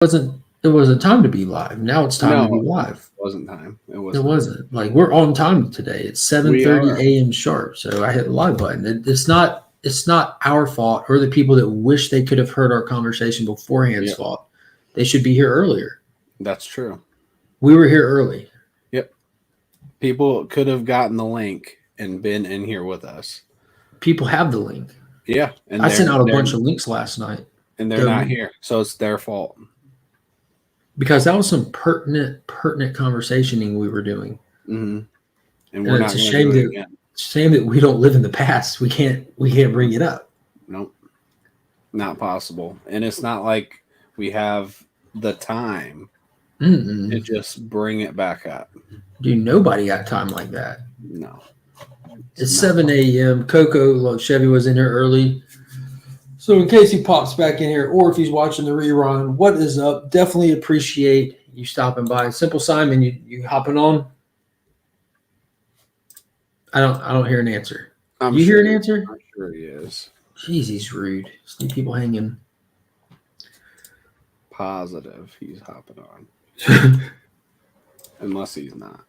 It wasn't time to be live. Now it's time to be No, live. it wasn't time. It It was not. wasn't. Like we're on time today. It's We 7:30 are. a.m. sharp. So I hit the live button. It's not our fault or the people that wish they could have heard our conversation beforehand's Yep, fault. They should be here earlier. that's true. We were here early. Yep. People could have gotten the link and been in here with us. People have the link. Yeah, and I sent out a bunch of links last night. they're not here, so it's their fault. Because that was some pertinent conversationing we were doing. Mm-hmm. And And we're it's not a going to do shame it that again. shame that we don't live in the past. We can't bring it up. Nope, not possible. And it's not like we have the time to just bring it back up. Dude, nobody got time like that. No. It's 7 a.m. Coco, look, Chevy was in here early. So in case he pops back in here, or if he's watching the rerun, what is up? Definitely appreciate you stopping by. Simple Simon, you hopping on? I don't hear an answer. You hear an answer? I'm sure he is. Jeez, he's rude. Just leave people hanging. Positive he's hopping on. Unless he's not.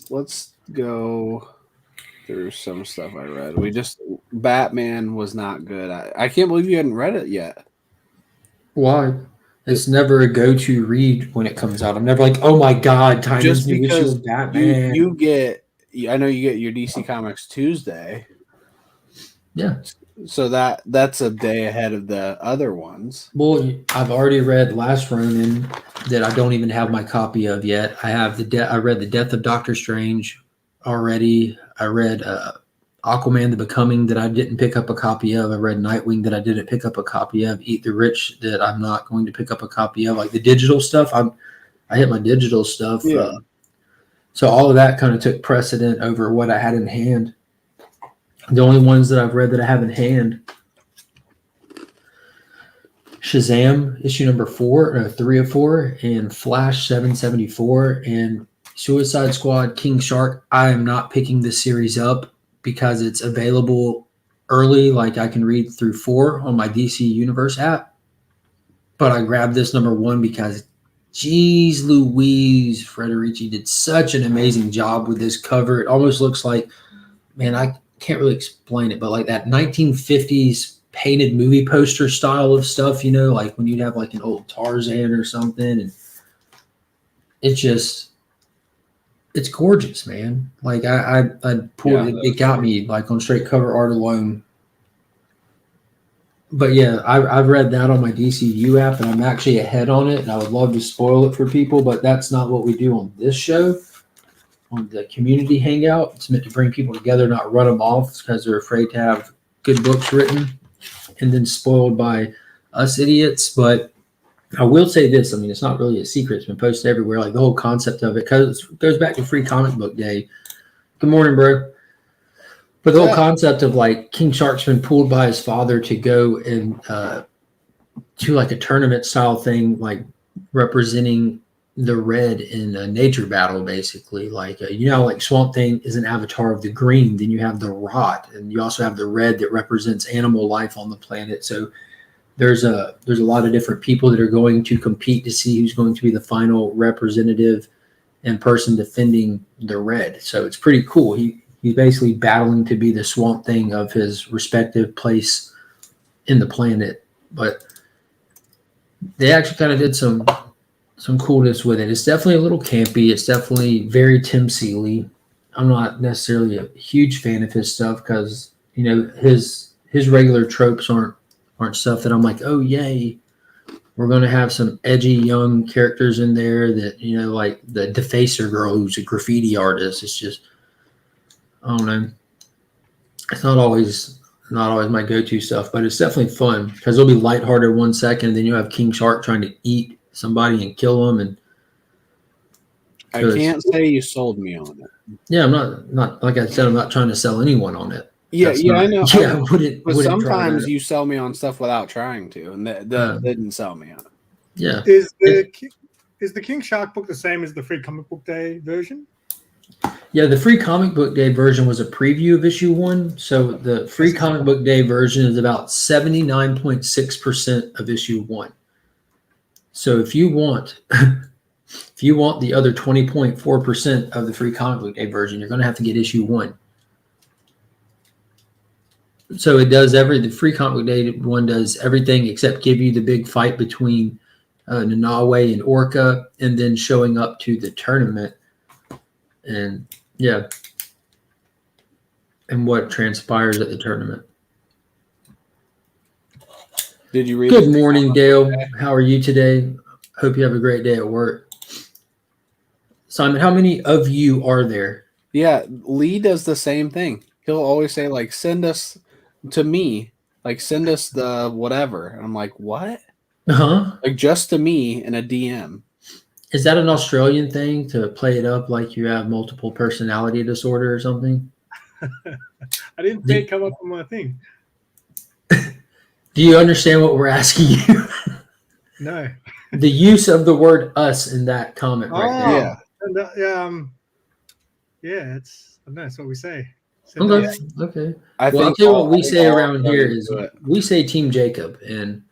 Let's go through some stuff I read. Batman was not good. I can't believe you hadn't read it yet. Why? It's never a go-to read when it comes out. I'm never like, oh my god, time Just is new issue because of Batman. I know you get your DC Comics Tuesday. Yeah. So that's a day ahead of the other ones. Well, I've already read Last Ronin that I don't even have my copy of yet. I have I read The Death of Doctor Strange already. I read Aquaman the Becoming that I didn't pick up a copy of. I read Nightwing that I didn't pick up a copy of. Eat the Rich that I'm not going to pick up a copy of. Like the digital stuff, I hit my digital stuff. Yeah. So all of that kind of took precedent over what I had in hand. The only ones that I've read that I have in hand, Shazam issue number 3 of 4, and Flash 774, and Suicide Squad King Shark. I am not picking this series up because it's available early, like I can read through 4 on my DC Universe app. But I grabbed this number 1 because, geez Louise, Federici did such an amazing job with this cover. It almost looks like, man, I can't really explain it, but like that 1950s painted movie poster style of stuff, like when you'd have like an old Tarzan or something, and it's gorgeous, man. Like I pulled it got me like on straight cover art alone. But yeah, I've read that on my DCU app, and I'm actually ahead on it, and I would love to spoil it for people, but that's not what we do on this show. On the community hangout, it's meant to bring people together, not run them off because they're afraid to have good books written and then spoiled by us idiots. But I will say this, I mean, it's not really a secret. It's been posted everywhere, like the whole concept of it, because it goes back to Free Comic Book Day. Good morning, bro. But the whole concept of like King Shark's been pulled by his father to go and to like a tournament style thing, like representing the red in a nature battle, basically. Like like Swamp Thing is an avatar of the green, then you have the rot, and you also have the red that represents animal life on the planet. So there's a lot of different people that are going to compete to see who's going to be the final representative and person defending the red. So it's pretty cool. He's basically battling to be the Swamp Thing of his respective place in the planet. But they actually kind of did some coolness with it. It's definitely a little campy. It's definitely very Tim Seeley. I'm not necessarily a huge fan of his stuff because his regular tropes aren't stuff that I'm like, oh yay, we're gonna have some edgy young characters in there that like the Defacer girl who's a graffiti artist. It's just, I don't know. It's not always my go-to stuff, but it's definitely fun because it'll be lighthearted 1 second, and then you have King Shark trying to eat somebody and kill them. And I can't say you sold me on it. Yeah, I'm not like I said, I'm not trying to sell anyone on it. Yeah, I know. Yeah, but sometimes you sell me on stuff without trying to, and that didn't sell me on it. Yeah. Is the King Shark book the same as the Free Comic Book Day version? Yeah, the free comic book day version was a preview of issue 1. So the free comic book day version is about 79.6% of issue 1. So if you want the other 20.4% of the free comic book day version, you're going to have to get issue 1. So it does the free comic book day one does everything except give you the big fight between Nanawe and Orca, and then showing up to the tournament. And yeah. And what transpires at the tournament. Did you read Good morning, Dale. How are you today? Hope you have a great day at work. Simon, how many of you are there? Yeah, Lee does the same thing. He'll always say, like, send us to me. Like, send us the whatever. And I'm like, what? Uh-huh. Like, just to me in a DM. Is that an Australian thing to play it up like you have multiple personality disorder or something? I didn't see it come up on my thing. Do you understand what we're asking you? No. The use of the word us in that comment right there. Yeah. And, yeah, it's I don't know, that's what we say. Okay. Okay. I Well, I'll think tell you what we say around here do is it. we say Team Jacob, and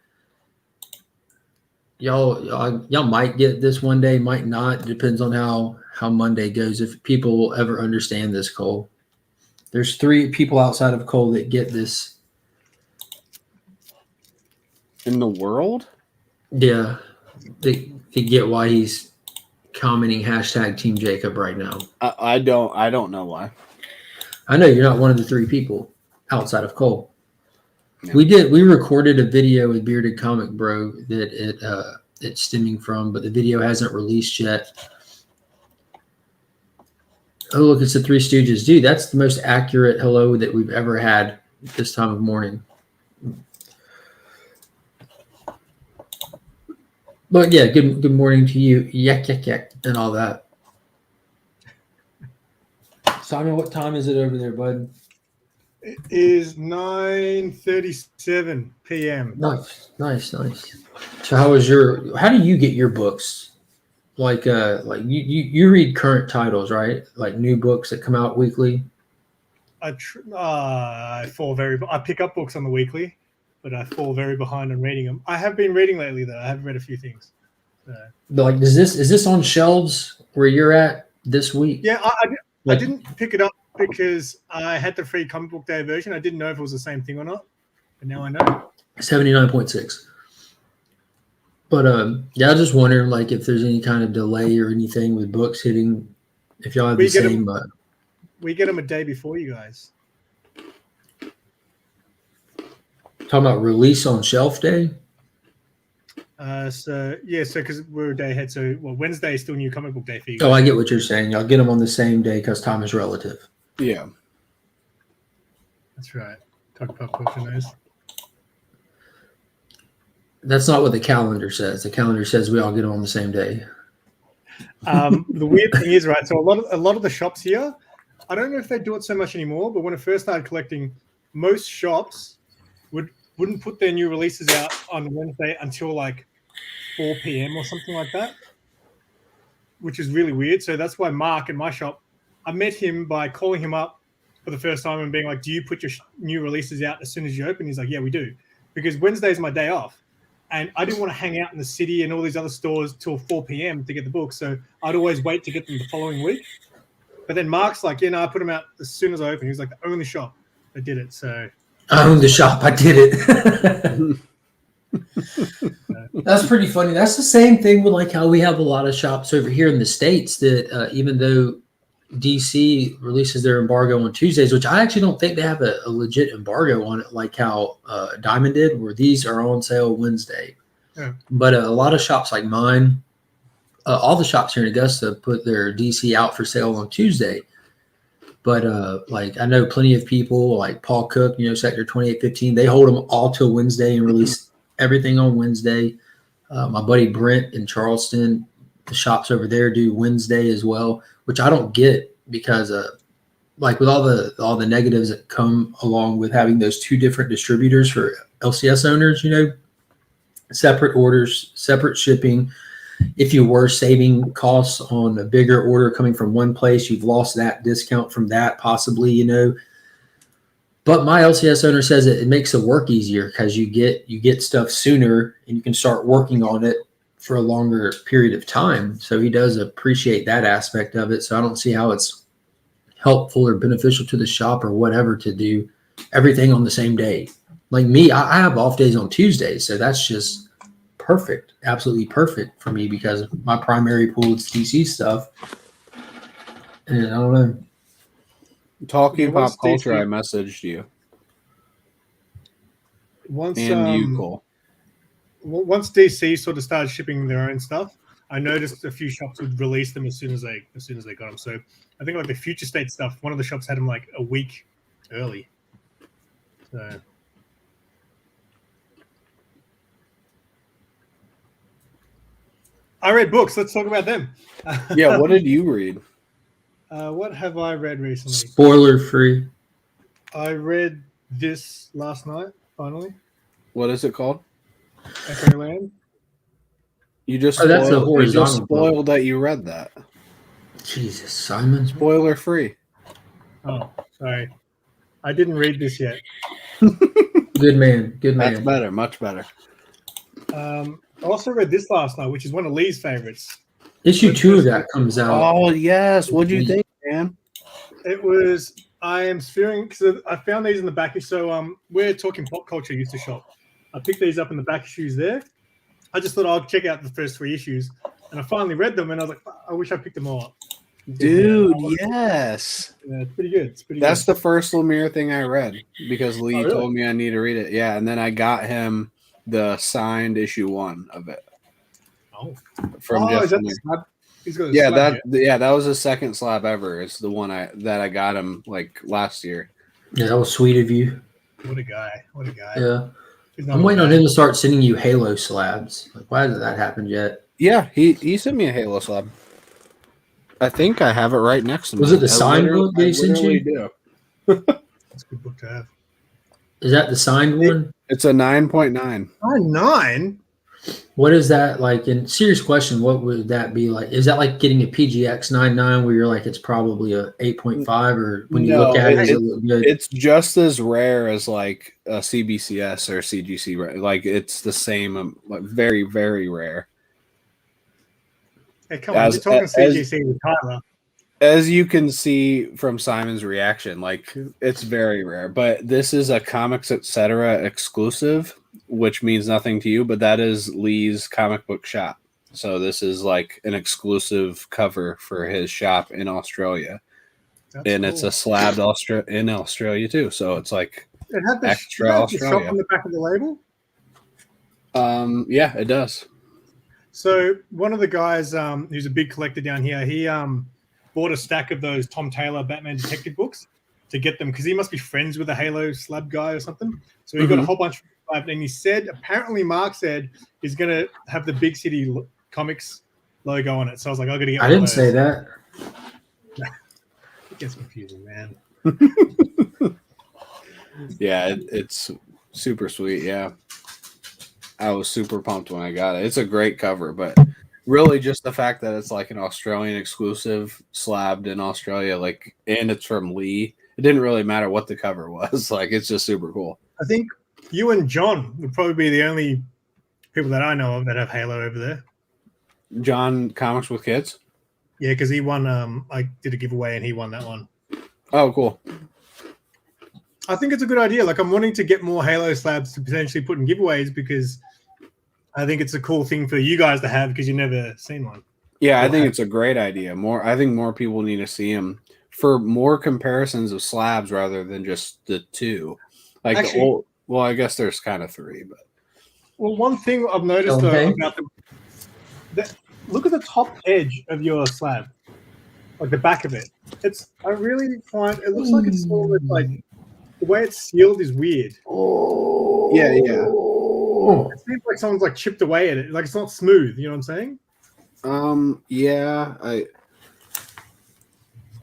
y'all might get this one day, might not. Depends on how Monday goes. If people will ever understand this, Cole. There's 3 people outside of Cole that get this. In the world? Yeah, they get why he's commenting hashtag Team Jacob right now. I don't know why. I know you're not one of the 3 people outside of Cole. Yeah. We recorded a video with Bearded Comic Bro that it's stemming from, but the video hasn't released yet. Oh, look, it's the Three Stooges. Dude, that's the most accurate hello that we've ever had this time of morning. But yeah, good morning to you. Yak, yak, yak, and all that. Simon, what time is it over there, bud? It is 9:37 p.m. Nice. So how do you get your books? Like you read current titles, right? Like new books that come out weekly. I pick up books on the weekly, but I fall very behind on reading them. I have been reading lately, though. I have read a few things. But like, is this on shelves where you're at this week? Yeah, I didn't pick it up because I had the free comic book day version. I didn't know if it was the same thing or not, but now I know. 79.6. But yeah, I was just wondering, like, if there's any kind of delay or anything with books hitting. If y'all have the same, we get them a day before you guys. Talking about release on shelf day. So because we're a day ahead. So Wednesday is still new comic book day for you Oh, guys. I get what you're saying. Y'all get them on the same day because time is relative. Yeah. That's right. Talk about culture knows. That's not what the calendar says. The calendar says we all get them on the same day. The weird thing is, right, so a lot of the shops here, I don't know if they do it so much anymore, but when I first started collecting, most shops wouldn't put their new releases out on Wednesday until like 4 p.m. or something like that, which is really weird. So that's why Mark in my shop, I met him by calling him up for the first time and being like, do you put your new releases out as soon as you open? He's like, yeah, we do. Because Wednesday is my day off. And I didn't want to hang out in the city and all these other stores till 4 p.m. to get the books. So I'd always wait to get them the following week. But then Mark's like, I put them out as soon as I opened. He was like the only shop that did it. So I own the shop. I did it. That's pretty funny. That's the same thing with like how we have a lot of shops over here in the States that even though DC releases their embargo on Tuesdays, which I actually don't think they have a legit embargo on it, like how Diamond did, where these are on sale Wednesday. Yeah. But a lot of shops like mine, all the shops here in Augusta put their DC out for sale on Tuesday. But like I know plenty of people like Paul Cook, Sector 2815, they hold them all till Wednesday and release everything on Wednesday. My buddy Brent in Charleston, the shops over there do Wednesday as well, which I don't get because like with all the negatives that come along with having those 2 different distributors for LCS owners, separate orders, separate shipping, if you were saving costs on a bigger order coming from one place, you've lost that discount from that possibly, But my LCS owner says it makes the work easier because you get stuff sooner and you can start working on it for a longer period of time. So he does appreciate that aspect of it. So I don't see how it's helpful or beneficial to the shop or whatever to do everything on the same day. Like me, I have off days on Tuesdays, so that's just perfect, absolutely perfect for me because my primary pool is DC stuff. And I don't know. Talking pop culture, I messaged you. Once Cole. Once DC sort of started shipping their own stuff, I noticed a few shops would release them as soon as they got them. So I think like the Future State stuff, one of the shops had them like a week early. So I read books. Let's talk about them. Yeah, what did you read? What have I read recently? Spoiler free. I read this last night, finally. What is it called? Echoland. You just that's a spoiled, horizontal you just spoiled that you read that. Jesus, Simon. Spoiler free. Oh, sorry. I didn't read this yet. Good man. That's better, much better. I also read this last night, which is one of Lee's favorites. Issue 2 of that comes out. Oh, yes. What'd you think, man? It was, I am spearing, because I found these in the back issue. So we're talking pop culture used to shop. I picked these up in the back issues there. I just thought I'll check out the first 3 issues. And I finally read them, and I was like, I wish I picked them all up. Dude, yes. Yeah, it's pretty good. That's the first Lemire thing I read because Lee told me I need to read it. Yeah, and then I got him the signed issue 1 of it. Oh, from Jeff. Is that the slab? He's got a yeah, slab that was his second slab ever. It's the one that I got him like last year. Yeah, that was sweet of you. What a guy. Yeah. I'm waiting on him to start sending you Halo slabs. Like, why hasn't that happened yet? Yeah, he sent me a Halo slab. I think I have it right next to me. Was it the signed book that he sent you? Do. That's a good book to have. Is that the signed one? It's a 9.9. Oh, 9? What is that like? In serious question, what would that be like? Is that like getting a PGX 99 where you're like it's probably a 8.5, or when you look at it, does it look good? It's just as rare as like a CBCS or CGC. Like it's the same, like very, very rare. Hey, come on, you're talking CGC with Tyler. As you can see from Simon's reaction, like it's very rare. But this is a Comics Etc. exclusive, which means nothing to you, but that is Lee's comic book shop. So this is like an exclusive cover for his shop in Australia. That's cool. It's a slabbed in Australia too. So it's like it had the extra Australia. Shop on the back of the label? Yeah, it does. So one of the guys who's a big collector down here, he bought a stack of those Tom Taylor Batman detective books to get them because he must be friends with a Halo slab guy or something. So he got a whole bunch of slab, and he said, apparently Mark said he's going to have the Big City Comics logo on it. So I was like, I got to get one. I didn't say that. It gets confusing, man. Yeah, it's super sweet. Yeah. I was super pumped when I got it. It's a great cover, but really just the fact that it's like an Australian exclusive slabbed in Australia, like, and it's from Lee. It didn't really matter what the cover was. Like, it's just super cool. I think you and John would probably be the only people that I know of that have Halo over there. John Comics with Kids? Yeah, because he won. I did a giveaway and he won that one. Oh, cool. I think it's a good idea. Like, I'm wanting to get more Halo slabs to potentially put in giveaways because I think it's a cool thing for you guys to have because you've never seen one. Yeah, I think it's a great idea. I think more people need to see them for more comparisons of slabs rather than just the 2. Like actually, well, I guess there's kind of 3, but one thing I've noticed though about look at the top edge of your slab, like the back of it. I really find it looks like it's sort of like the way it's sealed is weird. Oh, yeah. It seems like someone's like chipped away at it. Like it's not smooth. You know what I'm saying? Yeah.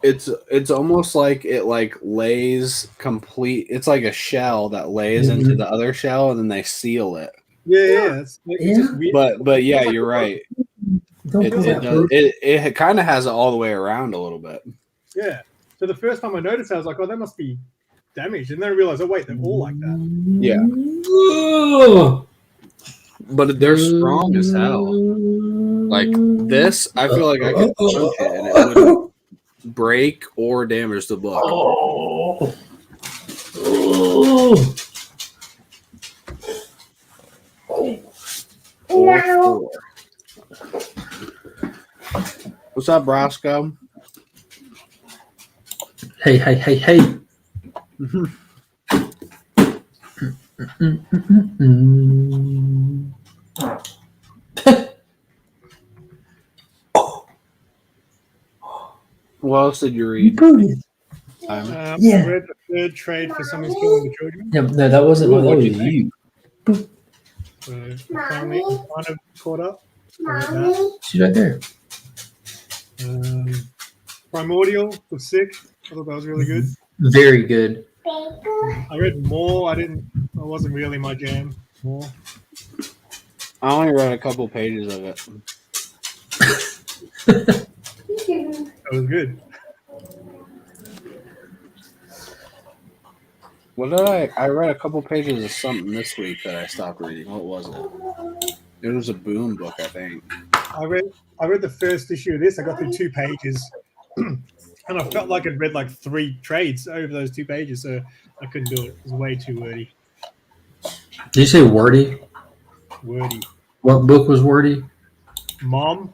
It's almost like it like lays complete. It's like a shell that lays into the other shell, and then they seal it. Yeah. It's just weird. But yeah, you're right. Don't It, pull it, that does, through. it kind of has it all the way around a little bit. Yeah. So the first time I noticed, I was like, "Oh, that must be damaged," and then I realized, "Oh, wait, they're all like that." Yeah. Ugh. But they're strong as hell. Like this, I feel like I could punch it and it wouldn't break or damage the book. Oh. Oh. Or four. What's up, Brosco? Hey, hey, hey, hey. What else did you read? Yeah. I read the third trade for Someone's Killing the Children. Yeah, no, that wasn't. Ooh, That what'd was you think? you. So I'm finally kind of caught up. I read that. She's right there. Primordial was sick. I thought that was really good. Very good. I read more. I wasn't really my jam. More. I only read a couple pages of it. That was good. What did I read a couple pages of something this week that I stopped reading. What was it? It was a Boom book, I think. I read the first issue of this. I got through 2 pages, and I felt like I'd read like 3 trades over those 2 pages, so I couldn't do it. It was way too wordy. Did you say wordy? Wordy. What book was wordy? Mom.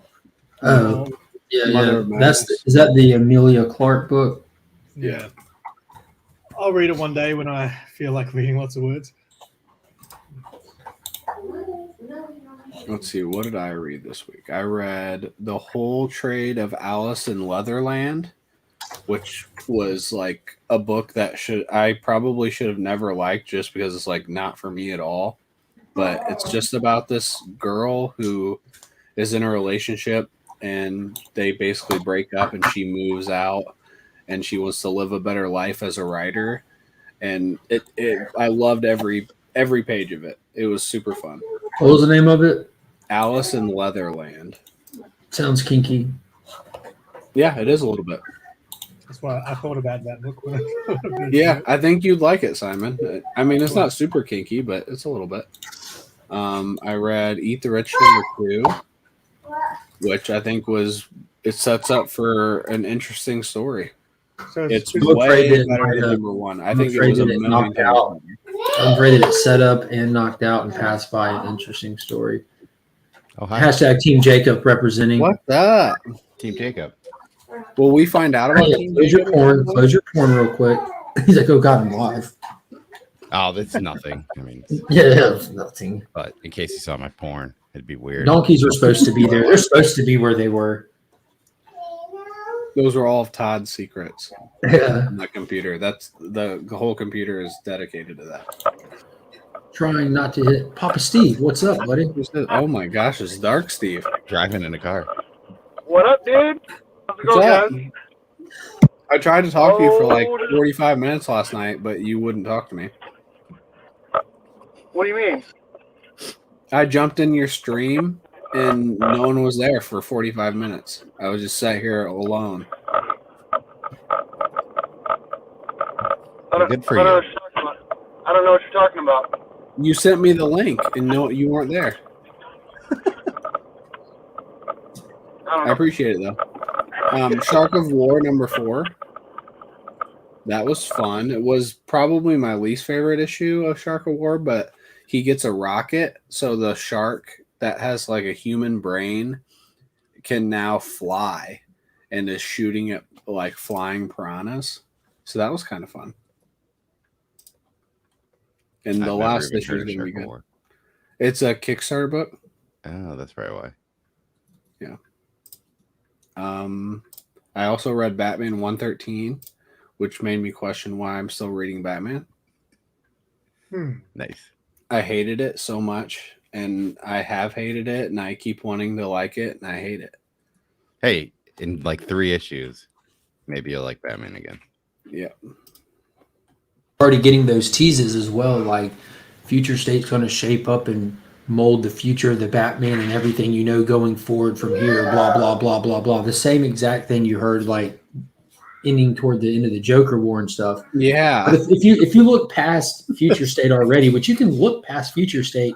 Oh, yeah, Mother yeah. of Is that the Amelia Clark book? Yeah. I'll read it one day when I feel like reading lots of words. Let's see, what did I read this week? I read the whole trade of Alice in Leatherland, which was like a book that I probably should have never liked just because it's like not for me at all. But it's just about this girl who is in a relationship and they basically break up and she moves out and she wants to live a better life as a writer. And I loved every page of it. It was super fun. What was the name of it? Alice in Leatherland. Sounds kinky. Yeah, it is a little bit. That's why I thought about that book. When I Yeah, I think you'd like it, Simon. I mean, it's not super kinky, but it's a little bit. I read Eat the Rich #2, which I think it sets up for an interesting story. So It's I'm afraid way that it better might than have- #1. I I'm think it afraid was a that it million knocked times out. better. I'm afraid that it's set up and knocked out and passed by an interesting story. Oh, hi. Hashtag Team Jacob representing. What's up? Team Jacob. Will we find out Oh, about yeah, Team close your Jacob? porn. Close your porn real quick. He's like, oh God, I'm live. Oh, that's nothing. I mean, Yeah, nothing. but in case you saw my porn, it'd be weird. Donkeys were supposed to be there. They're supposed to be where they were. Those were all of Todd's secrets Yeah. on that computer. That's the whole computer is dedicated to that. Trying not to hit Papa Steve. What's up, buddy? Oh my gosh, it's dark, Steve. Driving in a car. What up, dude? How's it What's going, up? guys? I tried to talk to you for like 45 minutes last night, but you wouldn't talk to me. What do you mean? I jumped in your stream and no one was there for 45 minutes. I was just sat here alone. Good for I don't know you. what you're talking about. I don't know what you're talking about. You sent me the link and no, you weren't there. I don't I know. appreciate it though. Shark of War #4. That was fun. It was probably my least favorite issue of Shark of War, but he gets a rocket, so the shark that has like a human brain can now fly and is shooting at like flying piranhas. So that was kind of fun. And I've the never last even issue heard is of going to be Shark good. War. It's a Kickstarter book. Oh, that's probably why. I also read Batman 113, which made me question why I'm still reading Batman. Nice. I hated it so much, and I have hated it, and I keep wanting to like it, and I hate it. Hey, in like 3 issues, maybe you'll like Batman again. Yeah. Already getting those teases as well. Like Future State's going to shape up and mold the future of the Batman and everything going forward from here, blah, blah, blah, blah, blah. The same exact thing you heard, like, ending toward the end of the Joker War and stuff. Yeah. But if you look past Future State already, which you can look past Future State,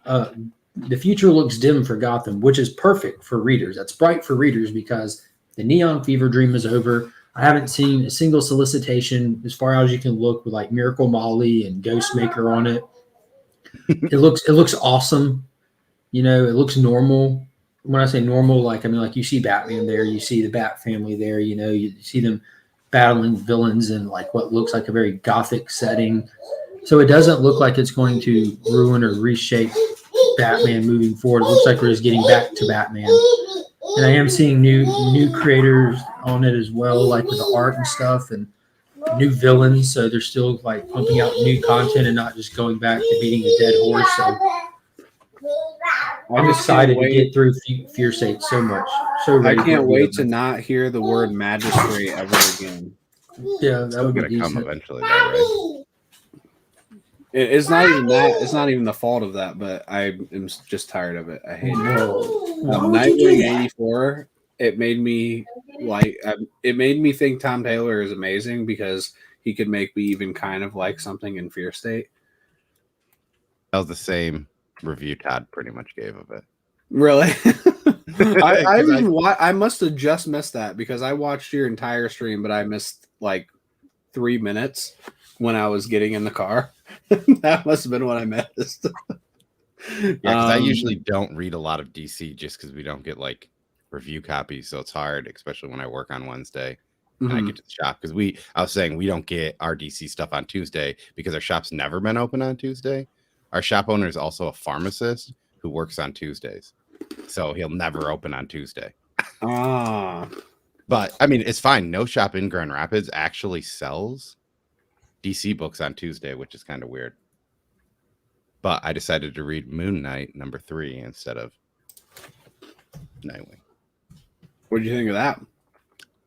the future looks dim for Gotham, which is perfect for readers. That's bright for readers because the Neon Fever dream is over. I haven't seen a single solicitation as far as you can look with like Miracle Molly and Ghostmaker on it. It looks awesome. It looks normal. When I say normal, like you see Batman there, you see the Bat family there. You see them battling villains in like what looks like a very gothic setting. So it doesn't look like it's going to ruin or reshape Batman moving forward. It looks like we're just getting back to Batman. And I am seeing new creators on it as well, like with the art and stuff, and new villains. So they're still like pumping out new content and not just going back to beating a dead horse. So I'm excited to get through Fear State so much. So I can't wait to not hear the word magistrate ever again. Yeah, that would be gonna come decent. eventually, though, right? It's not even that. It's not even the fault of that, but I am just tired of it. I hate it. Nightwing 84. It made me think Tom Taylor is amazing because he could make me even kind of like something in Fear State. That was the same review Todd pretty much gave of it. Really? I must have just missed that because I watched your entire stream, but I missed like 3 minutes when I was getting in the car. That must have been what I missed. Yeah, because I usually don't read a lot of DC just because we don't get like review copies, so it's hard, especially when I work on Wednesday and I get to the shop. Because I was saying we don't get our DC stuff on Tuesday because our shop's never been open on Tuesday. Our shop owner is also a pharmacist who works on Tuesdays, so he'll never open on Tuesday. But I mean, it's fine. No shop in Grand Rapids actually sells DC books on Tuesday, which is kind of weird. But I decided to read Moon Knight #3 instead of Nightwing. What did you think of that?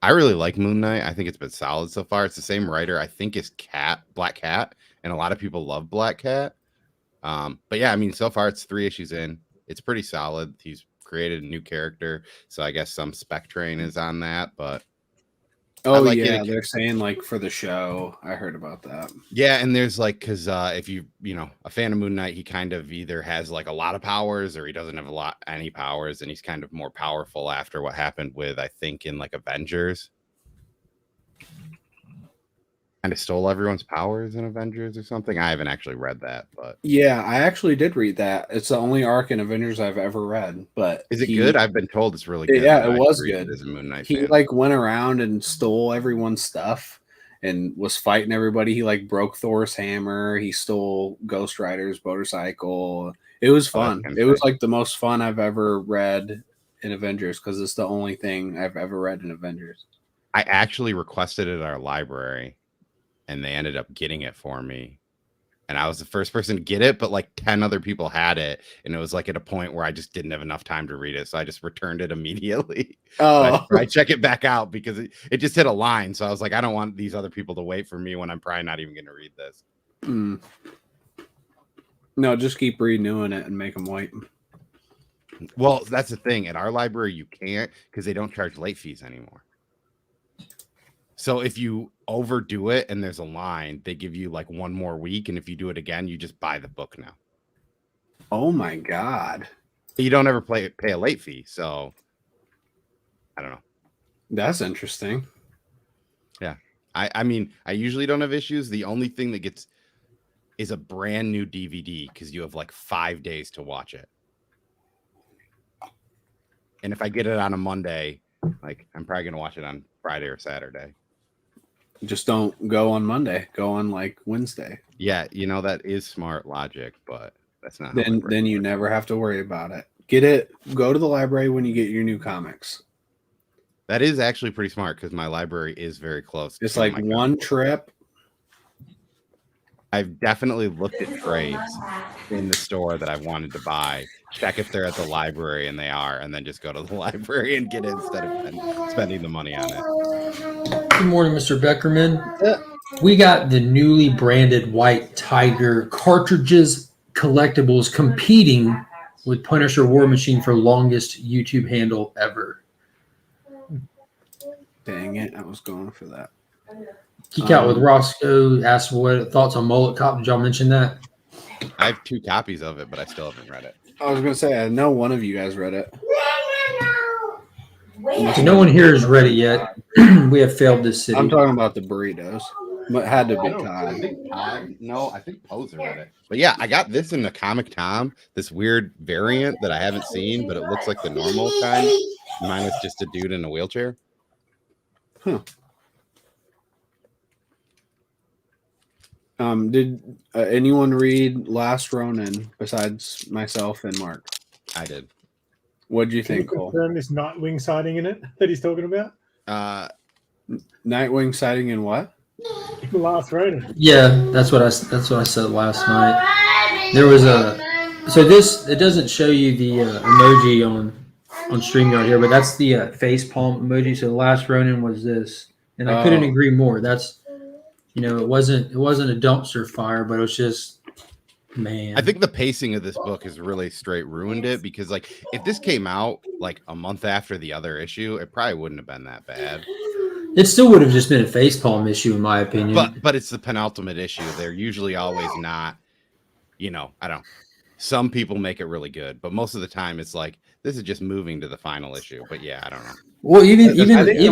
I really like Moon Knight. I think it's been solid so far. It's the same writer, I think, as Black Cat, and a lot of people love Black Cat. But yeah, I mean, so far it's 3 issues in. It's pretty solid. He's created a new character, so I guess some spec train is on that. But they're saying like for the show. I heard about that. Yeah, and there's like because if you a fan of Moon Knight, he kind of either has like a lot of powers or he doesn't have any powers, and he's kind of more powerful after what happened with I think in like Avengers. Kind of stole everyone's powers in Avengers or something. I haven't actually read that, but yeah, I actually did read that. It's the only arc in Avengers I've ever read. But is it good? I've been told it's really good. Yeah, it was good. As a Moon Knight he fan. like went around and stole everyone's stuff and was fighting everybody. He like broke Thor's hammer. He stole Ghost Rider's motorcycle. It was fun. It was like the most fun I've ever read in Avengers because it's the only thing I've ever read in Avengers. I actually requested it at our library, and they ended up getting it for me. And I was the first person to get it, but like 10 other people had it. And it was like at a point where I just didn't have enough time to read it. So I just returned it immediately. Oh, I check it back out because it just hit a line. So I was like, I don't want these other people to wait for me when I'm probably not even going to read this. No, just keep renewing it and make them wait. Well, that's the thing. At our library, you can't because they don't charge late fees anymore. So if you overdo it and there's a line, they give you like 1 more week. And if you do it again, you just buy the book now. Oh my God. You don't ever pay a late fee. So I don't know. That's interesting. Yeah. I mean, I usually don't have issues. The only thing that gets is a brand new DVD because you have like 5 days to watch it. And if I get it on a Monday, like I'm probably going to watch it on Friday or Saturday. Just don't go on Monday. Go on like Wednesday. Yeah, that is smart logic, but that's not. Then you never have to worry about it. Get it. Go to the library when you get your new comics. That is actually pretty smart because my library is very close. It's like one trip. I've definitely looked at trades in the store that I wanted to buy. Check if they're at the library, and they are, and then just go to the library and get it instead of spending the money on it. Good morning, Mr. Beckerman. We got the newly branded White Tiger cartridges collectibles competing with Punisher War Machine for longest YouTube handle ever. Dang it, I was going for that. Geek Out with Roscoe asked what thoughts on Mullet Cop. Did y'all mention that? I have 2 copies of it, but I still haven't read it. I was gonna say I know one of you guys read it. No one here has read it yet. We have failed this city. I'm talking about the burritos. But it had to be I Todd. think Todd. No, I think Poser read it. But yeah, I got this in the Comic Tom, this weird variant that I haven't seen, but it looks like the normal kind. Minus just a dude in a wheelchair. Huh. Did anyone read Last Ronin besides myself and Mark? I did. What did you Can you think, Cole? confirm this Nightwing sighting in it that he's talking about? Nightwing sighting in what? Last Ronin. Yeah, that's what I said last night. There was it doesn't show you the emoji on StreamYard here, but that's the face palm emoji. So the Last Ronin was this, and I couldn't agree more. That's it wasn't a dumpster fire, but it was just, man. I think the pacing of this book has really straight ruined it, because like if this came out like a month after the other issue, it probably wouldn't have been that bad. It still would have just been a facepalm issue, in my opinion. But it's the penultimate issue. They're usually always not, I don't. Some people make it really good, but most of the time it's like this is just moving to the final issue. But yeah, I don't know. Well, even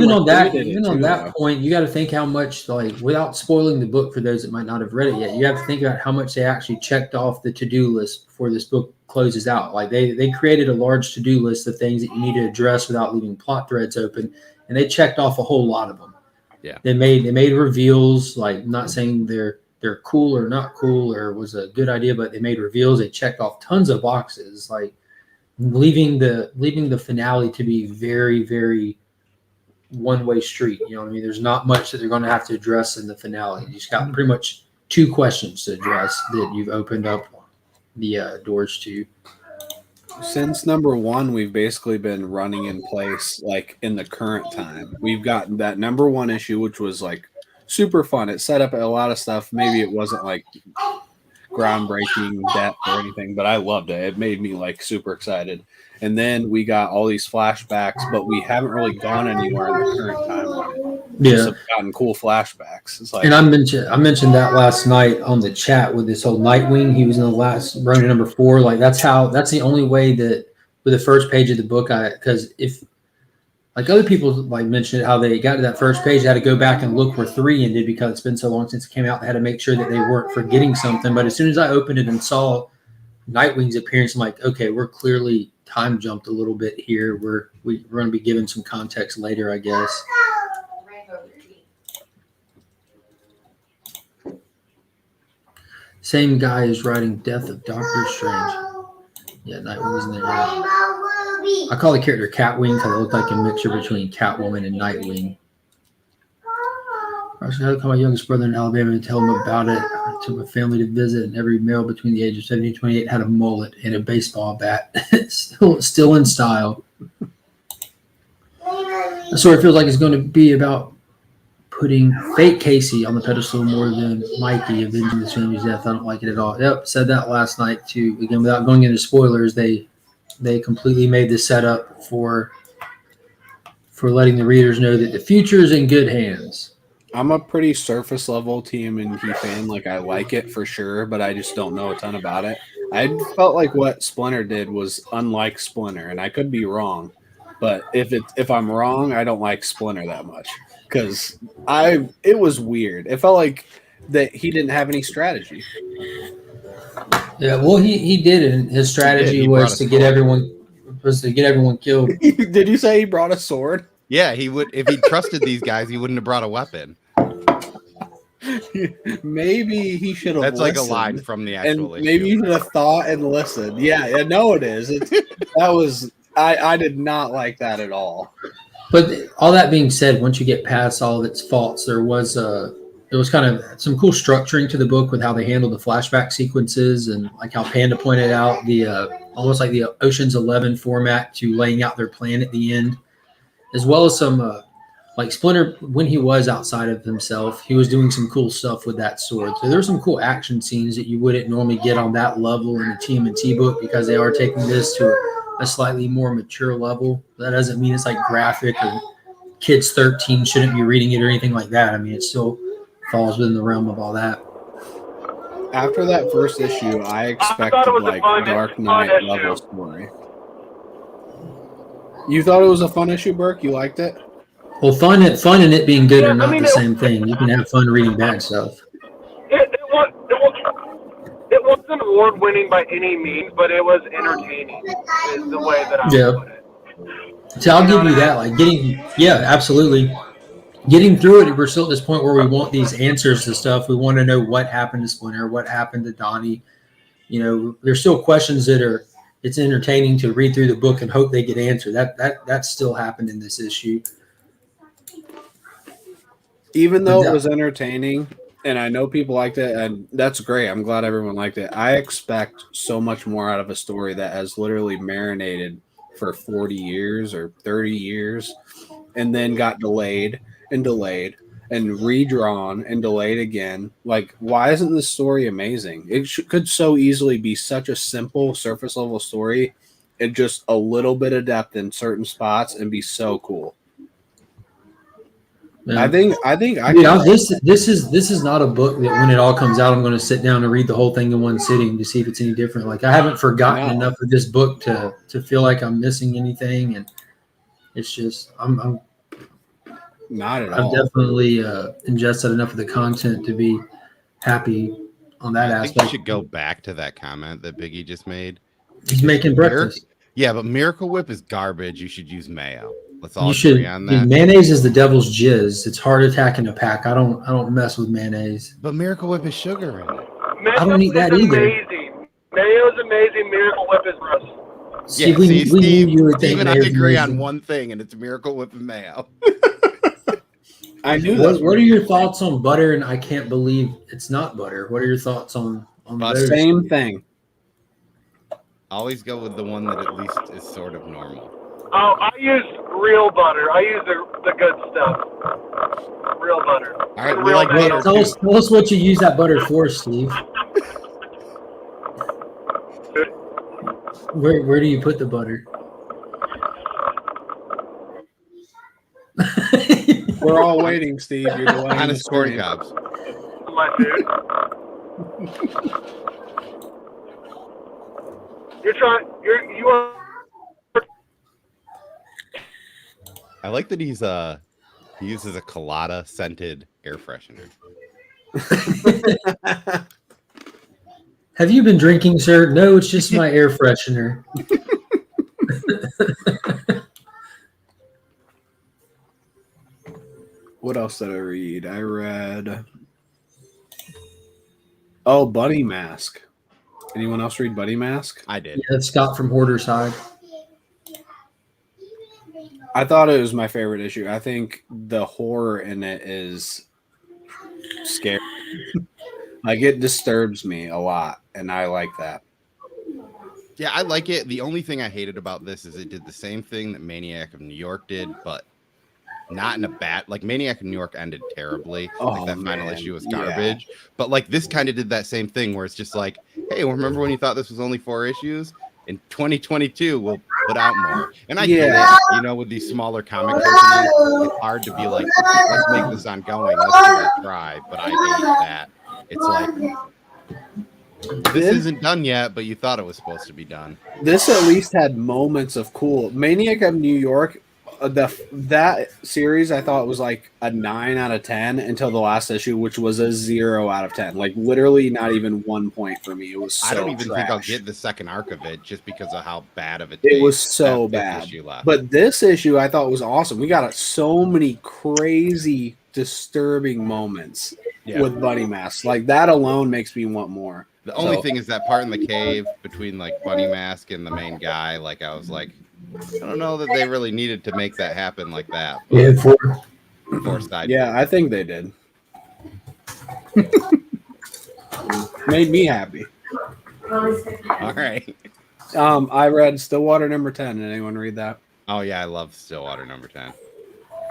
on that though. point, you got to think how much, like, without spoiling the book for those that might not have read it yet, you have to think about how much they actually checked off the to-do list before this book closes out. Like they created a large to-do list of things that you need to address without leaving plot threads open, and they checked off a whole lot of them. Yeah, they made reveals. Like, not saying they're cool or not cool or was a good idea, but they made reveals. They checked off tons of boxes, like leaving the finale to be very, very one-way street. You know what I mean? There's not much that they're going to have to address in the finale. You just got pretty much 2 questions to address that you've opened up the doors to. Since number 1, we've basically been running in place, like in the current time. We've gotten that number 1 issue, which was like super fun. It set up a lot of stuff. Maybe it wasn't like groundbreaking depth or anything, but I loved it. It made me like super excited. And then we got all these flashbacks, but we haven't really gone anywhere in the current timeline. Yeah, just have gotten cool flashbacks. It's like, and I mentioned that last night on the chat with this whole Nightwing. He was in the last Ronin number 4. Like that's the only way that with the first page of the book, because if like other people like mentioned how they got to that first page, they had to go back and look where 3 ended because it's been so long since it came out. They had to make sure that they weren't forgetting something. But as soon as I opened it and saw Nightwing's appearance, I'm like, okay, we're clearly time jumped a little bit here. We're going to be given some context later, I guess. Same guy is writing Death of Doctor Strange. Yeah, Nightwing isn't there. I call the character Catwing because it looked like a mixture between Catwoman and Nightwing. I was going to call my youngest brother in Alabama and tell him about it. I took my family to visit, and every male between the age of 17 and 28 had a mullet and a baseball bat. still in style. The story feels like it's going to be about putting fake Casey on the pedestal more than Mikey, avenging his family's death. I don't like it at all. Yep, said that last night too. Again, without going into spoilers, they completely made the setup for letting the readers know that the future is in good hands. I'm a pretty surface level TMNT fan. Like, I like it for sure, but I just don't know a ton about it. I felt like what Splinter did was unlike Splinter, and I could be wrong. But if I'm wrong, I don't like Splinter that much because it was weird. It felt like that he didn't have any strategy. Yeah, well, he did, and his strategy was to get everyone killed. Did you say he brought a sword? Yeah, he would. If he trusted these guys, he wouldn't have brought a weapon. Maybe he should have. That's listened. like a line from the actual issue. Maybe you should have thought and listened. Yeah, I know it is. That was. I did not like that at all. But all that being said, once you get past all of its faults, there was kind of some cool structuring to the book with how they handled the flashback sequences, and like how Panda pointed out the almost like the Ocean's 11 format to laying out their plan at the end, as well as some like Splinter, when he was outside of himself, he was doing some cool stuff with that sword. So there's some cool action scenes that you wouldn't normally get on that level in a TMNT book because they are taking this to a slightly more mature level. That doesn't mean it's like graphic or kids 13 shouldn't be reading it or anything like that. I mean, it still falls within the realm of all that. After that first issue, I expected like Dark Knight level story. You thought it was a fun issue, Burke? You liked it? Well, fun and it being good are not the same thing. You can have fun reading bad stuff. It wasn't award-winning by any means, but it was entertaining, is the way that I would put it. So I'll give you that. Like absolutely. Getting through it, we're still at this point where we want these answers to stuff. We want to know what happened to Splinter, what happened to Donnie. You know, there's still questions that are. It's entertaining to read through the book and hope they get answered. That still happened in this issue. Even though it was entertaining, and I know people liked it, and that's great. I'm glad everyone liked it. I expect so much more out of a story that has literally marinated for 40 years or 30 years and then got delayed and redrawn and delayed again. Like, why isn't this story amazing? It could so easily be such a simple surface level story and just a little bit of depth in certain spots and be so cool. Yeah. This is not a book that when it all comes out, I'm going to sit down and read the whole thing in one sitting to see if it's any different. Like, I haven't forgotten enough of this book to feel like I'm missing anything, and it's just I'm not at all. I've definitely ingested enough of the content to be happy on that aspect. I think you should go back to that comment that Biggie just made. He's making breakfast. Yeah, but Miracle Whip is garbage. You should use mayo. Let's all agree on that. Dude, mayonnaise is the devil's jizz. It's heart attack in a pack. I don't mess with mayonnaise. But Miracle Whip has sugar in it. I don't eat that either. Amazing. Mayo's amazing. Miracle Whip is gross. Yeah, Steve and I agree on one thing, and it's Miracle Whip and mayo. I knew that. What are your thoughts on butter? And I can't believe it's not butter. What are your thoughts on the same thing? Always go with the one that at least is sort of normal. Oh, I use real butter. I use the good stuff. Real butter. All right, we like butter. Tell us what you use that butter for, Steve. Where do you put the butter? We're all waiting, Steve. You're delaying on his corn cobs. My food. You are. I like that he uses a colada scented air freshener. Have you been drinking, sir? No, it's just my air freshener. What else did I read? I read Bunny Mask. Anyone else read Bunny Mask? I did. Yeah, that's Scott from Hoarder's Hide. I thought it was my favorite issue. I think the horror in it is scary. Like, it disturbs me a lot, and I like that. Yeah, I like it. The only thing I hated about this is it did the same thing that Maniac of New York did, but not in a bad. Like, Maniac of New York ended terribly. Like, that final issue was garbage. Yeah. But like, this kind of did that same thing where it's just like, hey, remember when you thought this was only 4 issues? In 2022, we'll put out more. And I get it, you know, with these smaller comic companies, it's hard to be like, let's make this ongoing, let's give it a try. But I hate that. It's like, this isn't done yet, but you thought it was supposed to be done. This at least had moments of cool. Maniac of New York, that series I thought was like a 9 out of 10 until the last issue, which was a 0 out of 10. Like, literally not even 1 point for me. It was so I don't even trash. think I'll get the second arc of it just because of how bad of it was so bad. But this issue I thought was awesome. We got so many crazy, disturbing moments with Bunny Mask. Like, that alone makes me want more. The only thing is that part in the cave between like Bunny Mask and the main guy. Like, I was like, I don't know that they really needed to make that happen like that. Yeah, I think they did. Made me happy. All right. I read Stillwater number 10. Did anyone read that? Oh yeah, I love Stillwater number 10.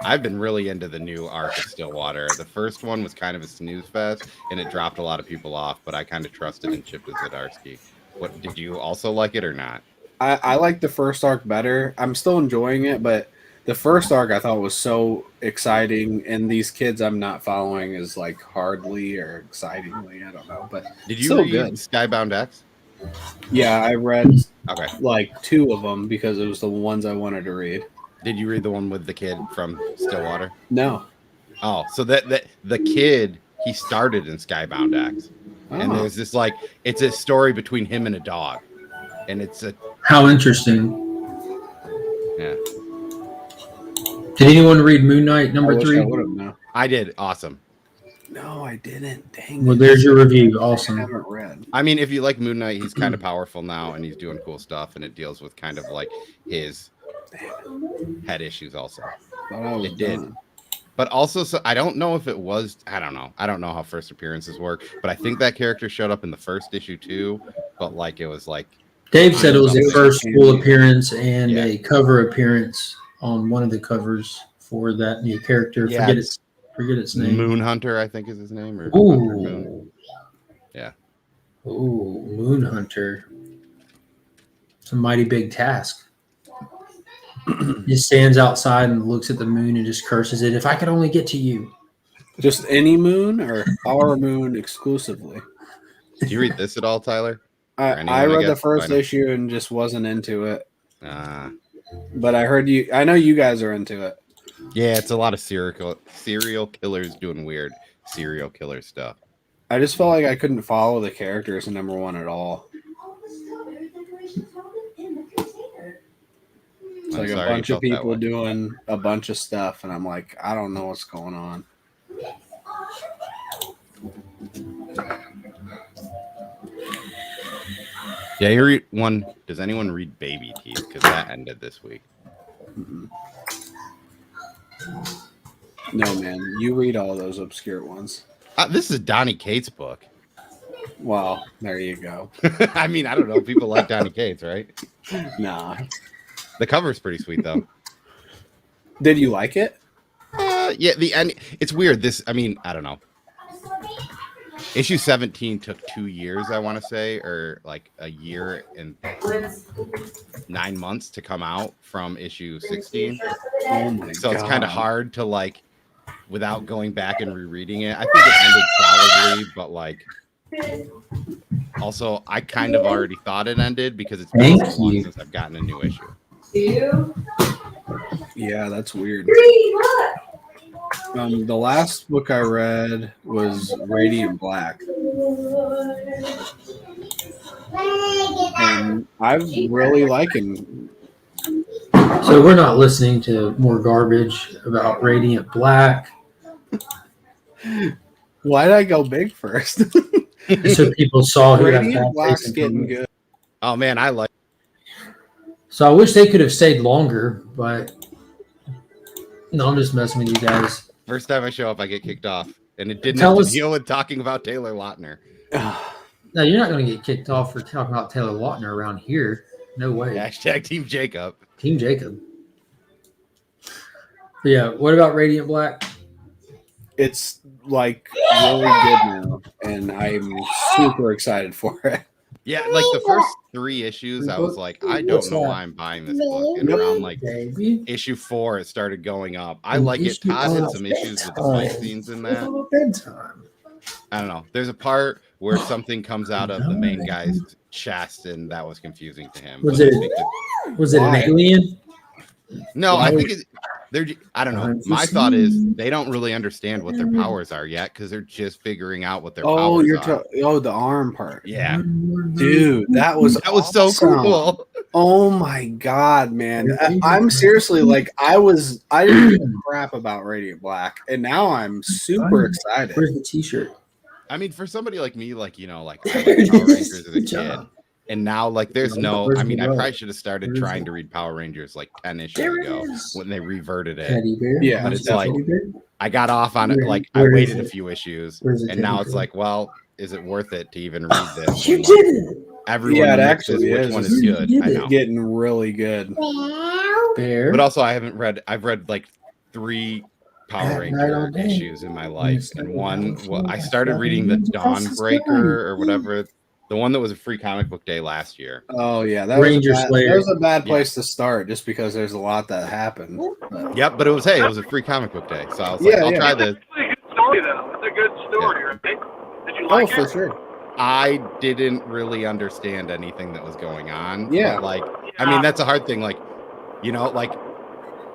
I've been really into the new arc of Stillwater. The first one was kind of a snooze fest, and it dropped a lot of people off. But I kind of trusted in Chip Zdarsky. What did you also like it or not? I like the first arc better. I'm still enjoying it, but the first arc I thought was so exciting, and these kids I'm not following is like hardly or excitingly. I don't know, but Did you still read good. Skybound X? Yeah, I read Okay. like 2 of them because it was the ones I wanted to read. Did you read the one with the kid from Stillwater? No. Oh, so that the kid, he started in Skybound X, and there's this like it's a story between him and a dog, and it's a How interesting. yeah. Did anyone read Moon Knight I number wish 3? I would have known. I did. Awesome. No, I didn't. Dang. Well, it. there's your review. I Awesome. haven't read. I mean, if you like Moon Knight, he's kind of powerful now, and he's doing cool stuff, and it deals with kind of like his head issues also. Thought I was It did. done. But also, so I don't know if it was. I don't know. I don't know how first appearances work, but I think that character showed up in the first issue too. But like, it was like Dave said it was the first full Yeah. appearance and Yeah. a cover appearance on one of the covers for that new character. Yeah, Forget its name. Moon Hunter, I think is his name, or Hunter Moon. Ooh. Yeah. Ooh, Moon Hunter. It's a mighty big task. He stands outside and looks at the moon and just curses it. If I could only get to you. Just any moon or our moon exclusively? Did you read this at all, Tyler? I read the guess? first Final. issue and just wasn't into it. Uh, But I heard you. I know you guys are into it. yeah, it's a lot of serial killers doing weird serial killer stuff. I just felt like I couldn't follow the characters in number 1 at all. It's I'm like a sorry you bunch of felt that people way. doing a bunch of stuff, and I'm like, I don't know what's going on. Yeah, you read one. Does anyone read Baby Teeth? Because that ended this week. Mm-mm. No, man. You read all those obscure ones. This is Donnie Cates' book. Well, there you go. I mean, I don't know. People like Donnie Cates, right? Nah. The cover's pretty sweet, though. Did you like it? Yeah, the end. It's weird. I mean, I don't know. Issue 17 took 2 years, I want to say, or like a year and 9 months to come out from issue 16. Oh my So god. it's kind of hard to like, without going back and rereading it. I think it ended solidly, but like, also I kind of already thought it ended because it's been so long since I've gotten a new issue. Yeah, that's weird. The last book I read was Radiant Black. And I'm really liking. So we're not listening to more garbage about Radiant Black. Why did I go big first? So people saw who that Radiant bad Black's face getting improvement. good. Oh man, I like. So I wish they could have stayed longer, but no, I'm just messing with you guys. First time I show up, I get kicked off, and it didn't Tell have to us- deal with talking about Taylor Lautner. No, you're not going to get kicked off for talking about Taylor Lautner around here. No way. Hashtag Team Jacob. Team Jacob. But yeah, what about Radiant Black? It's like really good now, and I'm super excited for it. Yeah, like the first 3 issues, I was like, I don't What's know that? why I'm buying this book. And around like Baby. issue 4, it started going up. I like it. Todd had some issues with the fight scenes in that. Bedtime. I don't know. There's a part where something comes out of the main guy's chest, and that was confusing to him. Was But I it- think that- Was it an Why? alien? No, Why I would- think I don't know. My thought is they don't really understand what their powers are yet because they're just figuring out what their Oh, powers are. the arm part. Yeah, Dude, that was so awesome. cool. Oh my god, man! I'm seriously like I didn't give a crap about Radiant Black, and now I'm super excited. Where's the T-shirt? I mean, for somebody like me, like I like Power Rangers as a Good kid, job. and now like there's no. Where's I the mean, I rope? probably should have started Where's trying it? to read Power Rangers like 10 issues There it ago is. when they reverted it. Teddy bear. Yeah, but Where's it's the like- teddy bear? I got off on it. Where- Like I where is waited a it? few issues, Where's the and now teddy it's bear? like, well, is it worth it to even read this? You when, did like, it. everyone Yeah, it mixes actually which is. one is You good. did I it. know. Getting really good. Bear. But also, I've read like 3 Power Ranger issues in my life, and one, I started reading the Dawnbreaker or whatever, the one that was a free comic book day last year. Oh yeah, that Ranger was Slayer. that was a bad place to start, just because there's a lot that happened. But. Yep, but it was a free comic book day, so I was like, I'll try this. It's a good story though. It's a good story, right? Did you like it? For sure. I didn't really understand anything that was going on. Yeah. But like, I mean, that's a hard thing. Like, you know, like,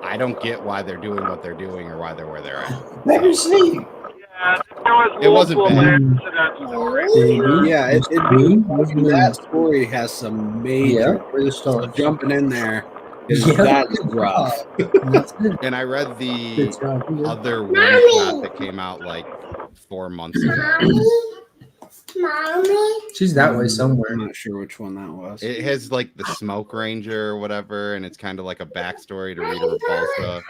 I don't get why they're doing what they're doing or why they're where they're at. Let me see. Yeah, there was It wasn't multiple bad. layers to that story. Yeah, that story has some major. Jumping in there that's rough. And I read the other one shot that came out like 4 months ago. Mommy. She's that way somewhere. I'm not sure which one that was. It has like the Smoke Ranger or whatever, and it's kind of like a backstory to Rita Repulsa.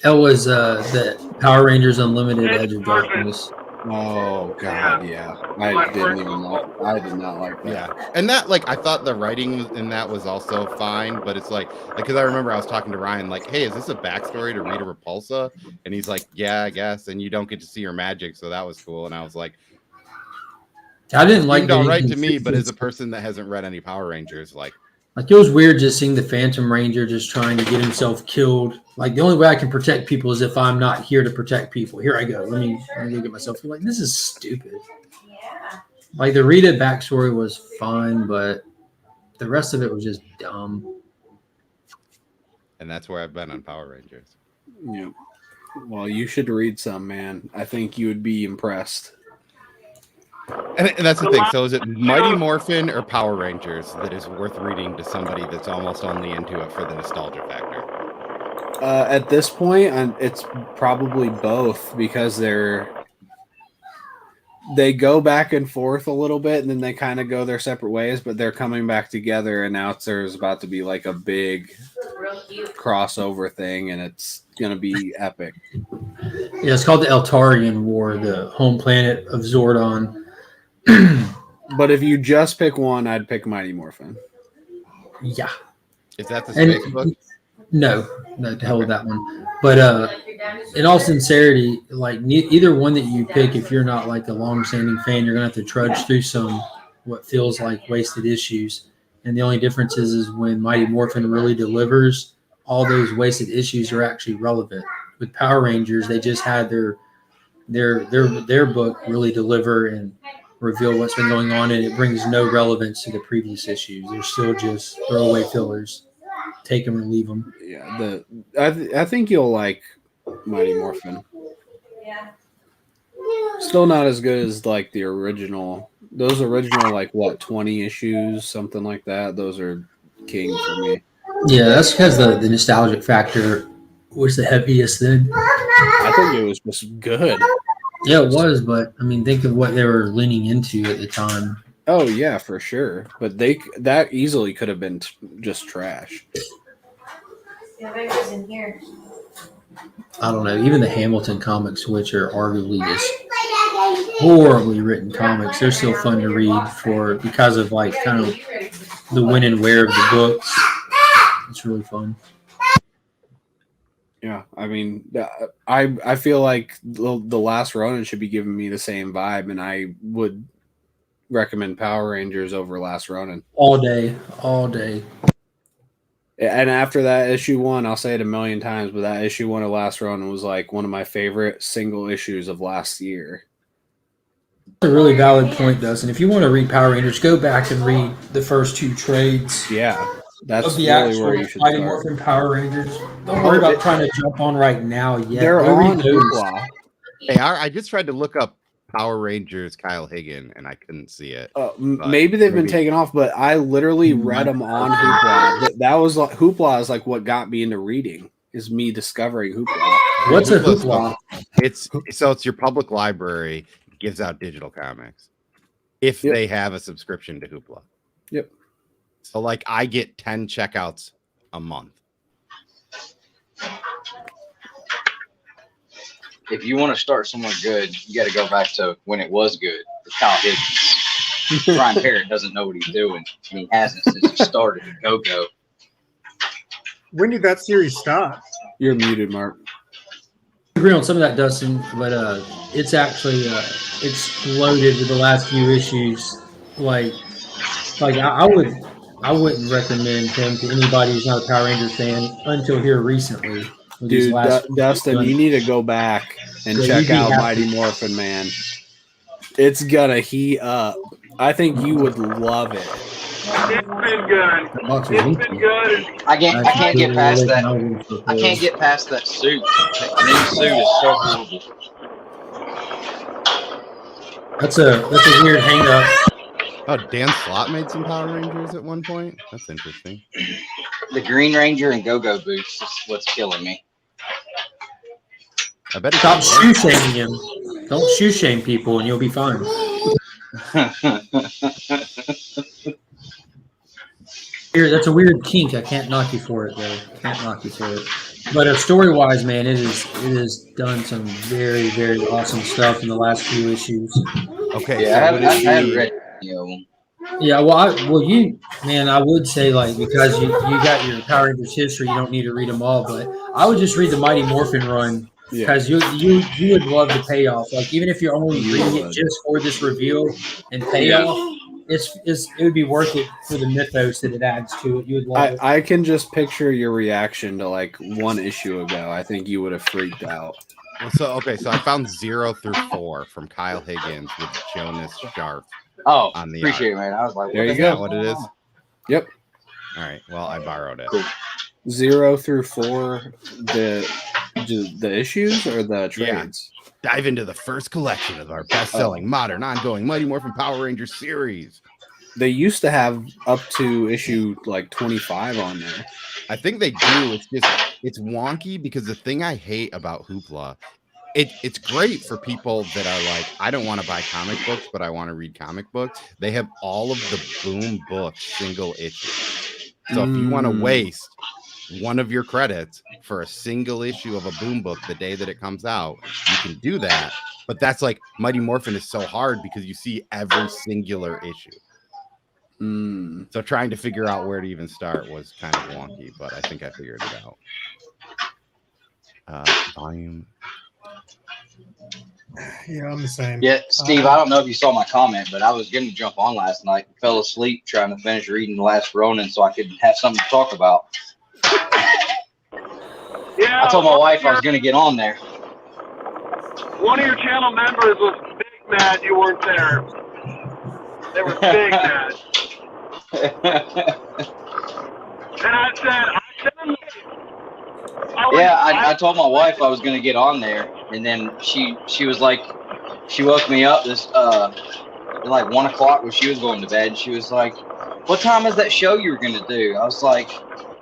That was the Power Rangers Unlimited Edge of Darkness. Oh god, yeah. I did not like that. Yeah, and that, like, I thought the writing in that was also fine, but it's like because I remember I was talking to Ryan, like, hey, is this a backstory to Rita Repulsa? And he's like, yeah, I guess. And you don't get to see her magic, so that was cool. And I was like, I didn't like it all right to me, but as a person that hasn't read any Power Rangers, like it was weird just seeing the Phantom Ranger just trying to get himself killed. Like, the only way I can protect people is if I'm not here to protect people. Here I go. Let me go get myself. Like, this is stupid. Yeah. Like, the Rita backstory was fine, but the rest of it was just dumb. And that's where I've been on Power Rangers. Yeah. Well, you should read some, man. I think you would be impressed. And that's the thing. So is it Mighty Morphin or Power Rangers that is worth reading to somebody that's almost only into it for the nostalgia factor? At this point, it's probably both, because they go back and forth a little bit, and then they kind of go their separate ways, but they're coming back together, and now there's about to be like a big crossover thing, and it's going to be epic. Yeah, it's called the Eltarian War, the home planet of Zordon. But if you just pick one, I'd pick Mighty Morphin. Yeah. Is that the space book? No, to hell with that one. But in all sincerity, like either one that you pick, if you're not like a long-standing fan, you're gonna have to trudge through some what feels like wasted issues. And the only difference is when Mighty Morphin really delivers, all those wasted issues are actually relevant. With Power Rangers, they just had their book really deliver and reveal what's been going on, and it brings no relevance to the previous issues. They're still just throwaway fillers. Take them and leave them. Yeah, I think you'll like Mighty Morphin. Yeah. Still not as good as like the original. Those original, like, what, 20 issues, something like that. Those are king for me. Yeah, that's because the nostalgic factor was the heaviest then. I think it was just good. Yeah, it was, but I mean, think of what they were leaning into at the time. Oh yeah, for sure. But that easily could have been just trash. Yeah, maybe it's in here. I don't know. Even the Hamilton comics, which are arguably just horribly written comics, they're still fun to read because of like kind of the when and where of the books. It's really fun. Yeah, I mean, I feel like the Last Ronin should be giving me the same vibe, and I would recommend Power Rangers over Last Ronin all day. And after that issue 1, I'll say it a million times, but that issue 1 of Last Ronin was like one of my favorite single issues of last year. That's a really valid point, Dustin. If you want to read Power Rangers, go back and read the first 2 trades. Yeah. That's of the really actual where you should Mighty start. Morphin Power Rangers. Don't worry about trying to jump on right now yet. They're Go read on those. Hoopla. Hey, I just tried to look up Power Rangers Kyle Higgin, and I couldn't see it. Maybe they've been taken off, but I literally read them on Hoopla. That was like, Hoopla is like what got me into reading, is me discovering Hoopla. What's a Hoopla? It's your public library gives out digital comics if they have a subscription to Hoopla. Yep. So like I get 10 checkouts a month. If you want to start somewhere good, you got to go back to when it was good. The Kyle Higgins. Brian Parrott doesn't know what he's doing, and he hasn't since he started at Go-Go. When did that series start? You're muted, Mark. I agree on some of that, Dustin, but it's actually exploded with the last few issues. Like I wouldn't recommend him to anybody who's not a Power Ranger fan until here recently. With these Dude, last Dustin, you need to go back and Yeah, check you'd be out happy. Mighty Morphin Man. It's gonna heat up. I think you would love it. It's been good. Box of It's Winky. been good. I can't get past that. that. I can't get past that suit. That green suit is so horrible. That's a weird hang up. Oh, Dan Slott made some Power Rangers at one point. That's interesting. The Green Ranger and Go-Go boots is what's killing me. I bet he Stop shoe shaming him. Don't shoe shame people, and you'll be fine. Here, that's a weird kink. I can't knock you for it, though. Can't knock you for it. But story-wise, man, it has done some very, very awesome stuff in the last few issues. Okay. Yeah, so I haven't read any of them. Yeah, well, I would say, like, because you got your Power Rangers history, you don't need to read them all, but I would just read the Mighty Morphin run because you would love the payoff. Like, even if you're only reading it just for this reveal and payoff, it would be worth it for the mythos that it adds to it. You would love it. I can just picture your reaction to like one issue ago. I think you would have freaked out. So I found 0 through 4 from Kyle Higgins with Jonas Sharp. Oh, on the appreciate it, man. I was like, there you Is go. that what it is? Yep. All right. Well, I borrowed it. Cool. 0 through 4, the issues or the trades? Dive into the first collection of our best-selling, modern, ongoing Mighty Morphin Power Rangers series. They used to have up to issue like 25 on there. I think they do. It's wonky because the thing I hate about Hoopla, it's great for people that are like, I don't want to buy comic books, but I want to read comic books. They have all of the Boom books single issue. So if you want to waste one of your credits for a single issue of a Boom book the day that it comes out, you can do that. But that's like Mighty Morphin is so hard because you see every singular issue. So trying to figure out where to even start was kind of wonky, but I think I figured it out. Volume. Yeah, I'm the same. Yeah, Steve, I don't know if you saw my comment, but I was going to jump on last night and fell asleep trying to finish reading The Last Ronin so I could have something to talk about. Yeah. I told my wife I was going to get on there. One of your channel members was big mad you weren't there. They were big mad. And I said, I told my wife I was going to get on there, and then she was like, she woke me up this at like 1 o'clock when she was going to bed. She was like, "What time is that show you were going to do?" I was like,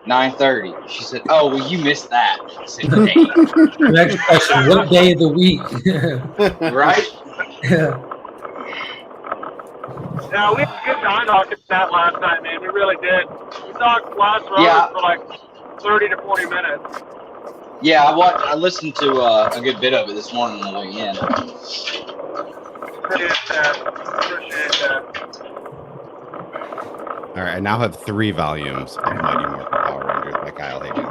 9:30. She said, "Oh, well, you missed that." I said, "Dang." Next question: what day of the week? Right? Yeah, we had a good time talking that last night, man. We really did. We talked Last Ronin for like 30 to 40 minutes. Yeah, I listened to a good bit of it this morning on the way in. Appreciate that. All right, I now have 3 volumes of Mighty Morphin Power Rangers by Kyle Higgins.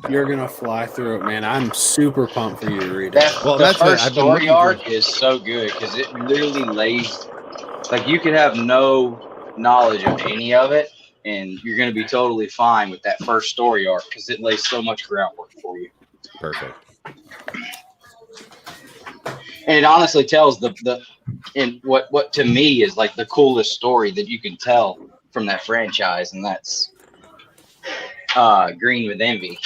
You're gonna fly through it, man. I'm super pumped for you to read it. The first story arc is so good because it literally lays, like, you could have no knowledge of any of it, and you're going to be totally fine with that first story arc because it lays so much groundwork for you. Perfect. And it honestly tells and what to me is like the coolest story that you can tell from that franchise, and that's Green with Envy,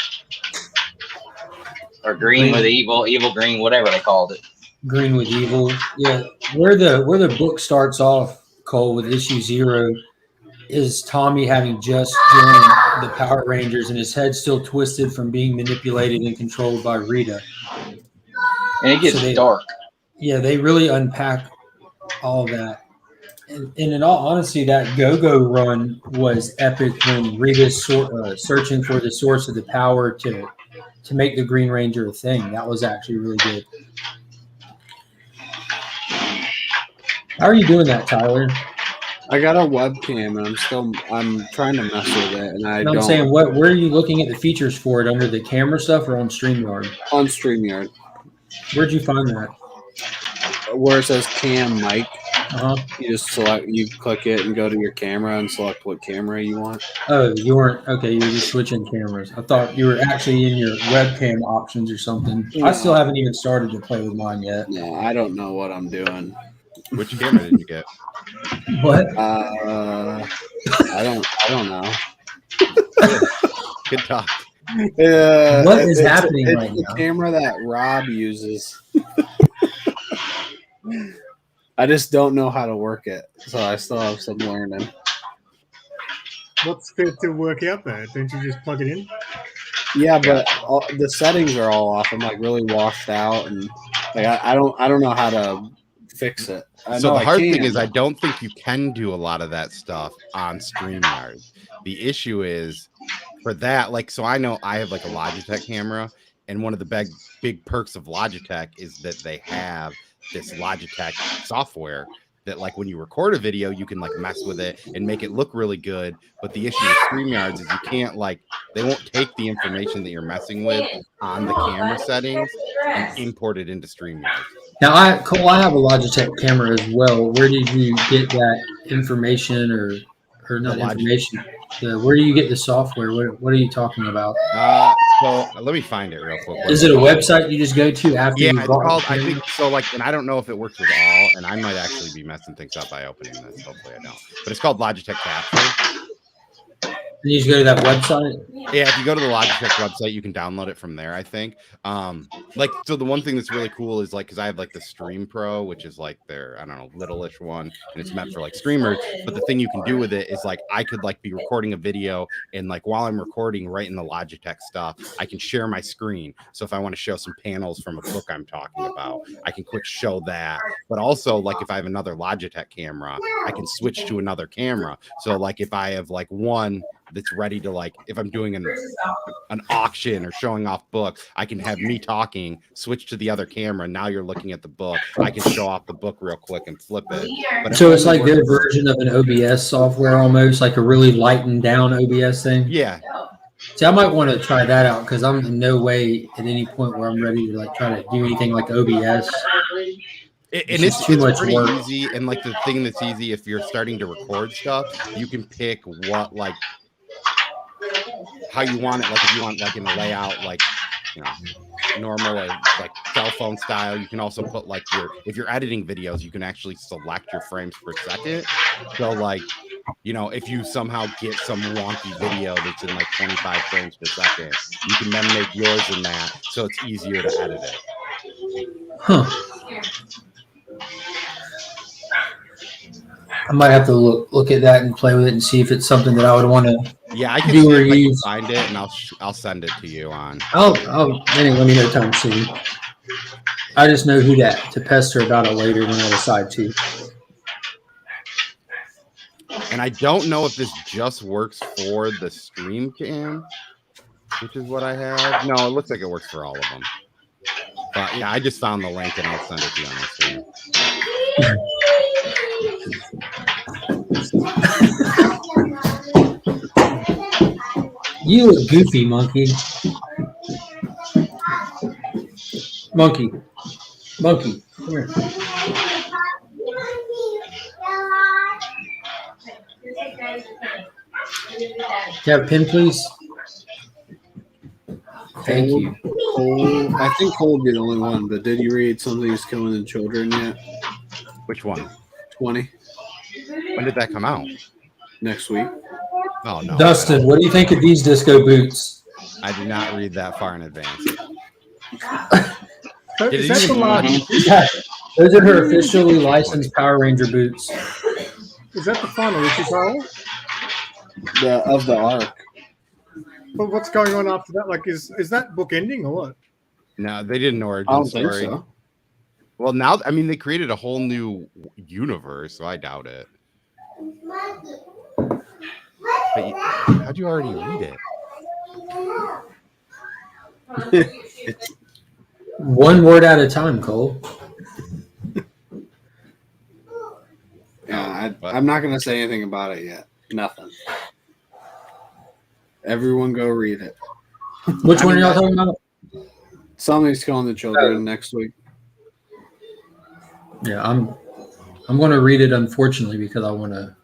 or Green with Evil, Evil Green, whatever they called it. Green with Evil. Yeah, where the book starts off, Cole, with issue 0, is Tommy having just joined the Power Rangers and his head still twisted from being manipulated and controlled by Rita. And it gets dark. Yeah, they really unpack all of that. And in all honesty, that Go-Go run was epic when Rita's searching for the source of the power to make the Green Ranger a thing. That was actually really good. How are you doing that, Tyler? I got a webcam and I'm trying to mess with it, and I No, I'm don't saying, where are you looking at the features for it? Under the camera stuff or on StreamYard? on StreamYard Where'd you find that? where it says cam mic. Uh-huh. You just you click it and go to your camera and select what camera you want. Oh, you weren't okay. You were just switching cameras. I thought you were actually in your webcam options or something. I still haven't even started to play with mine yet. No, I don't know what I'm doing. Which camera did you get? What? I don't know. Good talk. What is happening it's right the now? camera that Rob uses. I just don't know how to work it, so I still have some learning. What's there to work out there? Don't you just plug it in? Yeah, but the settings are all off. I'm like really washed out, and like I don't know how to fix it. So the hard thing is I don't think you can do a lot of that stuff on StreamYard. The issue is for that, like, so I know I have like a Logitech camera, and one of the big perks of Logitech is that they have this Logitech software that, like, when you record a video, you can like mess with it and make it look really good. But the issue with StreamYards is you can't, like, they won't take the information that you're messing with on the camera settings and import it into StreamYards. Now, Cole, I have a Logitech camera as well. Where did you get that information, or not information? Where do you get the software? What are you talking about? So let me find it real quick. Is it a website you just go to after you it's bought called, the I camera? think so, like, and I don't know if it works with all, and I might actually be messing things up by opening this. Hopefully I don't. But it's called Logitech Capture. And you just go to that website? Yeah, if you go to the Logitech website, you can download it from there, I think. Like, so the one thing that's really cool is, like, because I have like the Stream Pro, which is like their, I don't know, littleish one, and it's meant for like streamers. But the thing you can do with it is, like, I could like be recording a video, and like while I'm recording, right in the Logitech stuff, I can share my screen. So if I want to show some panels from a book I'm talking about, I can quick show that. But also, like, if I have another Logitech camera, I can switch to another camera. So like if I have like one that's ready to, like, if I'm doing an auction or showing off books, I can have me talking, switch to the other camera. Now you're looking at the book. I can show off the book real quick and flip it. But So it's like their version of an OBS software, almost like a really lightened down OBS thing. Yeah. See, I might want to try that out because I'm in no way at any point where I'm ready to like try to do anything like OBS. It's too much pretty work. easy. And like the thing that's easy, if you're starting to record stuff, you can pick what, like, how you want it. Like if you want like in a layout, like, you know, normal or like cell phone style. You can also put like if you're editing videos, you can actually select your frames per second. So like, you know, if you somehow get some wonky video that's in like 25 frames per second, you can then make yours in that, so it's easier to edit it. Huh. I might have to look at that and play with it and see if it's something that I would want to. Yeah, I can do see or if I can use. find it, and I'll send it to you on. Anyway, let me know time soon. I just know who to pester about it later when I decide to. And I don't know if this just works for the stream cam, which is what I have. No, it looks like it works for all of them. But yeah, I just found the link and I'll send it to you on Instagram. You look goofy, monkey. Monkey. Come here. Can you have a pen, please? Thank you. Cole, I think Cole would be the only one, but did you read Something's Killing the Children yet? Which one? 20. When did that come out? Next week. Oh, no. Dustin, what do you think of these disco boots? I did not read that far in advance. Is that the last? Yeah, those are her officially licensed Power Ranger boots. Is that the final issue title? Of the arc. But what's going on after that? Like, is that book ending or what? No, they did an origin I don't story. think so. Well, now, I mean, they created a whole new universe, so I doubt it. But how'd you already read it? One word at a time, Cole. Yeah, But- I'm not going to say anything about it yet. Nothing. Everyone go read it. Which I one are mean, y'all talking about? Somebody's killing the children next week. Yeah, I'm going to read it, unfortunately, because I want to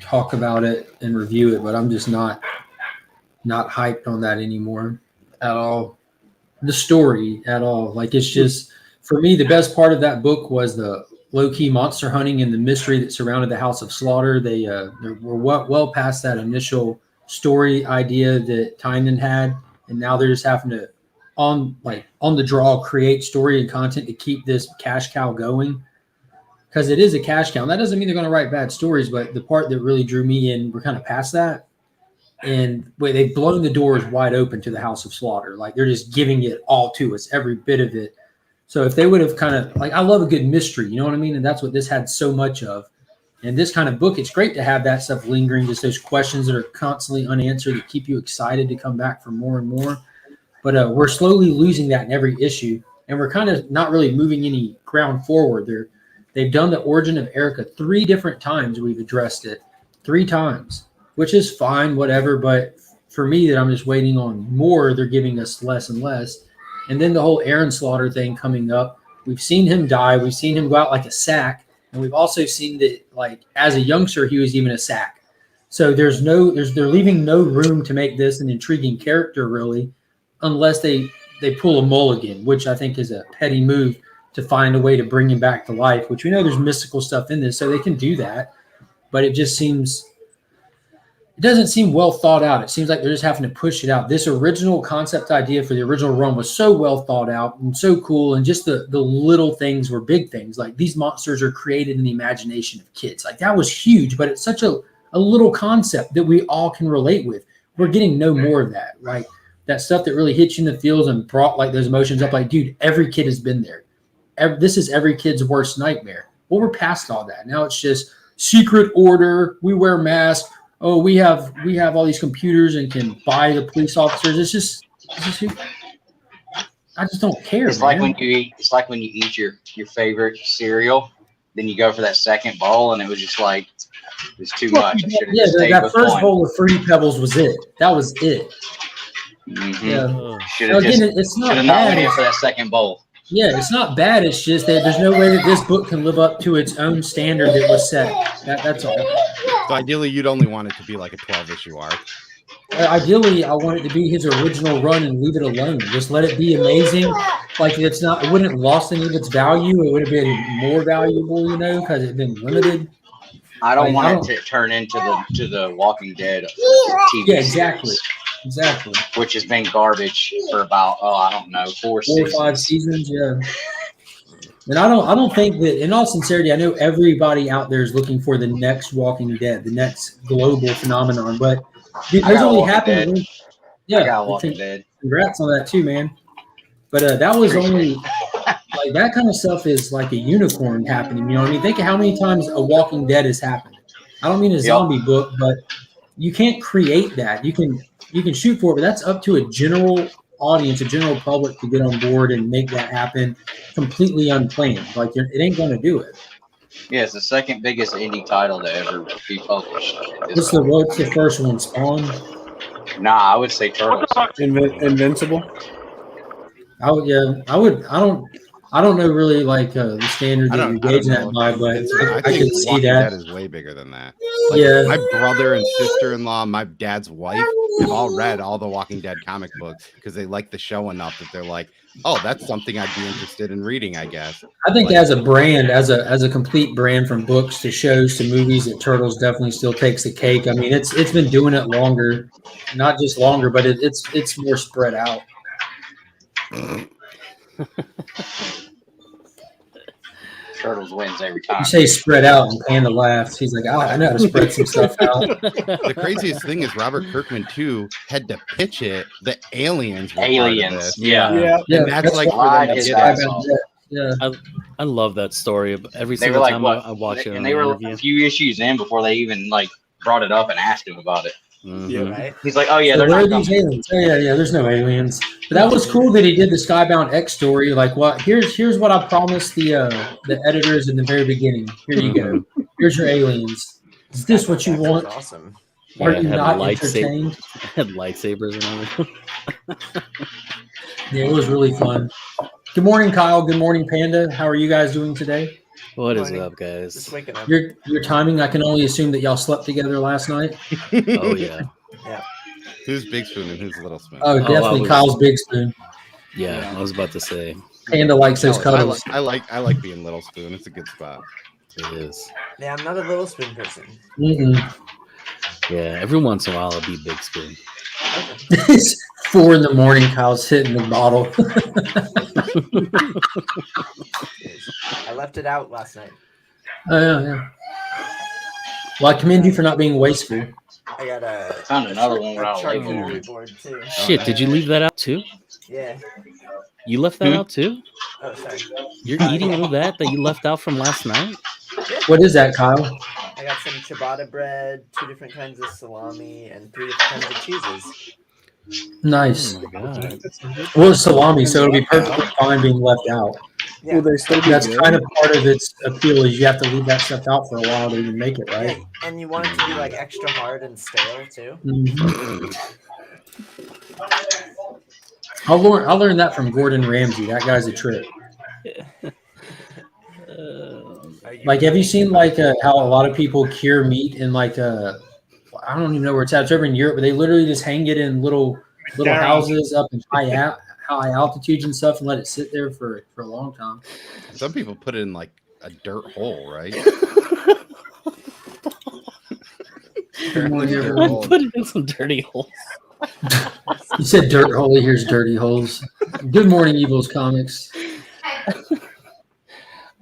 talk about it and review it, but I'm just not hyped on that anymore at all. The story at all. Like, it's just, for me, the best part of that book was the low-key monster hunting and the mystery that surrounded the House of Slaughter. They were well past that initial story idea that Tynan had, and now they're just having to on the draw create story and content to keep this cash cow going, because it is a cash cow. And that doesn't mean they're going to write bad stories, but the part that really drew me in, we're kind of past that, and they've blown the doors wide open to the House of Slaughter. Like, they're just giving it all to us, every bit of it. So if they would have kind of, like, I love a good mystery, you know what I mean? And that's what this had so much of. And this kind of book, it's great to have that stuff lingering, just those questions that are constantly unanswered that keep you excited to come back for more and more. But we're slowly losing that in every issue, and we're kind of not really moving any ground forward. They've done the origin of Erica 3 different times. We've addressed it 3 times, which is fine, whatever. But for me, that I'm just waiting on more, they're giving us less and less. And then the whole Aaron Slaughter thing coming up. We've seen him die. We've seen him go out like a sack. And we've also seen that, like, as a youngster, he was even a sack. So they're leaving no room to make this an intriguing character, really, unless they pull a mulligan, which I think is a petty move to find a way to bring him back to life, which we know there's mystical stuff in this, so they can do that. But it doesn't seem well thought out. It seems like they're just having to push it out. This original concept idea for the original run was so well thought out and so cool, and just the little things were big things. Like, these monsters are created in the imagination of kids. Like, that was huge, but it's such a little concept that we all can relate with. We're getting no more of that. Like, that stuff that really hits you in the feels and brought, like, those emotions up. Like, dude, every kid has been there. This is every kid's worst nightmare. Well, we're past all that. Now it's just secret order. We wear masks. Oh, we have all these computers and can buy the police officers. It's just I just don't care. It's like when you eat your favorite cereal, then you go for that second bowl, and it was just like, it's too much. I should have just stayed that with first one. bowl of Fruity Pebbles was it. That was it. Mm-hmm. Yeah. Should have It's not not bad. went in for that second bowl. Yeah, it's not bad. It's just that there's no way that this book can live up to its own standard that was set. That's all. So ideally, you'd only want it to be like a 12-issue arc. Ideally, I want it to be his original run and leave it alone. Just let it be amazing. Like, it wouldn't have lost any of its value. It would have been more valuable, because it had been limited. I don't want it to turn into the Walking Dead TV Yeah, exactly. series, Exactly. which has been garbage for about 4 4 seasons. or 5 seasons, yeah. And I don't think that, in all sincerity, I know everybody out there is looking for the next Walking Dead, the next global phenomenon. But dude, I there's got only Walking happened. Dead. Yeah, I got Walking Dead. Congrats on that too, man. But that was only like, that kind of stuff is like a unicorn happening. You know what I mean? Think of how many times a Walking Dead has happened. I don't mean a zombie book, but you can't create that. You can shoot for it, but that's up to a general audience, a general public to get on board and make that happen completely unplanned. Like, it ain't going to do it. Yeah, it's the second biggest indie title to ever be published. What's the first one? Spawn? Nah, I would say Turtles. Invincible. I don't know really, like, the standard that you're gauging that by, but I can see Walking that. Dead is way bigger than that. Like, Yeah. My brother and sister-in-law, my dad's wife, have all read all the Walking Dead comic books because they like the show enough that they're like, oh, that's something I'd be interested in reading, I guess. I think as a brand, as a complete brand, from books to shows to movies, that Turtles definitely still takes the cake. I mean, it's been doing it longer, not just longer, but it's more spread out. Turtles wins every time. You say spread out, and Panda laughs. He's like, I know how to spread some stuff out. The craziest thing is Robert Kirkman too had to pitch it. The aliens were Aliens, part of this. Yeah. And that's like for them Lied to his get ass it. off. Yeah. I love that story. Every They were single like, time what? I watch it, And on they an were interview. a few issues in before they even like brought it up and asked him about it. Mhm. Right? He's like, oh yeah, So they're where are not these coming. aliens? Oh yeah, there's no aliens. But that was cool that he did the Skybound X story. Like, what? Here's what I promised the editors in the very beginning. Here you go. Here's your aliens. Is this what you That was want? Awesome. Are Yeah, you had not lightsa- entertained? Had lightsabers and everything. Yeah, it was really fun. Good morning, Kyle. Good morning, Panda. How are you guys doing today? What is Morning. up, guys? Just waking up. Your timing, I can only assume that y'all slept together last night. Oh yeah, Who's Big Spoon and who's Little Spoon? Oh, I definitely was- Kyle's big spoon. yeah. I was about to say Panda likes those I cuddles. like being Little Spoon. It's a good spot. it is. Yeah, I'm not a little spoon person. Mm-mm. Yeah, every once in a while I'll be Big Spoon. It's 4 a.m. Kyle's hitting the bottle. I left it out last night. Oh, yeah. Well, I commend you for not being wasteful. I got a Found another one without a charcuterie label. board too. Shit, did you leave that out too? Yeah. You left that out too? Oh, sorry. You're eating all that you left out from last night? What is that, Kyle? I got some ciabatta bread, 2 different kinds of salami, and 3 different kinds of cheeses. Nice. Oh my god. Well, it's salami, so it'll be perfectly fine being left out. Yeah. Will they still be That's good? kind of part of its appeal is you have to leave that stuff out for a while to even make it Yeah, right. and you want it to be like extra hard and stale too. Mhm. I learned that from Gordon Ramsay. That guy's a trip. Like, have you seen like how a lot of people cure meat in like I don't even know where it's at. It's over in Europe, but they literally just hang it in little Darren. houses up in high altitudes and stuff, and let it sit there for a long time. Some people put it in like a dirt hole, right? Apparently, dirt hole. Put it in some dirty holes. You said dirt hole. Here's dirty holes. Good morning, Evil's Comics. You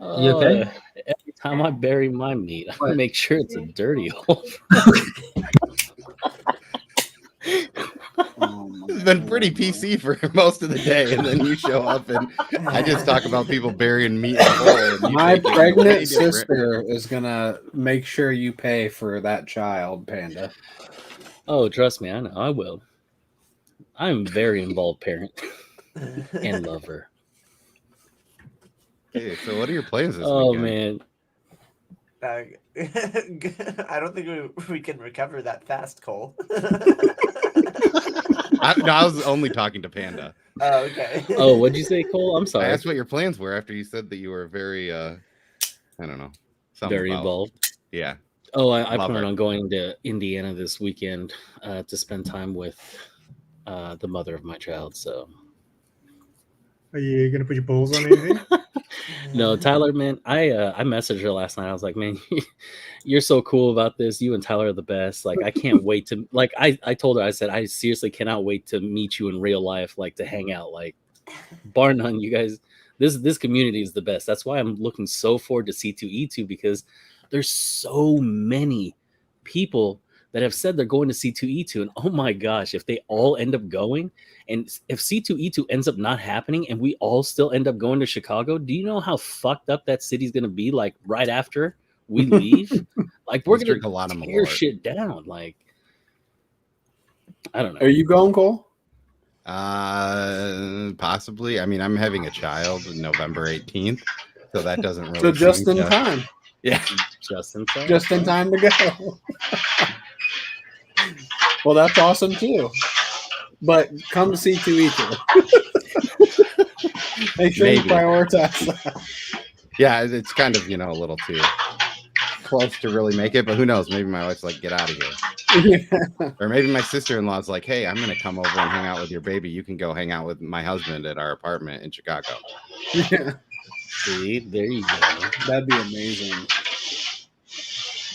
okay? Every time I bury my meat, I What? make sure it's a dirty hole. It's been pretty PC for most of the day, and then you show up and I just talk about people burying meat in a hole. And you My take it way pregnant different. sister is gonna make sure you pay for that child, Panda. Oh, trust me, I know. I will. I'm a very involved parent and lover. Okay, so what are your plans this Oh weekend? man, I don't think we can recover that fast, Cole. I was only talking to Panda. Oh, okay. oh, what'd you say, Cole? I'm I sorry. asked what your plans were after you said that you were very, I don't know, something Very about- involved. Yeah. Oh, I Love plan her. on going to Indiana this weekend to spend time with the mother of my child. So Are you gonna put your balls on anything? no, Tyler, man, I messaged her last night. I was like, man, you're so cool about this. You and Tyler are the best. Like, I can't wait to like. I told her, I said, I seriously cannot wait to meet you in real life, like to hang out. Like, bar none, you guys. This community is the best. That's why I'm looking so forward to C2E2 because there's so many people that have said they're going to C2E2, and oh my gosh, if they all end up going, and if C2E2 ends up not happening, and we all still end up going to Chicago, do you know how fucked up that city's gonna be? Like right after we leave, like we're Let's gonna drink a lot of tear Malort. shit down. Like I don't know. Are you going, Cole? Possibly. I mean, I'm having a child on November 18th, so that doesn't really. So just seem in to- time. Yeah. Just in time. Just in time to go. Well, that's awesome too. But come to C2E2. Make sure you Maybe. prioritize that. Yeah, it's kind of, a little too close to really make it, but who knows? Maybe my wife's like, get out of here. Or maybe my sister-in-law's like, hey, I'm going to come over and hang out with your baby. You can go hang out with my husband at our apartment in Chicago. Yeah, See, there you go. that'd be amazing.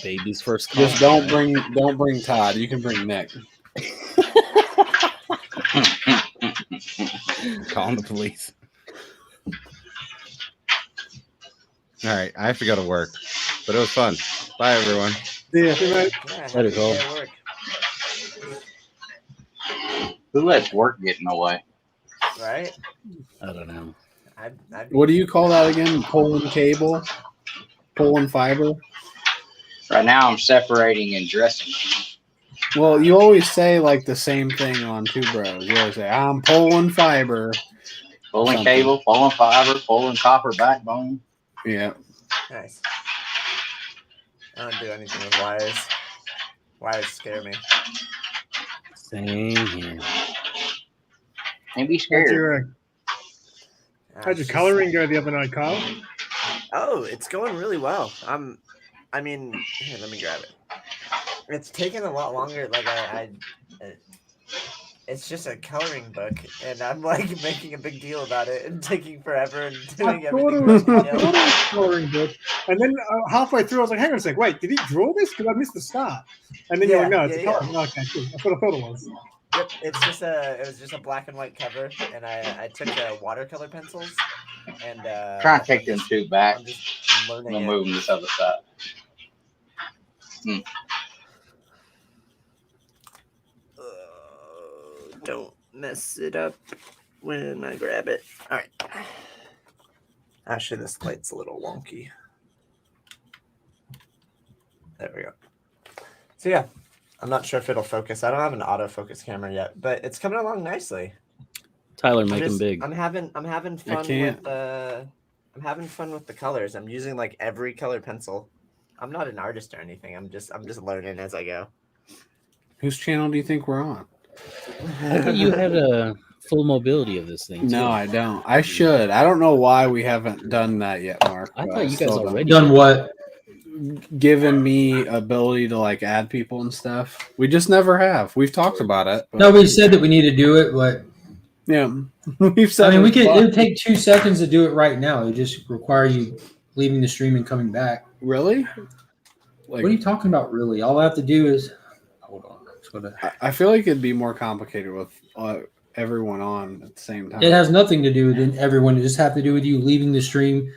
Baby's first call. Just don't bring Todd. You can bring Nick. Calling the police. All right, I have to go to work, but it was fun. Bye, everyone. Yeah. Yeah, Later, Cole. happy day at work. Who lets work get in the way? Right? I don't know. I'd What do you call that again? Pulling cable? Pulling fiber? Right now, I'm separating and dressing. Well, you always say like the same thing on Two Bros. You always say, "I'm pulling fiber." Pulling Something. cable, pulling fiber, pulling copper backbone. Yeah. Nice. I don't do anything with wires. Wires scare me. Same here. Can't be How'd scared. your, how'd your coloring go the other night, Kyle? Oh, it's going really well. I mean, here, let me grab it. It's taken a lot longer. Like it's just a coloring book, and I'm like making a big deal about it and taking forever and doing everything. I thought it was a coloring book, and then halfway through, I was like, "Hang on a sec, wait, did he draw this? Because I missed the start." And then you're like, "No, it's a color." Oh, okay, cool. That's what I thought it was. Yep, it was just a black and white cover, and I took watercolor pencils and Try and take them two back. I'm just learning We'll it. move them this other side. Don't mess it up when I grab it. All right. Actually, this light's a little wonky. There we go. So yeah, I'm not sure if it'll focus. I don't have an autofocus camera yet, but it's coming along nicely. Tyler, make them big. I'm having fun with I'm having fun with the colors. I'm using like every color pencil. I'm not an artist or anything. I'm just learning as I go. Whose channel do you think we're on? I thought you had a full mobility of this thing. No, too. I don't. I should. I don't know why we haven't done that yet, Mark. I but thought you guys still already Done what? given me ability to like add people and stuff. We just never have. We've talked about it. But No, we said that we need to do it, but yeah, we've said. I mean, it we could. It before. would take 2 seconds to do it right now. It would just require you leaving the stream and coming back. Really? Like, What are you talking about? Really? All I have to do is hold on. I feel like it'd be more complicated with everyone on at the same time. It has nothing to do with everyone. It just have to do with you leaving the stream,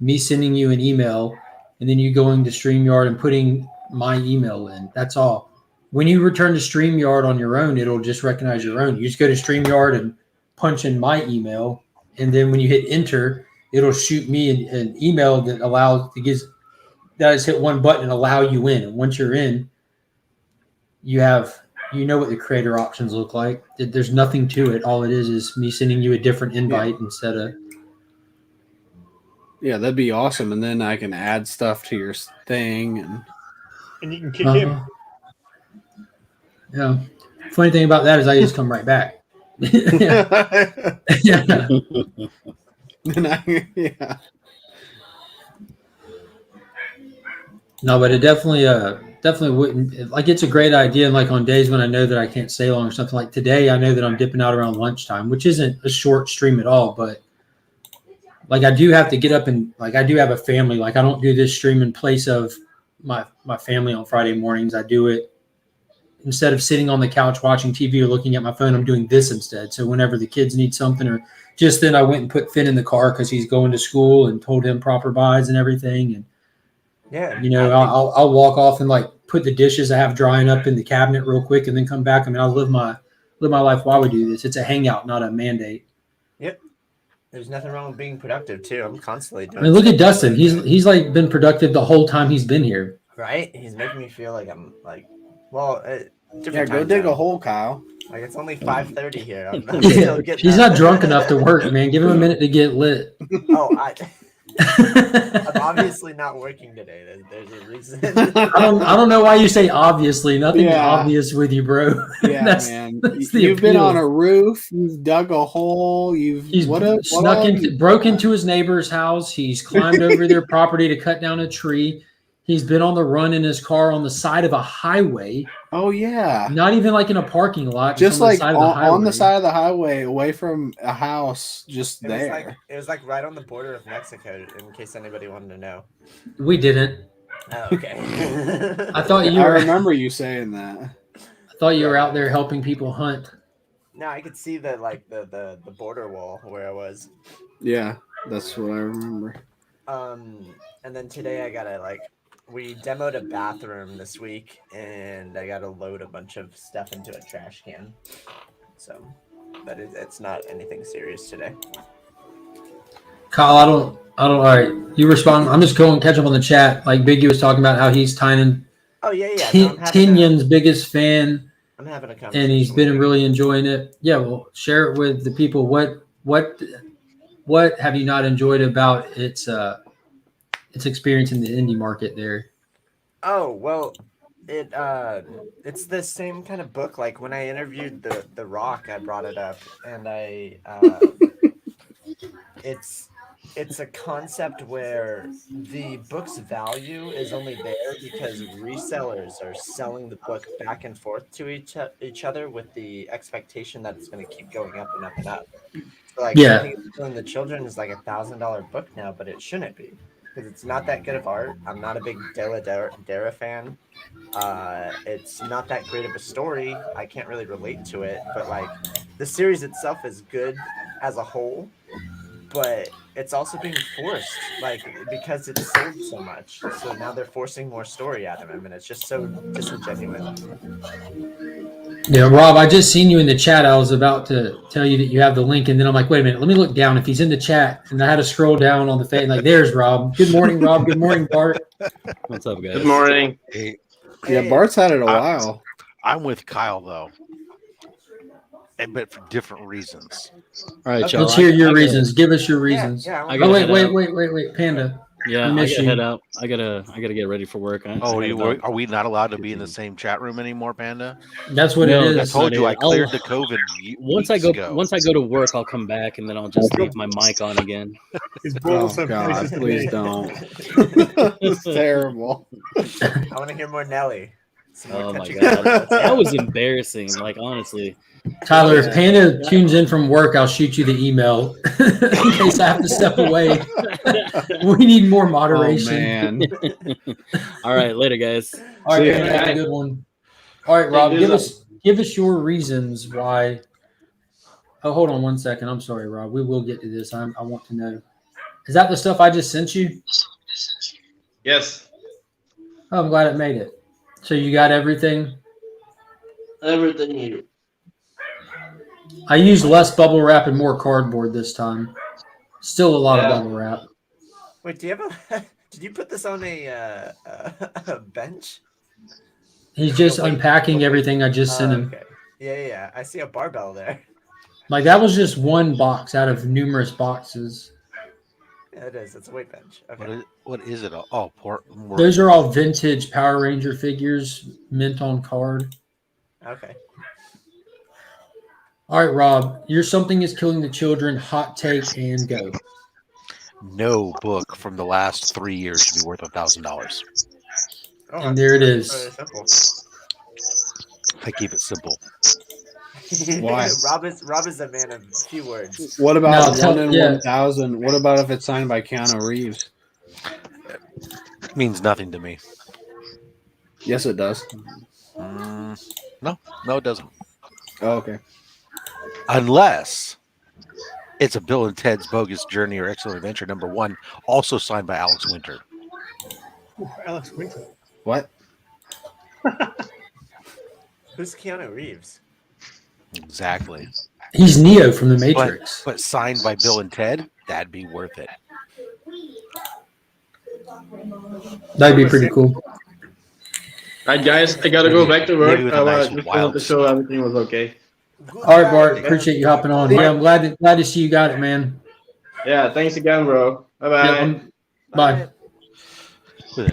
me sending you an email, and then you going to StreamYard and putting my email in. That's all. When you return to StreamYard on your own, it'll just recognize your own. You just go to StreamYard and punch in my email, and then when you hit enter, it'll shoot me an email that allows to gives that I just hit one button and allow you in. And once you're in, you know what the creator options look like. There's nothing to it. All it is me sending you a different invite instead of. Yeah, that'd be awesome. And then I can add stuff to your thing, and you can kick him. Yeah. Funny thing about that is I just come right back. Yeah. Yeah. No, but it definitely wouldn't like. It's a great idea, and like on days when I know that I can't stay long or something like today, I know that I'm dipping out around lunchtime, which isn't a short stream at all. But like I do have to get up and like I do have a family. Like I don't do this stream in place of my family on Friday mornings. I do it instead of sitting on the couch watching TV or looking at my phone. I'm doing this instead. So whenever the kids need something, or just then I went and put Finn in the car because he's going to school and told him proper buys and everything. And yeah, you know, I'll walk off and like put the dishes I have drying up in the cabinet real quick and then come back. I mean, I'll live my life while we do this. It's a hangout, not a mandate. Yep. There's nothing wrong with being productive too. I'm constantly doing. I mean, look at Dustin. He's like been productive the whole time he's been here. Right? He's making me feel like I'm like, well, yeah. Go dig a hole, Kyle. Like it's only 5:30 here. I'm still getting he's not drunk enough to work, man. Give him a minute to get lit. Oh, I'm obviously not working today. There's a reason. I don't know why you say obviously. Nothing obvious with you, bro. Yeah, man. You've been on a roof. You've dug a hole. He's broke into his neighbor's house. He's climbed over their property to cut down a tree. He's been on the run in his car on the side of a highway. Oh yeah. Not even like in a parking lot. Just like on the side of the highway, away from a house, just there. It was like right on the border of Mexico, in case anybody wanted to know. We didn't. Oh, okay. I thought you I were. remember you saying that. I thought you were out there helping people hunt. No, I could see the border wall where I was. Yeah, that's what I remember. And then today I gotta we demoed a bathroom this week, and I gotta load a bunch of stuff into a trash can. So, but it's not anything serious today. Kyle, I don't. All right, you respond. I'm just going to catch up on the chat. Like Biggie was talking about how he's tying Oh yeah, yeah. No, Tinyon's biggest fan, I'm having a conversation. and he's been really enjoying it. Yeah, well, share it with the people. What have you not enjoyed about its experience in the indie market there? Oh well, it's the same kind of book. Like when I interviewed the Rock, I brought it up, and it's a concept where the book's value is only there because resellers are selling the book back and forth to each other with the expectation that it's going to keep going up and up and up. So like Something Is Killing the Children is like $1,000 book now, but it shouldn't be because it's not that good of art. I'm not a big Della fan. It's not that great of a story. I can't really relate to it, but like the series itself is good as a whole, but it's also being forced, like because it's sold so much. So now they're forcing more story out of him, and it's just so disingenuous. Yeah, Rob, I just seen you in the chat. I was about to tell you that you have the link, and then I'm like, wait a minute, let me look down if he's in the chat. And I had to scroll down on the face. Like, there's Rob. Good morning, Rob. Good morning, Bart. What's up, guys? Good morning. Hey. Yeah, Bart's had it a while. I'm with Kyle though, but for different reasons. All right, y'all. Let's hear your reasons. Give us your reasons. Yeah, oh, wait, Panda. Yeah, I gotta head out. I gotta get ready for work. Are we not allowed to be in the same chat room anymore, Panda? That's what it is. I told you I cleared the COVID. Once I go to work, I'll come back and then I'll just leave my mic on again. Oh God, please don't. It's terrible. I want to hear more Nelly. Oh my God, that was embarrassing. Like honestly. Tyler, if Panda tunes in from work, I'll shoot you the email in case I have to step away. We need more moderation. Oh, man. All right, later, guys. All right, Panda, have a good one. All right, Rob, give us your reasons why. Oh, hold on one second. I'm sorry, Rob. We will get to this. I want to know. Is that the stuff I just sent you? Yes. Oh, I'm glad it made it. So you got everything? Everything here. I used less bubble wrap and more cardboard this time. Still a lot of bubble wrap. Wait, do you have did you put this on a bench? He's just unpacking everything I just sent him. Okay. Yeah. I see a barbell there. Like that was just one box out of numerous boxes. Yeah, it is. It's a weight bench. Okay. What is it? Oh, those are all vintage Power Ranger figures, mint on card. Okay. All right, Rob, your Something Is Killing the Children hot take and go. No book from the last 3 years should be worth $1,000. Oh, and there it is. I keep it simple. Why? Rob is a man of few words. What about 1 in 1,000? What about if it's signed by Keanu Reeves? It means nothing to me. Yes, it does. No, it doesn't. Oh, okay. Unless it's a Bill and Ted's Bogus Journey or Excellent Adventure #1, also signed by Alex Winter. Ooh, Alex Winter. What? Who's Keanu Reeves? Exactly. He's Neo from the Matrix. But signed by Bill and Ted, that'd be worth it. That'd be pretty cool. All right, guys, I gotta go back to work. Maybe with I a nice just wild wanted to show everything was okay. All right, Bart. Appreciate you hopping on. Yeah, I'm glad to see you got it, man. Yeah, thanks again, bro. Bye-bye. Bye. With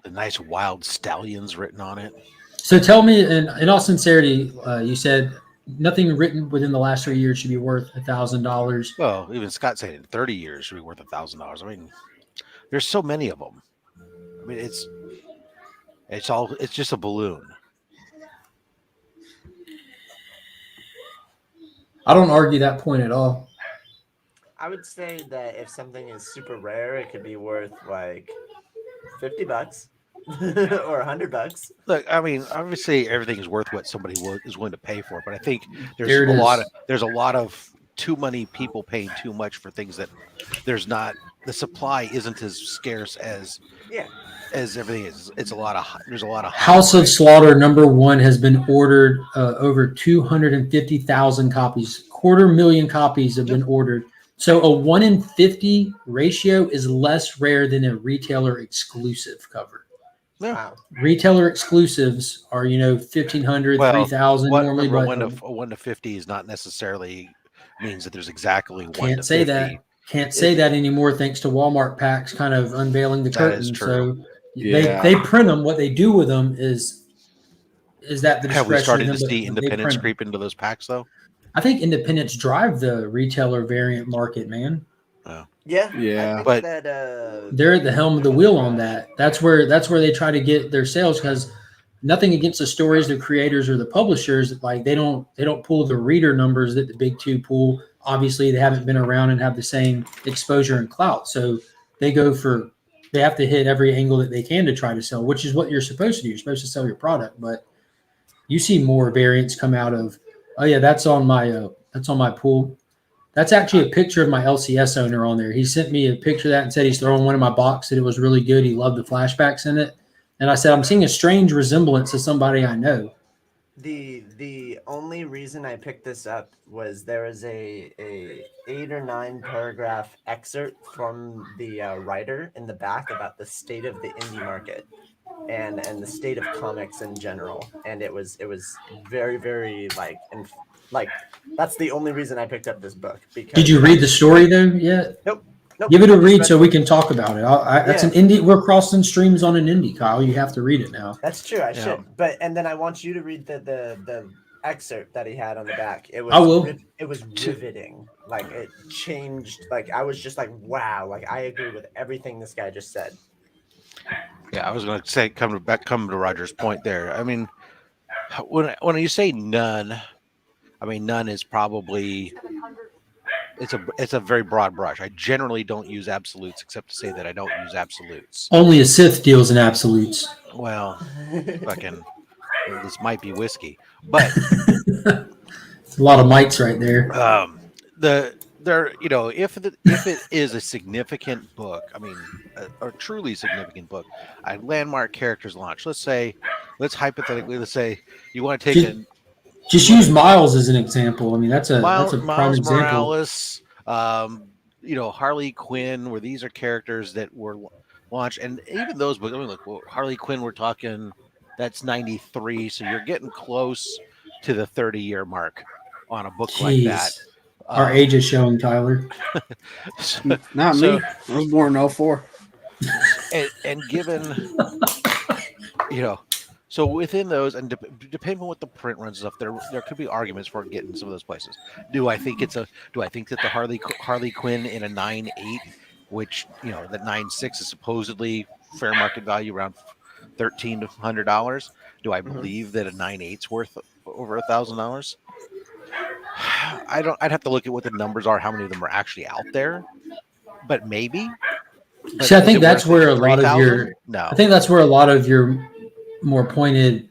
the nice wild stallions written on it. So tell me, in all sincerity, you said nothing written within the last 3 years should be worth $1,000. Well, even Scott said in 30 years should be worth $1,000. I mean, there's so many of them. I mean, it's just a balloon. I don't argue that point at all. I would say that if something is super rare, it could be worth like $50 or $100. Look, I mean, obviously everything is worth what somebody is willing to pay for, but I think there's a lot of too many people paying too much for things that the supply isn't as scarce as everything is. There's a lot of House of Slaughter #1 has been ordered over 250,000 copies. 250,000 copies have been ordered. So a 1 in 50 ratio is less rare than a retailer exclusive cover. Yeah. Wow. Retailer exclusives are 1,500, Well, 3,000 normally, remember, but a 1 to 50 is not necessarily means that there's exactly 1 to can't 50. say that. Can't say that anymore thanks to Walmart packs kind of unveiling the That is curtain. true. So Yeah. they print them. What they do with them is that the Have we discretion started of to them, see but they independents print 'em. creep into those packs though? I think independents drive the retailer variant market, man. Oh. Yeah. Yeah. I think But that They're at the helm of the wheel on that. That's where they try to get their sales, because nothing against the stories, the creators, or the publishers. Like they don't pull the reader numbers that the big two pull. Obviously, they haven't been around and have the same exposure and clout. So they have to hit every angle that they can to try to sell, which is what you're supposed to do. You're supposed to sell your product, but you see more variants come out of, oh yeah, that's on my pool. That's actually a picture of my LCS owner on there. He sent me a picture of that and said he's throwing one in my box, that it was really good. He loved the flashbacks in it. And I said, I'm seeing a strange resemblance to somebody I know. the only reason I picked this up was there was a 8 or 9 paragraph excerpt from the writer in the back about the state of the indie market and the state of comics in general, and it was very, very like that's the only reason I picked up this book. Because Did you read the story though yet? Nope. Give it a Just read read so we can talk about it. That's an indie. We're crossing streams on an indie, Kyle. You have to read it now. That's true. I should. But and then I want you to read the excerpt that he had on the back. It was I will. It was riveting. Like it changed. Like I was just like, wow. Like I agree with everything this guy just said. Yeah, I was going to say, come to Roger's point there. I mean, when you say none, I mean none is probably it's a very broad brush. I generally don't use absolutes, except to say that I don't use absolutes. Only a Sith deals in absolutes. Well, fucking, this might be whiskey, but a lot of mics right there. If it is a significant book, I mean, a truly significant book, a landmark characters launch. Let's hypothetically say you want to take Just use Miles as an example. I mean, that's a prime Miles example. Morales, Harley Quinn, where these are characters that were launched, and even those books. I mean, look, Harley Quinn, we're talking that's 93, so you're getting close to the 30-year mark on a book like that. Our age is showing, Tyler. Not me. I was born in 04. And given, so within those, and depending on what the print runs and stuff, there could be arguments for getting some of those places. Do I think that the Harley Quinn in a 9.8, which that 9.6 is supposedly fair market value around $1,300? Do I believe that a 9.8's worth over $1,000? I'd have to look at what the numbers are, how many of them are actually out there, but maybe. See, I think that's where a lot of I think that's where a lot of your more pointed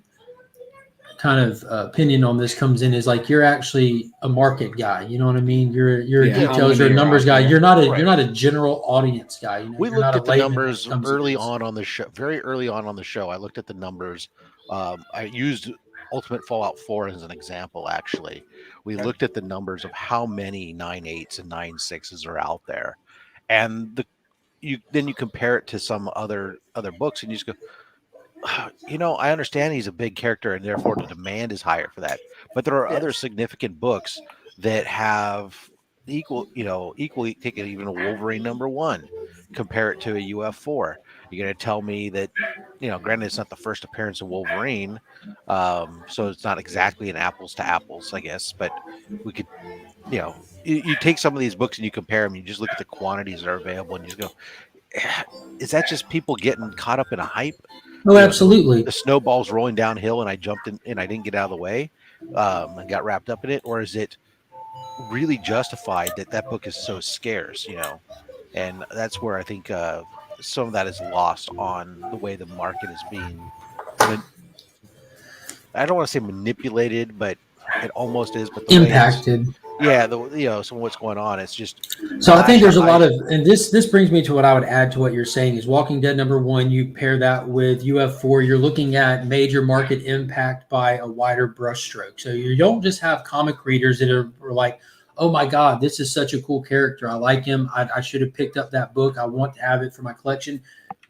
kind of opinion on this comes in, is like you're actually a market guy. You know what I mean? You're a details, you're a numbers guy. You're not a general audience guy. We looked at the numbers early on the show. Very early on the show, I looked at the numbers. I used Ultimate Fallout 4 as an example. Actually, we looked at the numbers of how many 9.8s and 9.6s are out there, and you compare it to some other books, and you just go, I understand he's a big character and therefore the demand is higher for that. But there are other significant books that have equally take it, even a Wolverine #1, compare it to a UF4. You're going to tell me that, granted it's not the first appearance of Wolverine, so it's not exactly an apples to apples, I guess, but we could, you take some of these books and you compare them, you just look at the quantities that are available and you just go, is that just people getting caught up in a hype? Oh, absolutely. The snowball's rolling downhill and I jumped in and I didn't get out of the way and got wrapped up in it? Or is it really justified that book is so scarce, And that's where I think some of that is lost on the way the market is being, I don't want to say manipulated, but it almost is. But the impacted. Some of what's going on, it's just. So I think there's a lot of, and this brings me to what I would add to what you're saying is Walking Dead #1. You pair that with UF4, you're looking at major market impact by a wider brushstroke. So you don't just have comic readers that are like, oh my God, this is such a cool character. I like him. I should have picked up that book. I want to have it for my collection.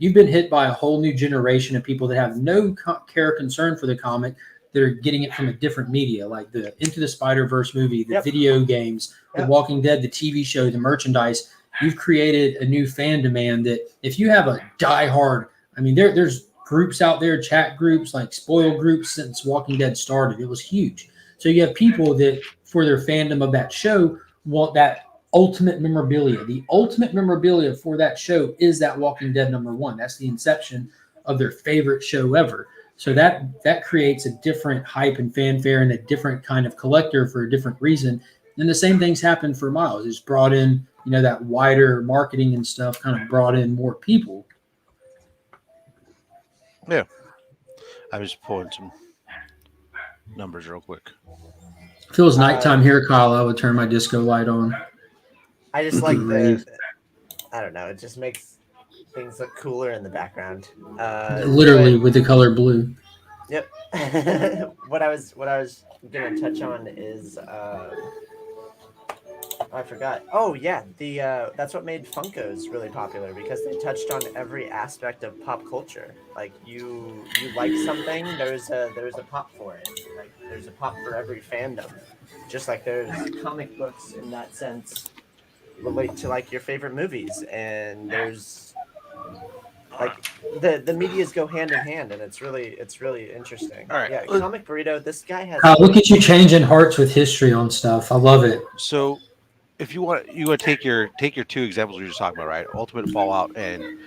you've been hit by a whole new generation of people that have no care or concern for the comic, that are getting it from a different media, like the Into the Spider-Verse movie, the video games, The Walking Dead, the TV show, the merchandise. You've created a new fan demand that if you have a diehard, I mean, there's groups out there, chat groups, like spoil groups since Walking Dead started. It was huge. So you have people that, for their fandom of that show, want that ultimate memorabilia. The ultimate memorabilia for that show is that Walking Dead #1. That's the inception of their favorite show ever. So that creates a different hype and fanfare and a different kind of collector for a different reason. And the same things happened for Miles. It's brought in, that wider marketing and stuff kind of brought in more people. Yeah. I was pulling some numbers real quick. If it was nighttime here, Kyle, I would turn my disco light on. I just like I don't know, it just makes things look cooler in the background. Literally with the color blue. Yep. What I was gonna touch on is I forgot. Oh yeah, that's what made Funkos really popular, because they touched on every aspect of pop culture. Like you like something, there's a pop for it. Like there's a pop for every fandom. Just like there's comic books in that sense relate to like your favorite movies, and there's like the medias go hand in hand, and it's really interesting. All right. Yeah, Comic Burrito, this guy has Look at you changing hearts with history on stuff. I love it. So if you want to take your two examples we were just talking about, right? Ultimate Fallout and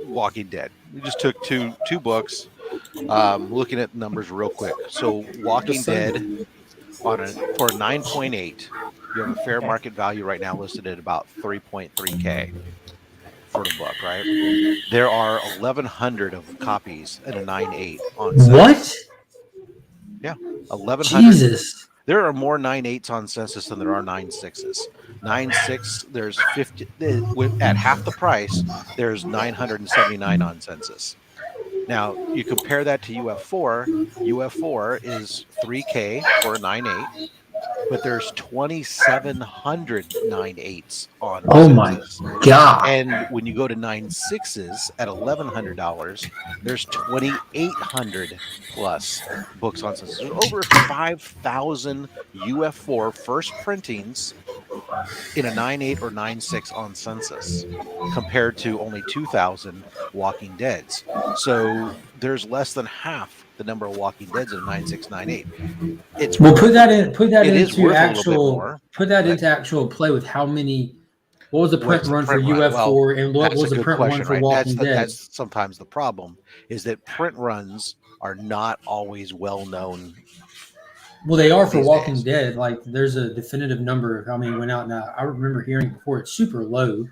Walking Dead. We just took two books. Looking at numbers real quick. So Walking Dead for 9.8, you have a fair market value right now listed at about 3.3K for the book, right? There are 1,100 of copies at a 9.8 on Census. What? Yeah, 1,100. Jesus. There are more 9.8s on Census than there are 9.6s. 9.6, there's 50 at half the price. There's 979 on Census. Now you compare that to UF4. UF4 is 3K for a 9.8, but there's 2,700 9.8s on Census. My God. And when you go to 9.6s at $1,100, there's 2,800 plus books on Census. There's over 5,000 UF4 first printings in a 9.8 or 9.6 on Census, compared to only 2,000 Walking Deads. So there's less than half the number of Walking Deads in a 9.6, 9.8. Well, put that into actual play with how many. What was the print run for UF4 and what was the print run for Walking Dead? That's sometimes the problem, is that print runs are not always well known. Well, they are for Walking Dead. Like, there's a definitive number of how many went out. Now, I remember hearing before, it's super low.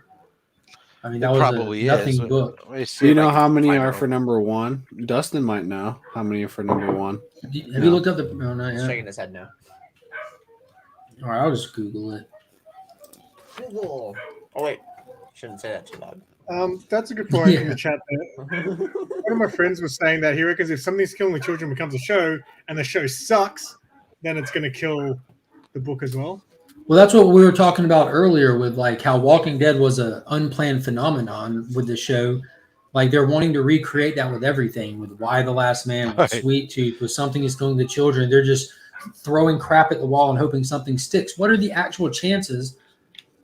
I mean, that was a nothing book. Do you know how many are for #1? Dustin might know how many are for #1. Have you looked up the? Oh, no, He's shaking his head no. All right, I'll just Google it. Google. Oh wait, shouldn't say that too loud. That's a good point in the chat there. One of my friends was saying that he reckons if Something's Killing the Children becomes a show and the show sucks, then it's going to kill the book as well. Well, that's what we were talking about earlier with like how Walking Dead was an unplanned phenomenon with the show. Like they're wanting to recreate that with everything, with Why the Last Man, with Sweet Tooth, with Something Is Killing the Children. They're just throwing crap at the wall and hoping something sticks. What are the actual chances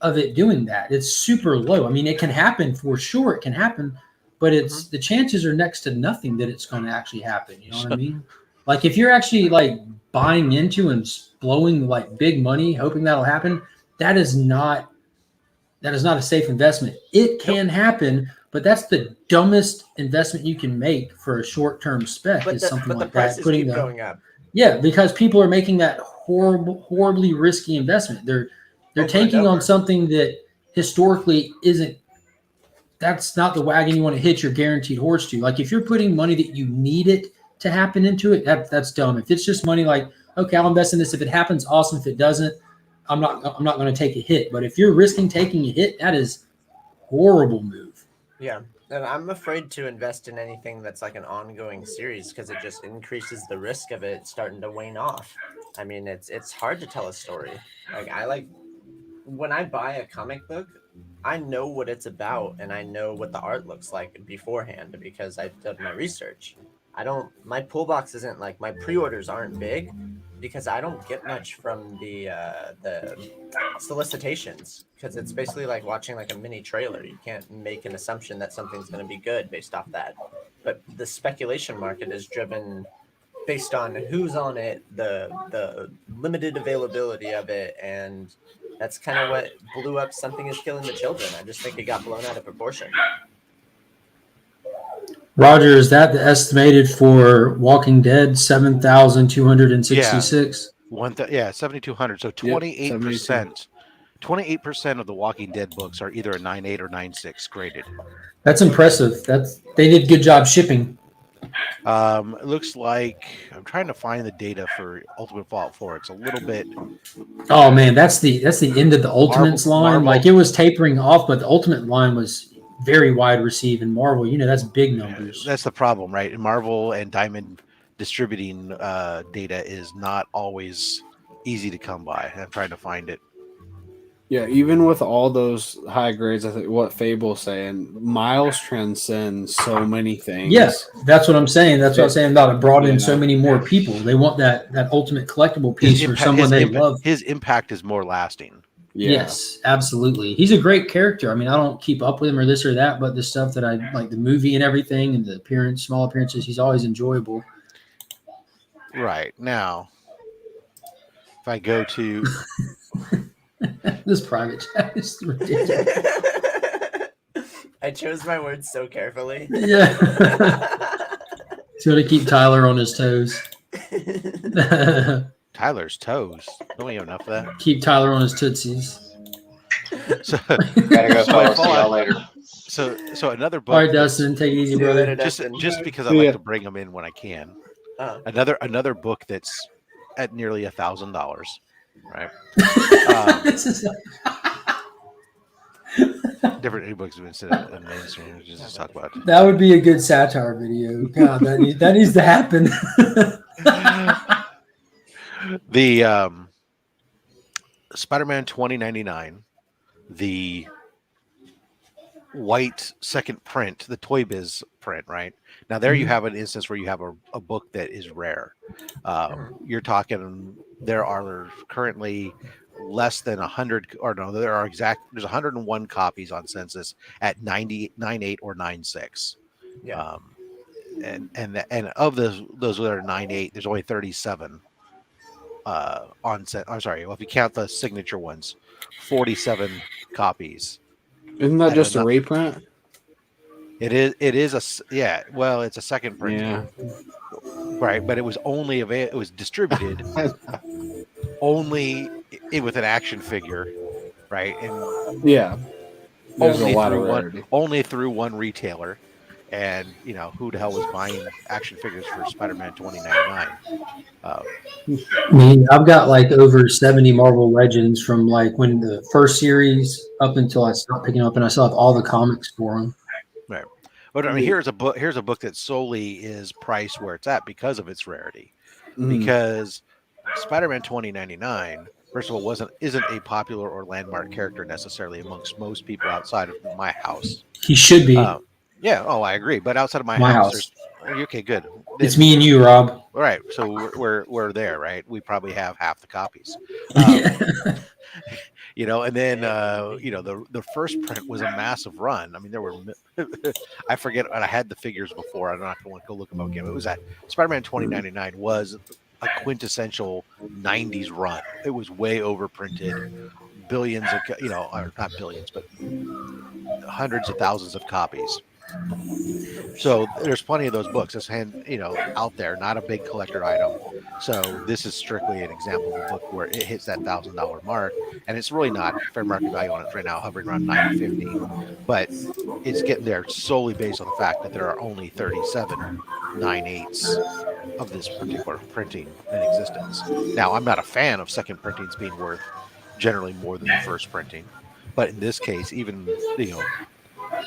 of it doing that? It's super low. I mean, it can happen for sure. It can happen, but it's the chances are next to nothing that it's going to actually happen. You know what I mean? Like if you're actually like buying into and blowing like big money, hoping that'll happen, that is not a safe investment. It can happen, but that's the dumbest investment you can make for a short-term spec. Is something like that. Keep going up. Yeah, because people are making that horribly risky investment. They're tanking on something that historically isn't. That's not the wagon you want to hitch your guaranteed horse to. Like if you're putting money that you need it to happen into it, that's dumb. If it's just money, like okay, I'll invest in this. If it happens, awesome. If it doesn't, I'm not going to take a hit. But if you're risking taking a hit, that is horrible move. Yeah, and I'm afraid to invest in anything that's like an ongoing series because it just increases the risk of it starting to wane off. I mean, it's hard to tell a story. Like when I buy a comic book, I know what it's about and I know what the art looks like beforehand because I've done my research. My pull box isn't like my pre-orders aren't big because I don't get much from the solicitations because it's basically like watching like a mini trailer. You can't make an assumption that something's going to be good based off that. But the speculation market is driven based on who's on it, the limited availability of it, and that's kind of what blew up Something Is Killing the Children. I just think it got blown out of proportion. Roger, is that the estimated for Walking Dead 7,266? Yeah, 7,200. So 28%. 28% of the Walking Dead books are either a 9.8 or 9.6 graded. That's impressive. They did a good job shipping. It looks like I'm trying to find the data for Ultimate Fallout 4. It's a little bit. Oh man, that's the end of the Ultimates line. Like it was tapering off, but the Ultimate line was very wide receive. In Marvel, that's big numbers. That's the problem, right? In Marvel and Diamond distributing data is not always easy to come by. I'm trying to find it. Yeah, even with all those high grades, I think what Fable's saying, Miles transcends so many things. Yes, that's what I'm saying. That's what I'm saying about it brought in so many more people. They want that ultimate collectible piece for someone they love. His impact is more lasting. Yeah. Yes, absolutely. He's a great character. I mean, I don't keep up with him or this or that, but the stuff that I like, the movie and everything, and the small appearances, he's always enjoyable. Right. Now, if I go to... This private chat is ridiculous. I chose my words so carefully. Yeah. He's got to keep Tyler on his toes. Tyler's toes. Don't we have enough of that? Keep Tyler on his tootsies. So, gotta go, fellas. See y'all later. So another book. All right, Dustin, take it easy, brother. Just because I like to bring them in when I can. Another book that's at nearly $1,000. Right. This is different ebooks have been sent out in mainstream. Just talk about it. That would be a good satire video. God, that needs to happen. The Spider-Man 2099, the white second print, the Toy Biz print, right? Now there you have an instance where you have a book that is rare. You're talking, there are currently less than 100, or no, there's 101 copies on census at 98 or 96. Yeah. And of those that are 9.8, there's only 37 on set. I'm sorry, well, if you count the signature ones, 47 copies. Isn't that just a reprint? It is well, it's a second print. Yeah. Right, but it was only it was distributed only with an action figure, right? And yeah. There's a lot of only through one retailer. And who the hell was buying action figures for Spider-Man 2099? I've got like over 70 Marvel Legends from like when the first series up until I stopped picking up, and I still have all the comics for them. Right, but I mean, here's a book that solely is priced where it's at because of its rarity. Because Spider-Man 2099, first of all, isn't a popular or landmark character necessarily amongst most people outside of my house. He should be. Yeah. Oh, I agree. But outside of my house. Okay, good. It's me and you, Rob. All right. So we're there, right? We probably have half the copies. And then the first print was a massive run. I mean, there were I forget, and I had the figures before. I'm not going to go look them up again. It was that Spider-Man 2099 was a quintessential 90s run. It was way overprinted. Billions of or not billions, but hundreds of thousands of copies. So there's plenty of those books. It's out there, not a big collector item. So this is strictly an example of a book where it hits that $1,000 mark, and it's really not fair market value on it right now, hovering around $950. But it's getting there solely based on the fact that there are only 37 9/8 of this particular printing in existence. Now, I'm not a fan of second printings being worth generally more than the first printing, but in this case, even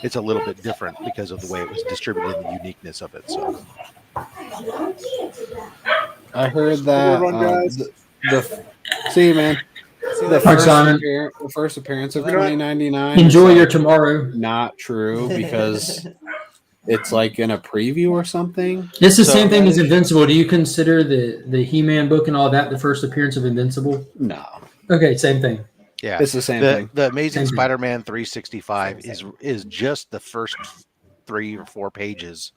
it's a little bit different because of the way it was distributed and the uniqueness of it. So I heard that Everyone, guys. see you, man. The Hi, Simon. first appearance of You know what? 2099. Enjoy is, your like, tomorrow. Not true because it's like in a preview or something. It's the So same thing that as is- Invincible. Do you consider the He-Man book and all that the first appearance of Invincible? No, Okay, same thing. Yeah, it's the same thing. The Amazing Same thing. Spider-Man 365 is just the first 3 or 4 pages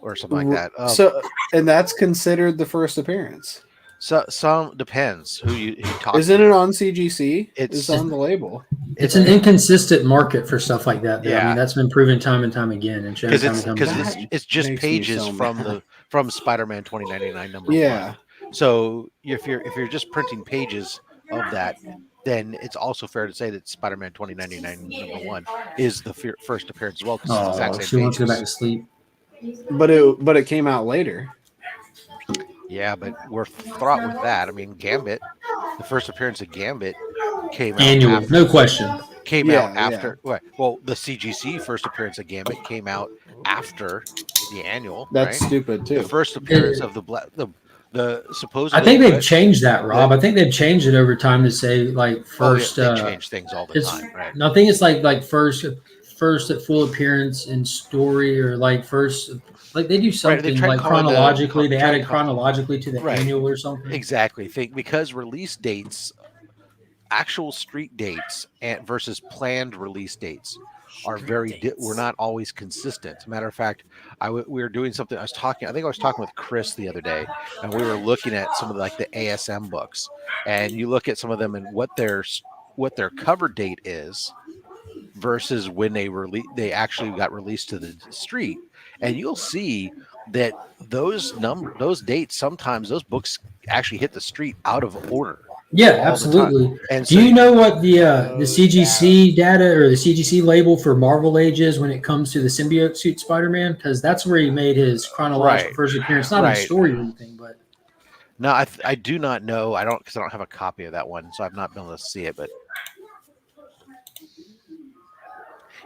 or something like that. So, and that's considered the first appearance. So some depends who you talk Isn't to. it on CGC? It's- It's on the label. It's an inconsistent market for stuff like that. Though. I Yeah. mean, that's been proven time and time again, and shown time and time Because again. it's just makes me pages so from mad. from Spider-Man 2099 number Yeah. 1. So if you're just printing pages of that, then it's also fair to say that Spider-Man 2099 number 1 is the first appearance as well. Because it's the Oh, exact she same wants to go back pages. to sleep. But it came out later. Yeah, but we're fraught with that. I mean, Gambit, the first appearance of Gambit came out Annual, after, no question. Came Yeah, out after. Well, the CGC first appearance of Gambit came out after the annual. That's right? stupid too. The first appearance of the supposedly. I think they've changed that, Rob. I think they've changed it over time to say like first. they change things all the time, right? I think it's like first at full appearance in story or like first. Like they do something like chronologically. They added chronologically to the annual or something. Exactly. Because release dates, actual street dates, and versus planned release dates are we're not always consistent. As a matter of fact, we were doing something. I think I was talking with Chris the other day, and we were looking at some of like the ASM books, and you look at some of them and what their cover date is versus when they actually got released to the street, and you'll see that those dates, sometimes those books actually hit the street out of order. Yeah, absolutely. And do you know what the CGC data or the CGC label for Marvel Age is when it comes to the symbiote suit Spider-Man? Because that's where he made his chronological first appearance, not in the story or anything, but. No, I do not know. Because I don't have a copy of that one, so I've not been able to see it. But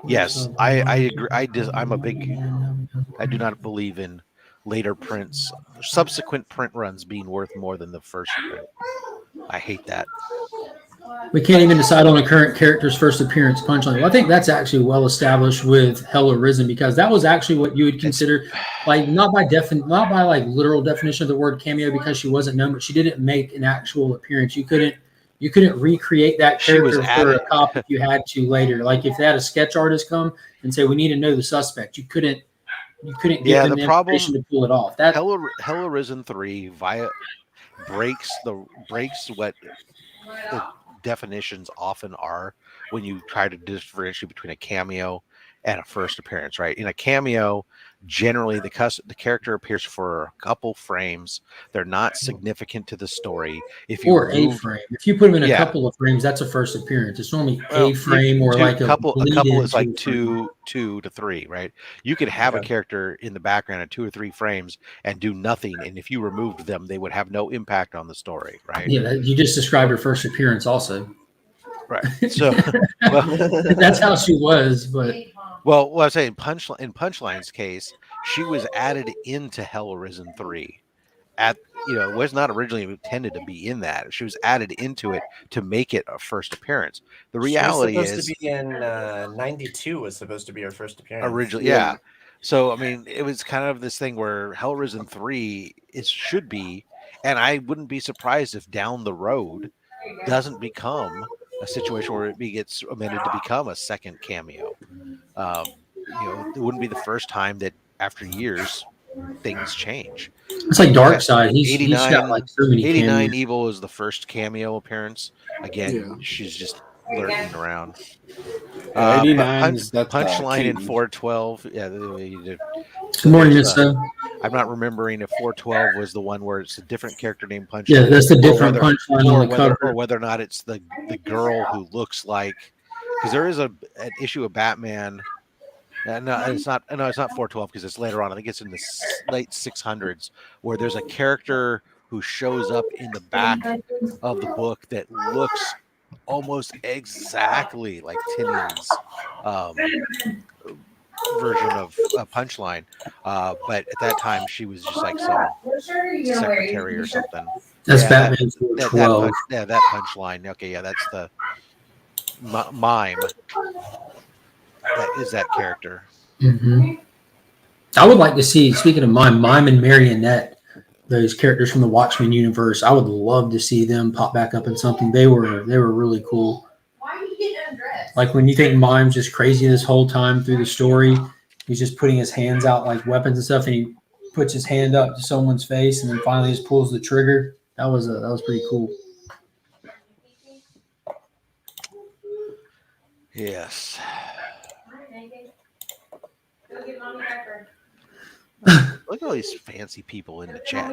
yes, I agree. I do not believe in later prints, subsequent print runs being worth more than the first print. I hate that. We can't even decide on a current character's first appearance punchline. Well, I think that's actually well established with Hell Arisen because that was actually what you would consider, like not by like literal definition of the word cameo because she wasn't known, but she didn't make an actual appearance. You couldn't recreate that character for a cop if you had to later. Like if they had a sketch artist come and say we need to know the suspect, you couldn't get them the information to pull it off. That Hell Arisen 3 breaks what the definitions often are when you try to differentiate between a cameo and a first appearance, right? In a cameo, generally the character appears for a couple frames. They're not significant to the story. If you a frame. If you put them in a couple of frames, that's a first appearance. It's normally a frame or like a couple is like two to 3, right? You could have a character in the background at 2 or 3 frames and do nothing, and if you removed them, they would have no impact on the story, right? Yeah, you just described her first appearance also. Right. So that's how she was, but well, I was saying in Punchline's case, she was added into Hell Arisen 3. It was not originally intended to be in that. She was added into it to make it a first appearance. The reality is supposed to be in 92 was supposed to be her first appearance. Originally, yeah. So I mean, it was kind of this thing where Hell Arisen 3 should be, and I wouldn't be surprised if down the road doesn't become a situation where it gets amended to become a second cameo. It wouldn't be the first time that after years things change. It's like Darkseid. He's got like so many 89 cameos. Evil is the first cameo appearance. Again, she's just lurking around. 89 Punchline in 412. Yeah. Good morning, Miss. I'm not remembering if 412 was the one where it's a different character named Punchline. Yeah, that's the different Punchline on the cover. Or whether or not it's the girl who looks like, because there is an issue of Batman. No, it's not 412 because it's later on. I think it's in the late 600s where there's a character who shows up in the back of the book that looks almost exactly like Tinian's version of Punchline, but at that time she was just like some secretary or something. That's Yeah, Batman that 412. that punchline. Okay, yeah, that's the mime. That is that character. Hmm. I would like to see, speaking of Mime and Marionette, those characters from the Watchmen universe. I would love to see them pop back up in something. They were really cool. Why are you getting undressed? Like when you think Mime's just crazy this whole time through the story, he's just putting his hands out like weapons and stuff, and he puts his hand up to someone's face, and then finally just pulls the trigger. That was pretty cool. Yes. All right, Nathan. Go get mommy diaper. Look at all these fancy people in the chat.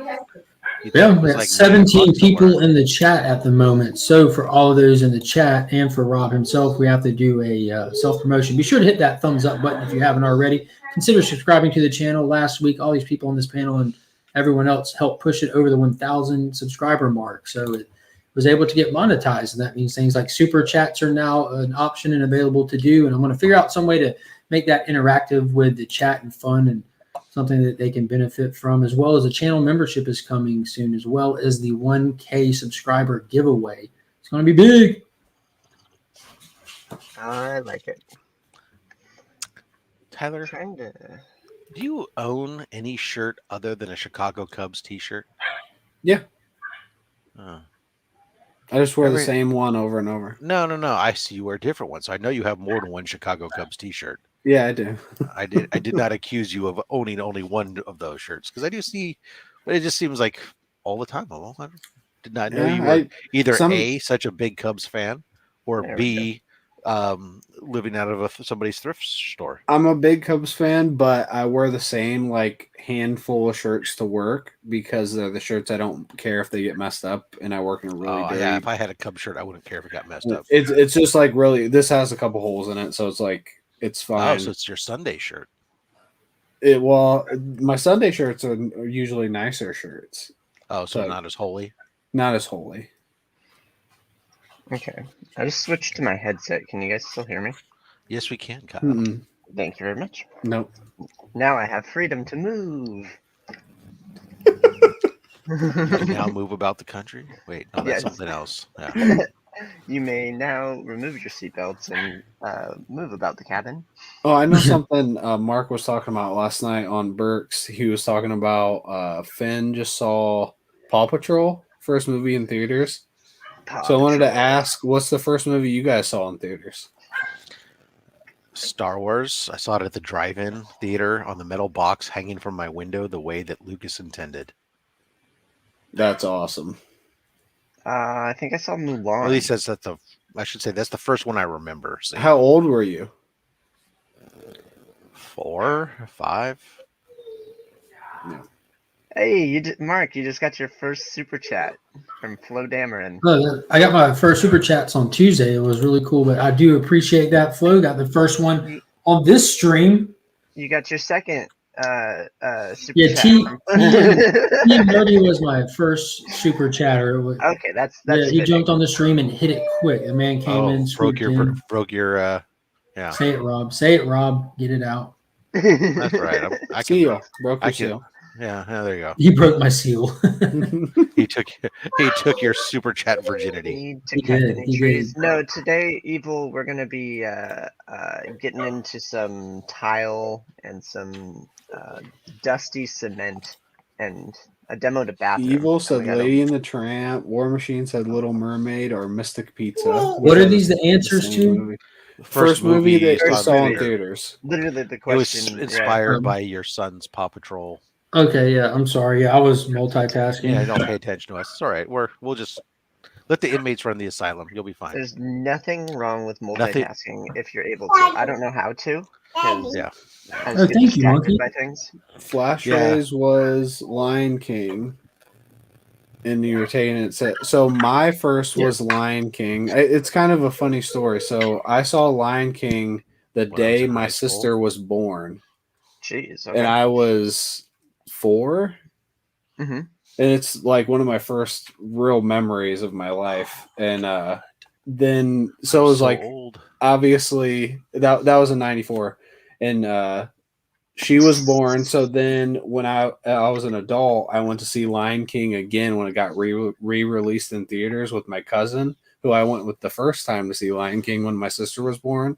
You'd think Yeah, it we was have like 17 $9 people somewhere. in the chat at the moment. So for all of those in the chat and for Rob himself, we have to do a self-promotion. Be sure to hit that thumbs up button if you haven't already. Consider subscribing to the channel. Last week, all these people on this panel and everyone else helped push it over the 1,000 subscriber mark. So it was able to get monetized. And that means things like super chats are now an option and available to do. And I'm going to figure out some way to make that interactive with the chat and fun and something that they can benefit from, as well as a channel membership is coming soon, as well as the 1K subscriber giveaway. It's going to be big. I like it. Tyler, Kinda. do you own any shirt other than a Chicago Cubs T-shirt? Yeah. Oh. I just wear the Every- same one over and over. No. I see you wear a different one, so I know you have more than one Chicago Cubs T-shirt. Yeah, I do. I did not accuse you of owning only one of those shirts because I do see, but it just seems like all the time. Oh, I did not know you were either A, such a big Cubs fan, or There we B, living out of somebody's thrift store. I'm a big Cubs fan, but I wear the same like handful of shirts to work because they're the shirts I don't care if they get messed up, and I work in a really dirty. Yeah, if I had a Cubs shirt, I wouldn't care if it got messed up. It's just like really. This has a couple holes in it, so it's like it's fine. Oh, so it's your Sunday shirt. Well, my Sunday shirts are usually nicer shirts. Oh, so not as holy. Not as holy. Okay. I just switched to my headset. Can you guys still hear me? Yes, we can, Kyle. Mm-mm. Thank you very much. Nope. Now I have freedom to move. You can now move about the country. Wait, no, that's Yes. something else. Yeah. You may now remove your seatbelts and move about the cabin. Oh, I know something Mark was talking about last night on Burks. He was talking about Finn just saw Paw Patrol, first movie in theaters. So I wanted to ask, what's the first movie you guys saw in theaters? Star Wars. I saw it at the drive-in theater on the metal box hanging from my window the way that Lucas intended. That's awesome. I think I saw Mulan. Or at least that's the. I should say that's the first one I remember seeing. How old were you? 4, 5. No. Hey, Mark, you just got your first super chat from Flo Dameron. I got my first super chats on Tuesday. It was really cool, but I do appreciate that, Flo. Got the first one on this stream. You got your second super Yeah, chat. T Nerdy was my first super chatter. Okay, that's he jumped on the stream and hit it quick. The man came in, broke swooped your in. yeah. Say it, Rob. Say it, Rob. Get it out. That's right. I can Seal. Broke your seal. Yeah, there you go. He broke my seal. he took your super chat virginity. He did. No, today, Evil, we're gonna be getting into some tile and some dusty cement and a demo to bathroom. Evil said Lady and the Tramp. War Machine said Little Mermaid or Mystic Pizza. What are these the answers to? First movie that you saw in theater. theaters. Literally the It question. was inspired by your son's Paw Patrol. Okay, yeah, I'm sorry. Yeah, I was multitasking. Yeah, don't pay attention to us. It's all right. We'll just let the inmates run the asylum. You'll be fine. There's nothing wrong with multitasking if you're able to. I don't know how to. Yeah. I just get thank you, distracted Monkey. by things. Flash Rays was Lion King. And you were taking it. So my first was Lion King. It's kind of a funny story. So I saw Lion King the day my sister was born. Jeez. And I was 4. Mm-hmm. And it's like one of my first real memories of my life. And then so it was like old. Obviously that was in 94. And She was born. So then when I was an adult, I went to see Lion King again when it got re-released in theaters with my cousin, who I went with the first time to see Lion King when my sister was born.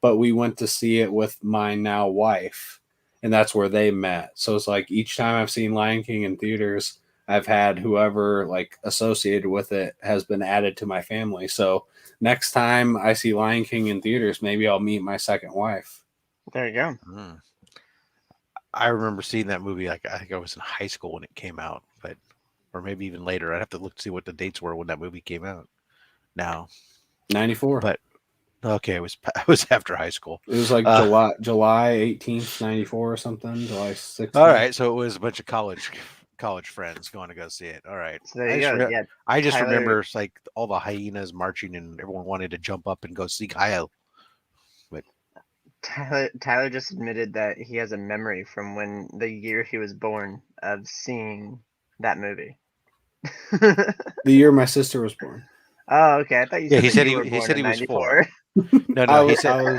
But we went to see it with my now wife, and that's where they met. So it's like each time I've seen Lion King in theaters, I've had whoever like associated with it has been added to my family. So next time I see Lion King in theaters, maybe I'll meet my second wife. There you go. I remember seeing that movie. Like I think I was in high school when it came out, or maybe even later. I'd have to look to see what the dates were when that movie came out. Now, 94. But okay, it was after high school. It was like July 18th, 94 or something. July 6th. All right, so it was a bunch of college friends going to go see it. All right. So there you go. Yeah, I just Tyler- remember like all the hyenas marching and everyone wanted to jump up and go see Kyle. But Tyler just admitted that he has a memory from when the year he was born of seeing that movie. The year my sister was born. Oh, okay. I thought you Yeah, said he that said you were he said he born was in 4. 94. No,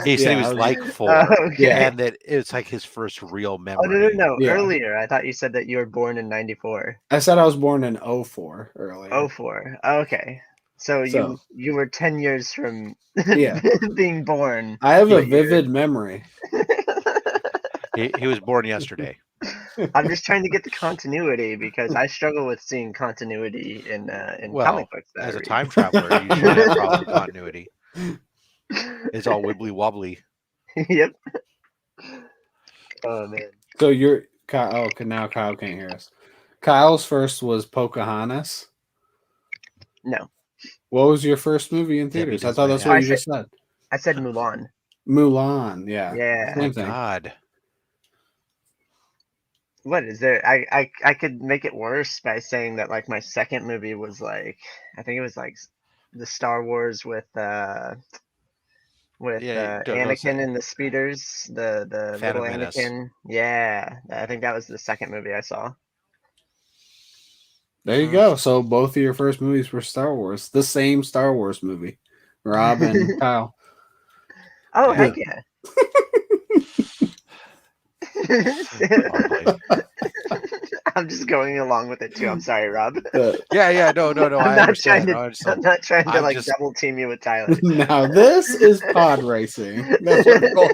he said he was like 4. Oh, okay. And that it's like his first real memory. Oh, no. Yeah. Earlier, I thought you said that you were born in 94. I said I was born in 04 earlier. 04. Okay. So you were 10 years from Yeah. being born. I have a vivid memory. He was born yesterday. I'm just trying to get the continuity because I struggle with seeing continuity in comic books. that I As a read. time traveler, you should have probably continuity. It's all wibbly wobbly. Yep. Oh man. So you're Kyle. Oh, now Kyle can't hear us. Kyle's first was Pocahontas. No. What was your first movie in theaters? I thought that's what you just said. I said Mulan. Mulan. Yeah. Yeah. Same thing. God. What is there? I could make it worse by saying that like my second movie was like I think it was like the Star Wars with don't Anakin say. and the speeders, the Phantom little Menace. Anakin. Yeah, I think that was the second movie I saw. There you go. So both of your first movies were Star Wars. The same Star Wars movie. Rob and Kyle. Oh heck yeah! I'm just going along with it too. I'm sorry, Rob. Yeah. No. I'm not trying to. I'm not trying to I'm like just- double team you with Tyler. Now this is pod racing. That's what it's called.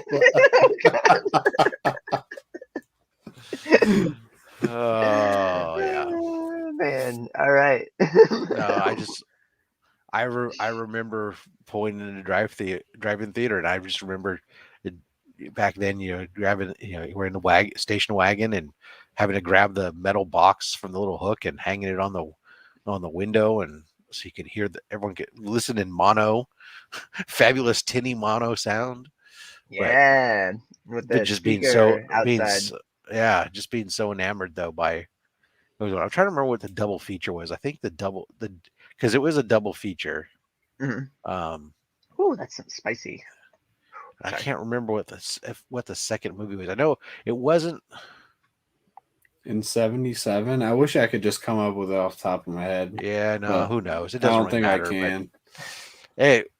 Oh yeah. Oh, man. All right. No, I remember pulling in the drive-in theater, and I just remember back then, grabbing, we're in the station wagon and having to grab the metal box from the little hook and hanging it on the window, and so you could hear everyone could listen in mono, fabulous tinny mono sound. Yeah, with the Just being so outside. just being so enamored though by. I'm trying to remember what the double feature was. I think because it was a double feature. Mhm. Oh, that's spicy. I can't remember what the second movie was. I know it wasn't in 77. I wish I could just come up with it off the top of my head. Yeah, no, But who knows? It I doesn't don't really think matter, I can.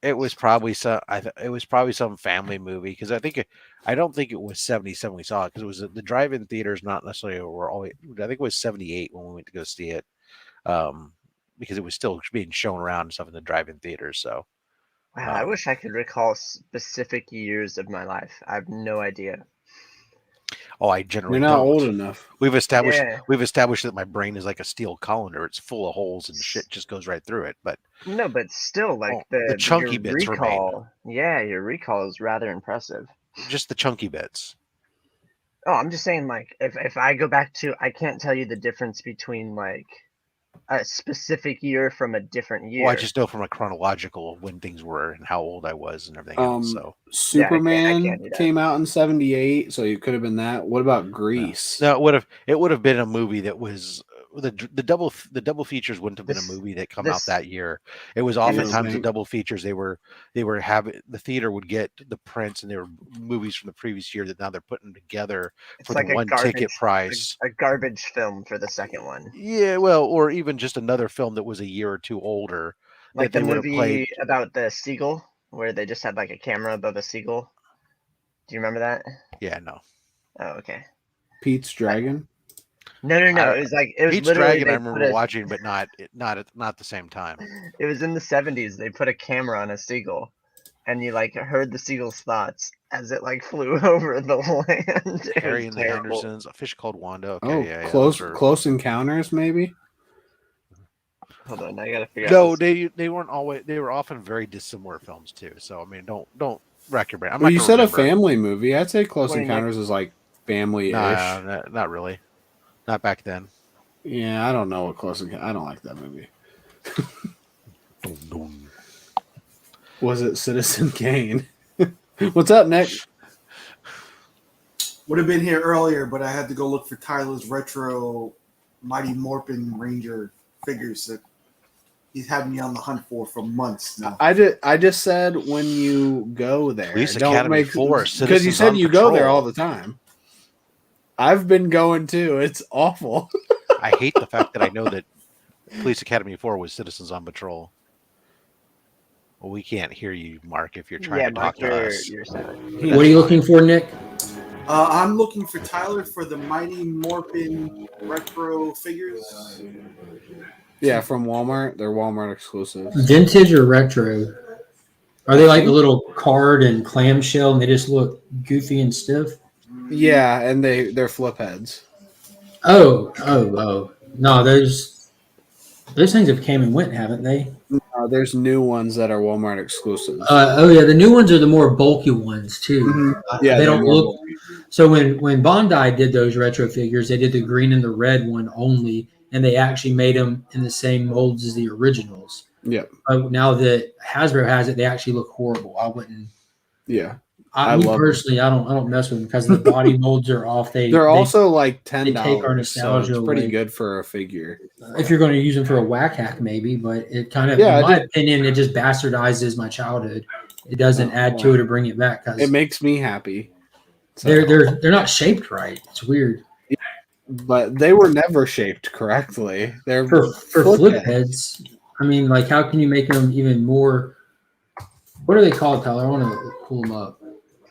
It was probably some family movie because I don't think it was 77 we saw it because it was the drive-in theaters not necessarily were always. I think it was 78 when we went to go see it, because it was still being shown around and stuff in the drive-in theaters. So Wow, I wish I could recall specific years of my life. I have no idea. I generally You're not don't. old enough. We've established Yeah. that my brain is like a steel colander. It's full of holes and shit just goes right through it. But No, but still, like the chunky your bits remain. recall. Yeah, your recall is rather impressive. Just the chunky bits. Oh, I'm just saying, like, if I go back to, I can't tell you the difference between like a specific year from a different year. Well, I just know from a chronological when things were and how old I was and everything else. So Superman I can't do that. came out in 78, so it could have been that. What about Grease? No, it would have been a movie that was the double features wouldn't have been a movie that come out that year. It was oftentimes the double features. They were having the theater would get the prints and they were movies from the previous year that now they're putting together for like the a one ticket price. A garbage film for the second one. Yeah, well, or even just another film that was a year or two older. Like that the they would have movie played. about the seagull, where they just had like a camera above a seagull. Do you remember that? Yeah, no. Oh, okay. Pete's Dragon. No. It was like it was Pete's literally Dragon. I they remember put a, watching, but not at the same time. It was in the 70s. They put a camera on a seagull, and you like heard the seagull's thoughts as it like flew over the land. It Harry was and the terrible. Hendersons, A Fish Called Wanda. Okay, Oh, yeah, Close Encounters, maybe. Hold on, I gotta figure out. No, they weren't always. They were often very dissimilar films too. So I mean, don't rack your brain. Well, you said a family movie. I'd say Close Encounters is like family-ish. Nah, not really. Not back then. Yeah, I don't know what Close Encounters. I don't like that movie. Was it Citizen Kane? What's up, Nick? Would have been here earlier, but I had to go look for Tyler's retro Mighty Morphin Ranger figures that he's had me on the hunt for months now. I just said when you go there, Police Academy 4, because you said you go there all the time. I've been going too. It's awful. I hate the fact that I know that Police Academy 4 was Citizens on Patrol. Well, we can't hear you, Mark, if you're trying to talk to us. What are you looking for, Nick? I'm looking for Tyler for the Mighty Morphin retro figures. Yeah, from Walmart. They're Walmart exclusive. Vintage or retro? Are they like a little card and clamshell, and they just look goofy and stiff? Yeah, and they're flip heads. Oh. No, those things have came and went, haven't they? No, there's new ones that are Walmart exclusives. Yeah, the new ones are the more bulky ones too. Mm-hmm. Yeah, they don't look. So when Bondi did those retro figures, they did the green and the red one only, and they actually made them in the same molds as the originals. Yeah. Now that Hasbro has it, they actually look horrible. I wouldn't. Yeah. I don't mess with them because the body molds are off. They're also like $10. They take our nostalgia so it's pretty away. good for a figure. If you're going to use them for a whack hack, maybe, but it kind of, in my opinion, it just bastardizes my childhood. It doesn't add to it or bring it back. Cause it makes me happy. So. They're not shaped right. It's weird. But they were never shaped correctly. They're for flip heads. I mean, like, how can you make them even more? What are they called, Tyler? I want to pull them up.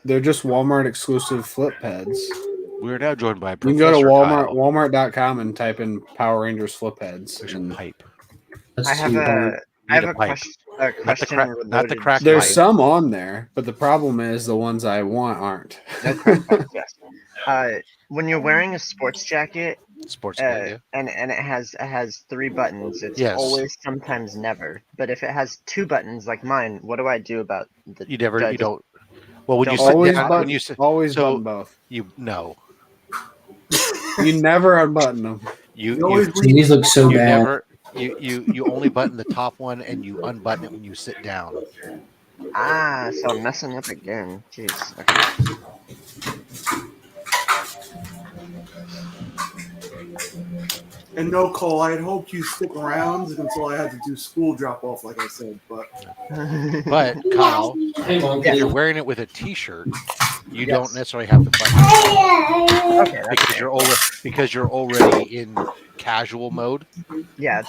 They're just Walmart exclusive flip heads. We're now joined by You can go to Walmart.com and type in Power Rangers flip heads. There's a pipe. I have a question. Not the crack. There's some on there, but the problem is the ones I want aren't. No crack pipe, yes. When you're wearing a sports jacket, and it has 3 buttons, it's always, sometimes, never. But if it has 2 buttons like mine, what do I do about the? You don't. Well, when you always button both. You never unbutton them. These look so bad. You only button the top one and you unbutton it when you sit down. So I'm messing up again. Jeez. Okay. And no, Cole, I had hoped you stick around until I had to do school drop off, like I said. But Kyle, if you're wearing it with a T-shirt, you don't necessarily have to button it because you're already in casual mode. Yeah,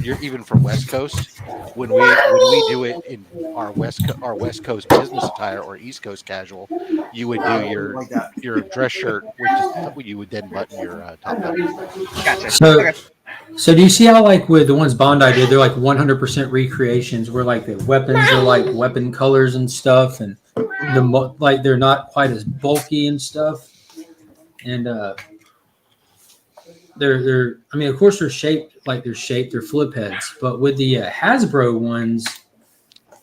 you're even from West Coast. When we do it in our West Coast business attire or East Coast casual, you would do your dress shirt, which is you would then button your top button. Gotcha. So do you see how, like, with the ones Bondi did, they're like 100% recreations where, like, the weapons are like weapon colors and stuff, and they're not quite as bulky and stuff, and they're I mean, of course they're shaped, they're flip heads, but with the Hasbro ones,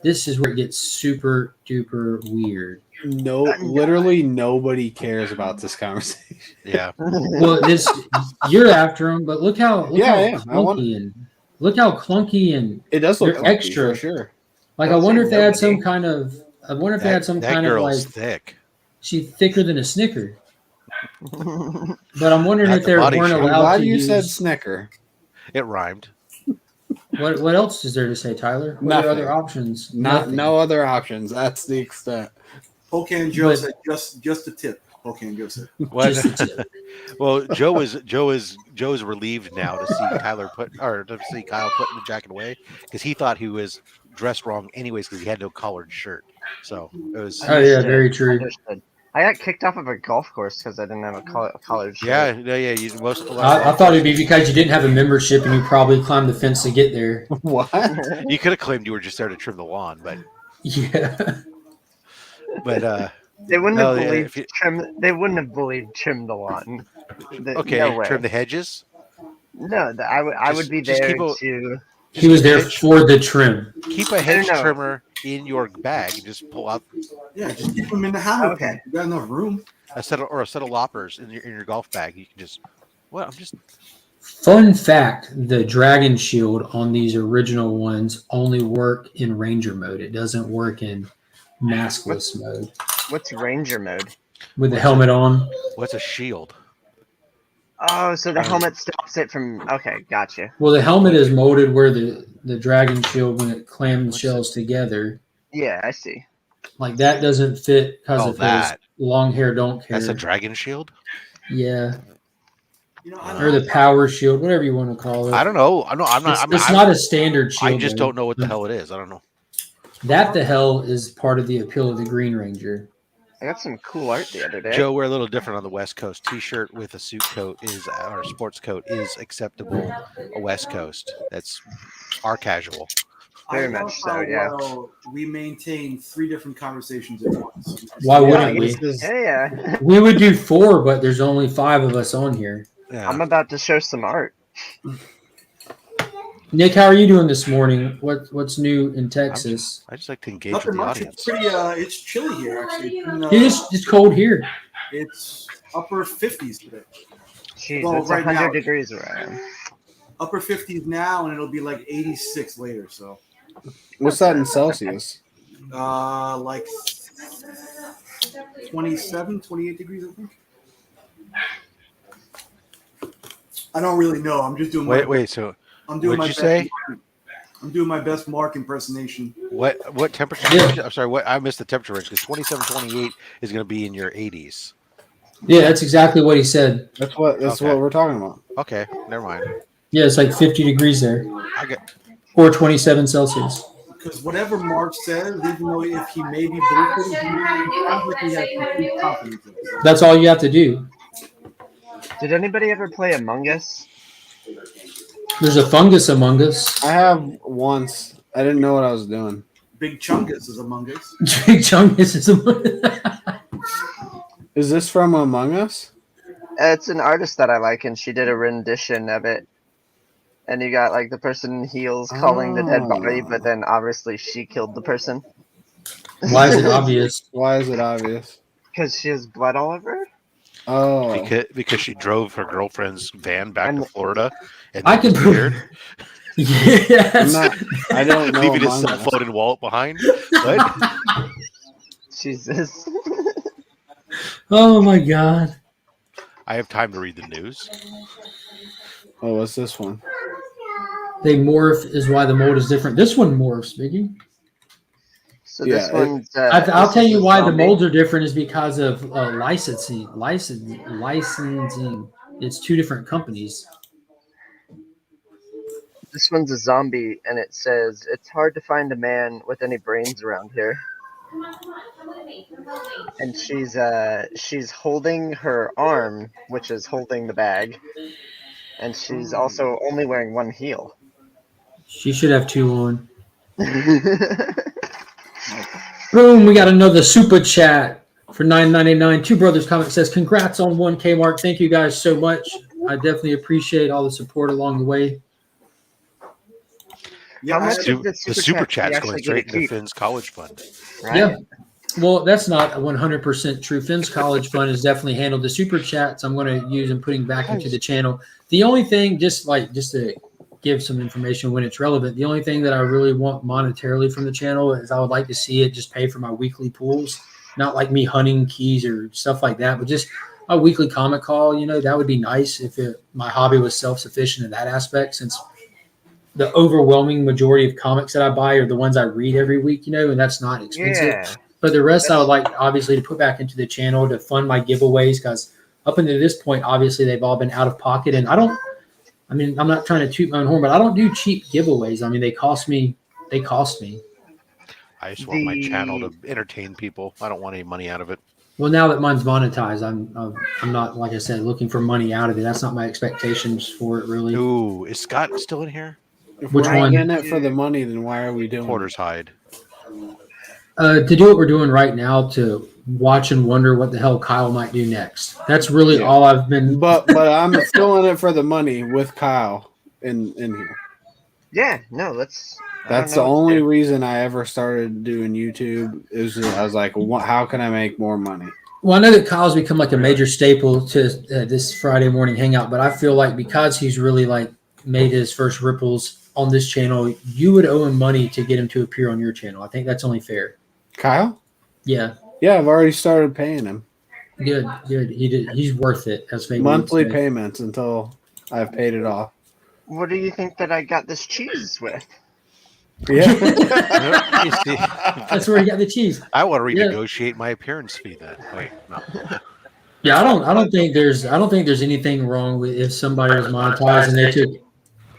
this is where it gets super duper weird. No, literally nobody cares about this conversation. Yeah. Well, you're after them, but look how clunky and it does look extra for sure. Like, I wonder if they had some kind of. I wonder if they had some kind of, like, thick. She's thicker than a Snicker. But I'm wondering if they weren't allowed to use. Said Snicker. It rhymed. What else is there to say, Tyler? What are other options? No other options. That's the extent. Pocan Joe said just a tip. Pocan Joe said. Just a tip. Well, Joe's relieved now to see Kyle putting the jacket away because he thought he was dressed wrong anyways because he had no collared shirt. So it was. Oh yeah, very true. I got kicked off of a golf course because I didn't have a college shirt. Yeah, no, yeah. You most. I thought it'd be because you didn't have a membership and you probably climbed the fence to get there. What? You could have claimed you were just there to trim the lawn, but Yeah. but they wouldn't no, have yeah, believed if you- trim. They wouldn't have believed trim the lawn. okay, No way. trim the hedges. No, I would be Just there keep a- to. He was there for the trim. Keep a hedge know. trimmer in your bag and just pull out Yeah, just keep them in the hammock. Okay. You got enough room. a set of loppers in your golf bag. You can just. Well, I'm just. Fun fact, the dragon shield on these original ones only work in ranger mode. It doesn't work in maskless mode. What's ranger mode? With the helmet on. What's a shield? Oh, so the helmet stops it from. Okay, gotcha. Well, the helmet is molded where the dragon shield, when it clams shells together, Yeah, I see. like that doesn't fit because Oh, of his that. long hair don't care. That's a dragon shield. Yeah. You know, Or the power shield, whatever you want to call it. I don't know. I'm not. It's not a standard shield. I just though. don't know what the hell it is. I don't know. That the hell is part of the appeal of the Green Ranger. I got some cool art the other day. Joe, we're a little different on the West Coast. T-shirt with a suit coat or a sports coat is acceptable. A West Coast. That's our casual. Very I much love so, how yeah. well we maintain 3 different conversations at once. Why wouldn't we? Yeah. We would do 4, but there's only 5 of us on here. Yeah. I'm about to show some art. Nick, how are you doing this morning? What's new in Texas? I just like to engage Nothing with the much. audience. It's pretty. It's chilly here actually. It's cold here. It's upper 50s today. Jeez, Well, it's right 100 now- degrees where I am. Upper 50s now, and it'll be like 86 later. So, What's that in Celsius? like 27, 28 degrees, I think. I don't really know. I'm just doing. Wait. So I'm doing what'd my you best say? I'm doing my best Mark impersonation. What temperature? Yeah. I'm sorry. What I missed the temperature range because 27, 28 is going to be in your 80s. Yeah, that's exactly what he said. That's what Okay. we're talking about. Okay, never mind. Yeah, it's like 50 degrees there. I get. Or 27 Celsius. Because whatever Mark says, even though if he may be bullshitting, he sounds like he has complete confidence in it. That's all you have to do. Did anybody ever play Among Us? There's a fungus among us. I have once. I didn't know what I was doing. Big Chungus is among us. Big Chungus is among Is this from Among Us? It's an artist that I like, and she did a rendition of it. And you got like the person heals calling the dead body, but then obviously she killed the person. Why is it obvious? Why is it obvious? Because she has blood all over her. Oh, Because she drove her girlfriend's van back to Florida and I can prove- disappeared, Yes. I don't know. leaving his Among cell Us. phone and wallet behind. What? Jesus. Oh my God. I have time to read the news. Oh, what's this one? They morph is why the mold is different. This one morphs, Biggie. So this Yeah, one's. I'll this tell is you a why the zombie. molds are different is because of licensing. It's 2 different companies. This one's a zombie, and it says it's hard to find a man with any brains around here. And she's holding her arm, which is holding the bag, and she's also only wearing one heel. She should have 2 on. Boom, we got another super chat for $9.99. Two Brothers Comic says, congrats on 1K mark. Thank you guys so much. I definitely appreciate all the support along the way. Yeah, How much The of the super chat chat's do you going actually straight get to into keep? Finn's college fund. Right? Yeah. Well, that's not 100% true. Finn's College Fund has definitely handled the super chats. I'm going to use and putting back into the channel. The only thing, just to give some information when it's relevant, the only thing that I really want monetarily from the channel is I would like to see it just pay for my weekly pools. Not like me hunting keys or stuff like that, but just a weekly comic call. You know, that would be nice if my hobby was self-sufficient in that aspect, since the overwhelming majority of comics that I buy are the ones I read every week, you know, and that's not expensive. Yeah. But the rest I would like, obviously, to put back into the channel to fund my giveaways, because up until this point, obviously, they've all been out of pocket. And I'm not trying to toot my own horn, but I don't do cheap giveaways. I mean, they cost me. I just want my channel to entertain people. I don't want any money out of it. Well, now that mine's monetized, I'm not, like I said, looking for money out of it. That's not my expectations for it, really. Ooh, is Scott still in here? If Which we're not one? in it for the money, then why are we doing Porter's it? hide. To do what we're doing right now, to watch and wonder what the hell Kyle might do next. That's really Yeah. all I've been. But I'm still in it for the money with Kyle in here. Yeah, no, let's. That's the only reason I ever started doing YouTube. Is I was like, how can I make more money? Well, I know that Kyle's become like a major staple to this Friday morning hangout, but I feel like because he's really like made his first ripples on this channel, you would owe him money to get him to appear on your channel. I think that's only fair. Kyle? Yeah. Yeah, I've already started paying him. Good. He's worth it. As monthly payments until I've paid it off. What do you think that I got this cheese with? Yeah. That's where he got the cheese. I want to renegotiate my appearance fee then. Wait, no. Yeah, I don't think there's anything wrong with if somebody was monetized and they took.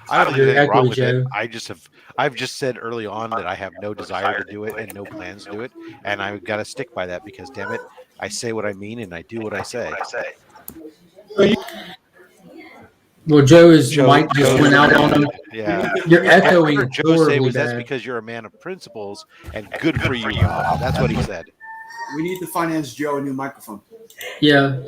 I don't think there's anything wrong with Joe. it. I've just said early on that I have no desire to do it and no plans to do it, and I've got to stick by that because, damn it, I say what I mean and I do what I say. Well, Joe's mic just went out on him. Yeah, You're echoing. Joe say was bad. that's because you're a man of principles and good for you. That's what he said. We need to finance Joe a new microphone. Yeah.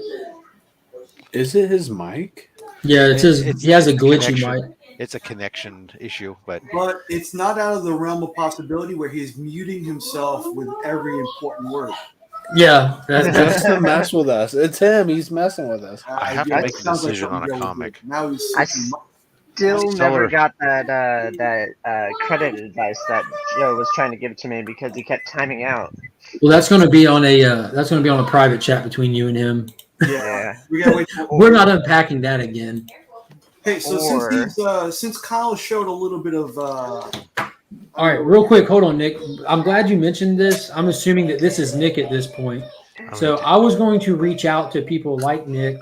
Is it his mic? Yeah, he has a glitchy mic. It's a connection issue, but it's not out of the realm of possibility where he's muting himself with every important word. Yeah, that's to mess with us. It's him. He's messing with us. I have to make a decision on a comic. Now he's I still never got that credit advice that Joe was trying to give to me because he kept timing out. Well, that's going to be on a private chat between you and him. Yeah, we gotta wait. We're not unpacking that again. Hey, so since Kyle showed a little bit of. All right, real quick, hold on, Nick. I'm glad you mentioned this. I'm assuming that this is Nick at this point. So I was going to reach out to people like Nick,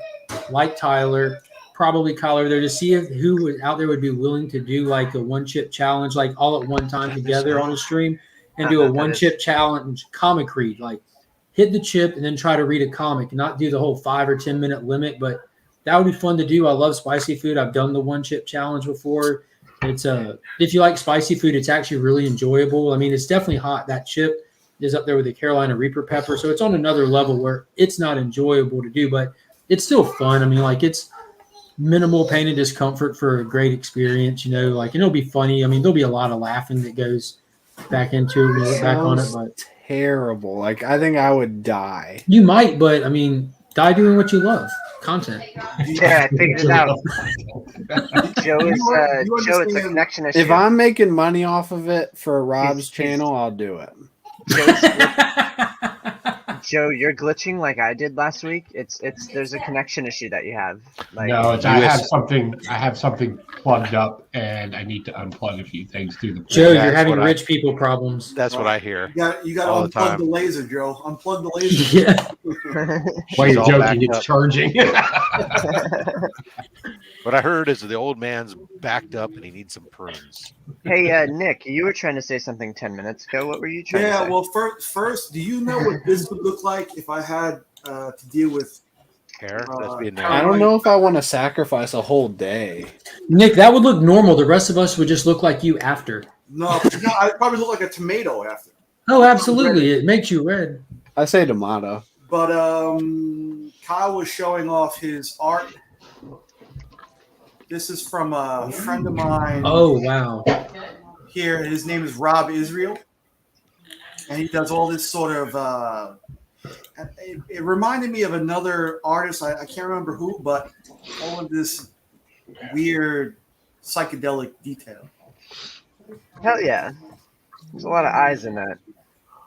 like Tyler, probably Kyle over there to see if who out there would be willing to do like a one chip challenge, like all at one time together on a stream, and do a one chip challenge comic read, like hit the chip and then try to read a comic, not do the whole 5 or 10 minute limit, but that would be fun to do. I love spicy food. I've done the one chip challenge before. It's if you like spicy food, it's actually really enjoyable. I mean, it's definitely hot. That chip is up there with the Carolina Reaper pepper, so it's on another level where it's not enjoyable to do, but it's still fun. I mean, like it's minimal pain and discomfort for a great experience. You know, like and it'll be funny. I mean, there'll be a lot of laughing that goes back into it when you look back on it. But terrible. Like I think I would die. You might, but I mean, die doing what you love. Content. Yeah, I figured it out. Joe, it's a connection issue. If I'm making money off of it for Rob's channel, I'll do it. Joe, you're glitching like I did last week. There's a connection issue that you have. Like, no, I have something plugged up, and I need to unplug a few things through the. Joe, you're having rich people problems. That's what I hear. You got to unplug the laser, Joe. Unplug the laser. Yeah. Why you're joking? It's charging. What I heard is the old man's backed up and he needs some prunes. Hey, Nick, you were trying to say something 10 minutes ago. What were you trying to say? Yeah, well, first, do you know what this would look like if I had to deal with hair? I don't know if I want to sacrifice a whole day. Nick, that would look normal. The rest of us would just look like you after. No, I'd probably look like a tomato after. Oh, absolutely. It makes you red. I say tomato. But Kyle was showing off his art. This is from a friend of mine. Oh, wow. Here, his name is Rob Israel. And he does all this sort of it reminded me of another artist. I can't remember who, but all of this weird psychedelic detail. Hell yeah. There's a lot of eyes in that.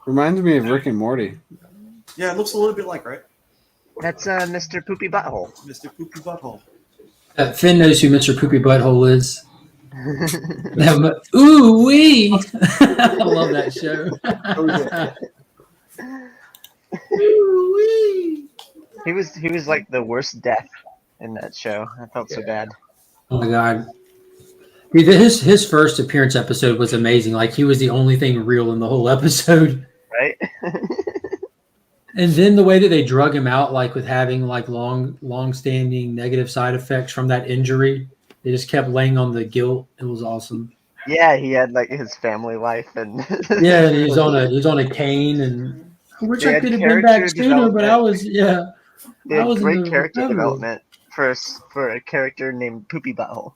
Reminds me of Rick and Morty. Yeah, it looks a little bit like, right? That's Mr. Poopy Butthole. Mr. Poopy Butthole. Finn knows who Mr. Poopy Butthole is. Ooh wee! I love that show. Ooh wee! He was like the worst death in that show. I felt so bad. Oh my god! His first appearance episode was amazing. Like he was the only thing real in the whole episode. Right? And then the way that they drug him out, like with having like long-standing negative side effects from that injury, they just kept laying on the guilt. It was awesome. Yeah, he had like his family life and Yeah, and he's on a cane, and I wish they I had could have been back character sooner, but I development. was They I had was in great the character recovery. development for a character named Poopy Butthole.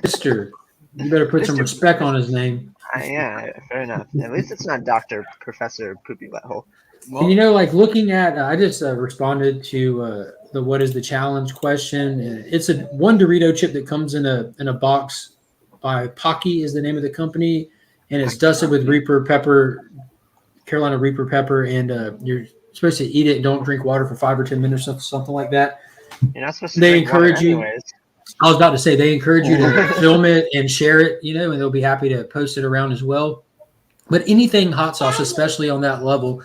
Mister, you better put some Mr. respect on his name. Yeah, fair enough. At least it's not Doctor Professor Poopy Butthole. And you know, like looking at, I just responded to the "What is the challenge?" question. And it's a one Dorito chip that comes in a box by Pocky is the name of the company, and it's dusted with Reaper pepper, Carolina Reaper pepper, and you're supposed to eat it. Don't drink water for 5 or 10 minutes, something like that. You're not supposed to They drink water encourage you. anyways. I was about to say they encourage you to film it and share it, you know, and they'll be happy to post it around as well. But anything hot sauce, especially on that level,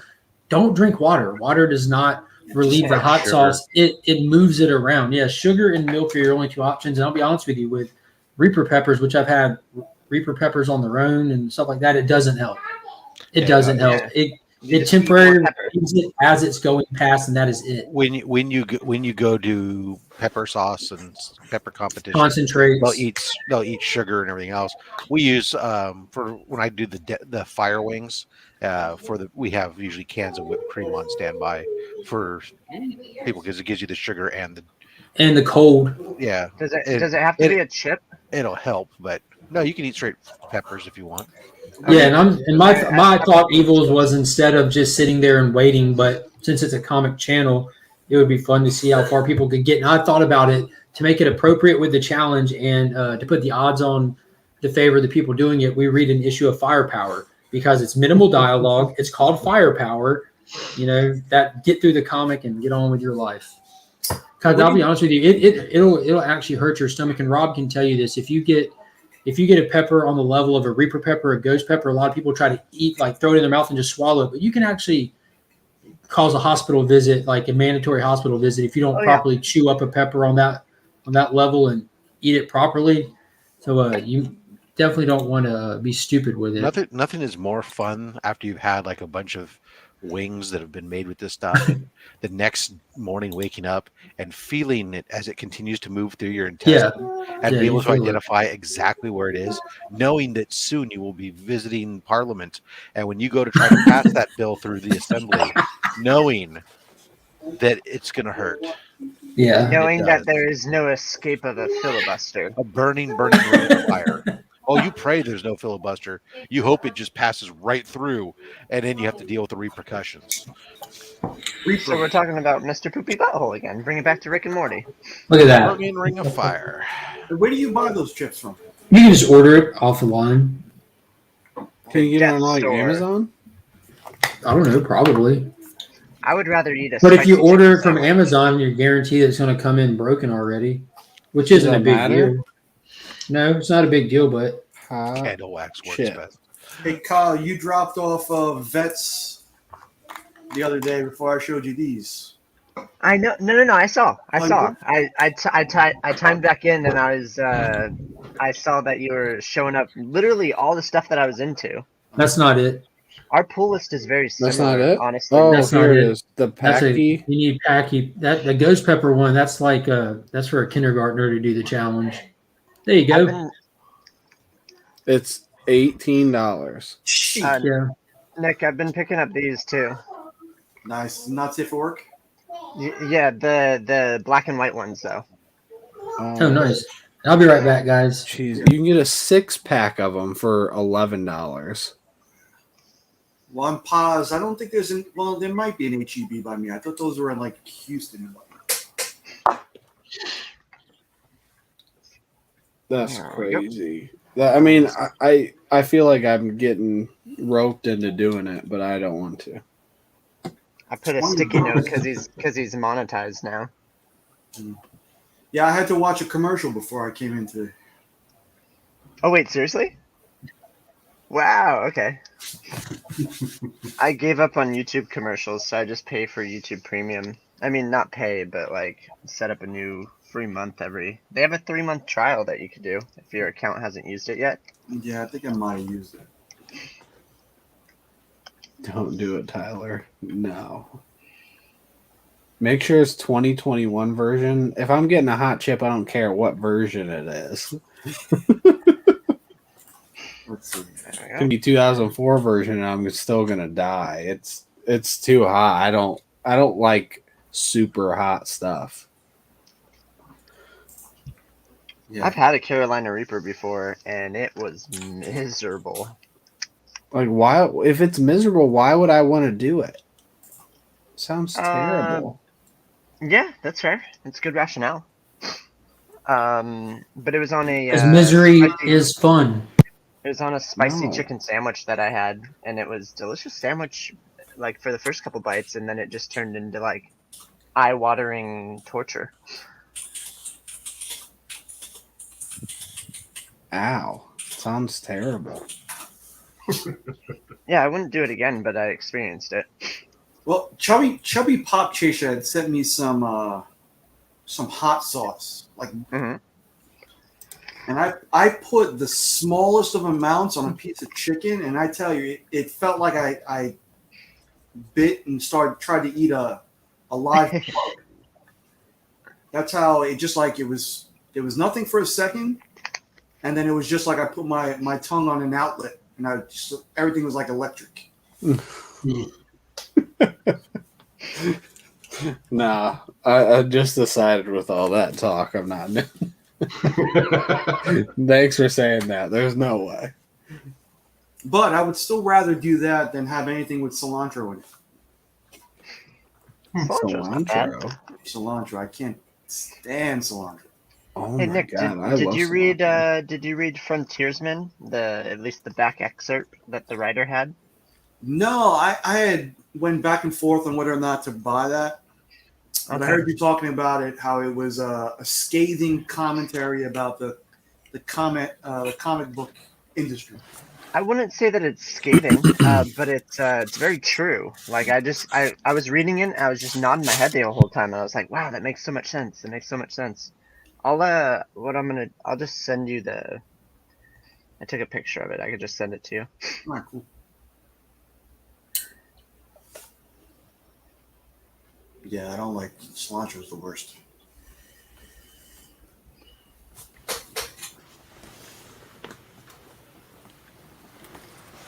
don't drink water. Water does not relieve the hot sauce. It moves it around. Yeah, sugar and milk are your only two options. And I'll be honest with you, with Reaper peppers, which I've had Reaper peppers on their own and stuff like that, it doesn't help. It doesn't help. It temporarily eats it as it's going past, and that is it. When you go to pepper sauce and pepper competition, concentrates, they'll eat sugar and everything else. We use for when I do the fire wings we have usually cans of whipped cream on standby for people because it gives you the sugar and the cold. Yeah. Does it have to be a chip? It'll help, but no, you can eat straight peppers if you want. Yeah, and my thought evils was instead of just sitting there and waiting, but since it's a comic channel, it would be fun to see how far people could get. And I thought about it to make it appropriate with the challenge and to put the odds on to favor the people doing it. We read an issue of Firepower because it's minimal dialogue. It's called Firepower. You know, that get through the comic and get on with your life. Because I'll be honest with you, it'll actually hurt your stomach. And Rob can tell you this: if you get a pepper on the level of a Reaper pepper, a ghost pepper, a lot of people try to eat, like throw it in their mouth and just swallow it. But you can actually cause a hospital visit, like a mandatory hospital visit, if you don't properly chew up a pepper on that level and eat it properly. So you definitely don't want to be stupid with it. Nothing is more fun after you've had like a bunch of wings that have been made with this stuff and the next morning waking up and feeling it as it continues to move through your intestine and be able to identify exactly where it is, knowing that soon you will be visiting Parliament, and when you go to try to pass that bill through the assembly, knowing that it's going to hurt. Yeah, knowing that there is no escape of a filibuster. A burning ring of fire. Oh, you pray there's no filibuster. You hope it just passes right through, and then you have to deal with the repercussions. So we're talking about Mr. Poopy Butthole again. Bring it back to Rick and Morty. Look at that. Burning ring of fire. Where do you buy those chips from? You can just order it off the line. Can you get it on like Amazon? I don't know, probably. I would rather eat a. But if you order it from Amazon, you're guaranteed it's going to come in broken already, which isn't a big deal. No, it's not a big deal, but candle wax works best. Hey, Kyle, you dropped off of Vets the other day before I showed you these. I know. No. I saw. I timed back in, and I saw that you were showing up. Literally all the stuff that I was into. That's not it. Our pull list is very similar. That's not it. Honestly, oh, that's here not it is. The Packy. You need Packy. That the ghost pepper one. That's like that's for a kindergartner to do the challenge. There you go. It's $18. Yeah. Nick, I've been picking up these too. Nice. Not safe for work? Yeah, the black and white ones though. Oh, nice. I'll be right back, guys. Jeez, you can get a 6-pack of them for $11. Well, I'm paused. I don't think there's there might be an HEB by me. I thought those were in like Houston. That's crazy. I mean, I feel like I'm getting roped into doing it, but I don't want to. I put a sticky note because he's monetized now. Yeah, I had to watch a commercial before I came in today. Oh wait, seriously? Wow. Okay. I gave up on YouTube commercials, so I just pay for YouTube Premium. I mean, not pay, but like set up a new free month They have a 3-month trial that you could do if your account hasn't used it yet. Yeah, I think I might have used it. Don't do it, Tyler. No. Make sure it's 2021 version. If I'm getting a hot chip, I don't care what version it is. Let's see. It can be 2004 version, and I'm still gonna die. It's too hot. I don't like super hot stuff. Yeah. I've had a Carolina Reaper before, and it was miserable. Like, why? If it's miserable, why would I want to do it? Sounds terrible. Yeah, that's fair. It's good rationale. But it was on a. Because misery is fun. It was on a spicy chicken sandwich that I had, and it was delicious sandwich, like for the first couple bites, and then it just turned into like eye-watering torture. Ow. Sounds terrible. Yeah, I wouldn't do it again, but I experienced it. Well, Chubby Pop Chaser had sent me some hot sauce, like, and I put the smallest of amounts on a piece of chicken, and I tell you, it felt like I bit and tried to eat a live bug. That's how it just like it was nothing for a second. And then it was just like I put my tongue on an outlet, and everything was like electric. Nah, I just decided with all that talk, I'm not. Thanks for saying that. There's no way. But I would still rather do that than have anything with cilantro in it. Cilantro. I can't stand cilantro. Oh hey my Nick, God, did you read Frontiersman? At least the back excerpt that the writer had? No, I had went back and forth on whether or not to buy that. But I heard you talking about it, how it was a scathing commentary about the comic book industry. I wouldn't say that it's scathing, but it's very true. Like I was reading it, I was just nodding my head the whole time, and I was like, wow, that makes so much sense. It makes so much sense. I'll just send you I took a picture of it. I could just send it to you. All right, cool. Yeah, I don't like cilantro. Is the worst.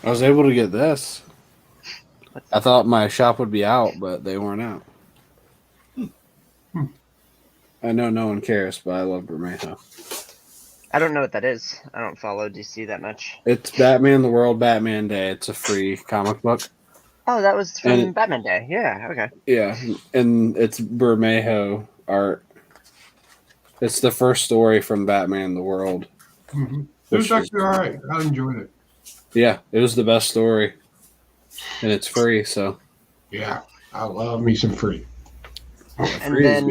I was able to get this. I thought my shop would be out, but they weren't out. I know no one cares, but I love Bermejo. I don't know what that is. I don't follow DC that much. It's Batman the World, Batman Day. It's a free comic book. Oh, that was from Batman Day. Yeah, okay. Yeah, and it's Bermejo art. It's the first story from Batman the World. Mm-hmm. It was actually all right. I enjoyed it. Yeah, it was the best story. And it's free, so. Yeah, I love me some free. And then,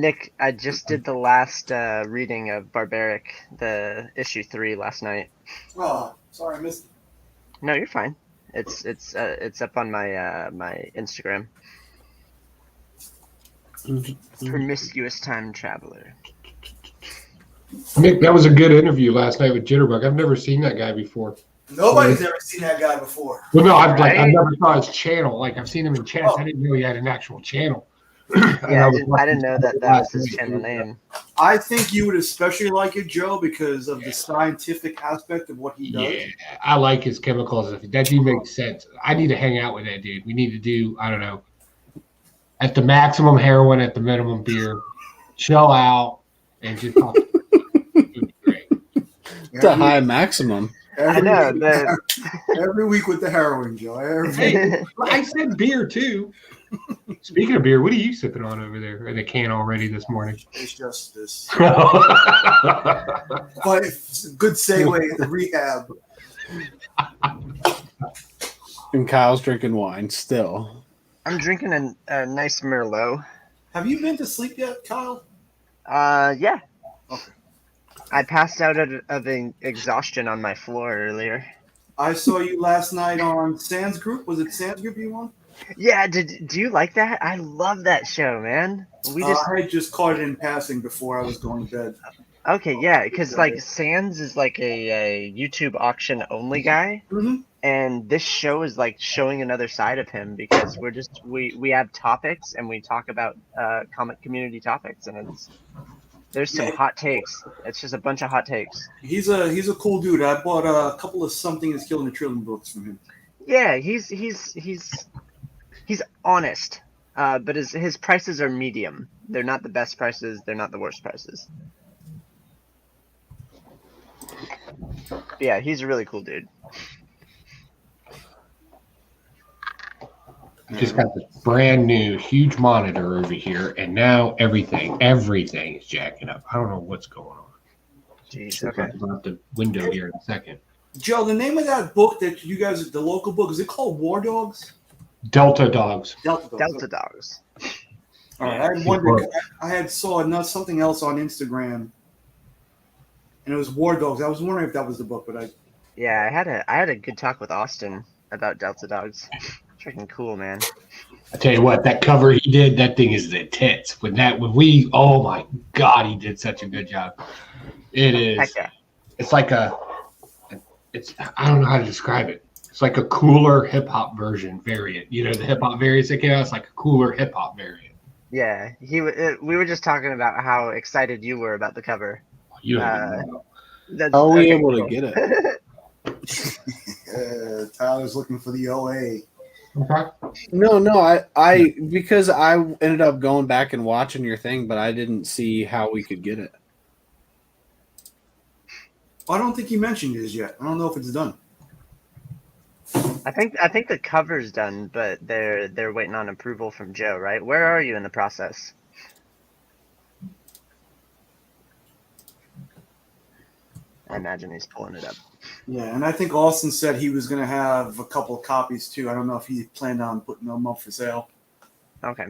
Nick, I just did the last reading of Barbaric, the issue 3 last night. Oh, sorry, I missed it. No, you're fine. It's up on my my Instagram. Promiscuous Time Traveler. Nick, that was a good interview last night with Jitterbug. I've never seen that guy before. Nobody's ever seen that guy before. Well, no, I've never saw his channel. Like I've seen him in chats. I didn't know he had an actual channel. Yeah, I didn't know that was his channel name. I think you would especially like it, Joe, because of the scientific aspect of what he does. Yeah, I like his chemicals. That dude makes sense. I need to hang out with that dude. We need to do, I don't know, at the maximum heroin, at the minimum beer, chill out, and just talk. It's a high maximum. I know. Every week with the heroin, Joe. Hey, I said beer too. Speaking of beer, what are you sipping on over there in the can already this morning? It's just this. But it's a good segue into rehab. And Kyle's drinking wine still. I'm drinking a nice Merlot. Have you been to sleep yet, Kyle? Yeah. Okay. I passed out of exhaustion on my floor earlier. I saw you last night on Sans Group. Was it Sans Group you won? Yeah, do you like that? I love that show, man. I just caught it in passing before I was going to bed. Okay, yeah, because like Sans is like a YouTube auction only guy, And this show is like showing another side of him because we have topics and we talk about comic community topics, and there's some hot takes. It's just a bunch of hot takes. He's a cool dude. I bought a couple of Something Is Killing the Trillion books from him. Yeah, he's honest, but his prices are medium. They're not the best prices. They're not the worst prices. But yeah, he's a really cool dude. Just got this brand new huge monitor over here, and now everything is jacking up. I don't know what's going on. Jeez, okay. I'll have the window here in a second. Joe, the name of that book that you guys, the local book, is it called War Dogs? Delta Dogs. Delta Dogs. All right, I had wondered. I saw something else on Instagram, and it was War Dogs. I was wondering if that was the book, but I had a good talk with Austin about Delta Dogs. Freaking cool, man. I tell you what, that cover he did, that thing is the tits. Oh my God, he did such a good job. It is. Heck yeah. It's like I don't know how to describe it. It's like a cooler hip hop variant. You know, the hip hop variants that came out. It's like a cooler hip hop variant. Yeah, we were just talking about how excited you were about the cover. How are we able to get it? Tyler's looking for the OA. No, I because I ended up going back and watching your thing, but I didn't see how we could get it. I don't think he mentioned it yet. I don't know if it's done. I think the cover's done, but they're waiting on approval from Joe, right? Where are you in the process? I imagine he's pulling it up. Yeah, and I think Austin said he was going to have a couple of copies too. I don't know if he planned on putting them up for sale. Okay.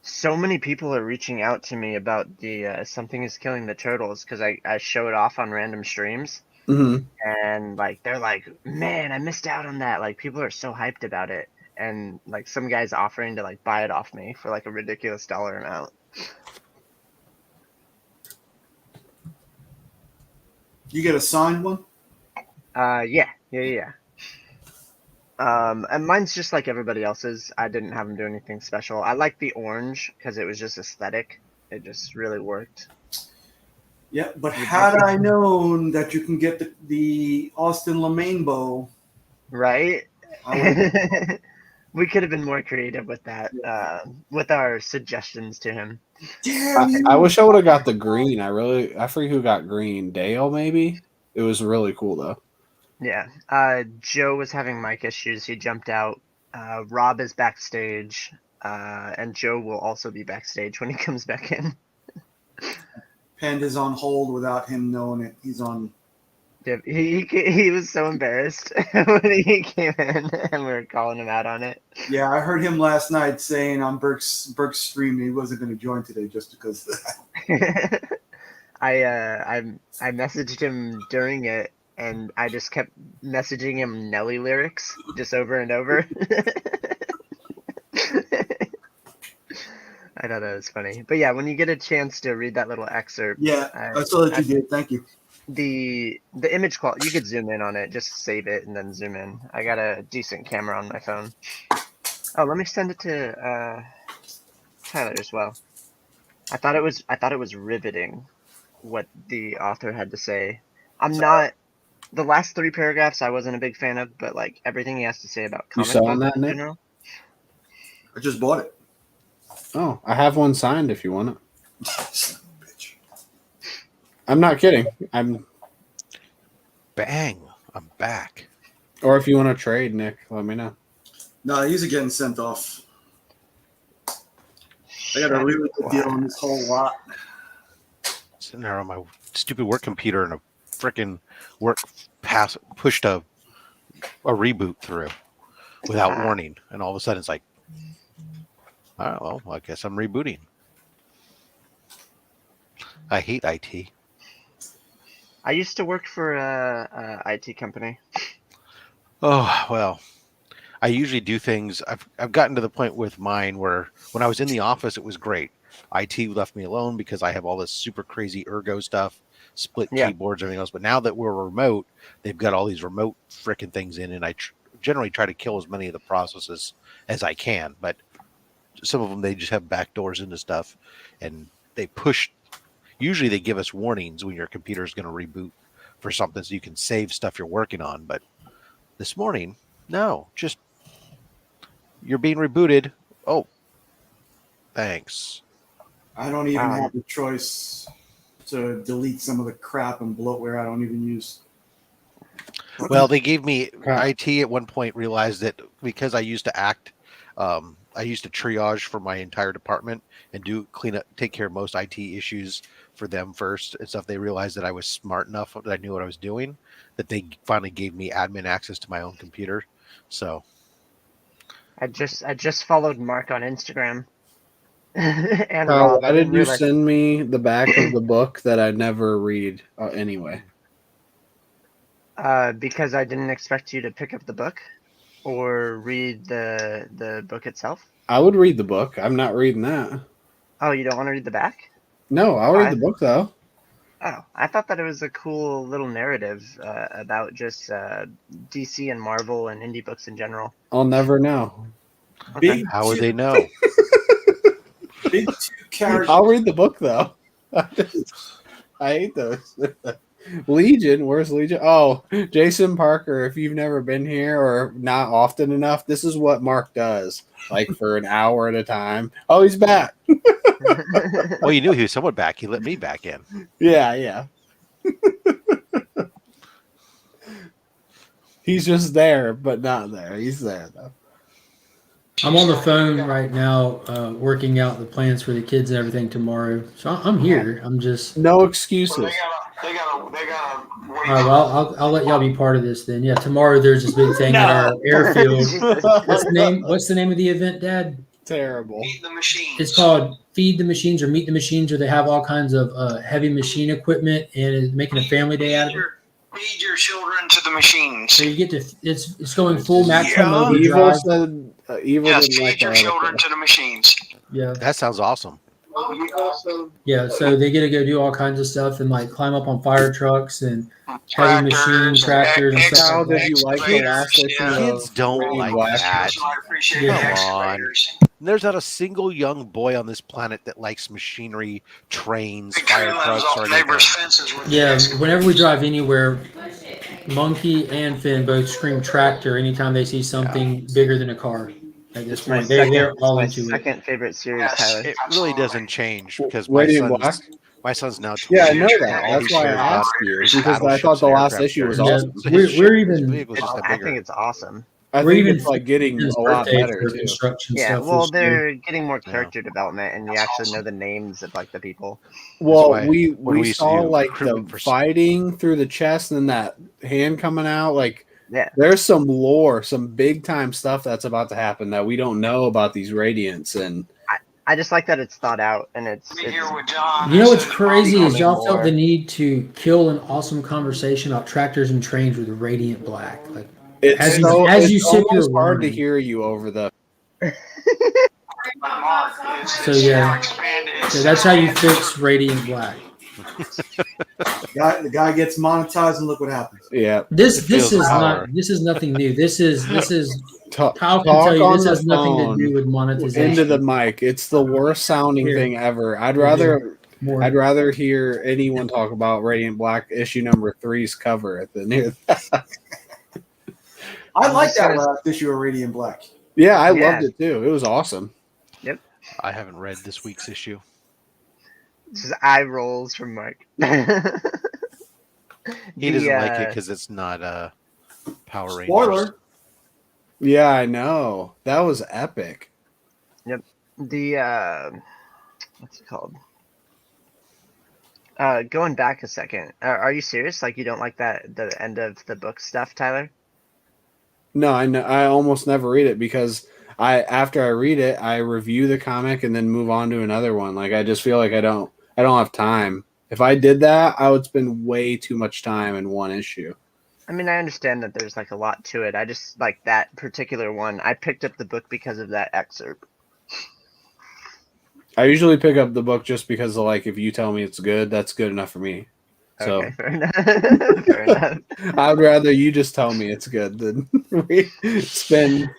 So many people are reaching out to me about the Something Is Killing the Turtles because I show it off on random streams. Mm-hmm. And like they're like, man, I missed out on that. Like people are so hyped about it, and like some guy's offering to like buy it off me for like a ridiculous dollar amount. You get a signed one? Yeah. And mine's just like everybody else's. I didn't have them do anything special. I like the orange because it was just aesthetic. It just really worked. Yeah, but had I known that you can get the Austin LeMaine bow, right? We could have been more creative with that, with our suggestions to him. I wish I would have got the green. I forget who got green. Dale, maybe? It was really cool, though. Yeah. Joe was having mic issues. He jumped out. Rob is backstage. And Joe will also be backstage when he comes back in. Panda's on hold without him knowing it. He's on. Yeah, he was so embarrassed when he came in and we were calling him out on it. Yeah, I heard him last night saying on Burke's stream he wasn't going to join today just because of that. I messaged him during it, and I just kept messaging him Nelly lyrics just over and over. I thought that was funny. But yeah, when you get a chance to read that little excerpt. Yeah, I saw that you did. Thank you. The image quality, you could zoom in on it, just save it and then zoom in. I got a decent camera on my phone. Oh, let me send it to Tyler as well. I thought it was riveting what the author had to say. The last 3 paragraphs I wasn't a big fan of, but like everything he has to say about comic books in general. I just bought it. Oh, I have one signed if you want it. Bitch. I'm not kidding. Bang. I'm back. Or if you want to trade, Nick, let me know. No, he's getting sent off. I got a really good deal on this whole lot. Sitting there on my stupid work computer and a freaking pushed a reboot through without warning. And all of a sudden it's like, oh, well, I guess I'm rebooting. I hate IT. I used to work for a IT company. Oh, well, I usually do things. I've gotten to the point with mine where when I was in the office, it was great. IT left me alone because I have all this super crazy ergo stuff split keyboards, and everything else. But now that we're remote, they've got all these remote frickin' things in, and I generally try to kill as many of the processes as I can. But some of them, they just have backdoors into stuff, and they push. Usually, they give us warnings when your computer is going to reboot for something, so you can save stuff you're working on. But this morning, no, just you're being rebooted. Oh, thanks. I don't even have the choice to delete some of the crap and bloatware I don't even use. Well, they gave me IT at one point, realized that because I used to act, I used to triage for my entire department and clean up, take care of most IT issues for them first and stuff. They realized that I was smart enough that I knew what I was doing, that they finally gave me admin access to my own computer. So I just followed Mark on Instagram. And Carl, Rob, why did you send me the back of the book that I never read anyway? Because I didn't expect you to pick up the book or read the book itself. I would read the book. I'm not reading that. Oh, you don't want to read the back? No, I'll read the book though. Oh, I thought that it was a cool little narrative about just DC and Marvel and indie books in general. I'll never know. Okay. How would they know? Big two characters. I'll read the book though. I hate those. Legion, where's Legion? Oh, Jason Parker, if you've never been here or not often enough, this is what Mark does, like for an hour at a time. Oh, he's back. Well, you knew he was somewhat back. He let me back in. Yeah. He's just there, but not there. He's there, though. I'm on the phone right now, working out the plans for the kids and everything tomorrow. So I'm here. I'm just no excuses. Well, they gotta. All right, well, I'll let y'all be part of this then. Yeah, tomorrow there's this big thing at our airfield. What's the name of the event, Dad? Terrible. Feed the machines. It's called Feed the Machines or Meet the Machines, where they have all kinds of heavy machine equipment and it's making a family day out of it. Feed your children to the machines. So you get to it's going full maximum Evil overdrive. said Evil Yes, didn't like feed your that. children to the machines. Yeah. That sounds awesome. Yeah, so they get to go do all kinds of stuff and like climb up on fire trucks and heavy machine tractors and stuff. How like did that. you like the last issue of Kids don't Radiant like Black? that. I appreciate the Come extra on. writers. There's not a single young boy on this planet that likes machinery, trains, They fire clear those trucks, off or anything. neighbors' fences with Yeah, the whenever we drive anywhere, Monkey and Finn both scream tractor anytime they see something bigger than a car. At this point, they're all into it. Second favorite series, Tyler. It really doesn't change because Radiant Black? my son's now 20. Yeah, I know that. and all That's he why I cares about asked you is because I battleships thought the and last aircraft issue was carriers. awesome. So We're his even- vehicle's just that I bigger. think it's awesome. I We're think even it's like getting his a lot birthday better for too. construction Yeah, stuff. well, this year. they're getting more character development, and you actually know the names of like the people. Well, why we when we used to saw do like the recruitment for- fighting through the chest and then that hand coming out. Like, Yeah. there's some lore, some big time stuff that's about to happen that we don't know about these Radiants. And I just like that it's thought out, and it's here with John. You know what's crazy is y'all more. felt the need to kill an awesome conversation about tractors and trains with Radiant Black. Like it's as you so as it's you sip your almost hard to wine. hear you over the. So yeah, so that's how you fix Radiant Black. The guy gets monetized, and look what happens. Yeah, This feels is power. not this is nothing new. This is Talk Kyle can tell you on this the has nothing to phone do with monetization. into the mic. It's the worst sounding Here. thing ever. I'd Here. rather. More. I'd rather hear anyone talk about Radiant Black issue number 3's cover than hear that. I like that last issue of Radiant Black. Yeah, I Yeah. loved it too. It was awesome. Yep. I haven't read this week's issue. Just eye rolls from Mark. He doesn't like it because it's not Power Rangers. Spoiler. Yeah, I know. That was epic. The what's it called? Going back a second, are you serious? Like you don't like the end of the book stuff, Tyler? No, I know. I almost never read it because after I read it, I review the comic and then move on to another one. Like I just feel like I don't have time. If I did that, I would spend way too much time in one issue. I mean, I understand that there's like a lot to it. I just like that particular one. I picked up the book because of that excerpt. I usually pick up the book just because, like, if you tell me it's good, that's good enough for me. So Okay, fair enough. Fair enough. I'd rather you just tell me it's good than spend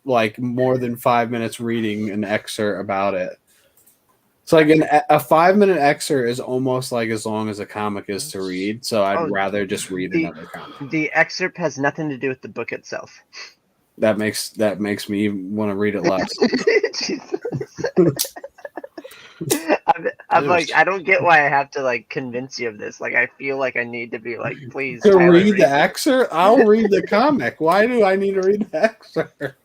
like more than 5 minutes reading an excerpt about it. It's like a 5-minute excerpt is almost like as long as a comic is to read. So I'd rather just read another comic. The excerpt has nothing to do with the book itself. That makes me want to read it less. I'm like, I don't get why I have to like convince you of this. Like, I feel like I need to be like, please. To Tyler, read the excerpt, I'll read the comic. Why do I need to read the excerpt?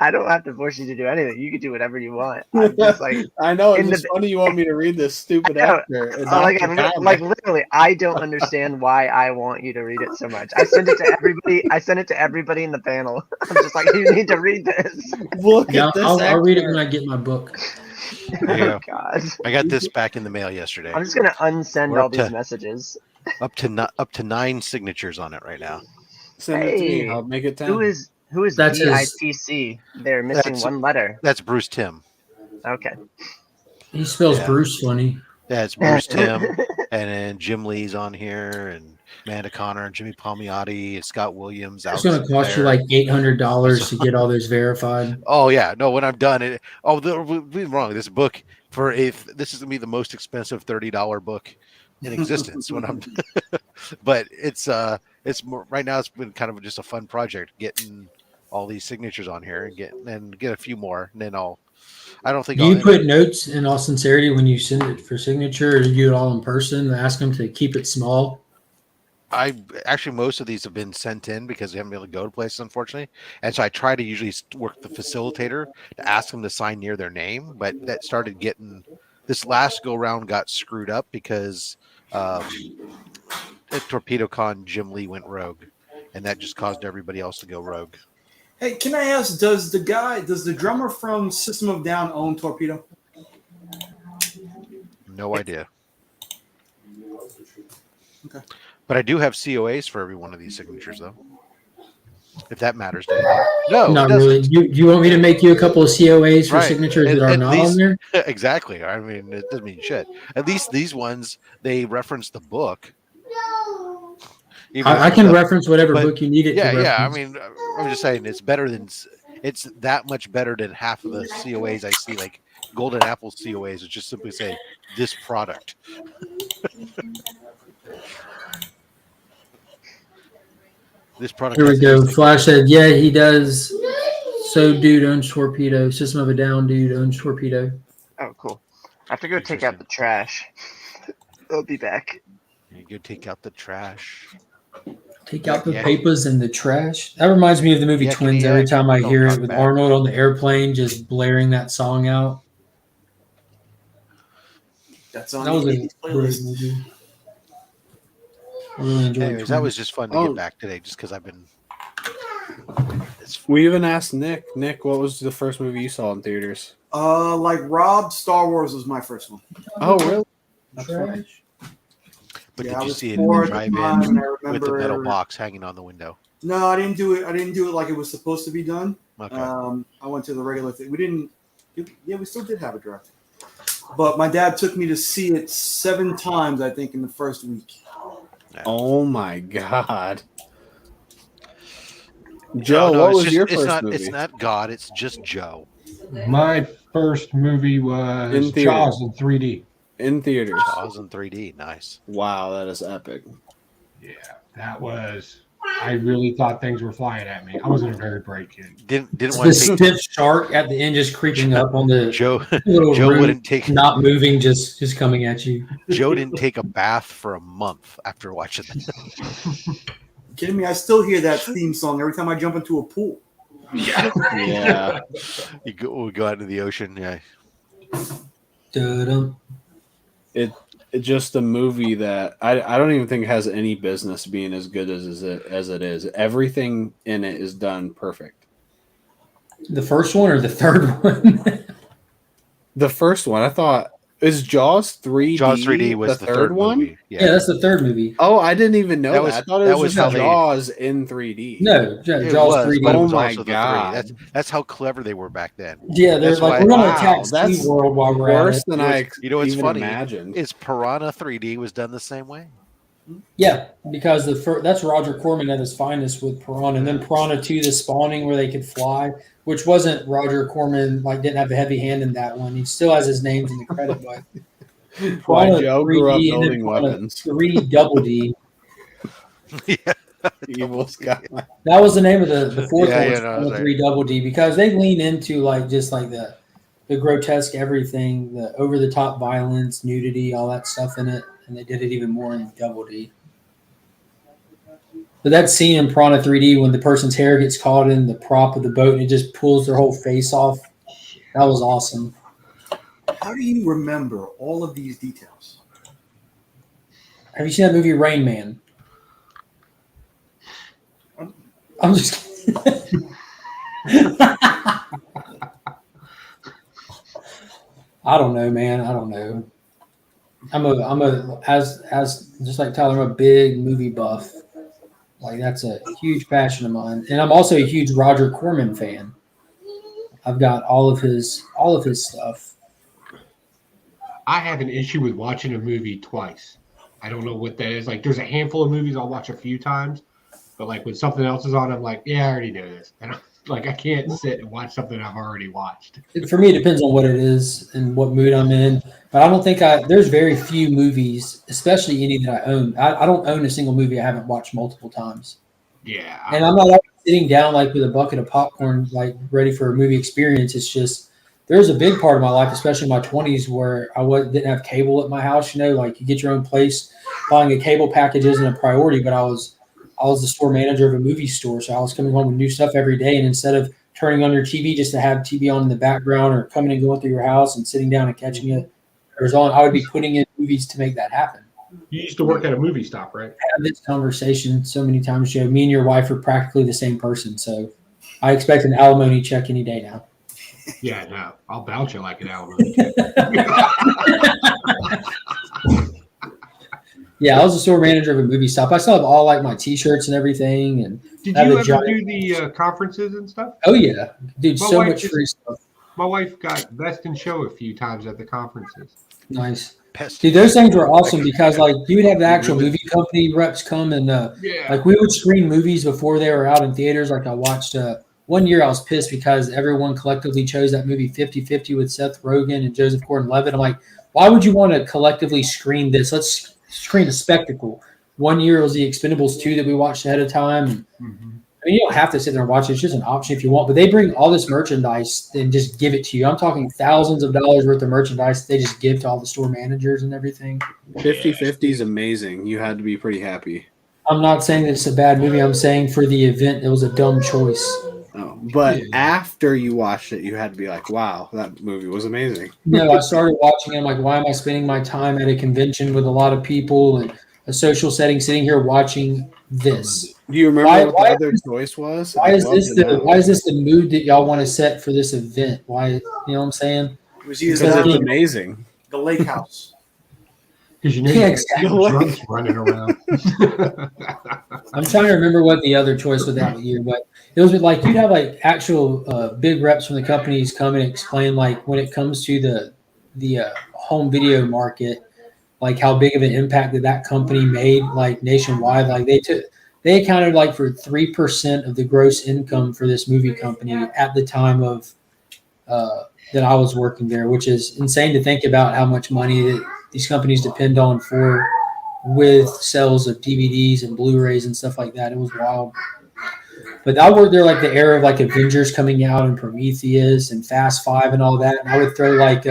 I don't have to force you to do anything. You can do whatever you want. I'm just like, I know it's just funny you want me to read this stupid excerpt. And not the comic. like literally, I don't understand why I want you to read it so much. I send it to everybody. I send it to everybody in the panel. I'm just like, you need to read this. Look at this. I'll read it when I get my book. Oh God! I got this back in the mail yesterday. I'm just gonna unsend We're all up these to- messages. Up to 9 signatures on it right now. Send it to me. I'll make it 10. Who is That's his- BITC? They're missing one letter. That's Bruce Timm. Okay. He spells Bruce funny. Yeah, it's Bruce Timm, and then Jim Lee's on here, and Amanda Connor, and Jimmy Palmiotti, and Scott Williams. It's going to cost you like $800 to get all those verified. Oh yeah, no. When I'm done, be wrong. This book this is gonna be the most expensive $30 book in existence when I'm. But it's more, right now. It's been kind of just a fun project getting all these signatures on here and get a few more, and then I don't think. Do you put notes in all sincerity when you send it for signature, or do you do it all in person and ask them to keep it small? Most of these have been sent in because we haven't been able to go to places, unfortunately. And so I try to usually work the facilitator to ask them to sign near their name. But that started getting this last go round got screwed up because at TorpedoCon, Jim Lee went rogue, and that just caused everybody else to go rogue. Hey, can I ask, does the drummer from System of a Down own Torpedo? No idea. Okay. But I do have COAs for every one of these signatures, though. If that matters to anyone. No, Not it doesn't. really. You want me to make you a couple of COAs for Right. signatures that are At not least- on there? Exactly. I mean, it doesn't mean shit. At least these ones, they reference the book. I can reference whatever book you need it yeah, to reference. Yeah, I mean, I'm just saying it's that much better than half of the COAs I see, like Golden Apple COAs, which just simply say this product. This product. Here we has go. anything- Flash said, yeah, he does. So dude owns Torpedo. System of a Down dude owns Torpedo. Oh, cool. I have to go take out the trash. I'll be back. You go take out the trash. Take out the Yeah. papers and the trash. That reminds me of the movie Yeah, Twins. yeah. Every time I Don't hear talk it with back. Arnold on the airplane just blaring that song out. That's on That was the a 80s great playlist. movie. I really enjoyed Anyways, that Twins. was just fun to Oh. get back today, just because I've been. We even asked Nick. Nick, what was the first movie you saw in theaters? Like Rob, Star Wars was my first one. Oh, really? Trash. But Yeah, I did you was see it in four the at the time, drive-in and I with the metal remember- box hanging on the window? No, I didn't do it. I didn't do it like it was supposed to be done. Okay. I went to the regular thing. We didn't. Yeah, we still did have a draft. But my dad took me to see it 7 times, I think, in the first week. Oh my god. Joe, No, what it's was just- your it's first not, movie? It's not God. It's just Joe. My first movie was In theater. Jaws in 3D. In theaters. Jaws in 3D. Nice. Wow, that is epic. Yeah, that was. I really thought things were flying at me. I wasn't a very bright kid. Didn't The want to take stiff shark at the end just creeping up on the Joe. little Joe room, wouldn't take. not moving, just coming at you. Joe didn't take a bath for a month after watching that. Kidding me? I still hear that theme song every time I jump into a pool. Yeah. we go out into the ocean. Yeah. Dun-dun. It's just a movie that I don't even think has any business being as good as it is. Everything in it is done perfect. The first one or the third one? The first one, I thought, is Jaws 3D. Jaws 3D was the third one. movie. Yeah, that's the third movie. Oh, I didn't even know that. was- I thought it that was was how just they- Jaws in 3D. No, It Jaws was, 3D. but it Oh was my also the 3D. God. That's how clever they were back then. Yeah, they're That's like, why- we're gonna Wow, attack that's SeaWorld while we're at Worse it. than You know I what's- you know what's even funny? imagined. Is Piranha 3D was done the same way. Yeah, because that's Roger Corman at his finest with Piranha, and then Piranha 2, the spawning where they could fly, which wasn't Roger Corman, like didn't have a heavy hand in that one. He still has his names in the credit, but Why Piranha Joe grew up 3D and then building Piranha weapons. 3 Double D. Evil Scott. That was the name of the fourth Yeah, one, yeah, was no, Piranha that's 3 Double D, because they lean into like just like the grotesque everything, the over the top violence, nudity, all that stuff in it, and they did it even more in Double D. But that scene in Piranha 3D when the person's hair gets caught in the prop of the boat and it just pulls their whole face off, that was awesome. How do you remember all of these details? Have you seen that movie Rain Man? I'm just I don't know, man. I don't know. I'm a as just like Tyler, I'm a big movie buff. Like that's a huge passion of mine. And I'm also a huge Roger Corman fan. I've got all of his stuff. I have an issue with watching a movie twice. I don't know what that is. Like, there's a handful of movies I'll watch a few times, but like when something else is on, I'm like, yeah, I already know this. And like, I can't sit and watch something I've already watched. For me, it depends on what it is and what mood I'm in. But I don't think there's very few movies, especially any that I own. I don't own a single movie I haven't watched multiple times. Yeah. And I'm not always sitting down like with a bucket of popcorn, like ready for a movie experience. It's just there's a big part of my life, especially in my 20s, where didn't have cable at my house. You know, like you get your own place. Buying a cable package isn't a priority, but I was the store manager of a movie store, so I was coming home with new stuff every day. And instead of turning on your TV just to have TV on in the background or coming and going through your house and sitting down and catching it, I would be putting in movies to make that happen. You used to work at a movie stop, right? I had this conversation so many times, Joe. Me and your wife are practically the same person, so I expect an alimony check any day now. Yeah, no, I'll vouch you like an alimony check. Yeah, I was a store manager of a movie stop. I still have all like my T-shirts and everything. And did you ever do the conferences and stuff? Oh yeah, dude, so much free stuff. My wife got Best in Show a few times at the conferences. Nice. Dude, those things were awesome because like you would have the actual movie company reps come and like we would screen movies before they were out in theaters. Like I watched one year I was pissed because everyone collectively chose that movie 50-50 with Seth Rogen and Joseph Gordon-Levitt. I'm like, why would you want to collectively screen this? Let's screen a spectacle. One year was the Expendables 2 that we watched ahead of time. And, I mean, you don't have to sit there and watch it. It's just an option if you want. But they bring all this merchandise and just give it to you. I'm talking thousands of dollars worth of merchandise they just give to all the store managers and everything. 50-50 is amazing. You had to be pretty happy. I'm not saying that it's a bad movie. I'm saying for the event, it was a dumb choice. Oh, but after you watched it, you had to be like, wow, that movie was amazing. No, I started watching it. I'm like, why am I spending my time at a convention with a lot of people and a social setting sitting here watching this? Do you remember what the other choice was? Why is this the mood that y'all want to set for this event? Why, you know what I'm saying? Because it's amazing. The lake house. Because you know you got drunks running around. I'm trying to remember what the other choice was that year, but it was like you'd have like actual big reps from the companies come and explain like when it comes to the home video market, like how big of an impact that company made like nationwide. Like they accounted like for 3% of the gross income for this movie company at the time of that I was working there, which is insane to think about how much money that these companies depend on with sales of DVDs and Blu-rays and stuff like that. It was wild. But I worked there like the era of like Avengers coming out and Prometheus and Fast Five and all that. And I would throw like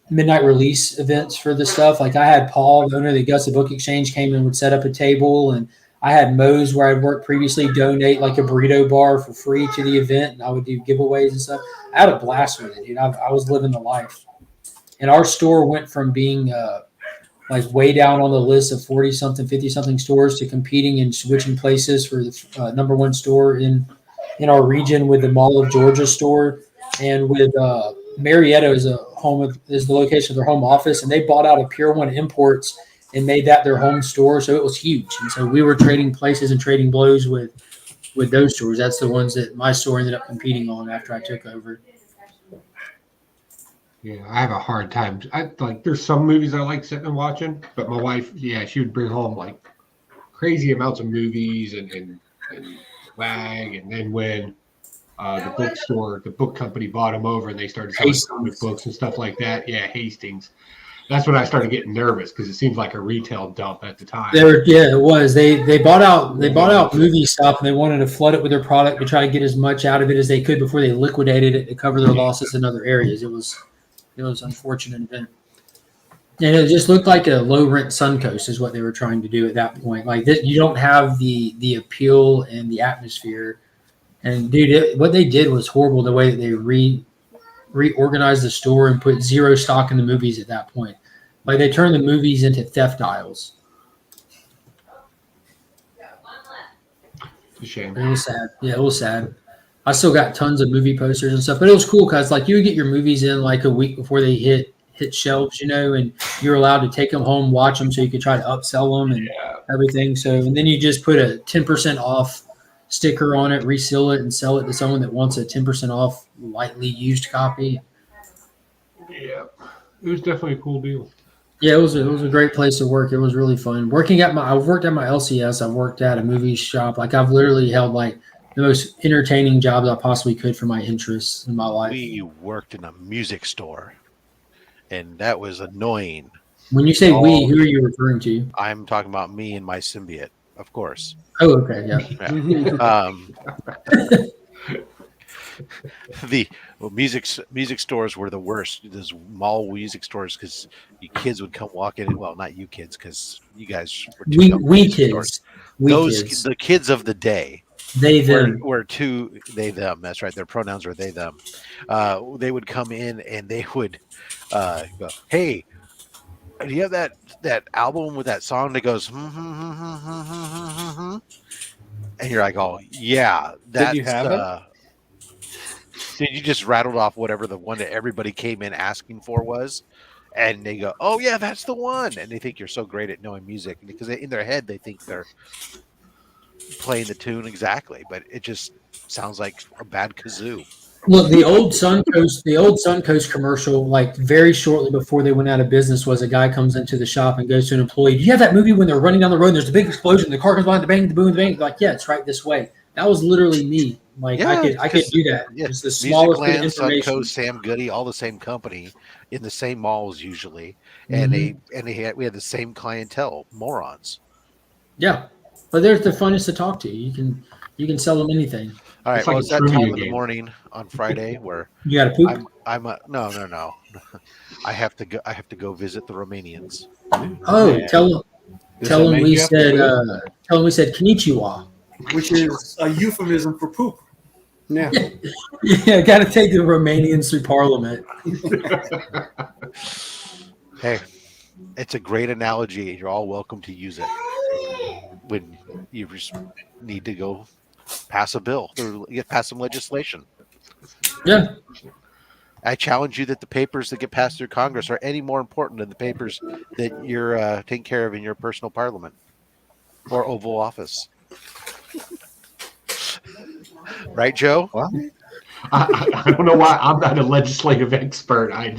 midnight release events for the stuff. Like I had Paul, the owner of the Augusta Book Exchange, came and would set up a table, and I had Moe's where I'd worked previously donate like a burrito bar for free to the event, and I would do giveaways and stuff. I had a blast with it, dude. I was living the life. And our store went from being like way down on the list of 40-something, 50-something stores to competing and switching places for the number one store in our region with the Mall of Georgia store, and with Marietta is the location of their home office, and they bought out a Pier 1 Imports and made that their home store. So it was huge, and so we were trading places and trading blows with those stores. That's the ones that my store ended up competing on after I took over. Yeah, I have a hard time. I like there's some movies I like sitting and watching, but my wife, yeah, she would bring home like crazy amounts of movies and wag, and then when the book company bought them over and they started selling comic books and stuff like that. Yeah, Hastings. That's when I started getting nervous because it seemed like a retail dump at the time. Yeah, it was. They bought out movie stuff and they wanted to flood it with their product to try to get as much out of it as they could before they liquidated it to cover their losses in other areas. It was unfortunate event. And it just looked like a low rent Suncoast is what they were trying to do at that point. Like this, you don't have the appeal and the atmosphere. And dude, what they did was horrible. The way that they reorganized the store and put zero stock in the movies at that point. Like they turned the movies into theft aisles. It's a shame. It was sad. Yeah, it was sad. I still got tons of movie posters and stuff, but it was cool because like you would get your movies in like a week before they hit shelves, and you're allowed to take them home, watch them, so you could try to upsell them and everything. So, and then you just put a 10% off sticker on it, reseal it, and sell it to someone that wants a 10% off lightly used copy. Yeah, it was definitely a cool deal. Yeah, it was a great place to work. It was really fun. I've worked at my LCS. I've worked at a movie shop. Like I've literally held like the most entertaining jobs I possibly could for my interests in my life. We worked in a music store, and that was annoying. When you say we, who are you referring to? I'm talking about me and my symbiote, of course. Oh, okay, yeah. The music stores were the worst. Those mall music stores, because you kids would come walk in. Well, not you kids, because you guys were too young. We kids. The kids of the day. They them were two. They them. That's right. Their pronouns were they them. They would come in and they would go, "Hey, do you have that album with that song that goes?" And you're like, "Oh yeah, that's." Did you have it? Did you just rattled off whatever the one that everybody came in asking for was? And they go, "Oh yeah, that's the one." And they think you're so great at knowing music because in their head they think they're playing the tune exactly, but it just sounds like a bad kazoo. Look, the old Suncoast commercial, like very shortly before they went out of business, was a guy comes into the shop and goes to an employee. Do you have that movie when they're running down the road and there's a big explosion, the car comes behind, the bang, the boom, the bang? Like, yeah, it's right this way. That was literally me. Like, yeah, I could do that. Yeah, it's the smallest bit of information. Suncoast, Sam Goody, all the same company in the same malls usually, and we had the same clientele, morons. Yeah, but they're the funnest to talk to. You can sell them anything. All right, well, it's that time of the morning on Friday where you got to poop. No. I have to go visit the Romanians. Oh, tell them we said konnichiwa, which is a euphemism for poop. Yeah. Yeah, got to take the Romanians through Parliament. Hey, it's a great analogy. You're all welcome to use it when you just need to go pass a bill or pass some legislation. Yeah. I challenge you that the papers that get passed through Congress are any more important than the papers that you're taking care of in your personal parliament or Oval Office. Right, Joe? Well, I don't know why I'm not a legislative expert. I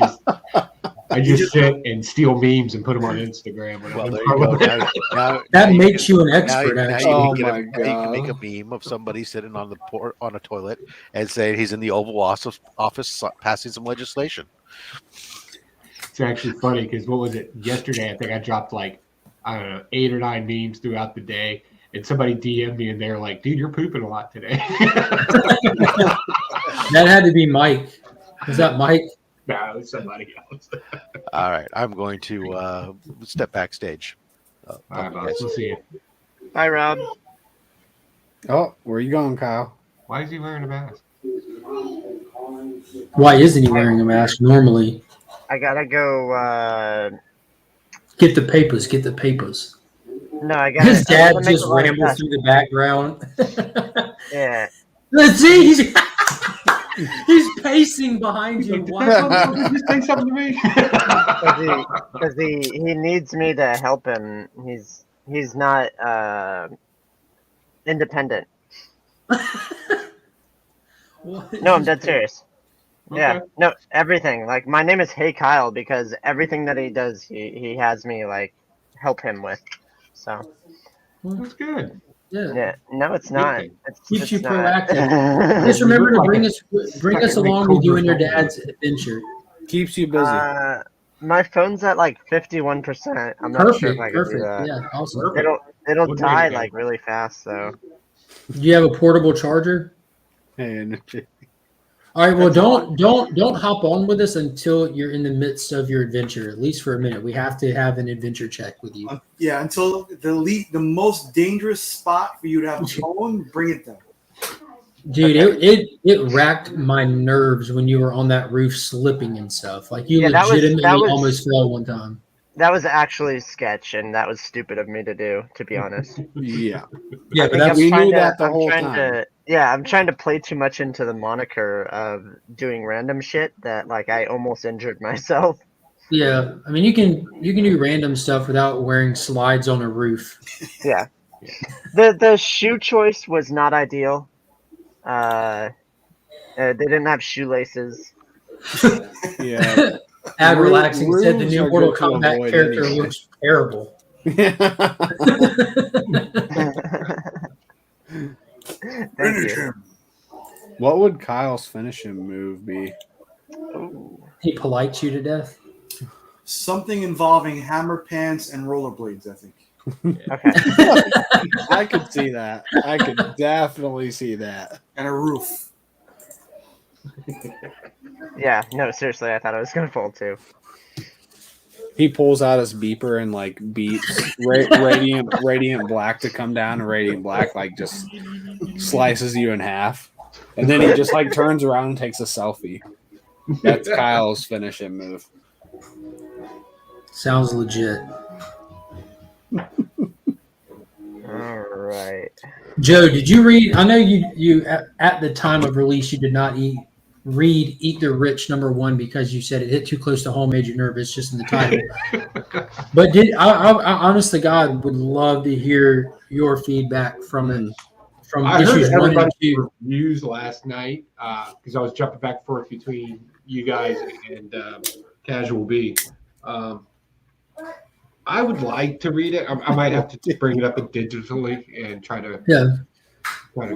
just sit and steal memes and put them on Instagram. Well, there you go. Now that makes you an expert. Now you can make a meme of somebody sitting on a toilet and say he's in the Oval Office passing some legislation. It's actually funny because what was it yesterday? I think I dropped like 8 or 9 memes throughout the day. And somebody DM'd me and they're like, "Dude, you're pooping a lot today." That had to be Mike. Was that Mike? No, it was somebody else. All right, I'm going to step backstage. All right, boss. We'll see you. Bye, Rob. Oh, where are you going, Kyle? Why is he wearing a mask? Why isn't he wearing a mask normally? I gotta go. Get the papers. Get the papers. No, I got. His dad just rambles through the background. Yeah. Let's see. He's pacing behind you. Just say something to me. Because he needs me to help him. He's not independent. No, I'm dead serious. Yeah, no, everything. Like my name is Hey Kyle because everything that he does, he has me like help him with. So That's good. yeah, no, it's Good not. thing. Keeps you It's not. proactive. Just remember to bring us Second-rate along with you and your Cobra dad's adventure. Keeps you busy. My phone's at like 51%. I'm not sure if I can do Perfect. that. Yeah, awesome. It'll What die way to like go? really fast though. Do you have a portable charger? And All right. Well, That's all. don't hop on with us until you're in the midst of your adventure. At least for a minute. We have to have an adventure check with you. Yeah, until the most dangerous spot for you to have a phone, bring it down. Dude, it racked my nerves when you were on that roof slipping and stuff. Like you Yeah, legitimately almost fell one time. that was actually sketch, and that was stupid of me to do, to be honest. Yeah. Yeah, I but think that's we trying knew to- that the I'm whole trying time. I'm trying to play too much into the moniker of doing random shit that like I almost injured myself. yeah. I mean, you can do random stuff without wearing slides on a roof. Yeah. The shoe choice was not ideal. They didn't have shoelaces. Yeah. Ad Relaxing said the Roofs new are Mortal good to Kombat avoid character anyway. looks terrible. Thank you. What would Kyle's finishing move be? He polites you to death. Something involving hammer pants and rollerblades, I think. Okay. I could see that. I could definitely see that. And a roof. Yeah, no, seriously, I thought I was gonna fall too. He pulls out his beeper and like beeps radiant black to come down, and radiant black like just slices you in half, and then he just like turns around and takes a selfie. That's Kyle's finishing move. Sounds legit. All right. Joe, did you read? I know you at the time of release you did not read Eat the Rich #1 because you said it hit too close to home, made you nervous just in the title. But I honest to God would love to hear your feedback from it, from I issues heard 1 and everybody's 2. reviews last night because I was jumping back and forth between you guys and Casual B. I would like to read it. I might have to bring it up digitally and try to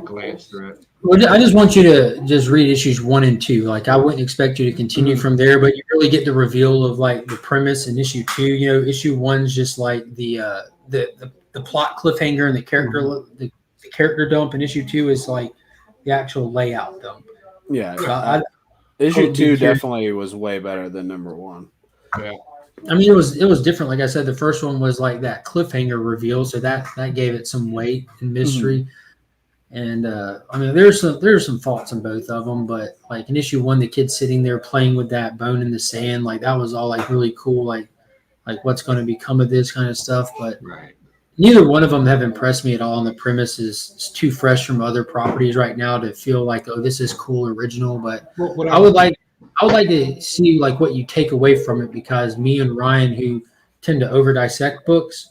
glance through it. Well, I just want you to just read issues 1 and 2. Like I wouldn't expect you to continue from there, but you really get the reveal of like the premise in issue 2. You know, issue 1's just like the plot cliffhanger and the character the character dump, and issue 2 is like the actual layout dump. Yeah. So Issue 2 definitely was way better than #1. Yeah. I mean, it was different. Like I said, the first one was like that cliffhanger reveal, so that gave it some weight and mystery. And I mean, there's some faults in both of them, but like in issue 1, the kid sitting there playing with that bone in the sand, like that was all like really cool. Like what's going to become of this kind of stuff. But neither one of them have impressed me at all. And the premise is too fresh from other properties right now to feel like, oh, this is cool, original. But I would like to see like what you take away from it, because me and Ryan, who tend to over dissect books,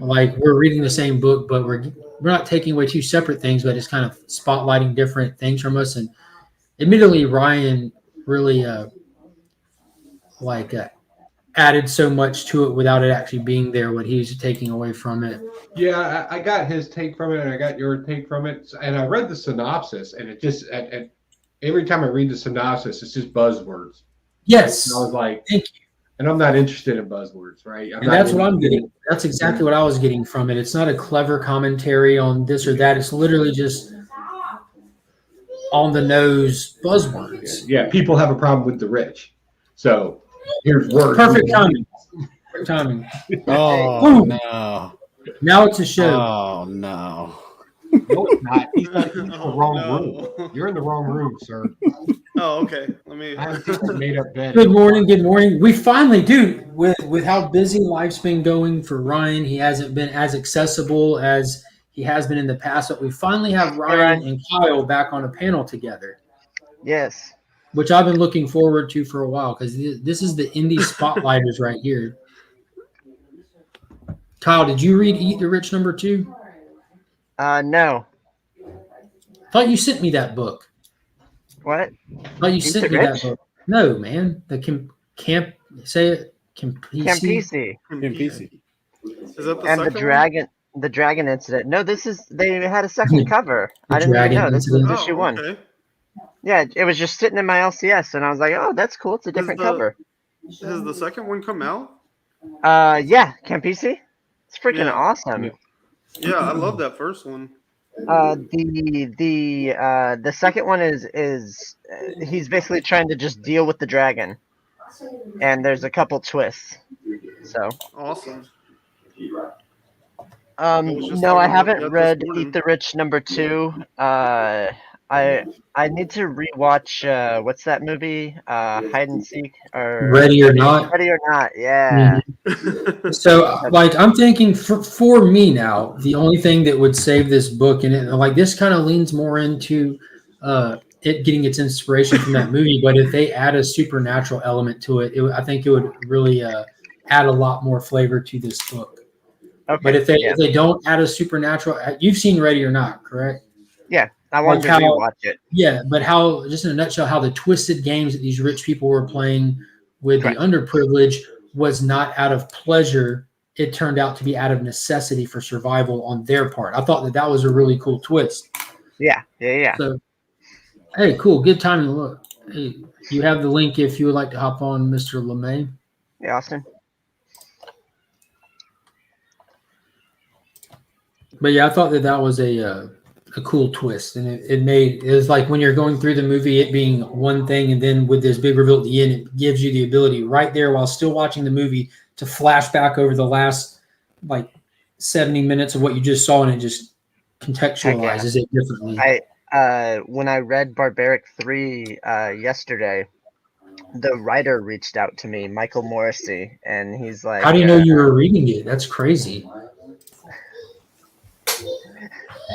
like we're reading the same book, but we're not taking away two separate things, but it's kind of spotlighting different things from us. And admittedly, Ryan really added so much to it without it actually being there, what he was taking away from it. Yeah, I got his take from it, and I got your take from it, and I read the synopsis, and it just and every time I read the synopsis, it's just buzzwords. Yes, and I was like, thank you. And I'm not interested in buzzwords, right? And that's what I'm getting. That's exactly what I was getting from it. It's not a clever commentary on this or that. It's literally just on the nose buzzwords. Yeah, people have a problem with the rich, so here's words. Perfect timing. Perfect timing. Oh no! Now it's a show. Oh no! No, it's not. He's in the wrong room. You're in the wrong room, sir. Oh, okay. Let me. I made up bed. Good morning. Good morning. We finally, dude, with how busy life's been going for Ryan, he hasn't been as accessible as he has been in the past. But we finally have Ryan and Kyle back on a panel together. Yes. Which I've been looking forward to for a while, because this is the indie spotlighters right here. Kyle, did you read Eat the Rich #2? No. I thought you sent me that book. What? Oh, you Eat sent the me that Rich? book. No, man. The camp. Say it. Campisi. NPC. Is that the And the second dragon. The dragon incident. No, this is. They had a second cover. The I didn't even dragon know. This was incident. issue one? one. Oh, okay. Yeah, it was just sitting in my LCS, and I was like, "Oh, that's cool. It's a different cover." Has the second one come out? Yeah, Campisi. It's freaking Yeah. awesome. Yeah, I love that first one. The second one is he's basically trying to just deal with the dragon, and there's a couple twists. So Awesome. no, was I just talking about haven't that read this morning. Eat the Rich #2. I need to rewatch what's that movie? Hide and Seek or Ready or Not. Ready or Not? Yeah. So, like, I'm thinking for me now, the only thing that would save this book, and it, like this kind of leans more into it getting its inspiration from that movie. But if they add a supernatural element to it, I think it would really add a lot more flavor to this book. Okay. But if they don't add a supernatural, you've seen Ready or Not, correct? Yeah, I wanted to rewatch it. Yeah, but how, just in a nutshell, how the twisted games that these rich people were playing with the underprivileged was not out of pleasure. It turned out to be out of necessity for survival on their part. I thought that was a really cool twist. Yeah. So, hey, cool. Good time to look. Hey, you have the link if you would like to hop on, Mr. LeMay. Yeah, Austin. But yeah, I thought that was a cool twist, and it was like when you're going through the movie, it being one thing, and then with this big reveal at the end, it gives you the ability right there while still watching the movie to flash back over the last like 70 minutes of what you just saw, and it just contextualizes it differently. When I read Barbaric 3 yesterday, the writer reached out to me, Michael Morrissey, and he's like, "How do you know you were reading it? That's crazy."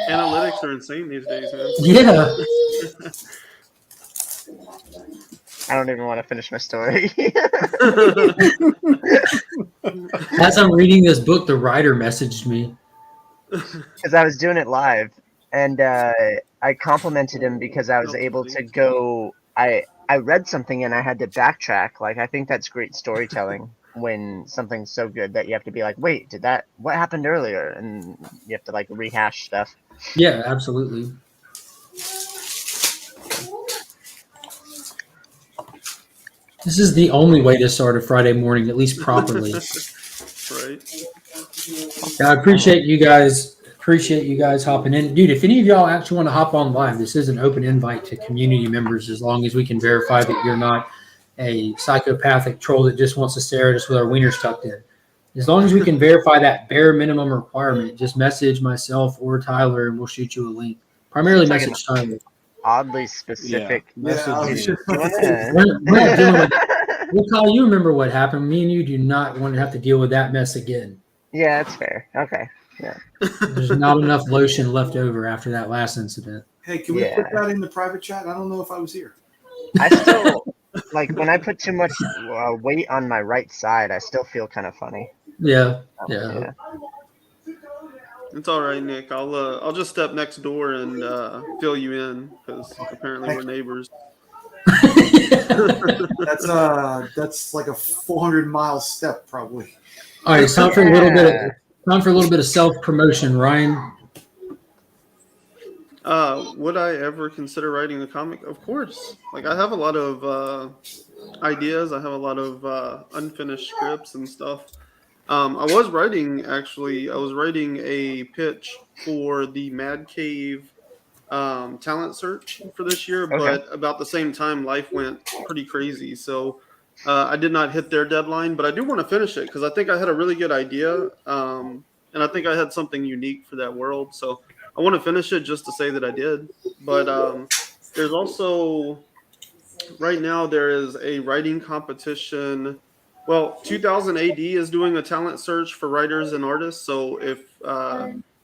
Analytics are insane these days, man. Yeah. I don't even want to finish my story. As I'm reading this book, the writer messaged me. Because I was doing it live, and I complimented him because I was able to go. I read something and I had to backtrack. Like, I think that's great storytelling when something's so good that you have to be like, wait, what happened earlier? And you have to like rehash stuff. Yeah, absolutely. This is the only way to start a Friday morning, at least properly. Right. Yeah, I appreciate you guys. Appreciate you guys hopping in. Dude, if any of y'all actually want to hop on live, this is an open invite to community members as long as we can verify that you're not a psychopathic troll that just wants to stare at us with our wieners tucked in. As long as we can verify that bare minimum requirement, just message myself or Tyler and we'll shoot you a link. Primarily Seems like message Tyler. Oddly specific. We'll call you. Remember what happened. Me and you do not want to have to deal with that mess again. Yeah, that's fair. Okay. Yeah. There's not enough lotion left over after that last incident. Hey, can we put that in the private chat? I don't know if I was here. I still like when I put too much weight on my right side. I still feel kind of funny. Yeah. It's all right, Nick. I'll just step next door and fill you in because apparently we're neighbors. That's like a 400-mile step, probably. All right, it's time for a little bit of self-promotion, Ryan. Would I ever consider writing a comic? Of course. Like, I have a lot of ideas. I have a lot of unfinished scripts and stuff. I was writing a pitch for the Mad Cave talent search for this year, but about the same time, life went pretty crazy. So I did not hit their deadline, but I do want to finish it because I think I had a really good idea. And I think I had something unique for that world. So I want to finish it just to say that I did. But there's also, right now, there is a writing competition. Well, 2000 AD is doing a talent search for writers and artists. So if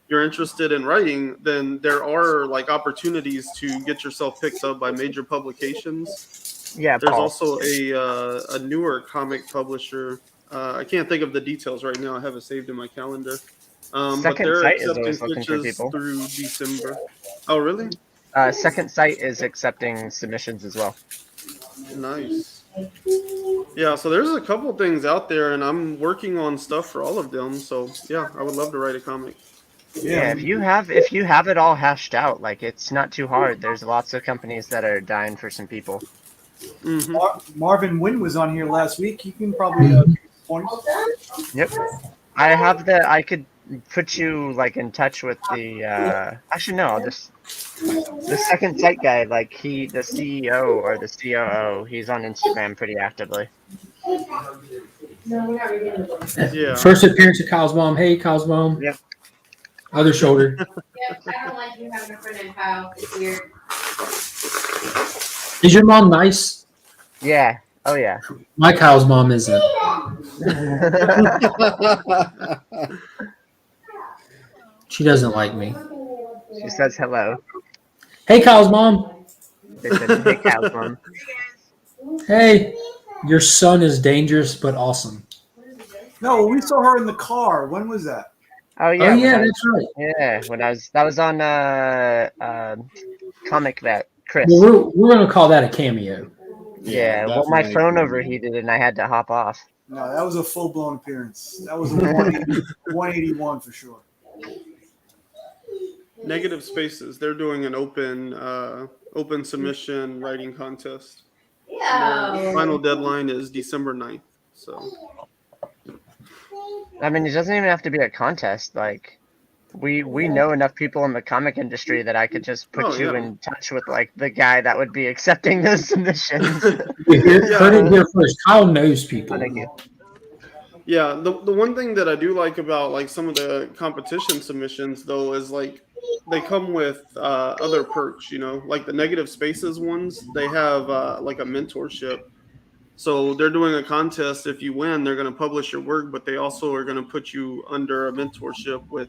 you're interested in writing, then there are like opportunities to get yourself picked up by major publications. Yeah, there's Paul. also a newer comic publisher. I can't think of the details right now. I have it saved in my calendar. But Second they're Sight is accepting always looking for pitches people. through December. Oh, really? Second Sight is accepting submissions as well. Nice. Yeah, so there's a couple things out there, and I'm working on stuff for all of them. So yeah, I would love to write a comic. Yeah, if you have it all hashed out, like it's not too hard. There's lots of companies that are dying for some people. Marvin Wynn was on here last week. He can probably give you some points. Yep. I could put you like in touch with the actually no, the Second Sight guy, like the CEO or the COO, he's on Instagram pretty actively. Yeah. First appearance of Kyle's mom. Hey, Kyle's mom. Yep. Other shoulder. Yep, I don't like you having a friend named Kyle. It's weird. Is your mom nice? Yeah. Oh yeah. My Kyle's mom isn't. She doesn't like me. She says hello. Hey, Kyle's mom. They said, hey, Kyle's mom. Hey, your son is dangerous but awesome. No, we saw her in the car. When was that? Oh yeah. Oh yeah, that's right. Yeah, that was on Comic Vet, Chris. Well, we're gonna call that a cameo. Yeah, well, my phone overheated and I had to hop off. No, that was a full-blown appearance. That was a 181 for sure. Negative Spaces. They're doing an open submission writing contest. Their final deadline is December 9th. So. I mean, it doesn't even have to be a contest. Like, we know enough people in the comic industry that I could just put you in touch with like the guy that would be accepting those submissions. Heard it here first. Kyle knows people. Thank you. Yeah, the one thing that I do like about like some of the competition submissions though is like they come with other perks, you know, like the Negative Spaces ones. They have like a mentorship. So they're doing a contest. If you win, they're going to publish your work, but they also are going to put you under a mentorship with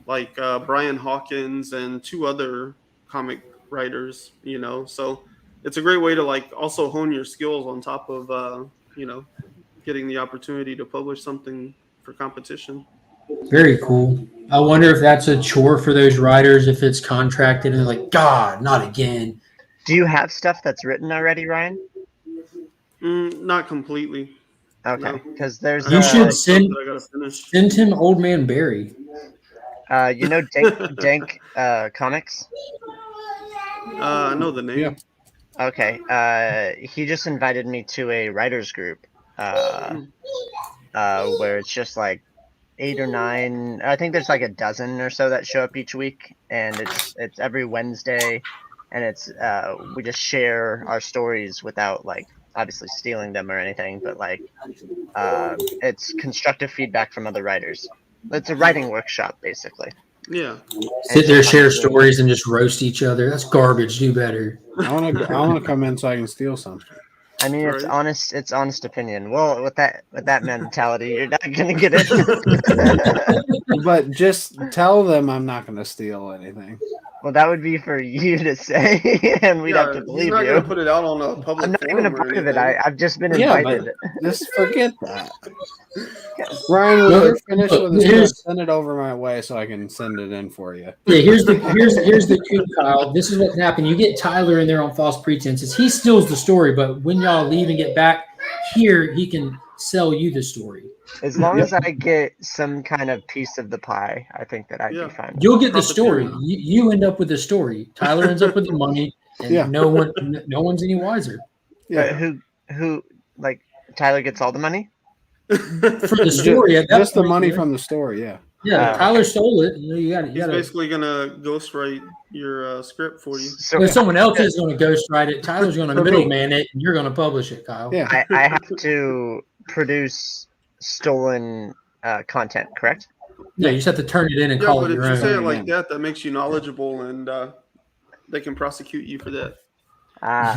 Brian Hawkins and 2 other comic writers, you know. So it's a great way to like also hone your skills on top of, you know, getting the opportunity to publish something for competition. Very cool. I wonder if that's a chore for those writers, if it's contracted and they're like, God, not again. Do you have stuff that's written already, Ryan? Not completely. Okay, because there's you should send him Old Man Barry. You know Dank Comics? I know the name. Yeah. Okay. He just invited me to a writers group where it's just like 8 or 9. I think there's like a dozen or so that show up each week, and it's every Wednesday, and it's we just share our stories without like obviously stealing them or anything, but like it's constructive feedback from other writers. It's a writing workshop basically. Yeah. Sit there, share stories, and just roast each other. That's garbage. Do better. I want to come in so I can steal something. I mean, it's honest. It's honest opinion. Well, with that mentality, you're not gonna get it. But just tell them I'm not going to steal anything. Well, that would be for you to say, and we'd have to believe he's not you. Gonna put it out on a public. I'm not even a part of it. I've just been Yeah, invited. but just forget that. Ryan, when you're finished with this, send it over my way so I can send it in for you. Yeah, here's the coup, Kyle. This is what can happen. You get Tyler in there on false pretenses. He steals the story, but when y'all leave and get back here, he can sell you the story. As long as I get some kind of piece of the pie, I think that I'd be fine. You'll get the story. You end up with the story. Tyler ends up with the money, and no one's any wiser. Yeah. Who like Tyler gets all the money? For the story, just the money from the story, yeah. Yeah, Tyler stole it. You got it. He's basically gonna ghostwrite your script for you. So someone else is going to ghostwrite it. Tyler's going to middleman it, and you're going to publish it, Kyle. Yeah. I have to produce stolen content, correct? Yeah, you just have to turn it in and call it your own. But if you say it like that makes you knowledgeable, and they can prosecute you for that.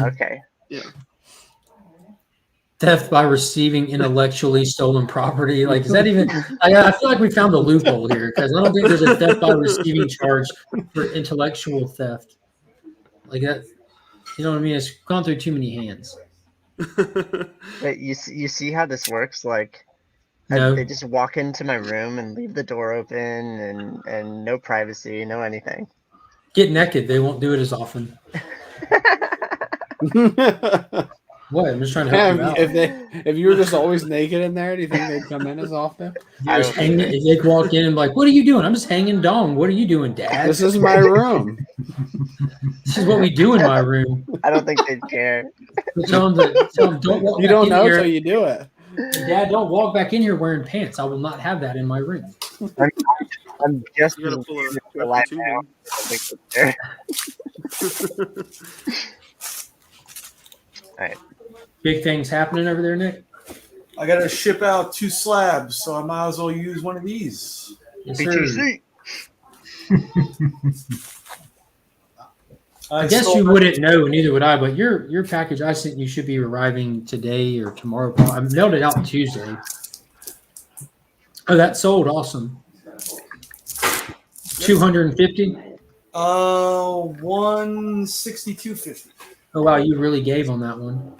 Okay. Yeah. Theft by receiving intellectually stolen property. Like, is that even? I feel like we found a loophole here because I don't think there's a theft by receiving charge for intellectual theft. Like that, you know what I mean? It's gone through too many hands. But you see how this works? Like, No. they just walk into my room and leave the door open, and no privacy, no anything. Get naked. They won't do it as often. What? I'm just trying to help you out. If you were just always naked in there, do you think they'd come in as often? They walk in and be like, "What are you doing?" I'm just hanging dong. What are you doing, Dad? This is my room. This is what we do in my room. I don't think they'd care. Tell them don't walk. You back don't in know here. till you do it. Dad, don't walk back in here wearing pants. I will not have that in my room. I'm just You gotta pull a alive two now. one. I don't think they'd care. All right. Big things happening over there, Nick. I got to ship out 2 slabs, so I might as well use one of these. Yes, sir. BTC. I guess you wouldn't know, neither would I. But your package I sent you should be arriving today or tomorrow. I mailed it out Tuesday. Oh, that sold. Awesome. 250. 162.50. Oh wow, you really gave on that one.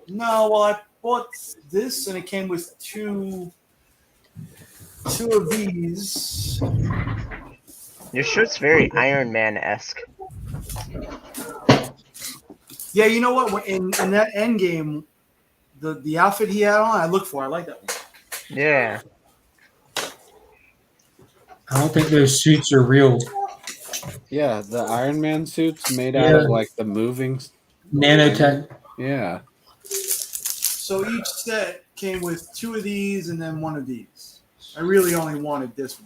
No, well, I bought this and it came with two of these. Your shirt's very Iron Man-esque. Yeah, you know what? In that end game, the outfit he had on, I looked for. I like that one. Yeah. I don't think those suits are real. Yeah, the Iron Man suits made out of like the moving nanotech. Yeah. So each set came with 2 of these and then 1 of these. I really only wanted this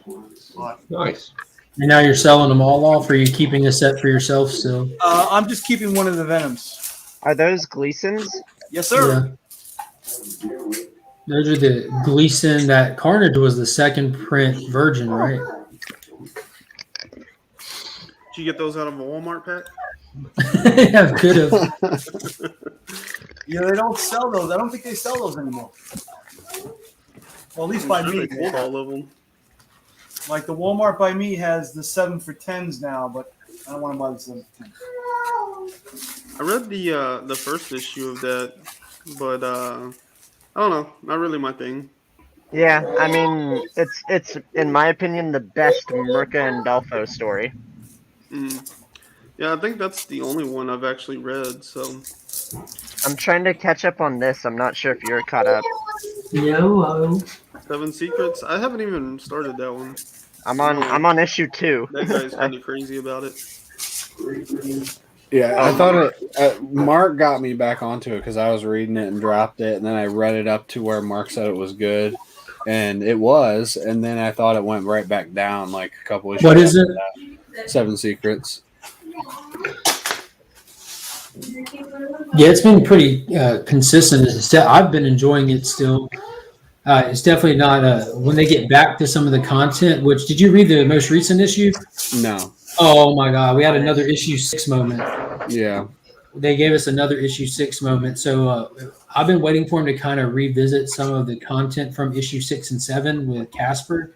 one. But, Nice. And now you're selling them all off, or are you keeping a set for yourself still? I'm just keeping one of the Venoms. Are those Gleasons? Yes, sir. Yeah. Those are the Gleason. That Carnage was the second print Virgin, right? Did you get those out of a Walmart pack? Yeah, could have. Yeah, they don't sell those. I don't think they sell those anymore. Well, at least by me. They pulled all of them. Like the Walmart by me has the 7 for 10s now, but I don't want to buy the 7 for 10s. I read the first issue of that, but I don't know, not really my thing. Yeah, I mean, it's in my opinion the best Merca and Dolfo story. Yeah, I think that's the only one I've actually read. So I'm trying to catch up on this. I'm not sure if you're caught up. No. 7 Secrets. I haven't even started that one. I'm on issue 2. That guy's kind of crazy about it. Yeah, I thought Mark got me back onto it because I was reading it and dropped it, and then I read it up to where Mark said it was good, and it was, and then I thought it went right back down like a couple issues. What is it? 7 Secrets. Yeah, it's been pretty consistent. I've been enjoying it still. It's definitely not when they get back to some of the content. Which did you read the most recent issue? No. Oh my God, we had another issue 6 moment. Yeah. They gave us another issue 6 moment. So I've been waiting for him to kind of revisit some of the content from issue 6 and 7 with Casper,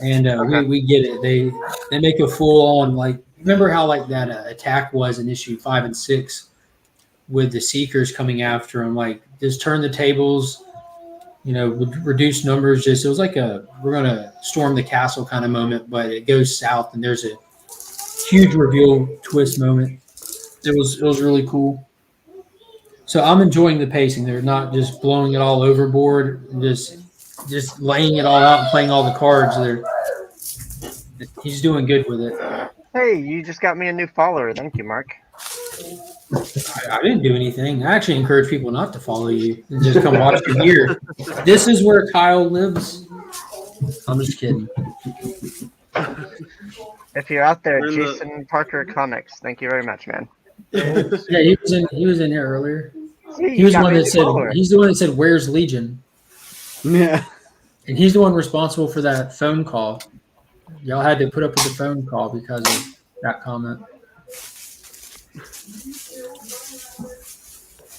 and we get it. They make a full on like. Remember how like that attack was in issue 5 and 6 with the Seekers coming after him, like just turn the tables, reduce numbers. Just it was like we're gonna storm the castle kind of moment, but it goes south and there's a huge reveal twist moment. It was really cool. So I'm enjoying the pacing. They're not just blowing it all overboard and just laying it all out and playing all the cards. He's doing good with it. Hey, you just got me a new follower. Thank you, Mark. I didn't do anything. I actually encourage people not to follow you and just come watch you here. This is where Kyle lives. I'm just kidding. If you're out there, Jason Parker Comics, thank you very much, man. Yeah, he was in here earlier. See, He was the one that said he's the one that said, "Where's Legion?" Yeah. And he's the one responsible for that phone call. Y'all had to put up with the phone call because of that comment.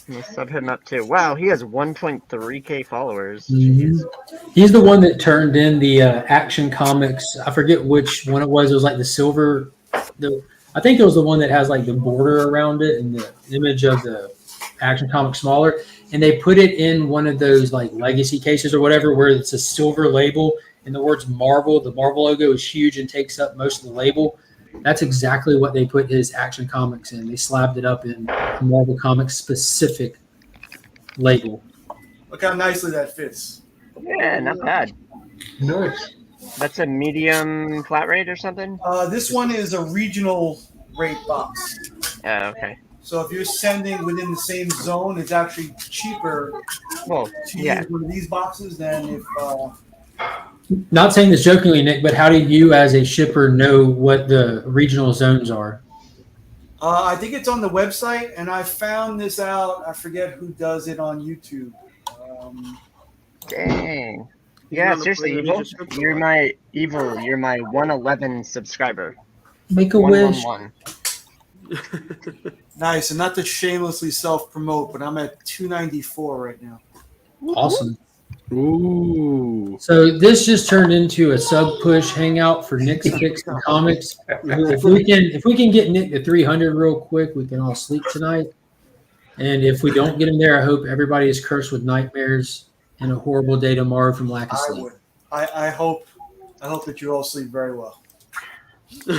Let's sub him up too. Wow, he has 1.3k followers. Mm-hmm. He's the one that turned in the Action Comics. I forget which one it was. It was like the silver. I think it was the one that has like the border around it and the image of the Action Comic smaller. And they put it in one of those like legacy cases or whatever, where it's a silver label and the words Marvel. The Marvel logo is huge and takes up most of the label. That's exactly what they put his Action Comics in. They slabbed it up in a Marvel Comics specific label. Look how nicely that fits. Yeah, not bad. Nice. That's a medium flat rate or something? This one is a regional rate box. Oh, okay. So if you're sending within the same zone, it's actually cheaper Well, to yeah. use one of these boxes than if. Not saying this jokingly, Nick, but how do you, as a shipper, know what the regional zones are? I think it's on the website, and I found this out. I forget who does it on YouTube. Dang. Yeah, seriously, Evil. You're my 111 subscriber. Make a wish. 111. Nice, and not to shamelessly self-promote, but I'm at 294 right now. Awesome. Ooh. So this just turned into a sub push hangout for Nick's Picks and Comics. If we can get Nick to 300 real quick, we can all sleep tonight. And if we don't get him there, I hope everybody is cursed with nightmares and a horrible day tomorrow from lack of sleep. I hope that you all sleep very well.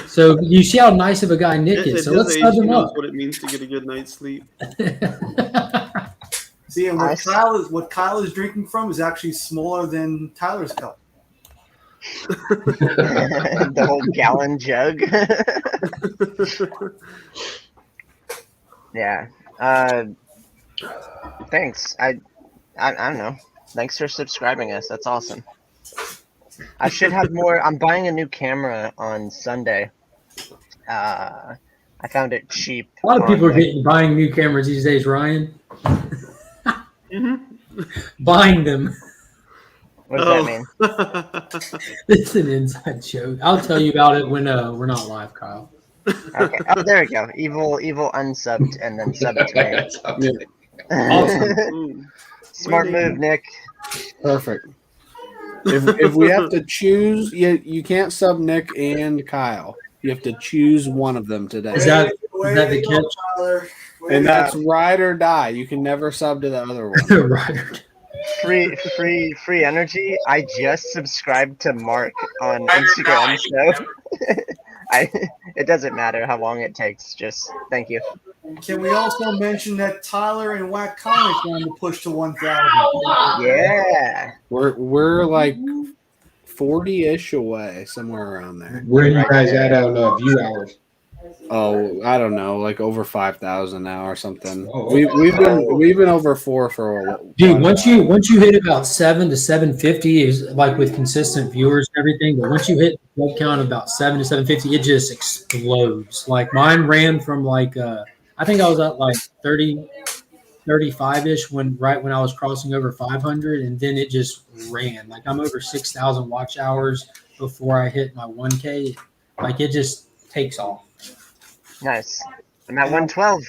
So you see how nice of a guy Nick is. So let's sub him up. What it means to get a good night's sleep. See, and what Kyle is drinking from is actually smaller than Tyler's cup. The whole gallon jug. Yeah. Thanks. I don't know. Thanks for subscribing us. That's awesome. I should have more. I'm buying a new camera on Sunday. I found it cheap. A lot of people are buying new cameras these days, Ryan. Buying them. What does that mean? It's an inside joke. I'll tell you about it when we're not live, Kyle. Okay. Oh, there we go. Evil unsubbed and then subbed to me. Awesome. Smart move, Nick. Perfect. If we have to choose, you can't sub Nick and Kyle. You have to choose one of them today. Is that the catch? And that's ride or die. You can never sub to the other one. Free energy. I just subscribed to Mark on Instagram, so it doesn't matter how long it takes. Just thank you. Can we also mention that Tyler and Whack Comics wanted to push to 1,000? Yeah. We're like 40-ish away, somewhere around there. Where are you guys at on view hours? Oh, I don't know, like over 5,000 now or something. Oh, we've been over 4 for a while. Dude, once you hit about 7 to 750 is like with consistent viewers and everything, but once you hit the count about 7 to 750, it just explodes. Like mine ran from like I think I was at like 30, 35-ish right when I was crossing over 500, and then it just ran. Like I'm over 6,000 watch hours before I hit my 1K. Like it just takes off. Nice. I'm at 112.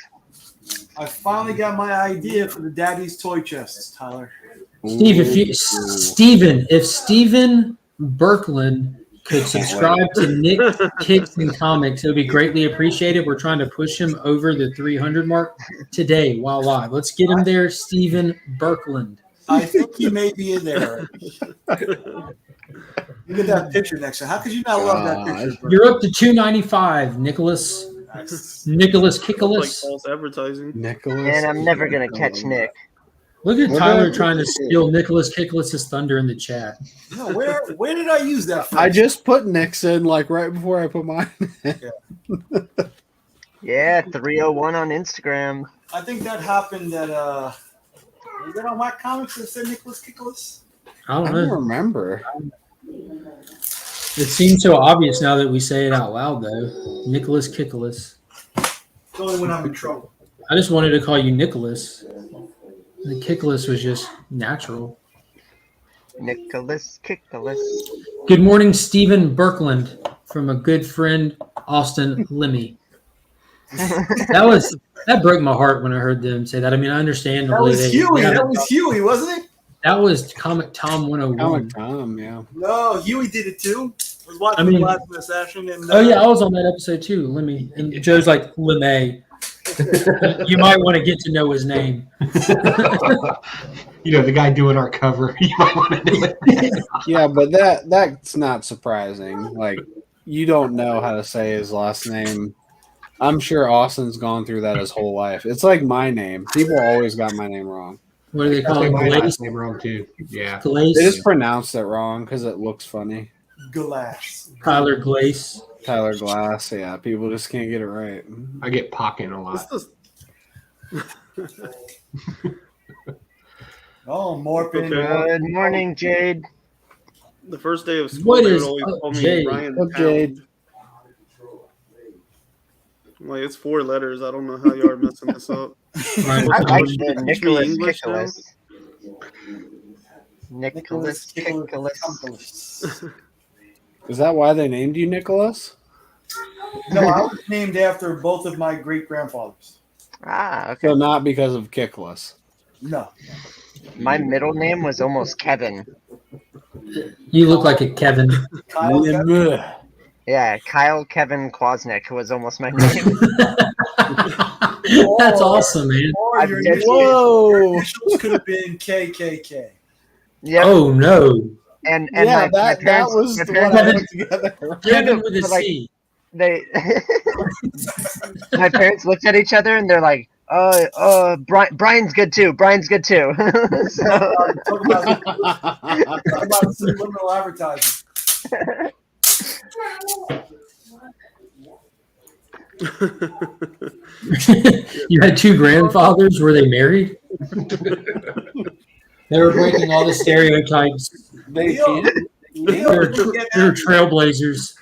I finally got my idea for the Daddy's Toy Chests, Tyler. Steve, if Steven Berkland could subscribe to Nick Kicks and Comics, it would be greatly appreciated. We're trying to push him over the 300 mark today while live. Let's get him there, Steven Berkland. I think he may be in there. Look at that picture next to. How could you not love that picture? You're up to 295, Nicholas. Nicholas Kickless. Like false advertising. Nicholas. And I'm never gonna catch Nick. Look at Tyler trying to steal Nicholas Kickless's thunder in the chat. No, where did I use that from? I just put Nick's in like right before I put mine. Yeah, 301 on Instagram. I think that happened at was that on Whack Comics that said Nicholas Kickless? I don't remember. It seems so obvious now that we say it out loud, though. Nicholas Kickless. It's only when I'm in trouble. I just wanted to call you Nicholas. The Kickless was just natural. Nicholas Kickless. Good morning, Stephen Berkland, from a good friend, Austin Lemmy. That broke my heart when I heard them say that. I mean, I understand. That was Huey. That was Huey, wasn't it? That was Comic Tom 101. Comic Tom, yeah. No, Huey did it too. I was watching the last Assassin. And yeah, I was on that episode too. Lemmy. And Joe's like, Lemay. You might want to get to know his name. You know, the guy doing our cover. You might want to do it. Yeah, but that's not surprising. Like, you don't know how to say his last name. I'm sure Austin's gone through that his whole life. It's like my name. People always got my name wrong. What do they I call say it? my Glaze? last name wrong too. Yeah. Glaze? They just pronounce it wrong because it looks funny. Glass. Tyler Glaze. Tyler Glass. Yeah, people just can't get it right. I get Pocken a lot. Oh, Morphin. Good morning, Jade. The first day of school, What they is would always up, call me Jade? Ryan Up, Jade? Pound. Like, it's 4 letters. I don't know how y'all are messing this up. Ryan I like Pound. the Teach me Nicholas English now? Nicholas Nicholas. Is that why they named you Nicholas? No, I was named after both of my great grandfathers. Ah, okay. So not because of Kickless. No. My middle name was almost Kevin. You look like a Kevin. Kyle Kevin? Yeah, Kyle Kevin Kwasnick was almost my name. That's awesome, man. Or your initials, Whoa. your initials could have been KKK. Yep. Oh no. And Yeah, my parents, was my the parents, one I put together. Kevin with a like, C. they my parents looked at each other and they're like, Brian's good too. Brian's good too. So Talk about subliminal advertising. You had two grandfathers. Were they married? They were breaking all the stereotypes. They Leo, can't. They're trailblazers.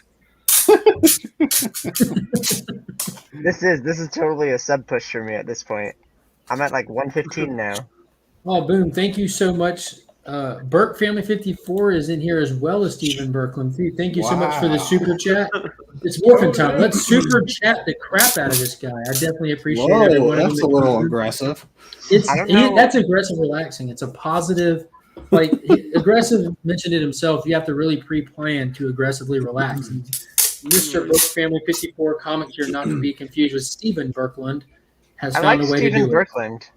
this is totally a sub push for me at this point. I'm at like 115 now. Oh, boom. Thank you so much. Burke Family 54 is in here as well as Stephen Berkland. Thank you so much for the Wow. super chat. It's morphin' time. Let's super chat the crap out of this guy. I definitely appreciate every Whoa, one of them. that's a little aggressive. It's I don't know. that's aggressive relaxing. It's a positive, like aggressive mentioned it himself. You have to really pre-plan to aggressively relax. And Mr. Burke Family 54 comic here, not to be confused with Stephen Berkland, has I found like a way to Stephen do it. Berkland,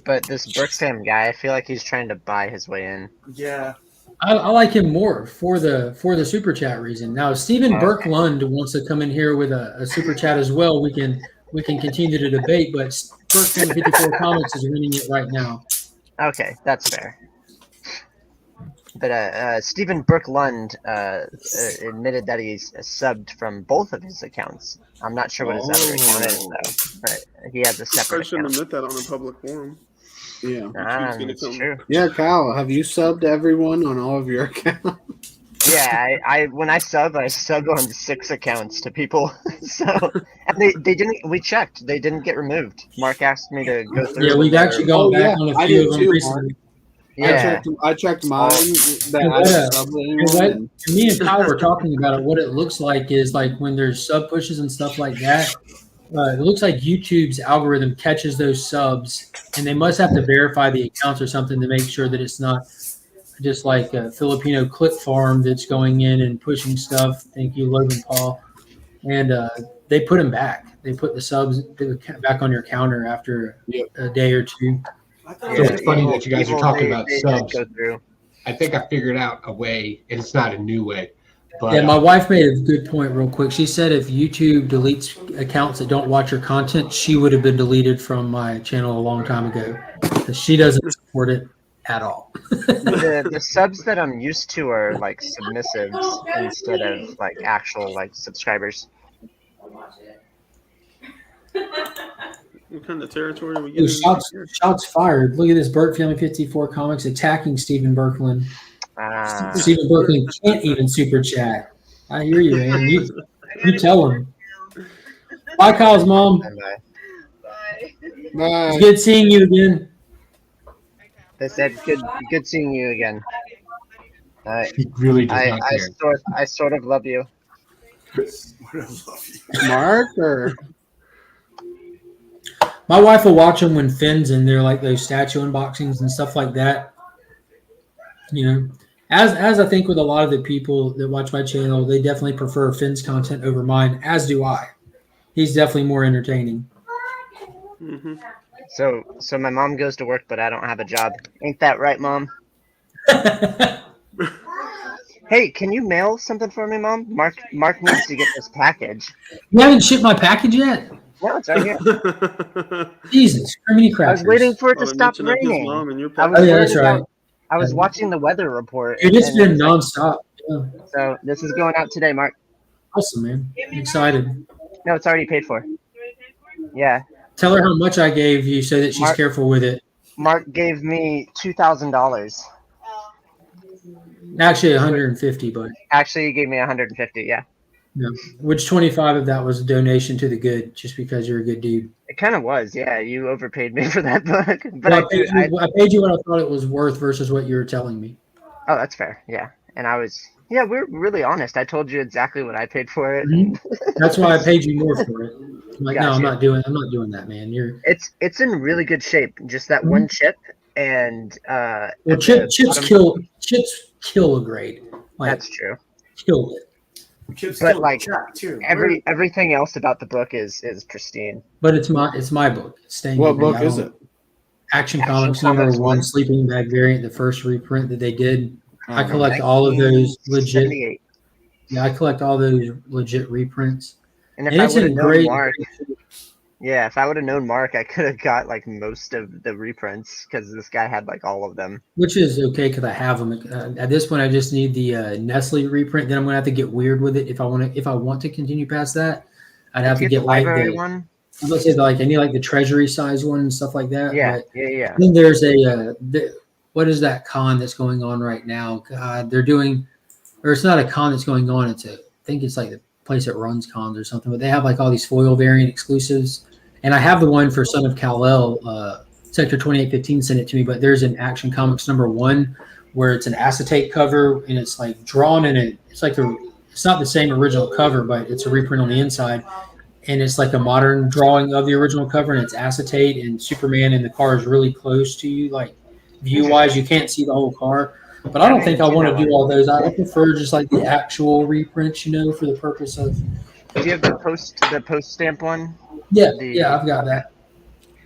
but this Berksham guy, I feel like he's trying to buy his way in. Yeah. I like him more for the super chat reason. Now, if Stephen Okay. Berkland wants to come in here with a super chat as well, we can continue to debate. But Burke Family 54 Comics is winning it right now. Okay, that's fair. But Stephen Berklund admitted that he's subbed from both of his accounts. I'm not sure what his other account is, though. But he has a I separate shouldn't account. admit that on a public forum. Yeah. That's true. Yeah, Kyle, have you subbed everyone on all of your accounts? Yeah, I when I sub on 6 accounts to people. So and they didn't. We checked. They didn't get removed. Mark asked me to go through. Yeah, we've actually gone back on a I few did of them too, recently. Yeah. I checked mine that And I what, didn't sub anyone. and me and Kyle were talking about it. What it looks like is like when there's sub pushes and stuff like that. It looks like YouTube's algorithm catches those subs, and they must have to verify the accounts or something to make sure that it's not just like a Filipino clip farm that's going in and pushing stuff. Thank you, Logan Paul. And they put them back. They put the subs back on your counter after a day or two. So it's funny that you guys are talking about they subs. go through. I think I figured out a way, and it's not a new way. But Yeah, my wife made a good point real quick. She said if YouTube deletes accounts that don't watch her content, she would have been deleted from my channel a long time ago. Because she doesn't support it at all. The subs that I'm used to are like submissives instead of like actual like subscribers. What kind of territory are we Ooh, getting into here? shots fired. Look at this Burke Family 54 Comics attacking Stephen Berkland. Stephen Berkland can't even super chat. I hear you, man. You tell him. Bye, Kyle's mom. Bye. It's good seeing you again. They said good seeing you again. He really does not care. I sort of love you. Mark or my wife will watch them when Finn's in there, like those statue unboxings and stuff like that. You know, as I think with a lot of the people that watch my channel, they definitely prefer Finn's content over mine, as do I. He's definitely more entertaining. Mm-hmm. So my mom goes to work, but I don't have a job. Ain't that right, Mom? Hey, can you mail something for me, Mom? Mark needs to get this package. You haven't shipped my package yet? No, it's right here. Jesus, criminy I crackers. was waiting for it to Well, I stop mentioned of his raining. mom and your I was Oh, yeah, worried that's right. about. I was watching the weather report. Dude, it's and it been was like- nonstop. Yeah. So this is going out today, Mark. Awesome, man. I'm excited. No, it's already paid for. Yeah. Tell her how much I gave you so that she's Mark- careful with it. Mark gave me $2,000. Actually, 150, but Actually, he gave me 150. Yeah. yeah. Which 25 of that was a donation to the good, just because you're a good dude. It kind of was. Yeah, you overpaid me for that book, but Well, I paid you what I thought it was worth versus what you were telling me. Oh, that's fair. Yeah, and I was. Yeah, we're really honest. I told you exactly what I paid for it. Mhm. That's why I paid you more for it. I'm like, no, I'm Gotcha. not doing that, man. You're It's in really good shape. Just that one chip, and well, at chips the kill a grade. Like, That's true. Kill it. Chips But kill like Jack too. everything else about the book is pristine. But it's my book. It's staying What with me. book is it? Action Action Comics Comics #1, 1. Sleeping Bag variant, the first reprint that they did. I Oh, collect all of those legit. 1978. Yeah, I collect all those legit reprints. And if And I it's would have in known great. Mark, yeah, if I would have known Mark, I could have got like most of the reprints because this guy had like all of them. Which is okay because I have them. At this point, I just need the Nestle reprint. Then I'm gonna have to get weird with it if I want to continue past that. I'd have to Get get the like library the. one. Let's say like I need like the treasury size one and stuff like that. Yeah, But yeah. then there's what is that con that's going on right now? God, they're doing, or it's not a con that's going on. I think it's like the place that runs cons or something. But they have like all these foil variant exclusives, and I have the one for Son of Kal-El. Sector 2815 sent it to me, but there's an Action Comics #1 where it's an acetate cover and it's like drawn in it. It's like it's not the same original cover, but it's a reprint on the inside. And it's like a modern drawing of the original cover, and it's acetate, and Superman in the car is really close to you, like view-wise. You can't see the whole car. But I don't think I want to do all those. I prefer just like the actual reprints, for the purpose of. Do you have the post stamp one? Yeah, I've got that.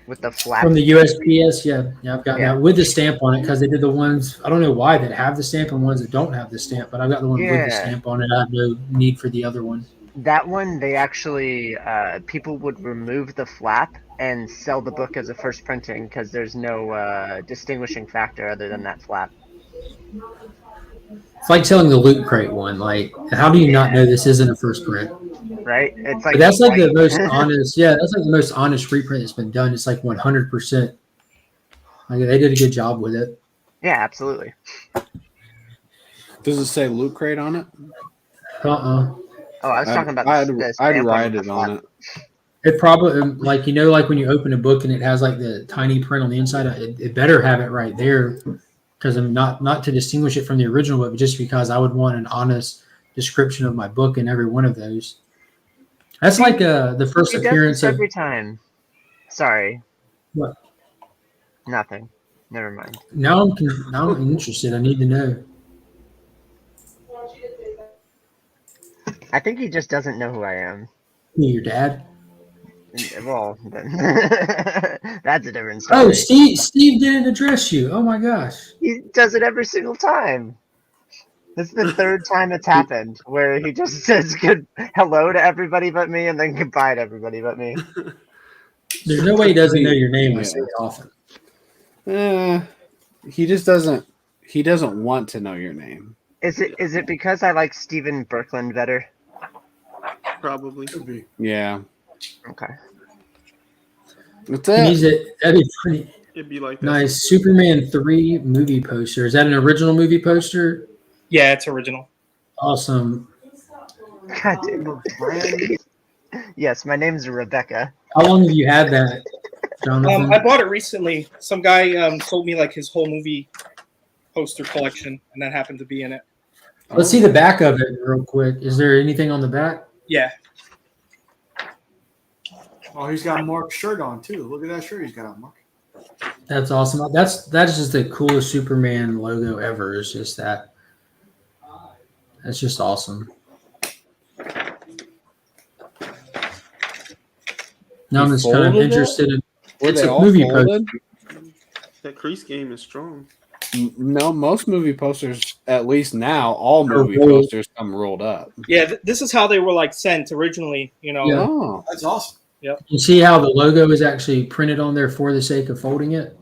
With the flap. From the USPS, yeah, I've got Yeah. that with the stamp on it because they did the ones, I don't know why, that have the stamp and ones that don't have the stamp, but I've got the one with the Yeah. stamp on it. I have no need for the other one. That one, they actually people would remove the flap and sell the book as a first printing because there's no distinguishing factor other than that flap. It's like selling the Loot Crate one. Like, how do you not know this isn't a first print? Right? It's like But that's like the white. most honest. Yeah, that's like the most honest reprint that's been done. It's like 100%. Like they did a good job with it. Yeah, absolutely. Does it say Loot Crate on it? Oh, I was talking about I'd the stamp write with it the on flap. it. It probably like like when you open a book and it has like the tiny print on the inside. It better have it right there because I'm not to distinguish it from the original, but just because I would want an honest description of my book in every one of those. That's like the first He does appearance this of every time. Sorry. what? Nothing. Never mind. Now I'm interested. I need to know. I think he just doesn't know who I am. Who, your dad? Well, then that's a different story. Oh, Steve didn't address you. Oh my gosh. He does it every single time. This is the third time it's happened where he just says hello to everybody but me and then goodbye to everybody but me. There's no way he doesn't know your name. I say it often. He just doesn't. He doesn't want to know your name. Is it because I like Steven Berkland better? Probably could be. Yeah. Okay. What's That'd be pretty It'd be like that. nice. Superman 3 movie poster. Is that an original movie poster? Yeah, it's original. Awesome. God damn. Yes, my name's Rebecca. How long have you had that, Jonathan? I bought it recently. Some guy sold me like his whole movie poster collection, and that happened to be in it. Let's see the back of it real quick. Is there anything on the back? Yeah. Oh, he's got Mark's shirt on too. Look at that shirt he's got on, Mark. That's awesome. That's just the coolest Superman logo ever. It's just that. That's just awesome. Now I'm just kind of interested in. Were It's they a all movie folded? poster. That crease game is strong. No, most movie posters, at least now, all movie rolled. posters come rolled up. Yeah, this is how they were like sent originally. You know. Yeah. Oh, That's awesome. Yep. You see how the logo is actually printed on there for the sake of folding it?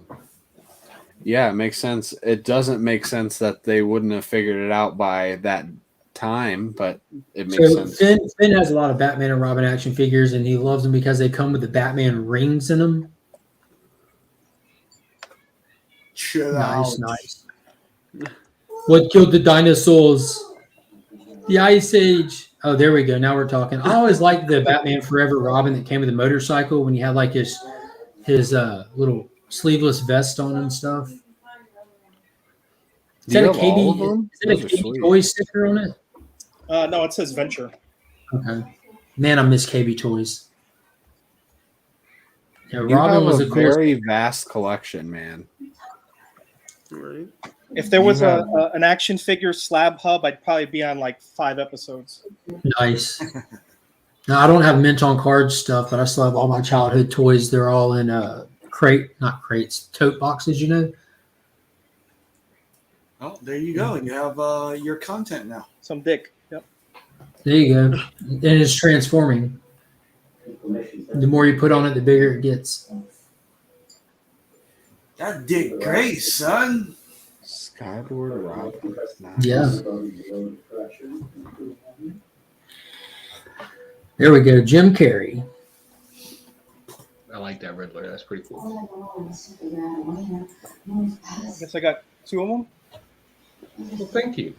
yeah, it makes sense. It doesn't make sense that they wouldn't have figured it out by that time, but it makes So sense. Finn has a lot of Batman and Robin action figures, and he loves them because they come with the Batman rings in them. Chill Nice, out. nice. What killed the dinosaurs? The Ice Age. Oh, there we go. Now we're talking. I always liked the Batman Forever Robin that came with a motorcycle when he had like his little sleeveless vest on and stuff. Is Do that you a have all of KB? them? Is that a Those are KB sweet. Toys sticker on it? No, it says Venture. Okay. Man, I miss KB Toys. Yeah, You Robin have was a the coolest. very vast collection, man. Right. If there was You have- an action figure slab hub, I'd probably be on like 5 episodes. Nice. Now I don't have mint on cards stuff, but I still have all my childhood toys. They're all in not crates, tote boxes. You know. Oh, there you go. You have your content now. Some dick. Yep. There you go. And it's transforming. The more you put on it, the bigger it gets. That Dick Grace, son. Skyward Robin. Nice. Yeah. There we go. Jim Carrey. I like that Riddler. That's pretty cool. I guess I got 2 of them. Well, thank you.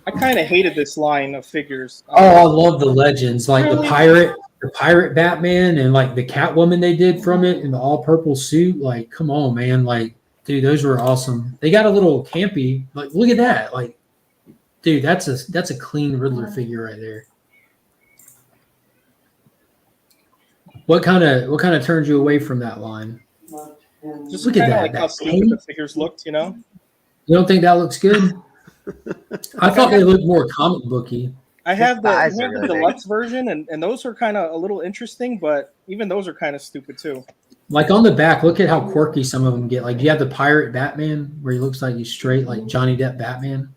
I kind of hated this line of figures. Oh, I love the legends, like the pirate Batman, and like the Catwoman they did from it in the all purple suit. Like, come on, man! Like, dude, those were awesome. They got a little campy. Like, look at that! Like, dude, that's a clean Riddler figure right there. What kind of turns you away from that line? Just Look at kind of that. like how That stupid paint. the figures looked, you know? You don't think that looks good? I thought they looked more comic booky. I have the eyes are really deluxe version, and those are kind of a little interesting, but even those are kind of stupid too. Like on the back, look at how quirky some of them get. Like, you have the pirate Batman where he looks like he's straight, like Johnny Depp Batman.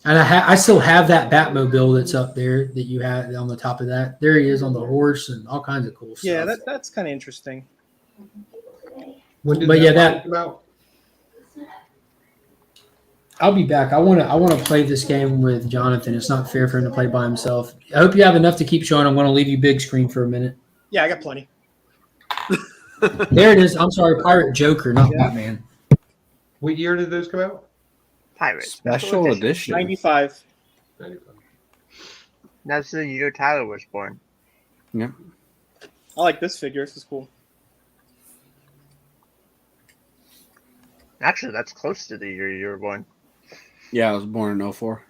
And I still have that Batmobile that's up there that you had on the top of that. There he is on the horse and all kinds of cool stuff. Yeah, that's kind of interesting. When did But yeah, that come out? I'll be back. I want to play this game with Jonathan. It's not fair for him to play by himself. I hope you have enough to keep showing. I'm going to leave you big screen for a minute. Yeah, I got plenty. There it is. I'm sorry, Pirate Joker, not Batman. What year did those come out? Pirate Special edition. 95. That's the year Tyler was born. Yep. I like this figure. This is cool. Actually, that's close to the year you were born. Yeah, I was born in 04.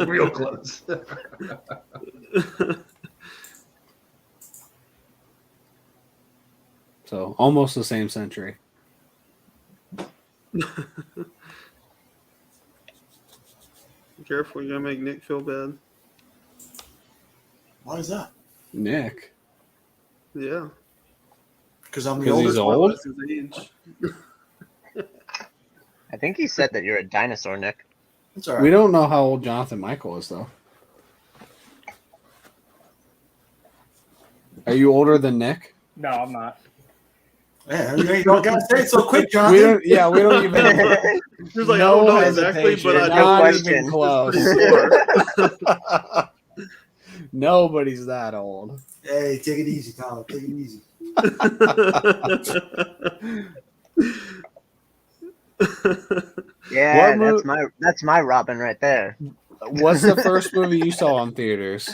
Real close. So almost the same century. Be careful, you're gonna make Nick feel bad. Why is that? Nick. Yeah. Because I'm the 'Cause he's oldest. old? His age. I think he said that you're a dinosaur, Nick. That's all right. We don't know how old Jonathan Michael is, though. Are you older than Nick? No, I'm not. Yeah, you don't gotta say it so quick, We Jonathan. don't. Yeah, we don't even. He was like, I don't know exactly, but I know Not it's even close. pretty sure. Nobody's that old. Hey, take it easy, Tyler. Take it easy. Yeah, What that's my Robin right there. What's the first movie you saw in theaters,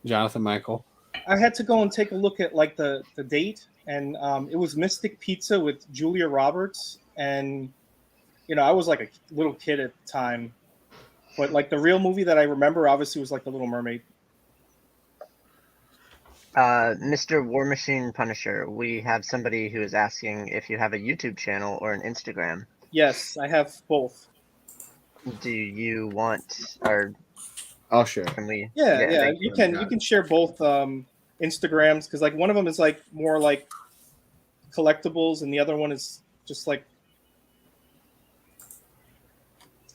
Jonathan Michael? I had to go and take a look at like the date, and it was Mystic Pizza with Julia Roberts, and I was like a little kid at the time, but like the real movie that I remember obviously was like The Little Mermaid. Mr. War Machine Punisher, we have somebody who is asking if you have a YouTube channel or an Instagram. Yes, I have both. Do you want, or I'll share. can we? Yeah, thank you can share both. Instagrams, because like one of them is like more like collectibles, and the other one is just like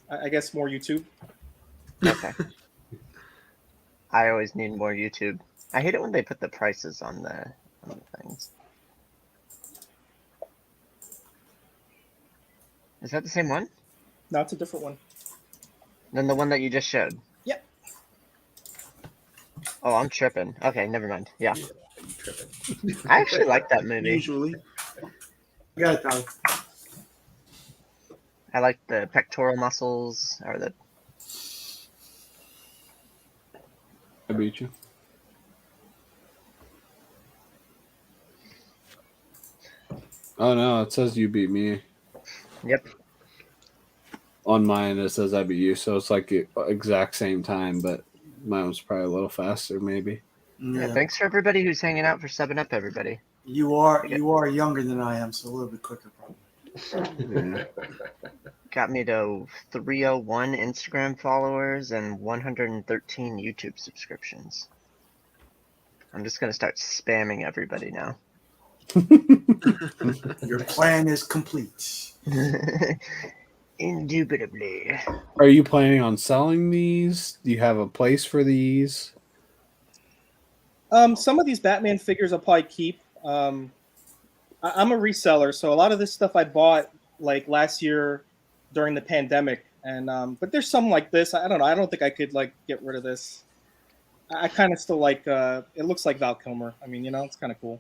I guess more YouTube. Okay. I always need more YouTube. I hate it when they put the prices on the things. Is that the same one? No, it's a different one. Than the one that you just showed? Yep. Oh, I'm tripping. Okay, never mind. Yeah. I actually like that movie. Usually. Yeah, Tyler. I like the pectoral muscles, or the... I beat you. Oh no, it says you beat me. Yep. On mine, it says I beat you, so it's like the exact same time, but mine was probably a little faster, maybe. Yeah, thanks for everybody who's hanging out for 7-Up, everybody. You are younger than I am, so a little bit quicker, probably. Yeah. Got me to 301 Instagram followers and 113 YouTube subscriptions. I'm just gonna start spamming everybody now. Your plan is complete. Indubitably. Are you planning on selling these? Do you have a place for these? Some of these Batman figures I'll probably keep. I'm a reseller, so a lot of this stuff I bought like last year during the pandemic, and but there's some like this. I don't know. I don't think I could like get rid of this. I kind of still like. It looks like Val Kilmer. I mean, it's kind of cool.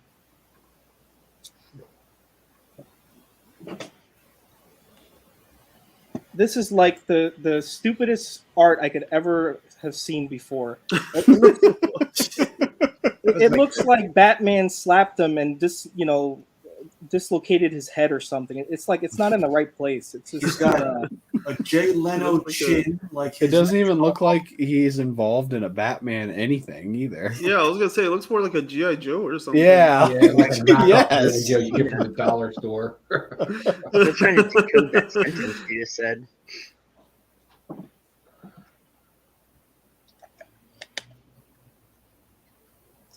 This is like the stupidest art I could ever have seen before. It looks like Batman slapped him and dislocated his head or something. It's like it's not in the right place. It's just He's got a Jay Leno chin. Like It doesn't even look like he's involved in a Batman anything either. Yeah, I was gonna say it looks more like a GI Joe or something. Yeah. like a knockoff Yes. Joe you get from the dollar store. I'm trying to decode that sentence you just said.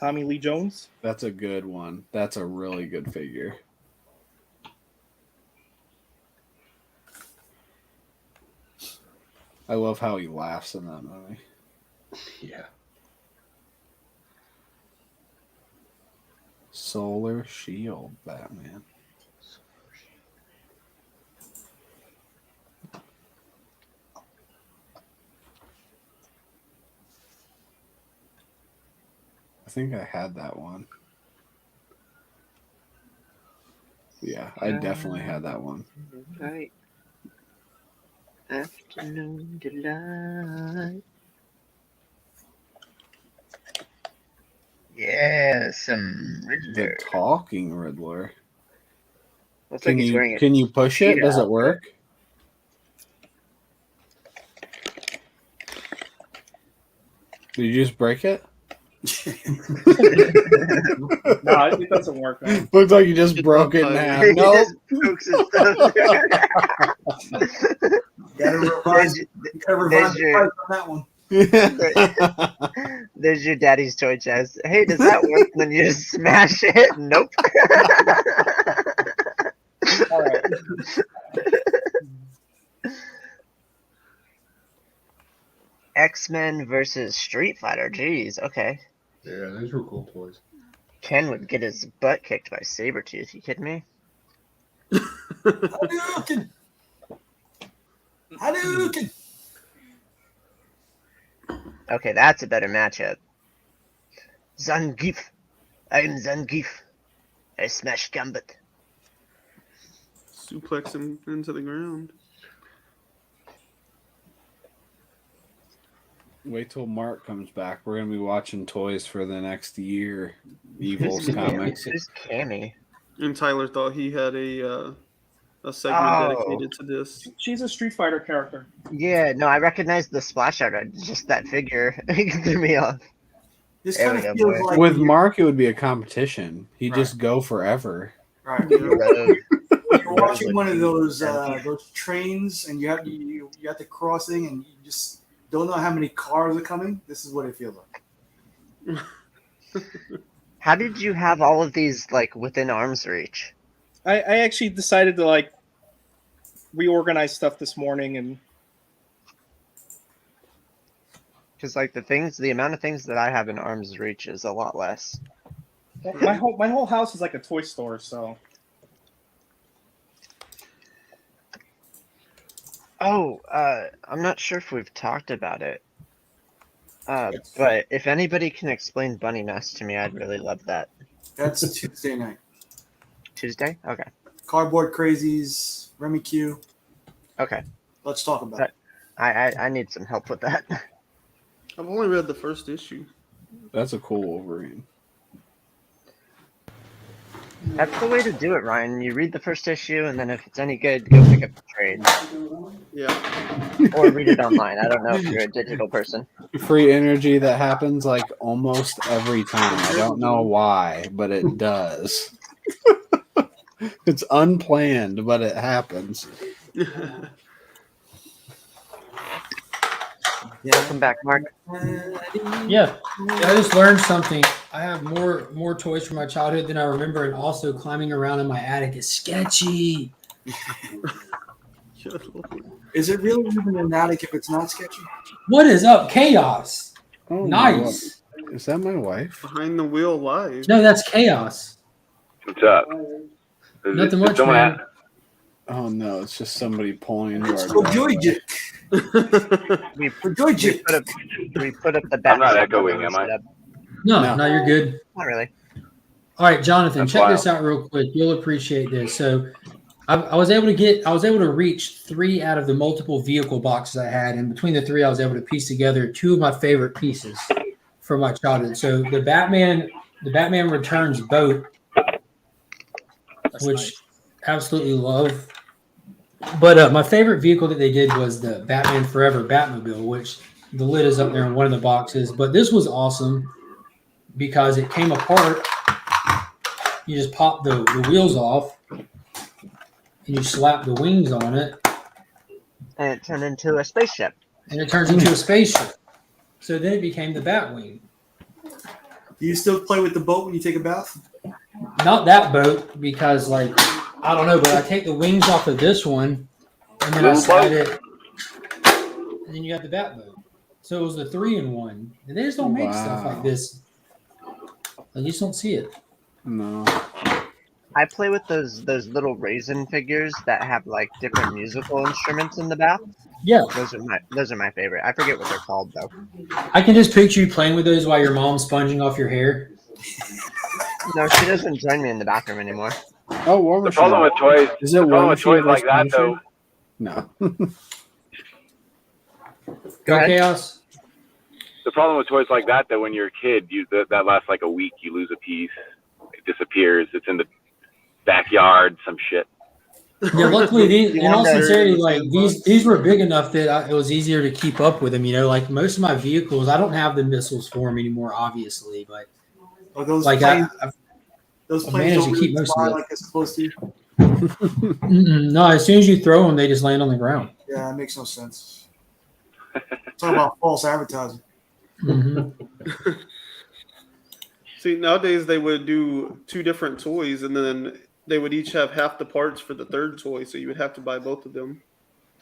Tommy Lee Jones. That's a good one. That's a really good figure. I love how he laughs in that movie. Yeah. Solar Shield Batman. I think I had that one. Yeah, I definitely had that one. Right. Afternoon delight. Yeah, some Riddler. The talking Riddler. Looks like he's wearing a Can you push it? Does it work? Did you just break it? No, it doesn't work. Man. Looks like you just broke it in half. He No. just pokes his stuff. Gotta revise There's the your- price on that one. There's your daddy's toy chest. Hey, does that work? And then you just smash it. Nope. All right. X-Men versus Street Fighter. Jeez, okay. Yeah, those were cool toys. Ken would get his butt kicked by Sabretooth. You kidding me? Hadouken! Hadouken! Okay, that's a better matchup. Zangief. I'm Zangief. I smash Gambit. Suplex him into the ground. Wait till Mark comes back. We're gonna be watching toys for the next year. Evil's comics. Who's Cammy? And Tyler thought he had a segment dedicated to this. She's a Street Fighter character. Yeah, no, I recognized the splash art. Just that figure threw me off. This There kind we of go, feels boy. like With when Mark, it would be a competition. He'd Right. just go forever. Right. Rogue. You're watching one of those trains, and you have the crossing, and you just don't know how many cars are coming. This is what it feels like. How did you have all of these like within arm's reach? I actually decided to like reorganize stuff this morning, and because like the amount of things that I have in arm's reach is a lot less. my whole house is like a toy store. So Oh, I'm not sure if we've talked about it. But if anybody can explain Bunny Nest to me, I'd really love that. That's Tuesday night. Tuesday? Okay. Cardboard Crazies, Remy Q. Okay. Let's talk about it. I need some help with that. I've only read the first issue. That's a cool Wolverine. That's the way to do it, Ryan. You read the first issue, and then if it's any good, go pick up the trade. Yeah. Or read it online. I don't know if you're a digital person. Free energy that happens like almost every time. I don't know why, but it does. It's unplanned, but it happens. Welcome back, Mark. Yeah, I just learned something. I have more toys from my childhood than I remember, and also climbing around in my attic is sketchy. Is it really even an attic if it's not sketchy? What is up, Chaos? Oh, Nice. Is that my wife? Behind the Wheel Live. No, that's Chaos. What's up? Nothing much, man. Oh no, it's just somebody pulling into our So driveway. Joy We put up the I'm not echoing, am I? No, you're good. Not really. All right, Jonathan, That's check wild. this out real quick. You'll appreciate this. So, I was able to reach 3 out of the multiple vehicle boxes I had, and between the 3, I was able to piece together 2 of my favorite pieces from my childhood. So the Batman Returns boat, which absolutely love. But my favorite vehicle that they did was the Batman Forever Batmobile, which the lid is up there in one of the boxes. But this was awesome because it came apart. You just pop the wheels off, and you slap the wings on it. And it turned into a spaceship. And it turns into a spaceship. So then it became the Batwing. Do you still play with the boat when you take a bath? Not that boat, because, like, I don't know, but I take the wings off of this one, and then I slide it, and then you got the Batboat. So it was the 3-in-1. And they just don't make stuff like this. You just don't see it. No. I play with those little raisin figures that have like different musical instruments in the bath. Yeah. Those are my favorite. I forget what they're called though. I can just picture you playing with those while your mom's sponging off your hair. No, she doesn't join me in the bathroom anymore. Oh, War The Machine. problem with toys, Is the it problem War with Machine toys like versus that, Punisher? though. No. Go Chaos. The problem with toys like that, though, when you're a kid, that lasts like a week. You lose a piece, it disappears. It's in the backyard, some shit. Yeah, luckily, in all sincerity, like these were big enough that it was easier to keep up with them. You know, like most of my vehicles, I don't have the missiles for them anymore, obviously, but those like planes, I those I planes managed don't to keep really most fly of it. like this close to you. No, as soon as you throw them, they just land on the ground. Yeah, that makes no sense. Talk about false advertising. Mm-hmm. See, nowadays they would do 2 different toys, and then they would each have half the parts for the third toy, so you would have to buy both of them.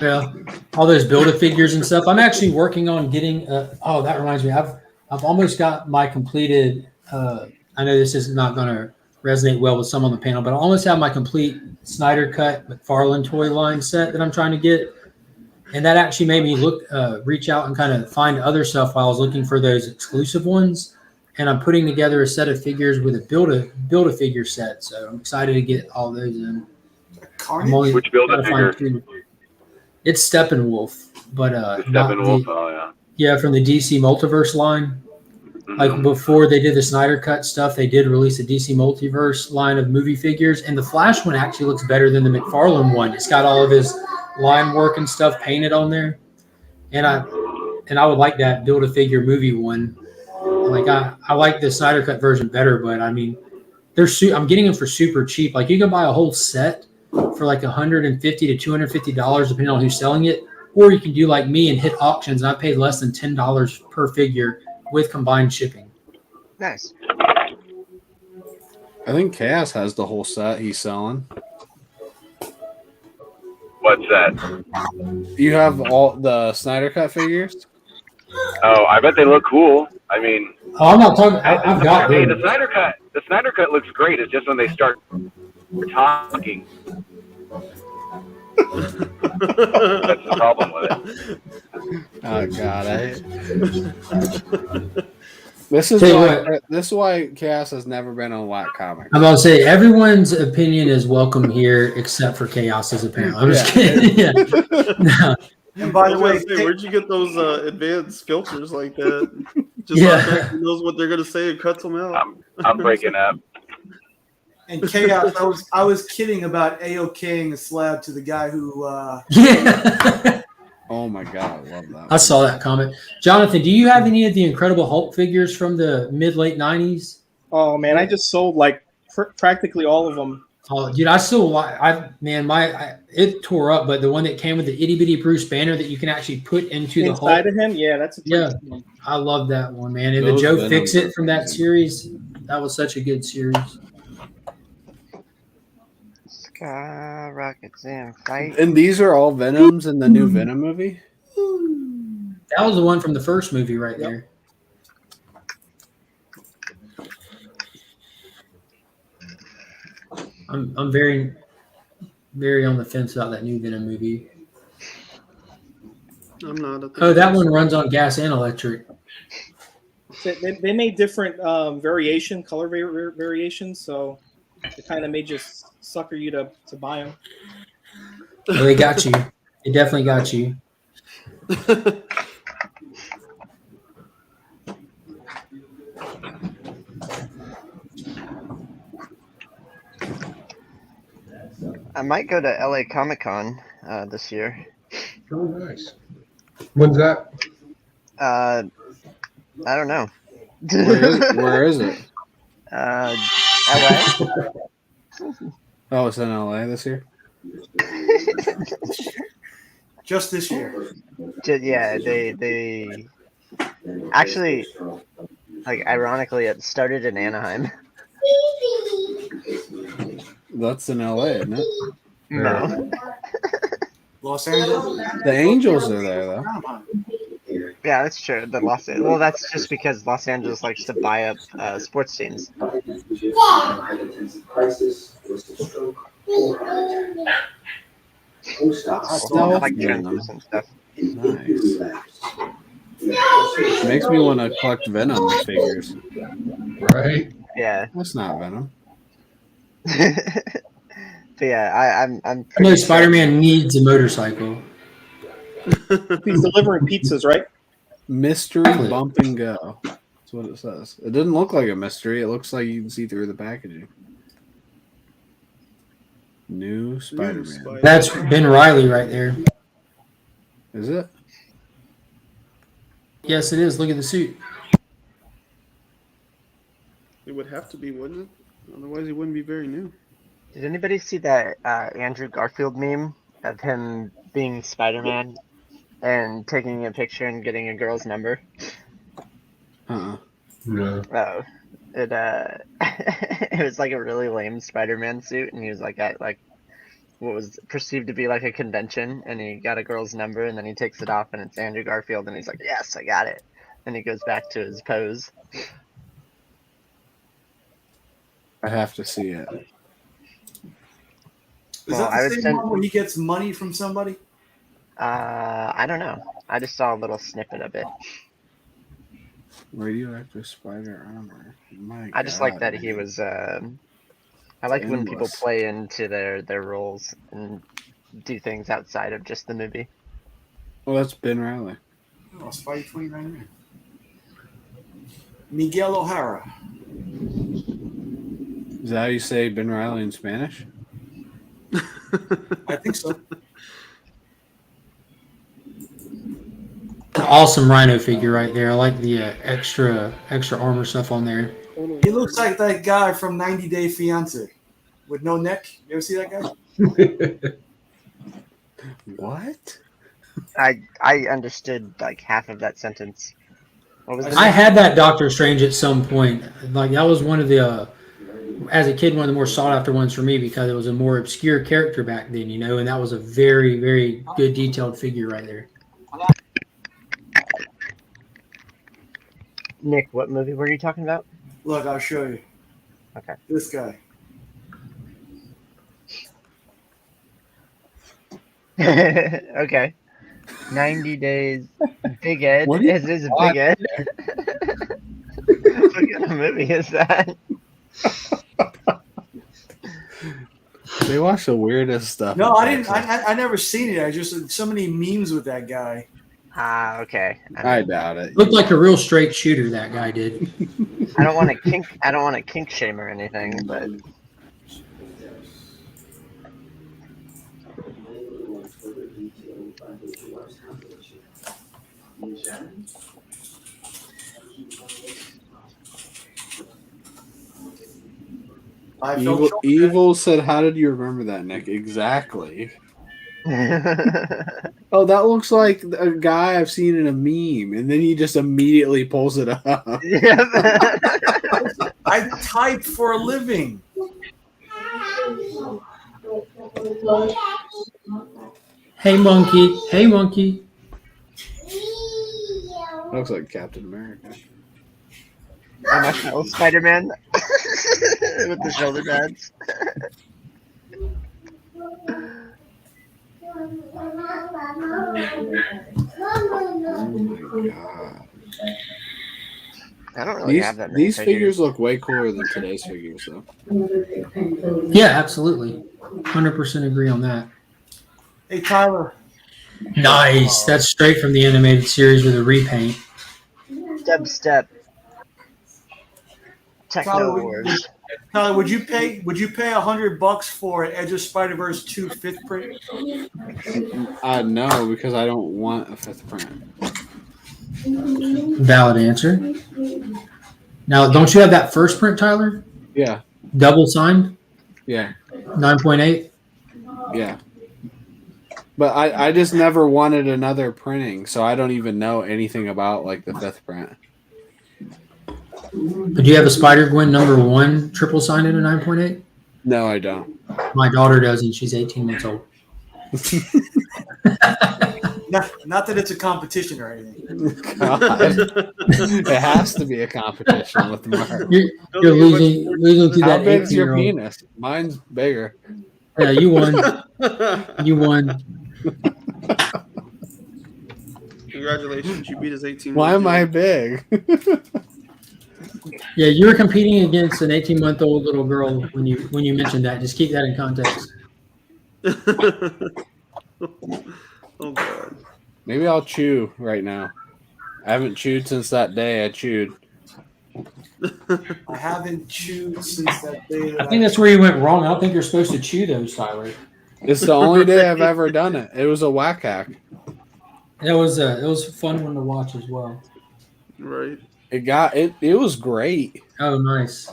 Yeah, all those Build-A-Figures and stuff. I'm actually working on getting. Oh, that reminds me. I've almost got my completed. I know this is not going to resonate well with some on the panel, but I almost have my complete Snyder Cut McFarlane toy line set that I'm trying to get, and that actually made me reach out and kind of find other stuff while I was looking for those exclusive ones. And I'm putting together a set of figures with a Build-A-Figure set, so I'm excited to get all those in. Which Build-A-Figure? It's Steppenwolf, but Steppenwolf. Oh yeah. Yeah, from the DC Multiverse line. Like before they did the Snyder Cut stuff, they did release a DC Multiverse line of movie figures, and the Flash one actually looks better than the McFarlane one. It's got all of his line work and stuff painted on there, and I would like that Build-A-Figure movie one. Like I like the Snyder Cut version better, but I mean, I'm getting them for super cheap. Like you can buy a whole set for like $150 to $250 depending on who's selling it, or you can do like me and hit auctions. And I paid less than $10 per figure with combined shipping. Nice. I think Chaos has the whole set he's selling. What's that? You have all the Snyder Cut figures? Oh, I bet they look cool. I mean, Oh, I'm not talking. I've got hey, those. the Snyder Cut looks great. It's just when they start talking. That's the problem with it. Oh God, this is Tell you why what. this is why Chaos has never been on Whack Comics. I'm about to say everyone's opinion is welcome here except for Chaos's. Apparently, I'm just kidding. Yeah. No. And by the way, where'd you get those advanced filters like that? Just Yeah. automatically knows what they're gonna say and cuts them out. I'm breaking up. And Chaos, I was kidding about AOKing a slab to the guy who. Yeah. Oh my God, I love that. I saw that comment. Jonathan, do you have any of the Incredible Hulk figures from the mid-late 90s? Oh man, I just sold like practically all of them. Oh, dude, I still, it tore up, but the one that came with the itty bitty Bruce Banner that you can actually put into the Hulk. Inside of him, yeah, that's a one. I love that one, man. And Those the Joe Venoms Fix-It are from that series, that was such a good series. Skyrockets and fight. And these are all Venoms in the new Venom movie? That was the one from the first movie right there. I'm very, very on the fence about that new Venom movie. I'm not. Oh, that one runs on gas and electric. They made different color variations, so it kind of made you sucker you to buy them. Well, they got you. They definitely got you. I might go to LA Comic Con this year. Oh, nice. When's that? I don't know. Where is it? LA. Oh, it's in LA this year? Just this year. Yeah, they actually, like, ironically, it started in Anaheim. That's in LA, isn't it? No. Los Angeles. The Angels are there, though. Yeah, that's true. Well, that's just because Los Angeles likes to buy up sports teams. I like translucent stuff. Nice. Makes me want to collect Venom figures. Right? Yeah. That's not Venom. But yeah, I'm I know Spider-Man needs a motorcycle. He's delivering pizzas, right? Mystery Bump and Go. That's what it says. It didn't look like a mystery. It looks like you can see through the packaging. New Spider-Man. That's Ben Reilly right there. Is it? Yes, it is. Look at the suit. It would have to be, wouldn't it? Otherwise, it wouldn't be very new. Did anybody see that Andrew Garfield meme of him being Spider-Man and taking a picture and getting a girl's number? Uh-uh. No. Oh, it it was like a really lame Spider-Man suit, and he was like at like what was perceived to be like a convention, and he got a girl's number, and then he takes it off, and it's Andrew Garfield, and he's like, "Yes, I got it," and he goes back to his pose. I have to see it. Is Well, that the same one when he gets money from somebody? I don't know. I just saw a little snippet of it. Radioactive spider armor. I just like that he was. I like when people Endless. play into their roles and do things outside of just the movie. Oh, that's Ben Reilly. Oh, Spidey 29. Miguel O'Hara. Is that how you say Ben Reilly in Spanish? I think so. Awesome Rhino figure right there. I like the extra armor stuff on there. He looks like that guy from 90 Day Fiancé with no neck. You ever see that guy? What? I understood like half of that sentence. What was the I name? had that Doctor Strange at some point. Like that was one of as a kid, one of the more sought after ones for me because it was a more obscure character back then, and that was a very, very good detailed figure right there. Nick, what movie were you talking about? Look, I'll show you. Okay. This guy. Okay. 90 Days. Big Ed. What are you Is this Big Ed? What kind of movie is that? They watch the weirdest stuff. No, I didn't. I never seen it. I just so many memes with that guy. Ah, okay. I doubt it. Looked like a real straight shooter. That guy did. I don't want to kink. I don't want to kink shame or anything, but Evil said, "How did you remember that, Nick?" Exactly. Oh, that looks like a guy I've seen in a meme, and then he just immediately pulls it up. I type for a living. Hey monkey. Hey monkey. Looks like Captain America. Oh, Spider-Man with the shoulder pads. I don't really have that many These figures look way cooler than today's figures, though. Yeah, absolutely. 100% agree on that. Hey, Tyler. Nice. That's straight from the animated series with a repaint. Dubstep. Techno Tyler, Wars. Tyler, would you pay $100 for an Edge of Spider-Verse 2 5th print? No, because I don't want a 5th print. Valid answer. Now, don't you have that first print, Tyler? Yeah. Double signed? Yeah. 9.8? Yeah. But I just never wanted another printing, so I don't even know anything about like the 5th print. Do you have a Spider-Gwen #1 triple signed in a 9.8? No, I don't. My daughter does, and she's 18 months old. Not that it's a competition or anything. God. It has to be a competition with Mark. You're losing to How that big's your 18-year-old. penis? Mine's bigger. Yeah, you won. You won. Congratulations, you beat his 18. Why am I big? Yeah, you were competing against an 18-month-old little girl when you mentioned that. Just keep that in context. Oh God. Maybe I'll chew right now. I haven't chewed since that day I chewed. I haven't chewed since that day. I think that's where you went wrong. I don't think you're supposed to chew those, Tyler. It's the only day I've ever done it. It was a whack hack. It was a fun one to watch as well. Right. It was great. Oh, nice.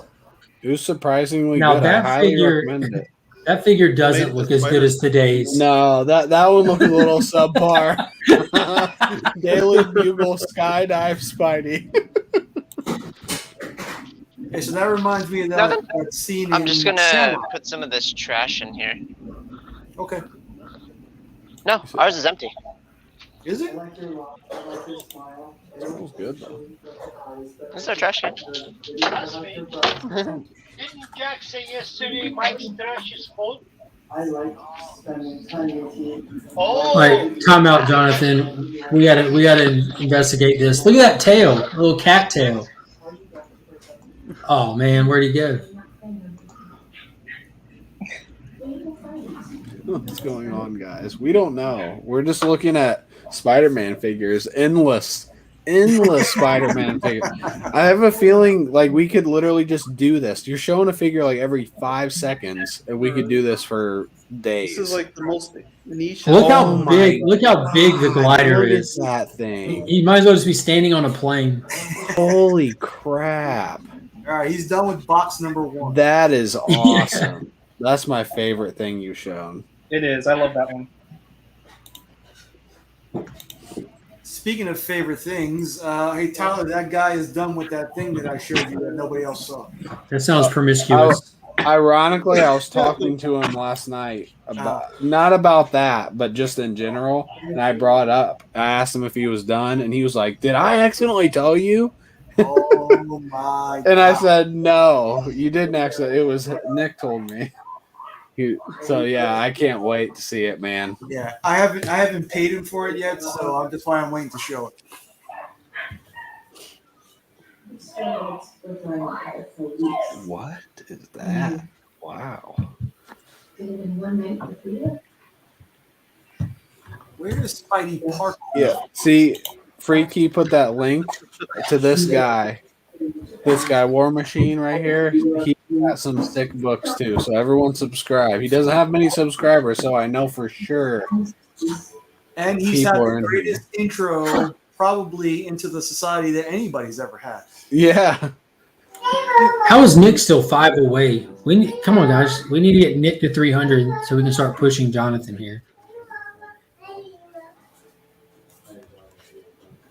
It was surprisingly Now good. that I highly figure, recommend it. that figure doesn't look as good as today's. No, that one looked a little subpar. Daily Bugle Skydive Spidey. Hey, so that reminds me of that scene. I'm just gonna Sandlot. put some of this trash in here. Okay. No, ours is empty. Is it? Smells good though. This is our trash can. Didn't Jack say yesterday Mike's trash is full? I like spending time with you. All right, time out, Jonathan. We gotta investigate this. Look at that tail, a little cat tail. Oh man, where'd he go? What's going on, guys? We don't know. We're just looking at Spider-Man figures. Endless Spider-Man figures. I have a feeling like we could literally just do this. You're showing a figure like every 5 seconds, and we could do this for days. This is like the most niche. Look how big the glider Look at is. that thing. You might as well just be standing on a plane. Holy crap. All right, he's done with box #1. That is awesome. That's my favorite thing you've shown. It is. I love that one. Speaking of favorite things, hey Tyler, that guy is done with that thing that I showed you that nobody else saw. That sounds promiscuous. Ironically, I was talking to him last night about not about that, but just in general. And I asked him if he was done, and he was like, "Did I accidentally tell you?" Oh my! And I said, "No, you didn't accidentally. It was Nick told me." So yeah, I can't wait to see it, man. Yeah, I haven't paid him for it yet, so that's why I'm waiting to show it. What is that? Wow. Where is Spidey Park? Yeah. See, Freaky put that link to this guy. This guy, War Machine, right here. He got some sick books too. So everyone subscribe. He doesn't have many subscribers, so I know for sure. And he's had people the are in greatest intro probably into the society that anybody's ever had. Yeah. How is Nick still 5 away? Come on, guys. We need to get Nick to 300 so we can start pushing Jonathan here.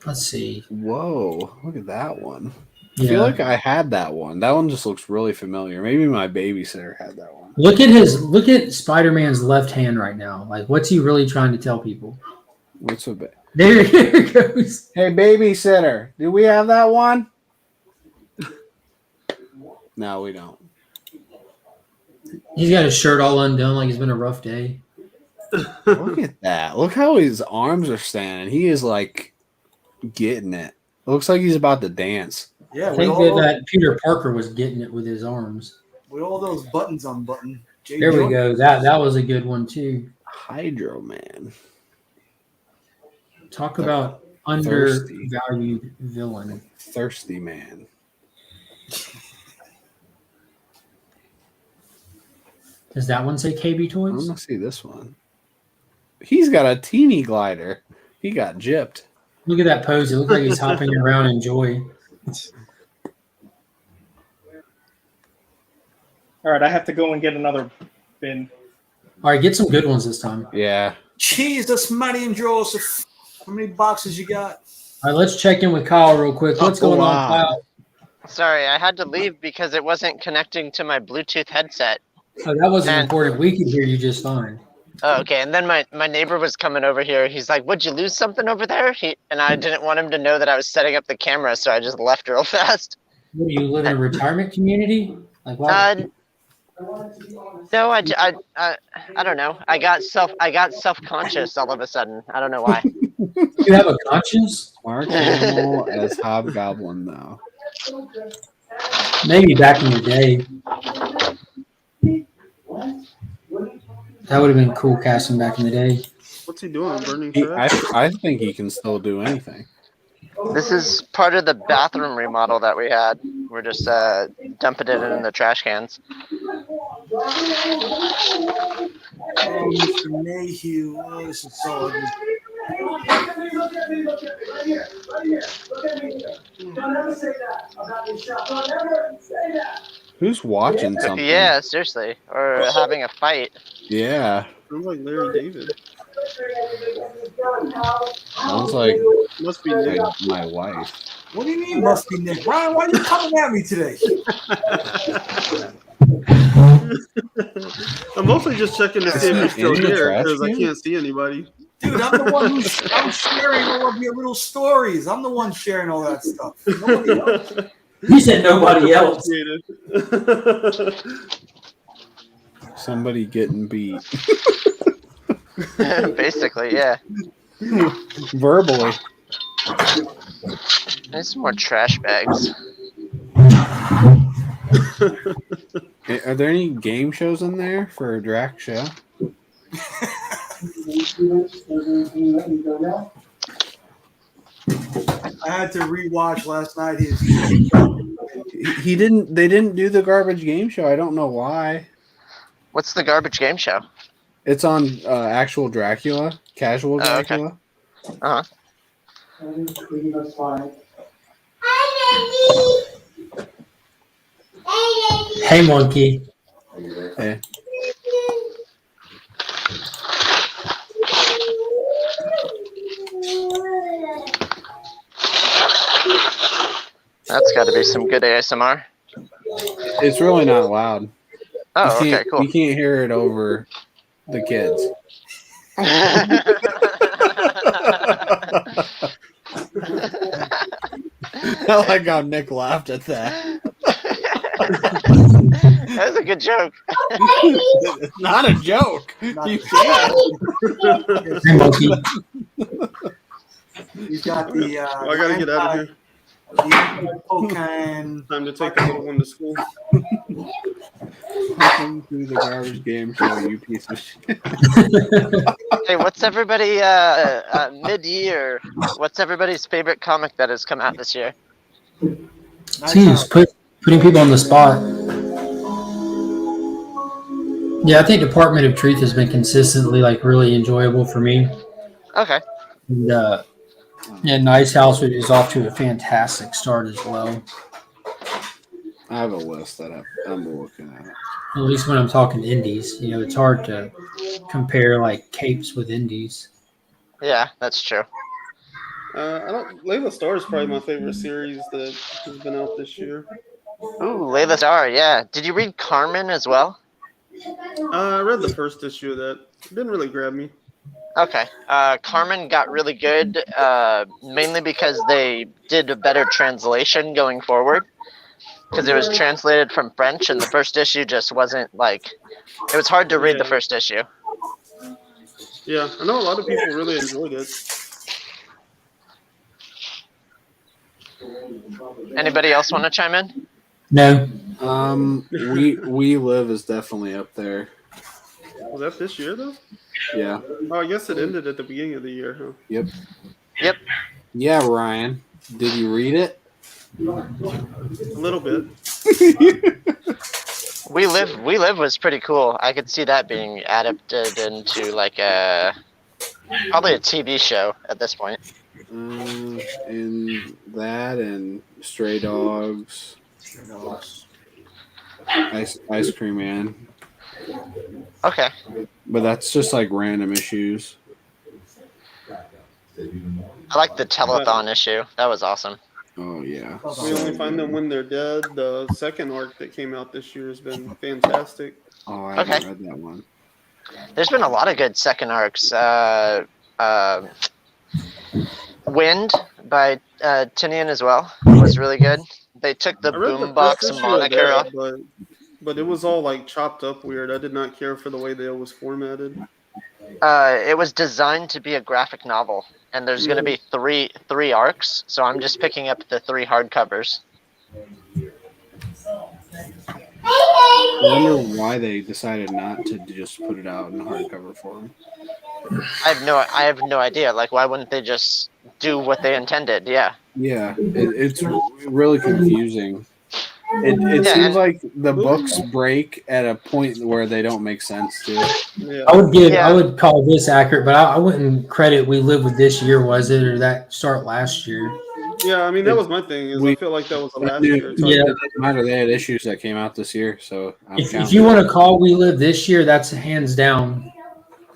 Let's see. Whoa, look at that one. I Yeah. feel like I had that one. That one just looks really familiar. Maybe my babysitter had that one. Look at Spider-Man's left hand right now. Like, what's he really trying to tell people? What's a bit? There it goes. Hey, babysitter, do we have that one? No, we don't. He's got his shirt all undone like it's been a rough day. Look at that. Look how his arms are standing. He is like getting it. Looks like he's about to dance. Yeah, I think that Peter Parker was getting it with his arms. With all those buttons unbuttoned. There we go. That was a good one too. Hydro Man. Talk about undervalued villain. Thirsty Man. Does that one say KB Toys? I'm gonna see this one. He's got a teeny glider. He got gypped. Look at that pose. It looks like he's hopping around in joy. All right, I have to go and get another bin. All right, get some good ones this time. Yeah. Jesus, Matty and Joseph. How many boxes you got? All right, let's check in with Kyle real quick. What's going on, Kyle? Sorry, I had to leave because it wasn't connecting to my Bluetooth headset. Oh, that wasn't important. We could hear you just fine. Oh, okay. And then my neighbor was coming over here. He's like, "Would you lose something over there?" And I didn't want him to know that I was setting up the camera, so I just left real fast. What, do you live in a retirement community? Like what? No, I don't know. I got self-conscious all of a sudden. I don't know why. You have a conscience? Mark Hamill as Hobgoblin, though. Maybe back in the day. That would have been cool casting back in the day. What's he doing? Burning trash? I think he can still do anything. This is part of the bathroom remodel that we had. We're just dumping it in the trash cans. Oh, Mr. Mayhew. Oh, this is so ugly. Who's watching something? Yeah, seriously. Or having a fight. Yeah. Sounds like Larry David. Sounds like Must be Nick. my wife. What do you mean must be Nick? Ryan, why are you coming at me today? I'm mostly just checking to see if you're still In the here trash because I can? can't see anybody. Dude, I'm the one who's sharing all of your little stories. I'm the one sharing all that stuff. Nobody else. He said nobody else. Somebody getting beat. Basically, yeah. Verbally. There's some more trash bags. Are there any game shows in there for a Drac show? I had to rewatch last night. He didn't. They didn't do the garbage game show. I don't know why. What's the garbage game show? It's on actual Dracula, casual Oh, okay. Dracula. Uh-huh. Hey, monkey. Hey. That's got to be some good ASMR. It's really not loud. Oh, you okay, cool. You can't hear it over the kids. I like how Nick laughed at that. That was a good joke. It's not a joke. You can't. You've got the. Well, I gotta get out of here. Time to take the little one to school. Welcome to the garbage game show, you piece of shit. Hey, what's everybody mid-year? What's everybody's favorite comic that has come out this year? Jeez, putting people on the spot. Yeah, I think Department of Truth has been consistently like really enjoyable for me. Okay. And yeah, Nice House is off to a fantastic start as well. I have a list that I'm looking at. At least when I'm talking indies, you know, it's hard to compare like capes with indies. Yeah, that's true. Layla Starr is probably my favorite series that has been out this year. Ooh, Layla Starr, yeah. Did you read Carmen as well? I read the first issue of that. It didn't really grab me. Okay. Carmen got really good, mainly because they did a better translation going forward. Because it was translated from French, and the first issue just wasn't like... It was hard to read the first issue. Yeah, I know a lot of people really enjoyed it. Anybody else want to chime in? No. We Live is definitely up there. Was that this year, though? Yeah. Oh, I guess it ended at the beginning of the year, huh? Yep. Yep. Yeah, Ryan. Did you read it? A little bit. We Live was pretty cool. I could see that being adapted into like probably a TV show at this point. In that and Stray Dogs. Ice Cream Man. Okay. But that's just like random issues. I like the telethon issue. That was awesome. Oh yeah. We only find them when they're dead. The second arc that came out this year has been fantastic. Oh, I haven't read that one. There's been a lot of good second arcs. Wind by Tinian as well was really good. They took the boombox moniker off. But it was all like chopped up weird. I did not care for the way that it was formatted. It was designed to be a graphic novel, and there's going to be three arcs. So I'm just picking up the 3 hardcovers. I wonder why they decided not to just put it out in hardcover form. I have no idea. Like, why wouldn't they just do what they intended? Yeah. Yeah, it's really confusing. It seems like the books break at a point where they don't make sense to. Yeah. I would call this accurate, but I wouldn't credit We Live With this year, was it, or that start last year? Yeah, I mean that was my thing. I feel like that was the last year. Yeah, it doesn't matter. They had issues that came out this year, so If you want to call We Live this year, that's hands down.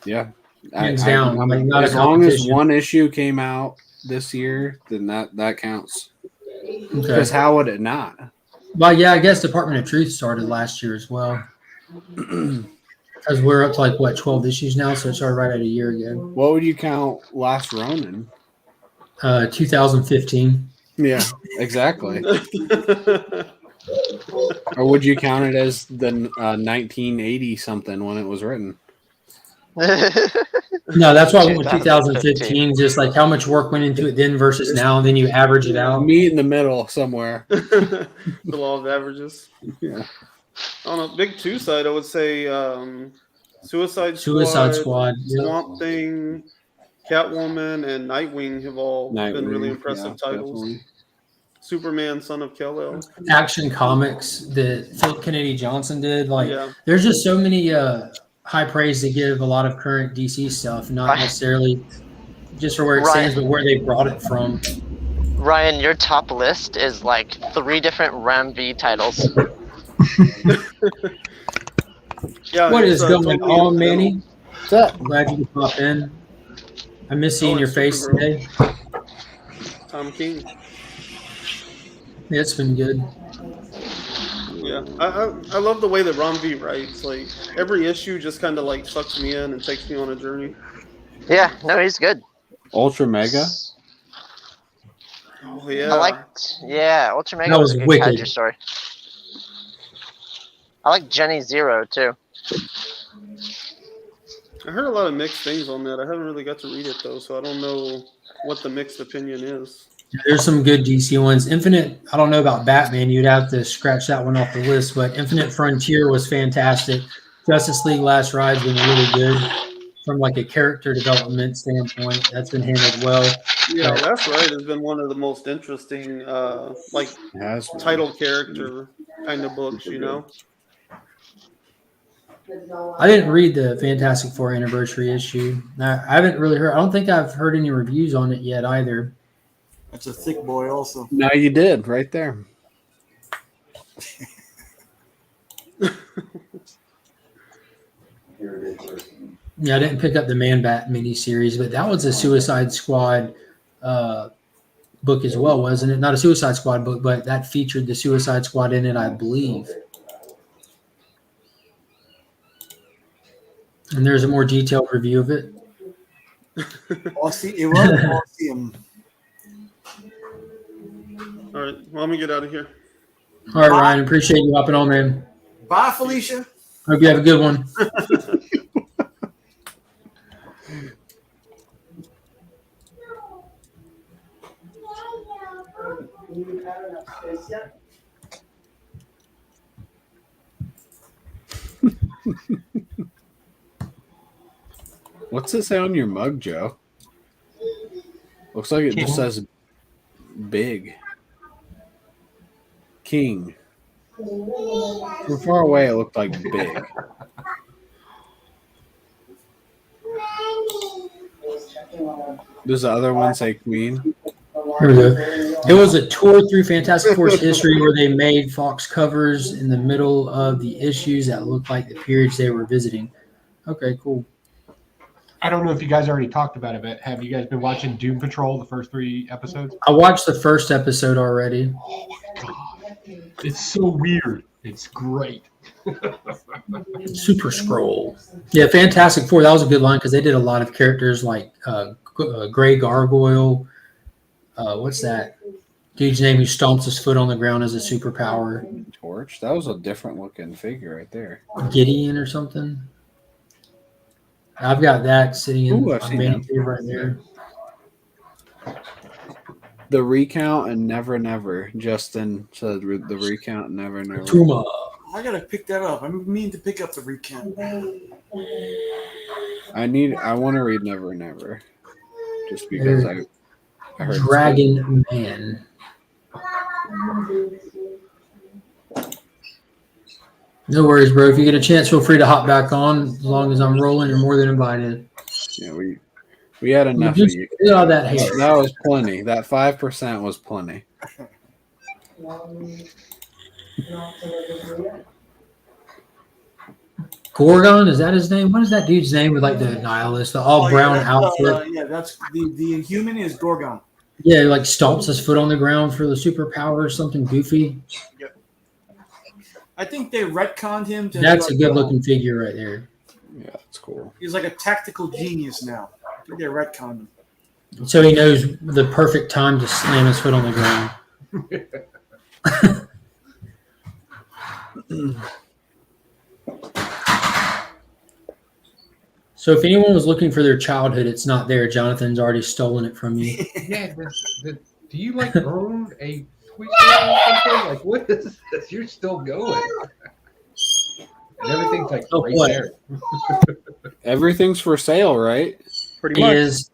Yeah, hands down. Like, not as long as one issue came out this year, then that counts. Because how would it not? Well, yeah, I guess Department of Truth started last year as well. Because we're up to like what 12 issues now, so it started right at a year ago. What would you count Last Ronin? 2015. Yeah, exactly. Or would you count it as the 1980 something when it was written? No, that's why I went with 2015. Just like how much work went into it then versus now, and then you average it out. Meet in the middle somewhere. The law of averages. Yeah. On a big 2 side, I would say Suicide Squad, Swamp Thing, Catwoman, and Nightwing have all been really impressive titles. Definitely. Superman, Son of Kal-El. Action Comics that Philip Kennedy Johnson did. Like, there's just so many high praise to give a lot of current DC stuff, not necessarily just for where it stands, but where they brought it from. Ryan, your top list is like 3 different Ram V titles. What is going on, Manny? What's up? Glad you could pop in. I miss seeing your face today. Tom King. Yeah, it's been good. Yeah, Yeah, I love the way that Ron V writes. Like every issue just kind of like sucks me in and takes me on a journey. Yeah, no, he's good. Ultra Mega. Oh I yeah. liked, Ultra Mega That was was a good wicked. kaiju story. I like Jenny Zero too. I heard a lot of mixed things on that. I haven't really got to read it though, so I don't know what the mixed opinion is. There's some good DC ones. Infinite, I don't know about Batman. You'd have to scratch that one off the list, but Infinite Frontier was fantastic. Justice League Last Ride's been really good from like a character development standpoint. That's been handled well. Yeah, But Last Ride has been one of the most interesting like title character kind of books, you know. I didn't read the Fantastic Four anniversary issue. I haven't really heard. I don't think I've heard any reviews on it yet either. That's a thick boy, also. No, you did right there. Yeah, I didn't pick up the Man Bat miniseries, but that was a Suicide Squad book as well, wasn't it? Not a Suicide Squad book, but that featured the Suicide Squad in it, I believe. And there's a more detailed review of it. It was awesome. All right, well, let me get out of here. All right, Ryan, appreciate you hopping on, man. Bye, Felicia. Hope you have a good one. What's it say on your mug, Joe? Looks like it just says big. King. From far away, it looked like big. Does the other one say queen? Here we go. It was a tour through Fantastic Four's history where they made Fox covers in the middle of the issues that looked like the periods they were visiting. Okay, cool. I don't know if you guys already talked about it, but have you guys been watching Doom Patrol, the first 3 episodes? I watched the first episode already. Oh my god. It's so weird. It's great. Super Scroll. Yeah, Fantastic Four. That was a good line because they did a lot of characters like Gray Gargoyle. What's that dude's name who stomps his foot on the ground as a superpower? Torch. That was a different looking figure right there. Gideon or something. I've got that sitting in Ooh, I've my seen main that. cave right there. The Recount and Never Never. Justin said the Recount and Never Never. Tuma. I gotta pick that up. I'm meaning to pick up the recount. I want to read Never Never, just because I heard Dragon Man. No worries, bro. If you get a chance, feel free to hop back on. As long as I'm rolling, you're more than invited. Yeah, we had enough of you. All that hate. That was plenty. That 5% was plenty. Gorgon, is that his name? What is that dude's name with like the nihilist, the all brown outfit? Yeah, that's the Inhuman is Gorgon. Yeah, he like stomps his foot on the ground for the superpower or something goofy. Yep. I think they retconned him. That's a good looking figure right there. Yeah, that's cool. He's like a tactical genius now. I think they retconned him. So he knows the perfect time to slam his foot on the ground. So if anyone was looking for their childhood, it's not there. Jonathan's already stolen it from you. Yeah, do you like own a Toy Store or something? Like, what is this? You're still going. And everything's like right there. Everything's for sale, right? Pretty He much. is.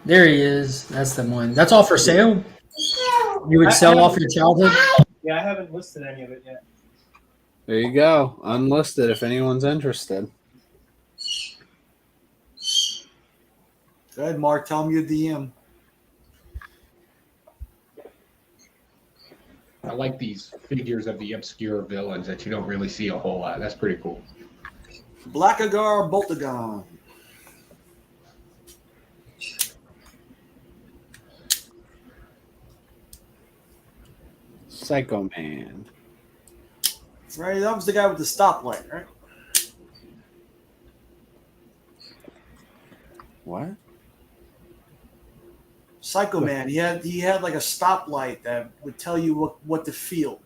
There he is. That's the one. That's all for sale? You would sell off your childhood? Yeah, I haven't listed any of it yet. There you go. Unlisted if anyone's interested. Go ahead, Mark. Tell him your DM. I like these figures of the obscure villains that you don't really see a whole lot. That's pretty cool. Blackagar Boltagon. Psycho Man. Right, that was the guy with the stoplight, right? What? Psycho Man. He had like a stoplight that would tell you what to feel,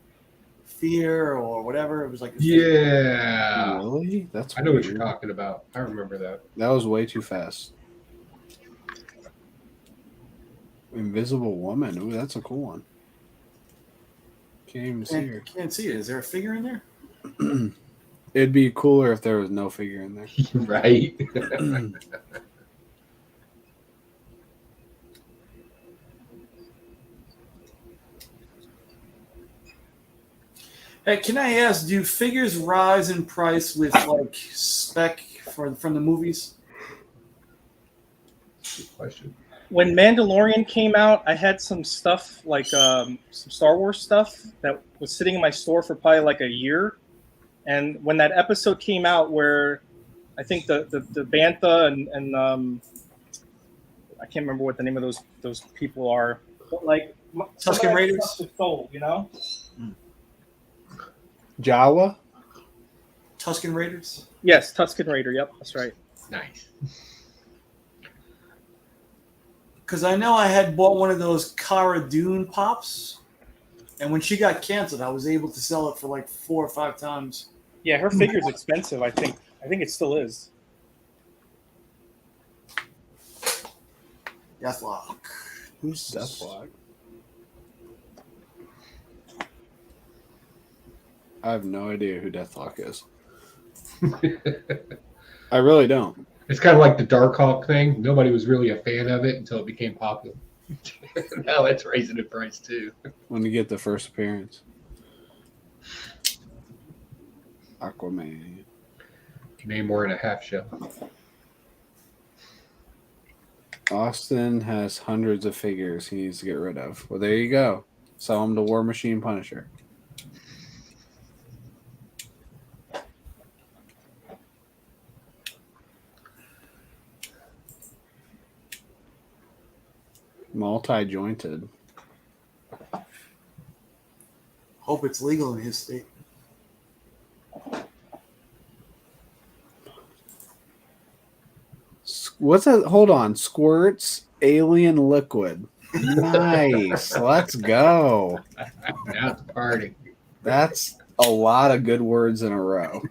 fear or whatever. It was like Yeah. Really? That's I know what weird. you're talking about. I remember that. That was way too fast. Invisible Woman. Ooh, that's a cool one. Can't even see her. Can't see it. Is there a figure in there? It'd be cooler if there was no figure in there. Right. Hey, can I ask, do figures rise in price with like spec from the movies? Good question. When Mandalorian came out, I had some stuff like some Star Wars stuff that was sitting in my store for probably like a year. And when that episode came out, where I think the Bantha and I can't remember what the name of those people are, but like Tusken Raiders was sold, you know. Jawa? Tusken Raiders? Yes, Tusken Raider. Yep, that's right. Nice. Because I know I had bought one of those Cara Dune pops, and when she got canceled, I was able to sell it for like 4 or 5 times. Yeah, her figure's expensive. I think it still is. Deathlock. Who's Deathlock? I have no idea who Deathlock is. I really don't. It's kind of like the Darkhawk thing. Nobody was really a fan of it until it became popular. Now it's raising in price too. When you get the first appearance. Aquaman. Namor in a half shell. Austin has hundreds of figures he needs to get rid of. Well, there you go. Sell them to War Machine Punisher. Multi-jointed. Hope it's legal in his state. What's that? Hold on. Squirts Alien Liquid. Nice. Let's go. Now it's a party. That's a lot of good words in a row.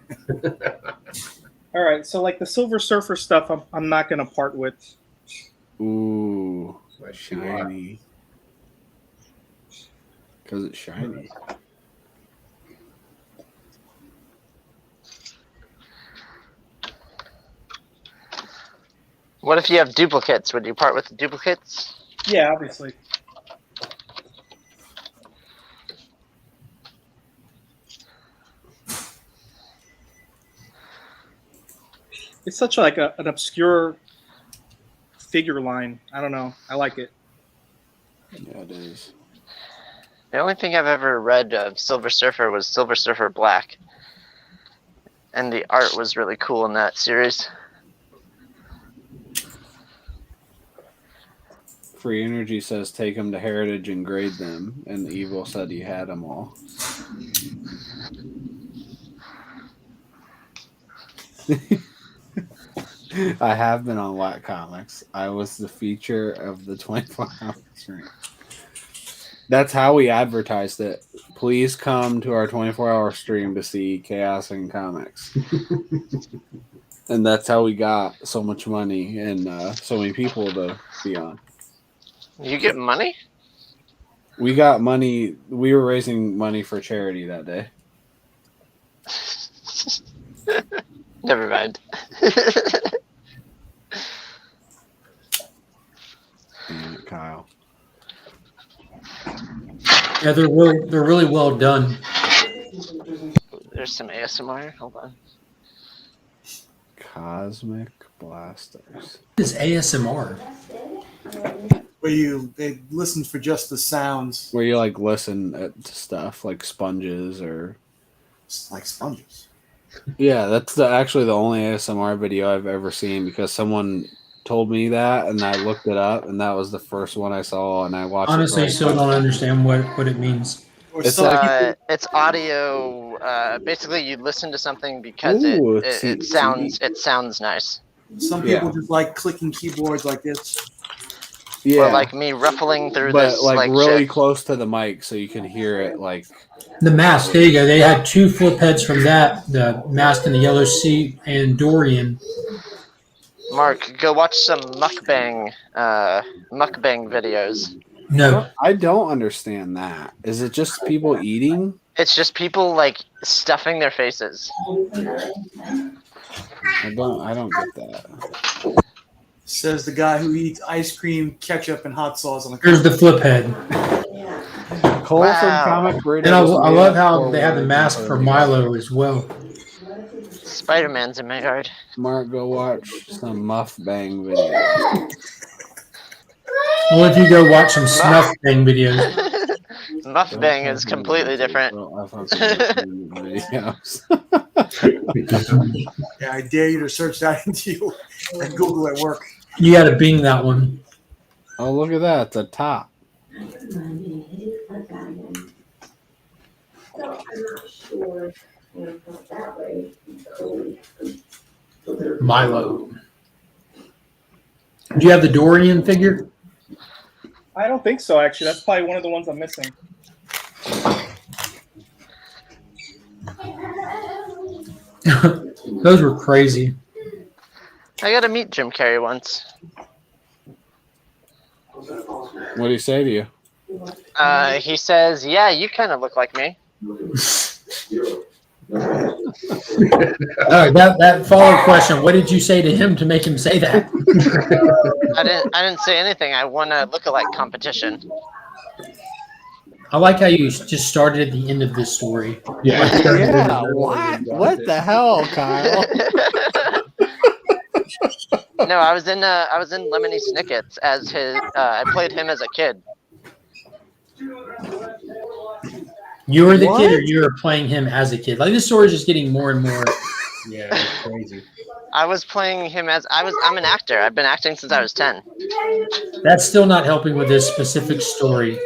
All right, so like the Silver Surfer stuff, I'm not gonna part with. Ooh, shiny. Because it's shiny. What if you have duplicates? Would you part with the duplicates? Yeah, obviously. It's such like an obscure figure line. I don't know. I like it. Yeah, it is. The only thing I've ever read of Silver Surfer was Silver Surfer Black. And the art was really cool in that series. Free Energy says take them to Heritage and grade them, and Evil said he had them all. I have been on Watt Comics. I was the feature of the 24-hour stream. That's how we advertised it. Please come to our 24-hour stream to see Chaos and Comics. And that's how we got so much money and so many people to be on. You get money? We got money. We were raising money for charity that day. Never mind. Damn it, Kyle. Yeah, they're really well done. There's some ASMR. Hold on. Cosmic Blasters. What is ASMR? Where they listen for just the sounds. Where you like listen to stuff like sponges or like sponges. Yeah, that's actually the only ASMR video I've ever seen because someone told me that and I looked it up and that was the first one I saw and I watched Honestly, it. still don't understand what it means. Or It's some like- people, It's audio. Basically, you listen to something because Ooh, it sounds nice. some people Yeah. just like clicking keyboards like this. Yeah. Or like me ruffling through but this like really shit. close to the mic so you can hear it like The mask. There you go. They had 2 flip heads from that. The mask in the yellow seat and Dorian. Mark, go watch some mukbang videos. No. I don't understand that. Is it just people eating? It's just people like stuffing their faces. I don't get that. Says the guy who eats ice cream, ketchup, and hot sauce on the. Here's the flip head. Cole from Comic Burrito. And I love how they have the mask for Milo as well. Spider-Man's in my yard. Mark, go watch some mukbang videos. Only if you go watch some snuff thing videos. Mukbang is completely different. Yeah, I dare you to search that into you and Google at work. You got to Bing that one. Oh, look at that. The top. Milo. Do you have the Dorian figure? I don't think so, actually. That's probably one of the ones I'm missing. Those were crazy. I got to meet Jim Carrey once. What do you say to you? He says, "Yeah, you kind of look like me." All right, that follow-up question. What did you say to him to make him say that? I didn't say anything. I won a look-alike competition. I like how you just started at the end of this story. Yeah, what the hell, Kyle? No, I was in Lemony Snicket's as his. I played him as a kid. You were the kid, or you were playing him as a kid? Like, this story is just getting more and more. Yeah, it's crazy. I was playing him as I'm an actor. I've been acting since I was 10. That's still not helping with this specific story.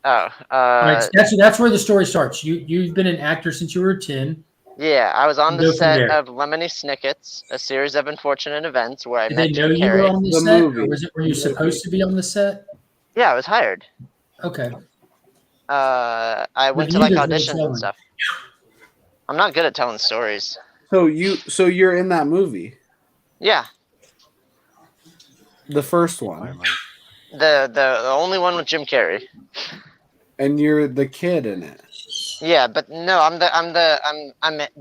Oh, Right, that's where the story starts. You've been an actor since you were 10. yeah. I was on Go the from set there. of Lemony Snicket's, a series of unfortunate events where I Did met they know Jim you were Carrey. on the set, or were you supposed to be on the set? Yeah, I was hired. Okay. I went With to like you, there's no auditions telling. and stuff. I'm not good at telling stories. So you're in that movie, Yeah, the first one, the only one with Jim Carrey. and you're the kid in it. Yeah, but no, I'm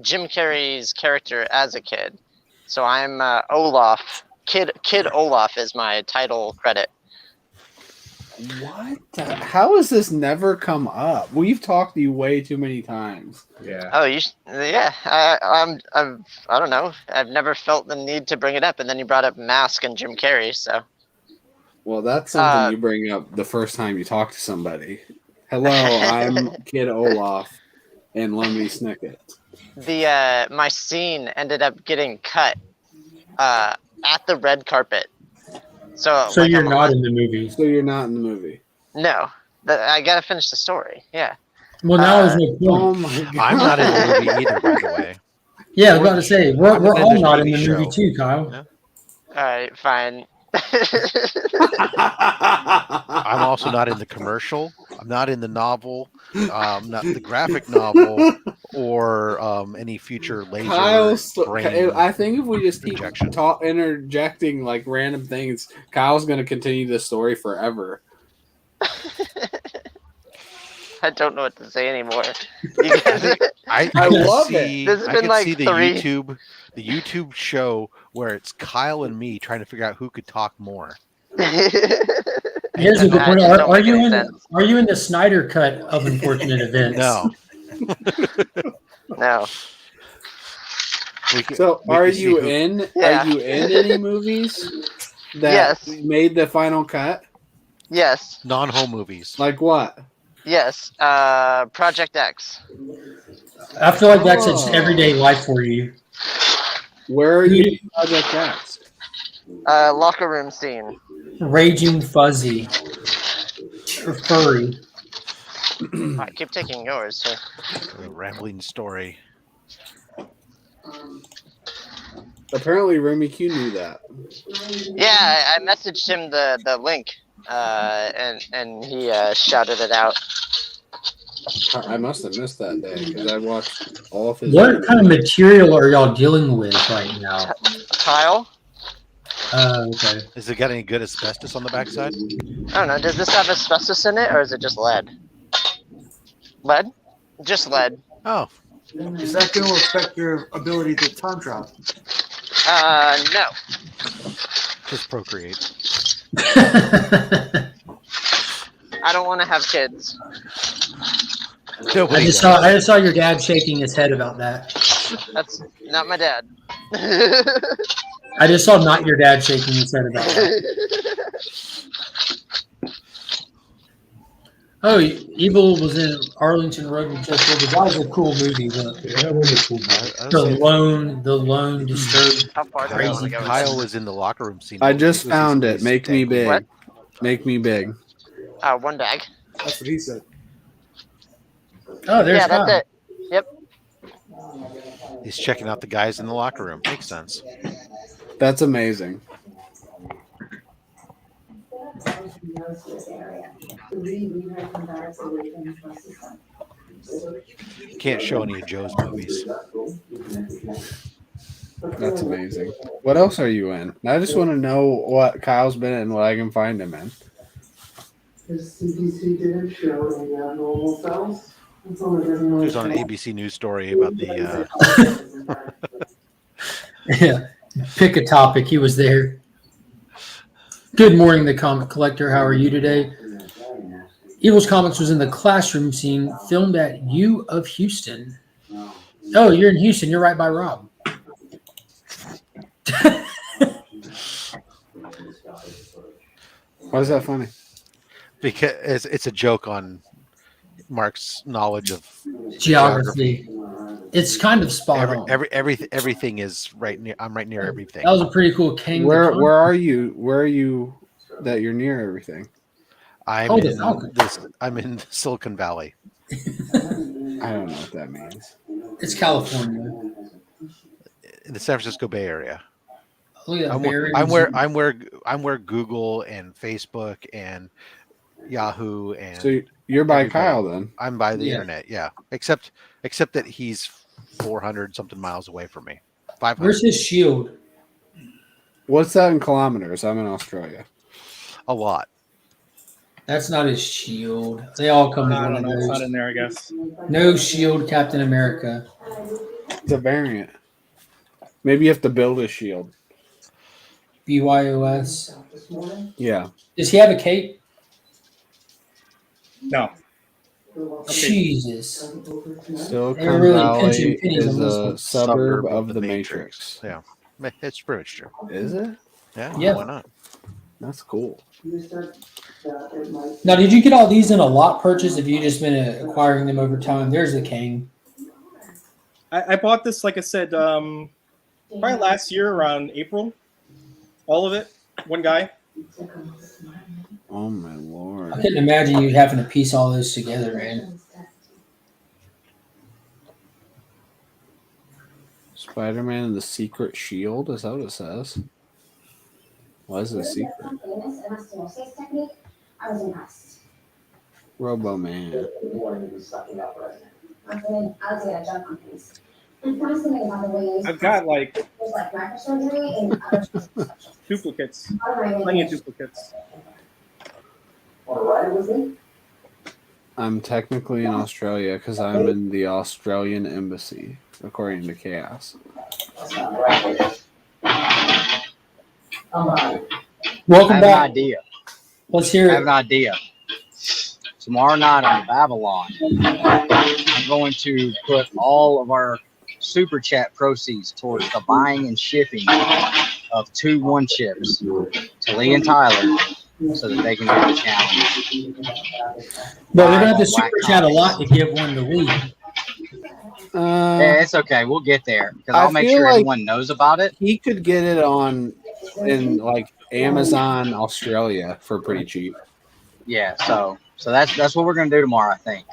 Jim Carrey's character as a kid. So I'm Olaf. Kid Olaf is my title credit. What? How has this never come up? We've talked to you way too many times. Yeah. Oh, yeah. I don't know. I've never felt the need to bring it up, and then you brought up Mask and Jim Carrey, so. Well, that's something you bring up the first time you talk to somebody. Hello, I'm Kid Olaf and Lemony Snicket. My scene ended up getting cut at the red carpet. So like, you're not in the movie. So you're not in the movie. No, I gotta finish the story. Yeah. Well, now there's no point. Oh my god! I'm not in the movie either, by the way. Yeah, I was about to say we're I'm all in not in TV the movie show. too, Kyle. Yeah. All right, fine. I'm also not in the commercial. I'm not in the novel. Not the graphic novel or any future laser. I think if we just keep interjecting like random things, Kyle's going to continue this story forever. I don't know what to say anymore. I love see, it. This has I been can like see the 3 YouTube show where it's Kyle and me trying to figure out who could talk more. Here's a good point. Are you in the Snyder cut of Unfortunate Events? No. No. So are you in any movies that Yes. made the final cut? Yes. Non-home movies. Like what? Yes. Project X. I feel like that's just everyday life for you. Where are you in Project X? Locker room scene. Raging Fuzzy. Or Furry. I keep taking yours. So. A rambling story. Apparently, Remy Q knew that. Yeah, I messaged him the link, and he shouted it out. I must have missed that day because I watched all of his. What kind of material are y'all dealing with right now? Tile? Okay. Has it got any good asbestos on the backside? I don't know. Does this have asbestos in it, or is it just lead? Lead? Just lead. Oh. Is that going to affect your ability to time travel? No. Just procreate. I don't want to have kids. I just saw your dad shaking his head about that. That's not my dad. I just saw not your dad shaking his head about that. Oh, Evil was in Arlington Road with Jeff Goldblum. That was a cool movie. The lone disturbed. How far crazy. Kyle was in the locker room scene. I just found it. Make me big. What? Make me big. One bag. That's what he said. Oh, there's yeah, that's it. Yep. He's checking out the guys in the locker room. Makes sense. That's amazing. Can't show any of Joe's movies. That's amazing. What else are you in? I just want to know what Kyle's been in and what I can find him in. There's on an ABC News story about the. Yeah, pick a topic. He was there. Good morning, the comic collector. How are you today? Evil's Comics was in the classroom scene, filmed at U of Houston. Oh, you're in Houston. You're right by Rob. Why is that funny? Because it's a joke on Mark's knowledge of Geography. It's kind of spot on. Everything is right near. I'm right near everything. That was a pretty cool king. Where are you? Where are you that you're near everything? I'm in Silicon Valley. I don't know what that means. It's California. In the San Francisco Bay Area. Look at that I'm where Google and Facebook and Yahoo and so you're by Kyle then. I'm by the internet, yeah. Except that he's 400 something miles away from me. 500. Where's his shield? What's that in kilometers? I'm in Australia. A lot. That's not his shield. They all come with I one don't of know. It's those. not in there, I guess. No shield, Captain America. It's a variant. Maybe you have to build a shield. BYOS. Yeah. Does he have a cape? No. Jesus. Silicon really Valley pennies is on this a one. suburb of the Matrix. Yeah. It's pretty much true. Is it? Yeah. Why not? That's cool. Now, did you get all these in a lot purchase? Have you just been acquiring them over time? There's the king. I bought this, like I said, probably last year around April. All of it. One guy. Oh my lord. I couldn't imagine you having to piece all those together, man. Spider-Man and the Secret Shield? Is that what it says? Why is it a secret? Robo-Man. I've got like duplicates. Plenty of duplicates. I'm technically in Australia because I'm in the Australian embassy, according to Chaos. Welcome I have back. an idea. Let's hear I it. have an idea. Tomorrow night on Babylon, I'm going to put all of our super chat proceeds towards the buying and shipping of 2 1-chips to Lee and Tyler so that they can get the challenge. But they're going to have to super chat a lot to give one to Lee. Yeah, it's okay. We'll get there because I'll make feel sure like everyone knows about it. He could get it in like Amazon Australia for pretty cheap. Yeah, so So that's what we're gonna do tomorrow, I think.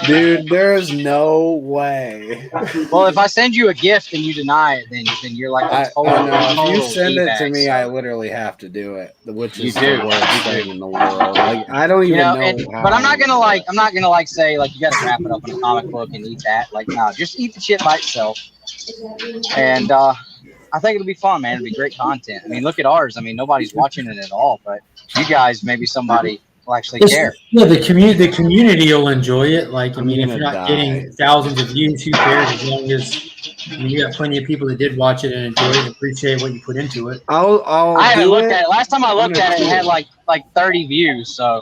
Dude, there is no way. Well, if I send you a gift and you deny it, then you're like a total. If you total send it to D-bag, me, so. I literally have to do it, which You is do. the worst thing in the world. Like I don't even know. But I'm not gonna say like you got to wrap it up in a comic book and eat that. Like no, just eat the shit by itself. And I think it'll be fun, man. It'll be great content. I mean, look at ours. I mean, nobody's watching it at all, but you guys, maybe somebody will actually care. Yeah, the community will enjoy it. Like, I mean, if you're not getting thousands of views, who cares? As long as you got plenty of people that did watch it and enjoy it and appreciate what you put into it. I haven't looked at it. Last time I looked at it, it had like 30 views. So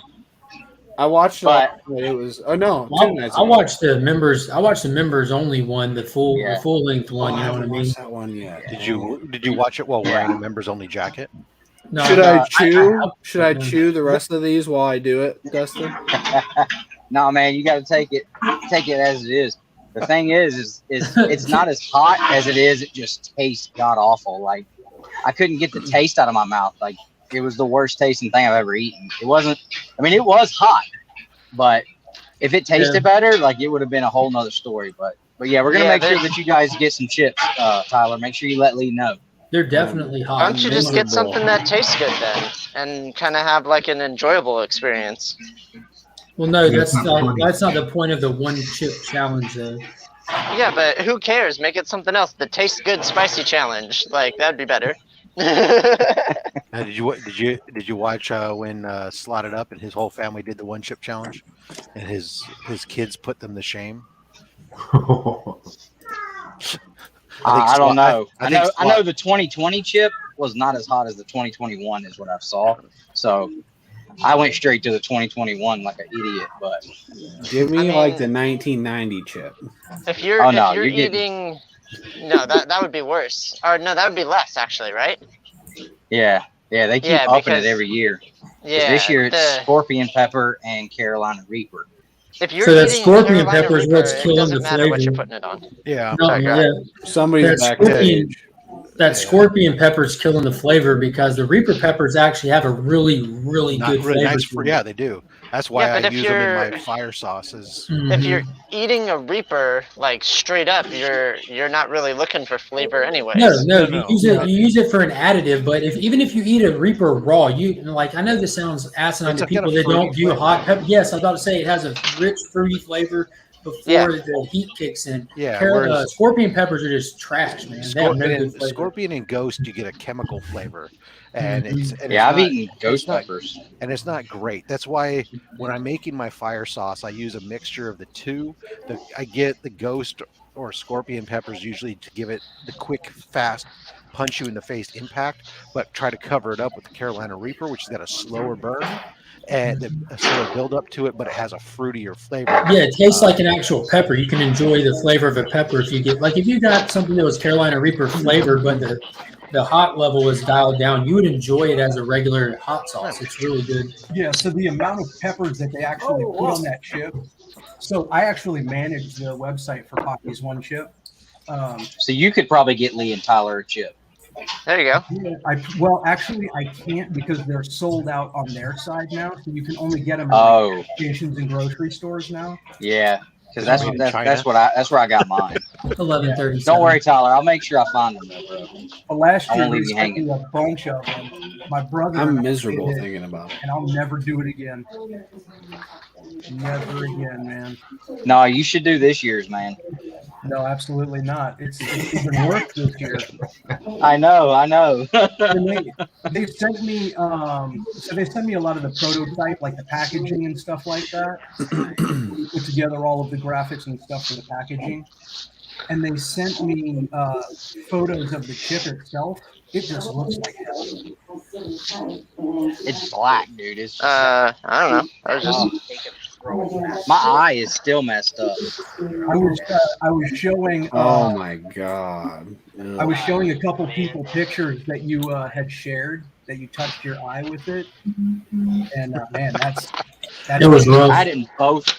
I watched it. It was I watched the members. I watched the members only one, the full length one. You know what I mean? That one yet. Did you watch it while wearing a members only jacket? No, Should I chew? Should I chew the rest of these while I do it, Dustin? No, man, you got to take it as it is. The thing is it's not as hot as it is. It just tastes god awful. Like I couldn't get the taste out of my mouth. Like it was the worst tasting thing I've ever eaten. It wasn't. I mean, it was hot, but if it tasted better, like it would have been a whole nother story. But yeah, we're gonna make sure that you guys get some chips, Tyler. Make sure you let Lee know. They're definitely hot. Why don't you just get something that tastes good then, and kind of have like an enjoyable experience? Well, no, that's not the point of the one chip challenge, though. Yeah, but who cares? Make it something else. The taste good spicy challenge, like that'd be better. Did you watch when Slotted Up and his whole family did the one chip challenge, and his kids put them to shame? I don't know. I know the 2020 chip was not as hot as the 2021 is what I saw. So I went straight to the 2021 like an idiot. But give me like the 1990 chip. If you're eating, no, that would be worse. Or no, that would be less actually, right? Yeah, they keep upping it every year. Yeah, this year it's Scorpion Pepper and Carolina Reaper. If you're so that eating Scorpion Carolina Pepper is Reaper, what's it killing doesn't the matter flavor. what you're putting it on. Yeah. Somebody's backstage. Scorpion pepper is killing the flavor because the Reaper peppers actually have a really good flavor. Nice yeah, they do. That's why I use them in my fire sauces. If you're eating a Reaper like straight up, you're not really looking for flavor anyways. No. You use it for an additive, but even if you eat a Reaper raw, I know this sounds asinine to people that don't view hot pepper. Yes, I was about to say it has a rich fruity flavor before the heat kicks in. Yeah, Scorpion peppers are just trash, man. Scorpion and Ghost, you get a chemical flavor, and I've eaten Ghost peppers, and it's not great. That's why when I'm making my fire sauce, I use a mixture of the two. I get the Ghost or Scorpion peppers usually to give it the quick, fast, punch you in the face impact, but try to cover it up with the Carolina Reaper, which has got a slower burn and a sort of build up to it, but it has a fruitier flavor. Yeah, it tastes like an actual pepper. You can enjoy the flavor of a pepper if you got something that was Carolina Reaper flavored, but the hot level was dialed down, you would enjoy it as a regular hot sauce. It's really good. Yeah, so the amount of peppers that they actually put on that chip. So I actually manage the website for Poppy's One Chip. So you could probably get Lee and Tyler a chip. There you go. Actually, I can't because they're sold out on their side now. So you can only get them at stations and grocery stores now. Yeah, because that's where I got mine. 11:30. Don't worry, Tyler. I'll make sure I find them, though, bro. Well, last I year won't we leave you sent hanging. me a bunch of them. My brother. I'm and I miserable did it, thinking about it. and I'll never do it again. Never again, man. No, you should do this year's, man. No, absolutely not. It's even worse this year. I know. They sent me they sent me a lot of the prototype, like the packaging and stuff like that. We put together all of the graphics and stuff for the packaging. And they sent me photos of the chip itself. It just looks like hell. It's black, dude. It's I don't know. I was just my eye is still messed up. I was showing. Oh my god! I was showing a couple people pictures that you had shared that you touched your eye with it, and man, that's it was rough. I had it in both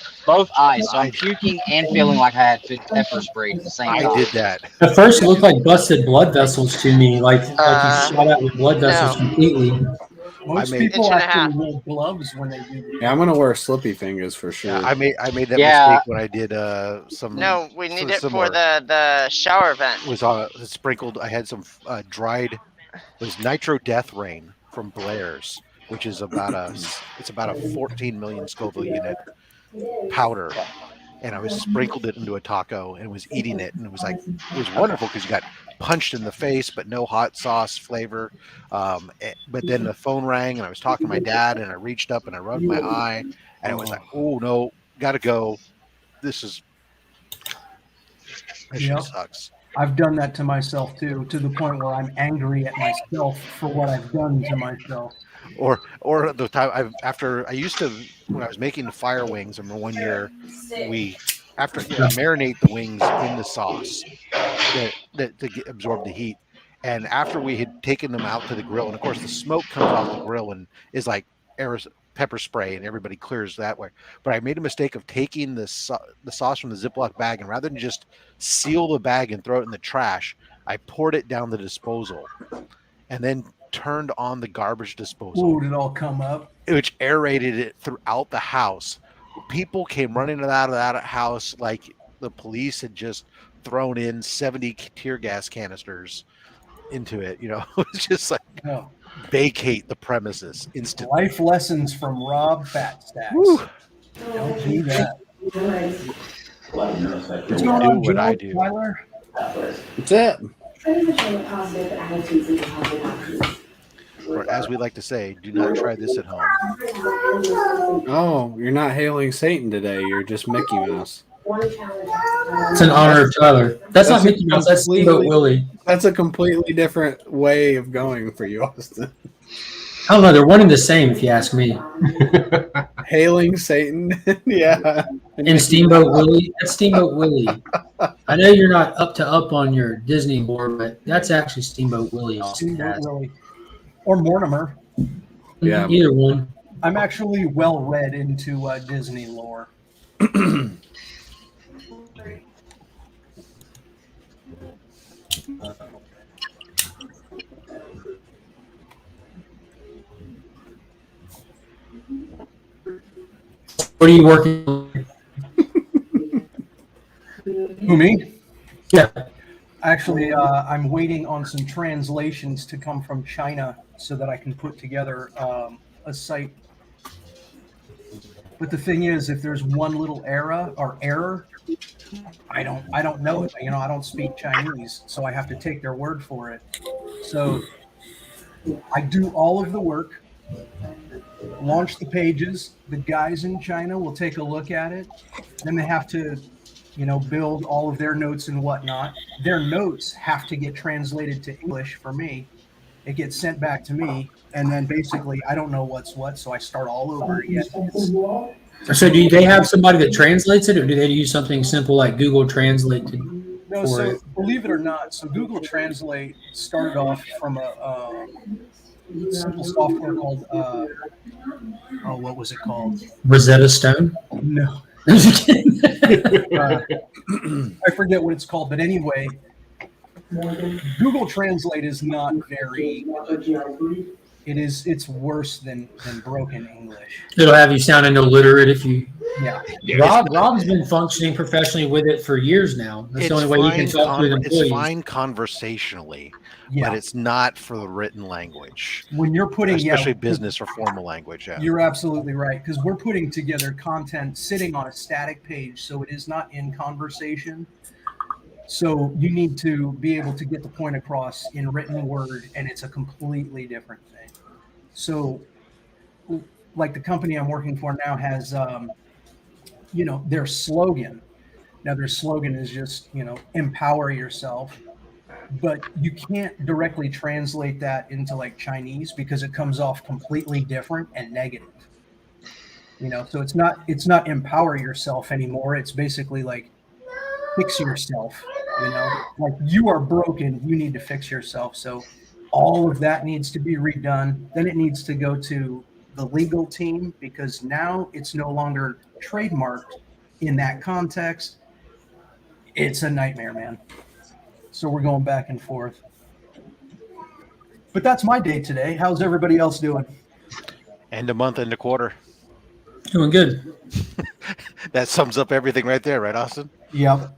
eyes, so I'm puking and feeling like I had pepper spray at the same time. I did that. At first, it looked like busted blood vessels to me, like you shot out with blood vessels completely. Most made- people Inch and a actually half. wear gloves when they do the Yeah, I'm gonna wear slippy fingers for sure. Yeah, I made that Yeah. mistake when I did some. No, we need it similar. for the shower vent. Was sprinkled. I had some dried. Was Nitro Death Rain from Blair's, which is about a 14 million Scoville unit powder, and I was sprinkled it into a taco and was eating it, and it was wonderful because you got punched in the face, but no hot sauce flavor. But then the phone rang, and I was talking to my dad, and I reached up and I rubbed my eye, and it was like, oh no, gotta go. This shit Yep. sucks. I've done that to myself too, to the point where I'm angry at myself for what I've done to myself. Or the time I used to, when I was making the fire wings. I remember one year we marinate the wings in the sauce to absorb the heat, and after we had taken them out to the grill, and of course the smoke comes off the grill and is like pepper spray, and everybody clears that way. But I made a mistake of taking the sauce from the Ziploc bag, and rather than just seal the bag and throw it in the trash, I poured it down the disposal, and then turned on the garbage disposal. Ooh, did it all come up? Which aerated it throughout the house. People came running out of that house like the police had just thrown in 70 tear gas canisters into it. It's just like vacate the premises instantly. Life lessons from Rob Fat Stacks. Don't do that. What's going on, what I Joe, do. Tyler? What's that? Or as we like to say, do not try this at home. Oh, you're not hailing Satan today. You're just Mickey Mouse. It's in honor of Tyler. That's not Mickey Mouse. That's Steamboat Willie. That's a completely different way of going for you, Austin. I don't know. They're one and the same, if you ask me. Hailing Satan, yeah. And Steamboat Willie. That's Steamboat Willie. I know you're not up on your Disney board, but that's actually Steamboat Willie. Steamboat Willie. Or Mortimer. Yeah. Either one. I'm actually well read into Disney lore. What are you working on? Who, me? Yeah. Actually, I'm waiting on some translations to come from China so that I can put together a site. But the thing is, if there's one little error, I don't know it. I don't speak Chinese, so I have to take their word for it. So I do all of the work, launch the pages. The guys in China will take a look at it. Then they have to, build all of their notes and whatnot. Their notes have to get translated to English for me. It gets sent back to me, and then basically I don't know what's what, so I start all over again. So do they have somebody that translates it, or do they use something simple like Google Translate No, for so it? believe it or not, so Google Translate started off from a simple software called, what was it called? Rosetta Stone? No. I forget what it's called, but anyway, Google Translate is not very good. It's worse than broken English. It'll have you sounding illiterate if you. Yeah. Rob's been functioning professionally with it for years now. That's the only way you can talk to an employee. It's fine conversationally, but it's not for the written language. When you're putting, especially business or formal language. Yeah. You're absolutely right, because we're putting together content sitting on a static page, so it is not in conversation. So you need to be able to get the point across in written word, and it's a completely different thing. So, like the company I'm working for now has, their slogan. Now their slogan is just, empower yourself. But you can't directly translate that into like Chinese because it comes off completely different and negative. So it's not empower yourself anymore. It's basically like fix yourself. Like you are broken, you need to fix yourself. So all of that needs to be redone. Then it needs to go to the legal team because now it's no longer trademarked in that context. It's a nightmare, man. So we're going back and forth. But that's my day today. How's everybody else doing? End of month, end of quarter. Doing good. That sums up everything right there, right, Austin? Yep.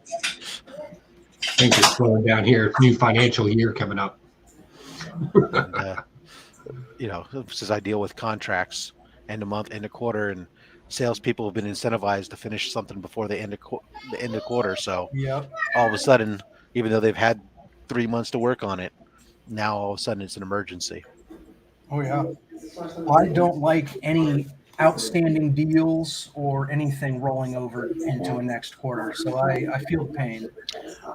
Things are slowing down here. New financial year coming up. And this is ideal with contracts, end of month, end of quarter, and salespeople have been incentivized to finish something before the end of quarter. So Yep. all of a sudden, even though they've had 3 months to work on it, now all of a sudden it's an emergency. Oh yeah. I don't like any outstanding deals or anything rolling over into a next quarter, so I feel the pain.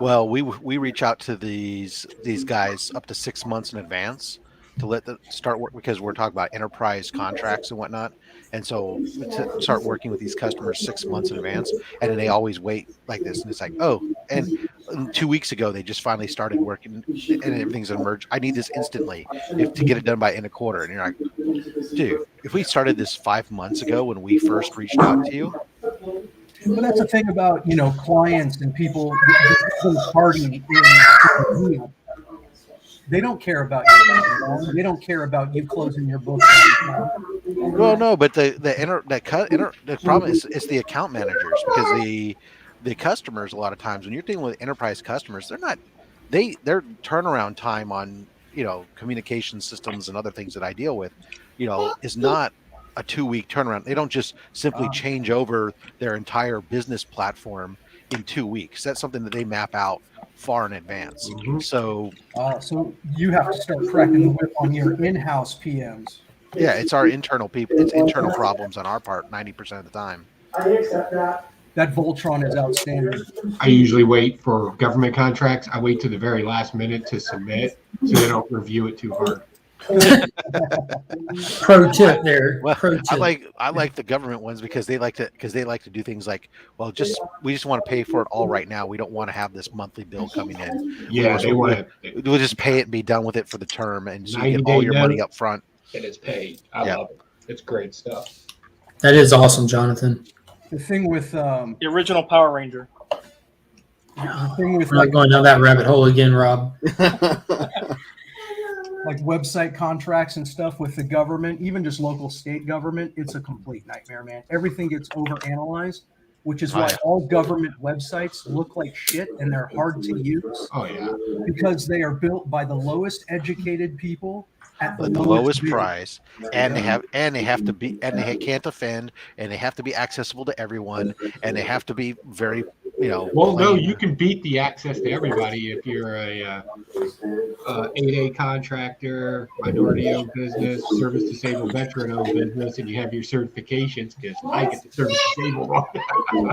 Well, we reach out to these guys up to 6 months in advance to let them start work, because we're talking about enterprise contracts and whatnot. And so to start working with these customers 6 months in advance, and then they always wait like this. And it's like, oh, and 2 weeks ago, they just finally started working and everything's emerged. I need this instantly to get it done by end of quarter. And you're like, dude, if we started this 5 months ago when we first reached out to you. But that's the thing about, clients and people party in they don't care about your They don't care about you closing your books. Well, no, but the problem is it's the account managers, because the customers, a lot of times when you're dealing with enterprise customers, their turnaround time on communication systems and other things that I deal with, is not a 2-week turnaround. They don't just simply change over their entire business platform in 2 weeks. That's something that they map out far in advance. Mm-hmm. So you have to start cracking the whip on your in-house PMs. Yeah, it's our internal people. It's internal problems on our part 90% of the time. I accept that. That Voltron is outstanding. I usually wait for government contracts. I wait to the very last minute to submit, so they don't review it too hard. Pro tip there. Well, Pro tip. I like the government ones because they like to do things like, well, we just want to pay for it all right now. We don't want to have this monthly bill coming in. Yeah, we'll just pay it and be done with it for the term, and so you get 90-day all your money note, up front. And it's paid. I love it. It's great stuff. That is awesome, Jonathan. The thing with the original Power Ranger. The thing with We're not going down that rabbit hole again, Rob. Like website contracts and stuff with the government, even just local state government, it's a complete nightmare, man. Everything gets overanalyzed, which is why all government websites look like shit and they're hard to use. Oh yeah, because they are built by the lowest educated people at the lowest bid. price, and they can't offend, and they have to be accessible to everyone, and they have to be very Well, no, you can beat the access to everybody if you're a 8A contractor, minority-owned business, service-disabled veteran-owned business, and you have your certifications, because I get the service-disabled one.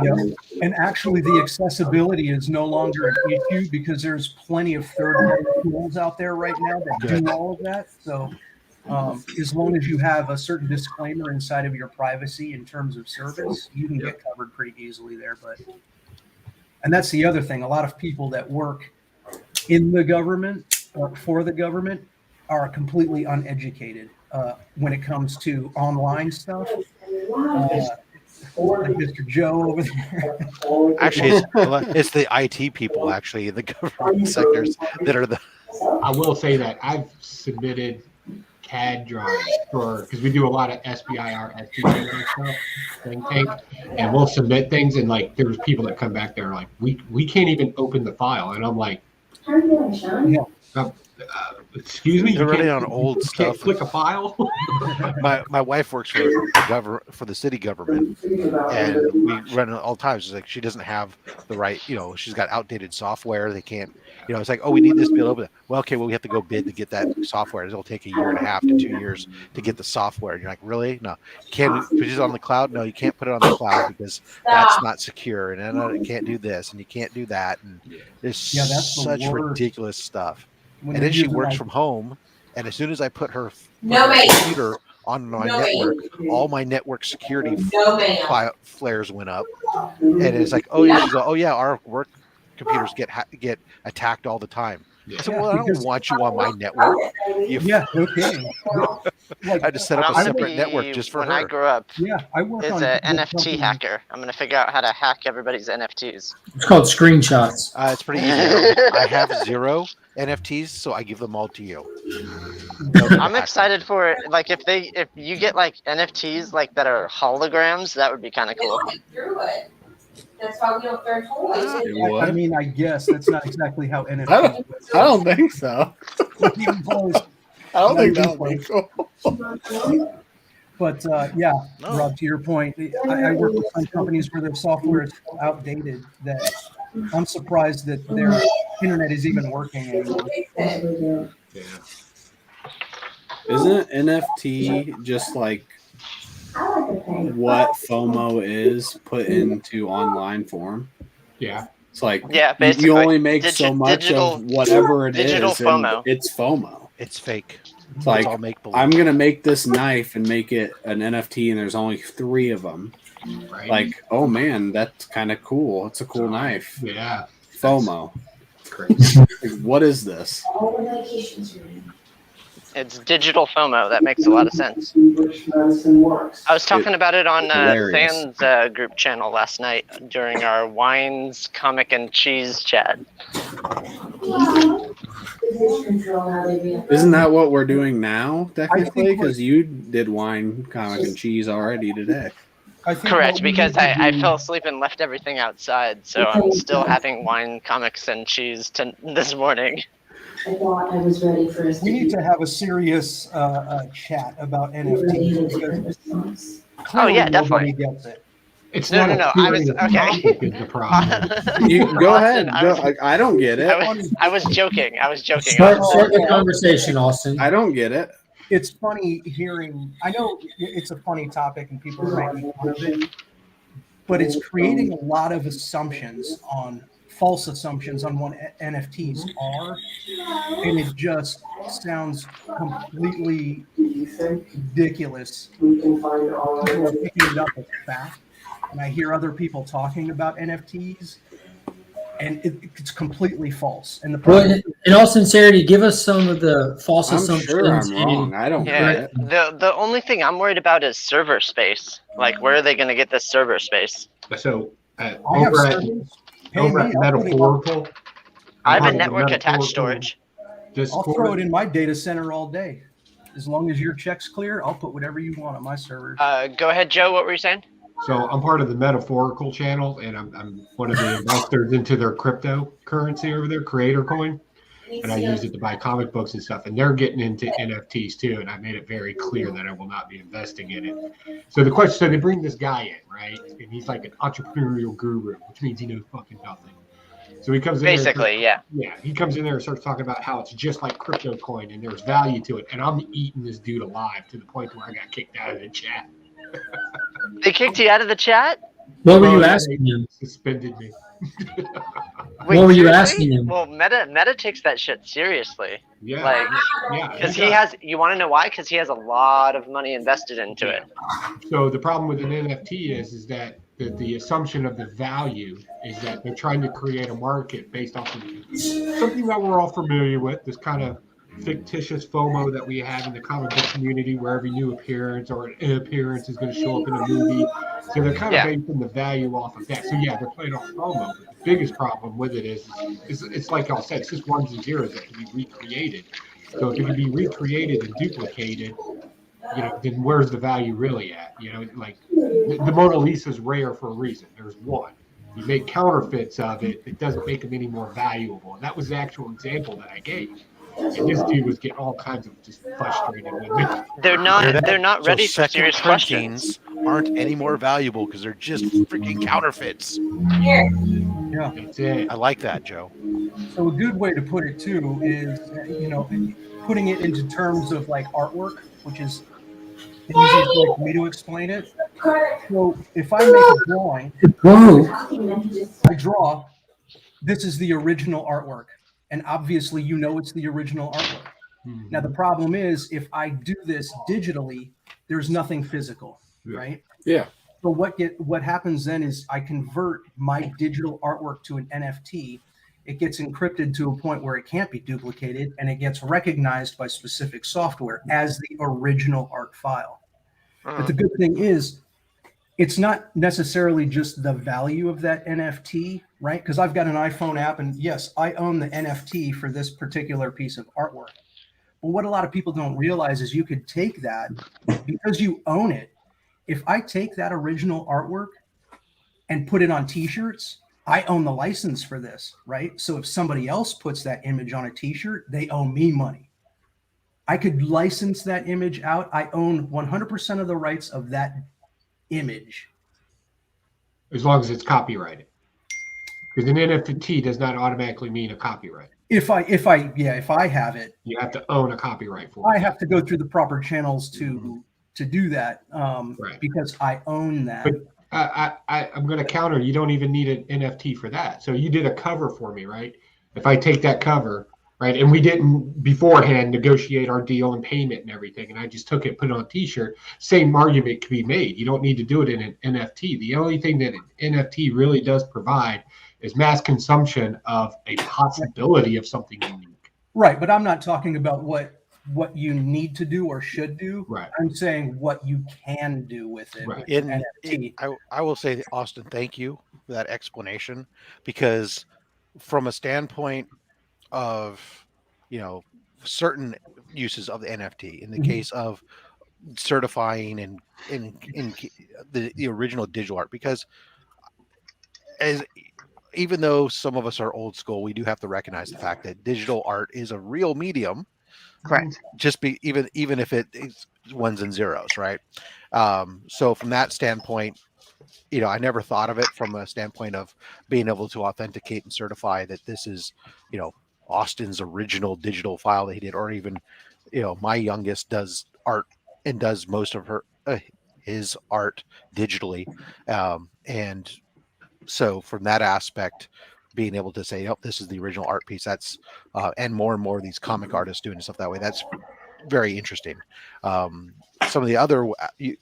Yep. And actually, the accessibility is no longer an issue because there's plenty of third-party tools out there right now that do all of that. So as long as you have a certain disclaimer inside of your privacy in terms of service, you can get covered pretty easily there. And that's the other thing. A lot of people that work in the government or for the government are completely uneducated when it comes to online stuff. Like Mr. Joe over there. Actually, it's the IT people actually in the government sectors that are the. I will say that I've submitted CAD drawings because we do a lot of SBIR, SBI and stuff, think tank, and we'll submit things, and like there's people that come back there like we can't even open the file, and I'm like, excuse me, they're already on old stuff. Click a file. My wife works for the city government, and we run it all the time. She's like, she doesn't have the right, she's got outdated software. They can't, it's like, oh, we need this to be open. Well, okay, we have to go bid to get that software. It'll take 1.5 to 2 years to get the software. And you're like, really? No, can we put it on the cloud? No, you can't put it on the cloud because that's not secure, and you can't do this, and you can't do that, and there's such ridiculous stuff. And then she works from home, and as soon as I put her computer on my network, all my network security flares went up, and it's like, oh yeah, she's like, oh yeah, our work computers get attacked all the time. I said, well, I don't want you on my network. Okay. I had to set up a separate network just for her. When I grew up, I work is on an NFT hacker. I'm going to figure out how to hack everybody's NFTs. It's called screenshots. It's pretty easy. I have 0 NFTs, so I give them all to you. I'm excited for it. Like if you get like NFTs like that are holograms, that would be kind of cool. Through it. That's why we don't throw toys. I mean, I guess that's not exactly how I NFT. don't think so. Even close. I don't Not think even that would be close. cool. But yeah, Rob, to your point, I work with some companies where their software is so outdated that I'm surprised that their internet is even working anymore. Yeah. Isn't NFT just like what FOMO is put into online form? Yeah. It's like basically. you only make so much of whatever it digital is, FOMO. and it's FOMO. It's fake. It's like all make-believe. I'm gonna make this knife and make it an NFT, and there's only 3 of them. Right. Like, oh man, that's kind of cool. It's a cool knife. Yeah. FOMO. Crazy. Like, what is this? All the medications are in. It's digital FOMO. That makes a lot of sense. I was talking about it on hilarious. Than's group channel last night during our wines, comic, and cheese chat. Isn't that what we're doing now, technically? Because you did wine, comic, and cheese already today. Correct, because I fell asleep and left everything outside, so I'm still having wine, comics, and cheese this morning. I thought I was ready for us. We need to have a serious chat about NFTs. Oh yeah, definitely. Gets it. It's no. not I was okay. is the problem. You go ahead. I don't get it. I was joking. Start the conversation, Austin. I don't get it. It's funny hearing. I know it's a funny topic and people are making fun of it, but it's creating a lot of assumptions on false assumptions on what NFTs are, and it just sounds completely ridiculous. People are picking it up as fact, and I hear other people talking about NFTs, and it's completely false. And the problem, in all sincerity, give us some of the false assumptions. Sure I'm wrong. I don't get it. The only thing I'm worried about is server space. Like, where are they going to get this server space? So over at Metaphorical, I have a network attached storage. I'll throw it in my data center all day. As long as your check's clear, I'll put whatever you want on my servers. Go ahead, Joe. What were you saying? So I'm part of the Metaphorical channel, and I'm one of the investors into their cryptocurrency over there, Creator Coin. And I use it to buy comic books and stuff. And they're getting into NFTs too. And I made it very clear that I will not be investing in it. So the question, so they bring this guy in, right? And he's like an entrepreneurial guru, which means he knows fucking nothing. So he comes in basically, yeah, he comes in there and starts talking about how it's just like crypto coin and there's value to it. And I'm eating this dude alive to the point where I got kicked out of the chat. They kicked you out of the chat? What were you asking him? Suspended me. Wait, what were you seriously? asking him? Well, Meta takes that shit seriously. Yeah. Like, because he has. You want to know why? Because he has a lot of money invested into it. So the problem with an NFT is that the assumption of the value is that they're trying to create a market based off of something that we're all familiar with. This kind of fictitious FOMO that we have in the comic book community, where every new appearance or an appearance is going to show up in a movie. So they're kind of basing the value off of that. So yeah, they're playing off FOMO. But the biggest problem with it is it's like y'all said, it's just ones and zeros that can be recreated. So if it can be recreated and duplicated, then where's the value really at? Like the Mona Lisa is rare for a reason. There's one. You make counterfeits of it, it doesn't make them any more valuable. And that was the actual example that I gave. And this dude was getting all kinds of just frustrated with me. They're not ready for serious questions. Aren't any more valuable because they're just freaking counterfeits. Yeah, that's it. I like that, Joe. So a good way to put it too is, putting it into terms of like artwork, which is the easiest way for me to explain it. So if I make a drawing, I draw. This is the original artwork. And obviously, it's the original artwork. Mm-hmm. Now, the problem is, if I do this digitally, there's nothing physical, right? Yeah. So what happens then is I convert my digital artwork to an NFT. It gets encrypted to a point where it can't be duplicated, and it gets recognized by specific software as the original art file. But the good thing is, it's not necessarily just the value of that NFT, right? Because I've got an iPhone app, and yes, I own the NFT for this particular piece of artwork. Well, what a lot of people don't realize is you could take that because you own it. If I take that original artwork and put it on t-shirts, I own the license for this, right? So if somebody else puts that image on a t-shirt, they owe me money. I could license that image out. I own 100% of the rights of that image. As long as it's copyrighted. Because an NFT does not automatically mean a copyright. If I have it, you have to own a copyright for it. I have to go through the proper channels to do that, because I own that. But I'm going to counter. You don't even need an NFT for that. So you did a cover for me, right? If I take that cover, right, and we didn't beforehand negotiate our deal and payment and everything, and I just took it, put it on a T-shirt, same argument could be made. You don't need to do it in an NFT. The only thing that an NFT really does provide is mass consumption of a possibility of something unique. Right, but I'm not talking about what you need to do or should do. Right. I'm saying what you can do with it. Right. With NFT. I will say, Austin, thank you for that explanation, because from a standpoint of, certain uses of the NFT, in the case of certifying and in the original digital art, because even though some of us are old school, we do have to recognize the fact that digital art is a real medium. Correct. Even if it is ones and zeros, right? So from that standpoint, I never thought of it from a standpoint of being able to authenticate and certify that this is, Austin's original digital file that he did, or even, my youngest does art and does most of his art digitally, and so from that aspect, being able to say, this is the original art piece, that's and more of these comic artists doing stuff that way, that's very interesting. Some of the other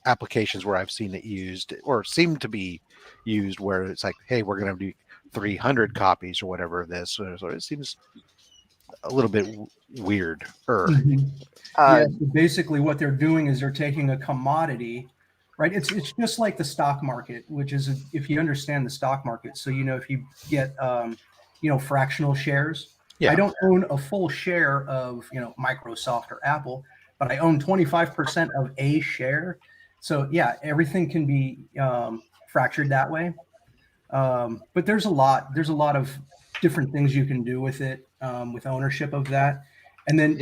applications where I've seen it used or seem to be used, where it's like, hey, we're going to do 300 copies or whatever of this, so it seems a little bit weird. So basically what they're doing is they're taking a commodity, right? It's just like the stock market, which is, if you understand the stock market, so if you get fractional shares. I don't own a full share of Microsoft or Apple, but I own 25% of a share. So yeah, everything can be fractured that way. But there's a lot of different things you can do with it, with ownership of that. And then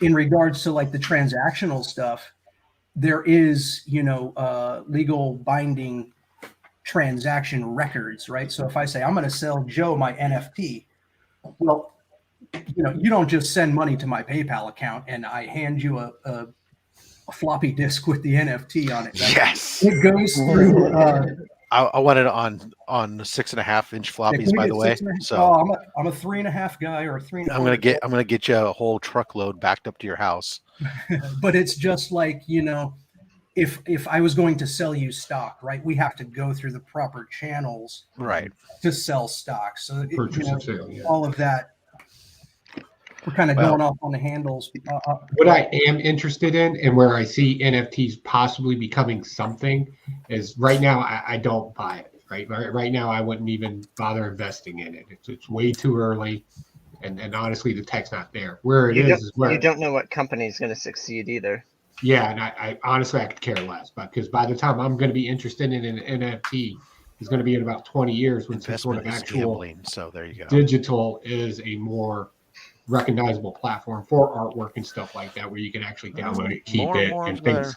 in regards to like the transactional stuff, there is, legal binding transaction records, right? So if I say I'm going to sell Joe my NFT, well, you don't just send money to my PayPal account and I hand you a floppy disk with the NFT on it. Right? Yes, it goes through. I want it on 6.5-inch floppies, by the way. So I'm a 3.5 guy, or a 3. I'm gonna get you a whole truckload backed up to your house. But it's just like, if I was going to sell you stock, right, we have to go through the proper channels, right, to sell stock. So sale, all of that, we're kind of going off on the handles. What I am interested in, and where I see NFTs possibly becoming something, is right now I don't buy it. Right now I wouldn't even bother investing in it. It's way too early, and honestly the tech's not there. Where it is where you don't know what company is going to succeed either. Yeah, and I honestly I could care less, because by the time I'm going to be interested in an NFT is going to be in about 20 years, when some sort of actual gambling. So there you go. Digital is a more recognizable platform for artwork and stuff like that, where you can actually download it, keep it, and things.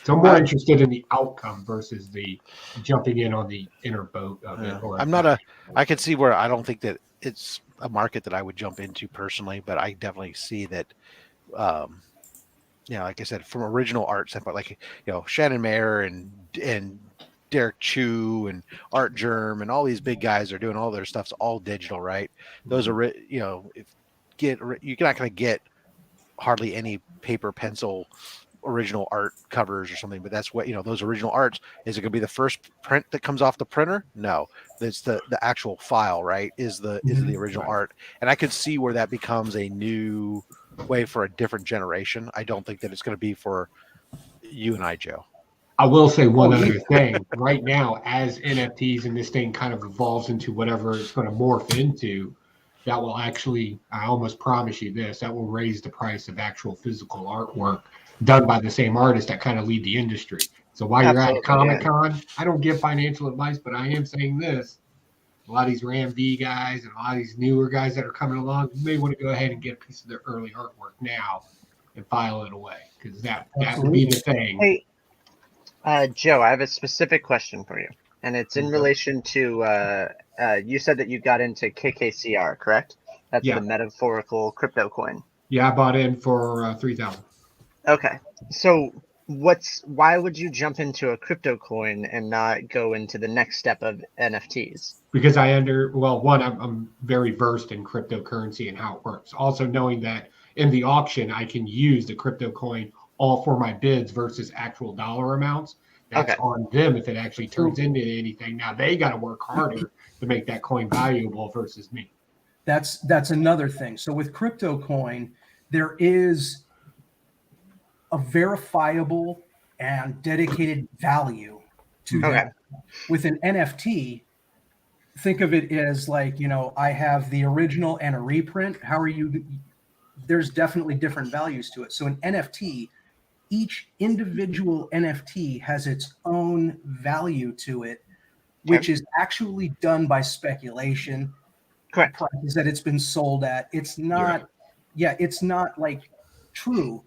So I'm more interested in the outcome versus the jumping in on the inner boat of it. I can see where I don't think that it's a market that I would jump into personally, but I definitely see that. Like I said, from original art standpoint, like Shannon Mayer and Derek Chu and Art Germ and all these big guys are doing all their stuff's all digital, right? Those are you're not going to get hardly any paper pencil original art covers or something, but that's what those original arts. Is it going to be the first print that comes off the printer? No, it's the actual file, right? Is the original art, and I could see where that becomes a new way for a different generation. I don't think that it's going to be for you and I, Joe. I will say one other thing. Right now, as NFTs and this thing kind of evolves into whatever it's going to morph into, that will actually, I almost promise you this, that will raise the price of actual physical artwork done by the same artist that kind of lead the industry. So while you're at Comic-Con, I don't give financial advice, but I am saying this. A lot of these Ram V guys and a lot of these newer guys that are coming along, you may want to go ahead and get a piece of their early artwork now and file it away, because that would be the thing. Hey, Joe, I have a specific question for you, and it's in relation to you said that you got into KKCR, correct? That's the metaphorical crypto coin. Yeah, I bought in for 3,000. Okay, so why would you jump into a crypto coin and not go into the next step of NFTs? Because I'm very versed in cryptocurrency and how it works. Also knowing that in the auction, I can use the crypto coin all for my bids versus actual dollar amounts. That's on them if it actually turns into anything. Now they got to work harder to make that coin valuable versus me. That's another thing. So with crypto coin, there is a verifiable and dedicated value to that. With an NFT, think of it as like, I have the original and a reprint. There's definitely different values to it. So an NFT, each individual NFT has its own value to it, which is actually done by speculation. Correct. Prices that it's been sold at. It's not, it's not like true.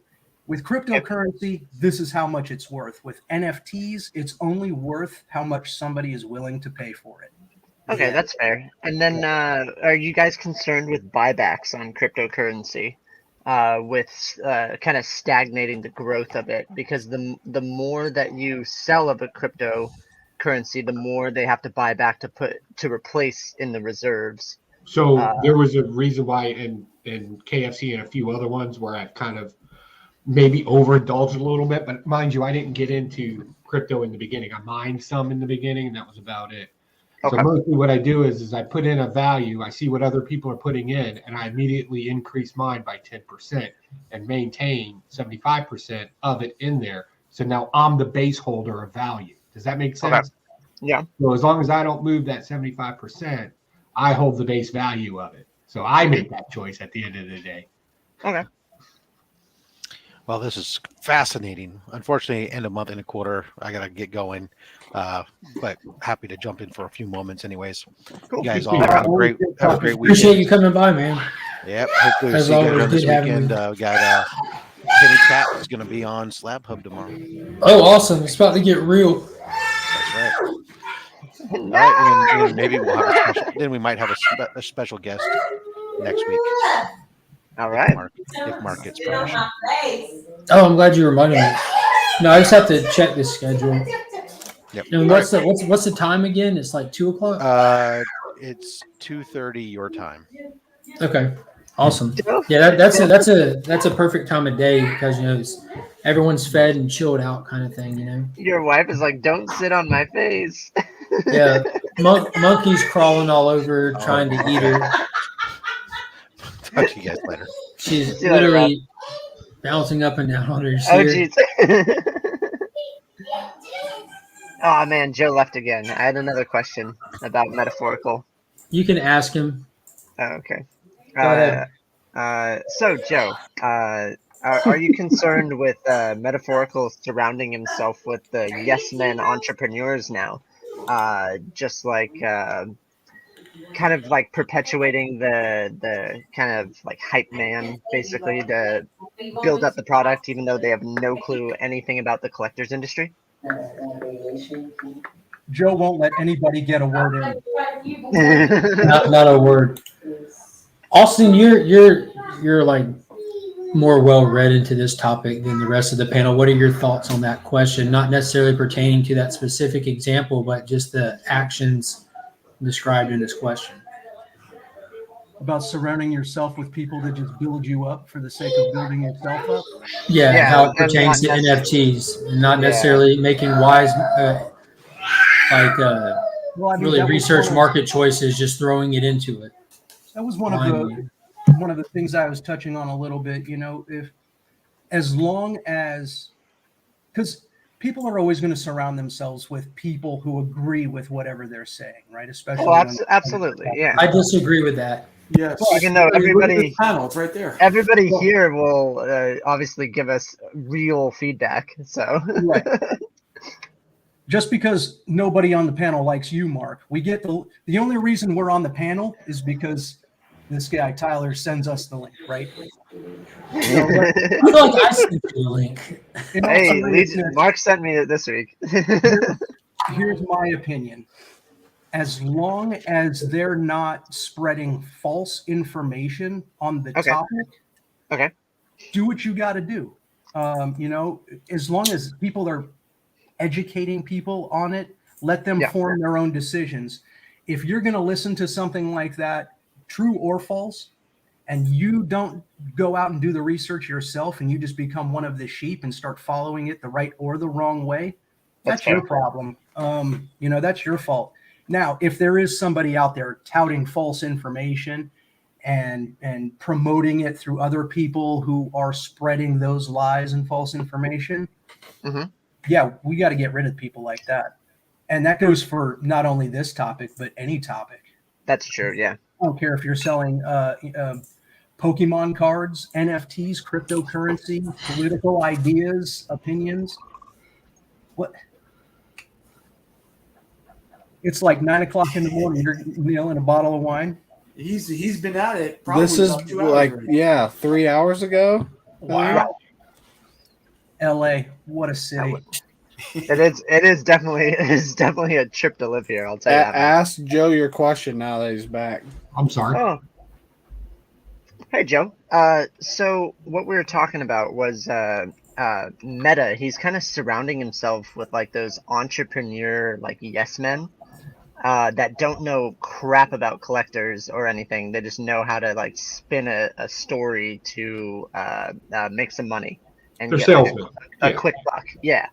With cryptocurrency, this is how much it's worth. With NFTs, it's only worth how much somebody is willing to pay for it. Okay, that's fair. And then are you guys concerned with buybacks on cryptocurrency? With kind of stagnating the growth of it, because the more that you sell of a cryptocurrency, the more they have to buy back to replace in the reserves. So there was a reason why in KFC and a few other ones where I've kind of maybe overindulged a little bit, but mind you, I didn't get into crypto in the beginning. I mined some in the beginning, and that was about it. So mostly what I do is I put in a value, I see what other people are putting in, and I immediately increase mine by 10% and maintain 75% of it in there. So now I'm the base holder of value. Does that make sense? Yeah. So as long as I don't move that 75%, I hold the base value of it. So I make that choice at the end of the day. Okay. Well, this is fascinating. Unfortunately, end of month and a quarter, I got to get going. But happy to jump in for a few moments anyways. Cool. You guys all have a great weekend. Appreciate you coming by, man. Yep. Hopefully we'll As see you guys always, on this good having weekend. you. We got Penny Cat is going to be on Slab Hub tomorrow. Oh, awesome. It's about to get real. That's right. All right, and maybe we'll have a special, then we might have a special guest next week. All right. If Mark gets permission. Oh, I'm glad you reminded me. No, I just have to check the schedule. Yep. And what's the time again? It's like 2:00. It's 2:30 your time. Okay, awesome. Yeah, that's a perfect time of day because everyone's fed and chilled out kind of thing. Your wife is like, "Don't sit on my face." Yeah, monkeys crawling all over trying to eat her. Talk to you guys later. She's literally bouncing up and down on her seat. Oh, jeez. Oh, man, Joe left again. I had another question about metaphorical. You can ask him. Oh, okay. Go ahead. So, Joe, are you concerned with metaphorical surrounding himself with the yes men entrepreneurs now? Just like kind of like perpetuating the kind of like hype man, basically, to build up the product, even though they have no clue anything about the collector's industry? Joe won't let anybody get a word in. not a word. Austin, you're like more well read into this topic than the rest of the panel. What are your thoughts on that question? Not necessarily pertaining to that specific example, but just the actions described in this question. About surrounding yourself with people that just build you up for the sake of building yourself up? Yeah, how it pertains to NFTs, and not necessarily making wise, really research market choices, just throwing it into it. That was one of the things I was touching on a little bit. If as long as, because people are always going to surround themselves with people who agree with whatever they're saying, right? Especially. Oh, absolutely, yeah. I disagree with that. Yes. Even though Look at everybody this panel, it's right there. everybody here will obviously give us real feedback. So Right. Just because nobody on the panel likes you, Mark, we get the only reason we're on the panel is because this guy Tyler sends us the link, right? I feel like I sent you the link. Hey, at least Mark sent me it this week. Here's my opinion. As long as they're not spreading false information on the topic, do what you got to do. You know, as long as people are educating people on it, let them form their own decisions. If you're going to listen to something like that, true or false, and you don't go out and do the research yourself and you just become one of the sheep and start following it the right or the wrong way, that's your problem. You know, that's your fault. Now, if there is somebody out there touting false information and promoting it through other people who are spreading those lies and false information, yeah, we got to get rid of people like that. And that goes for not only this topic, but any topic. That's true, yeah. I don't care if you're selling Pokemon cards, NFTs, cryptocurrency, political ideas, opinions. What? It's like 9 o'clock in the morning. You're nailing a bottle of wine. He's been at it. Probably This is about 2 hours like already. 3 hours ago. Wow. LA, what a city. It is definitely a trip to live here, I'll tell you that. Ask Joe your question now that he's back. I'm sorry. Oh. Hey Joe. So what we were talking about was Meta. He's kind of surrounding himself with like those entrepreneur like yes men that don't know crap about collectors or anything. They just know how to like spin a story to make some money and They're get salesmen. a quick buck. Yeah.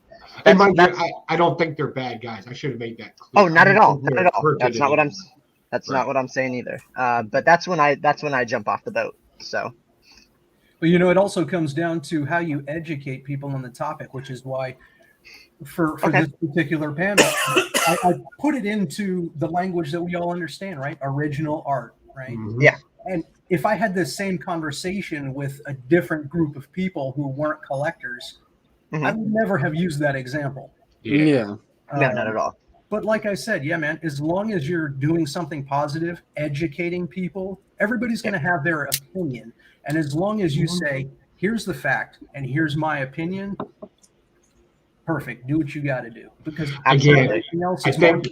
And mind you, I don't think they're bad guys. I should have made that clear. Oh, not at all. Not at all. Crooked That's not what I'm. idiots. That's not what I'm saying either. But that's when I jump off the boat. So. But you know, it also comes down to how you educate people on the topic, which is why for this particular panel, I put it into the language that we all understand, right? Original art, right? Yeah. And if I had the same conversation with a different group of people who weren't collectors, I would never have used that example. Yeah. No, not at all. But like I said, yeah, man, as long as you're doing something positive, educating people, everybody's going to have their opinion. And as long as you say, here's the fact and here's my opinion, perfect. Do what you got to do. Because Again, everything else I is think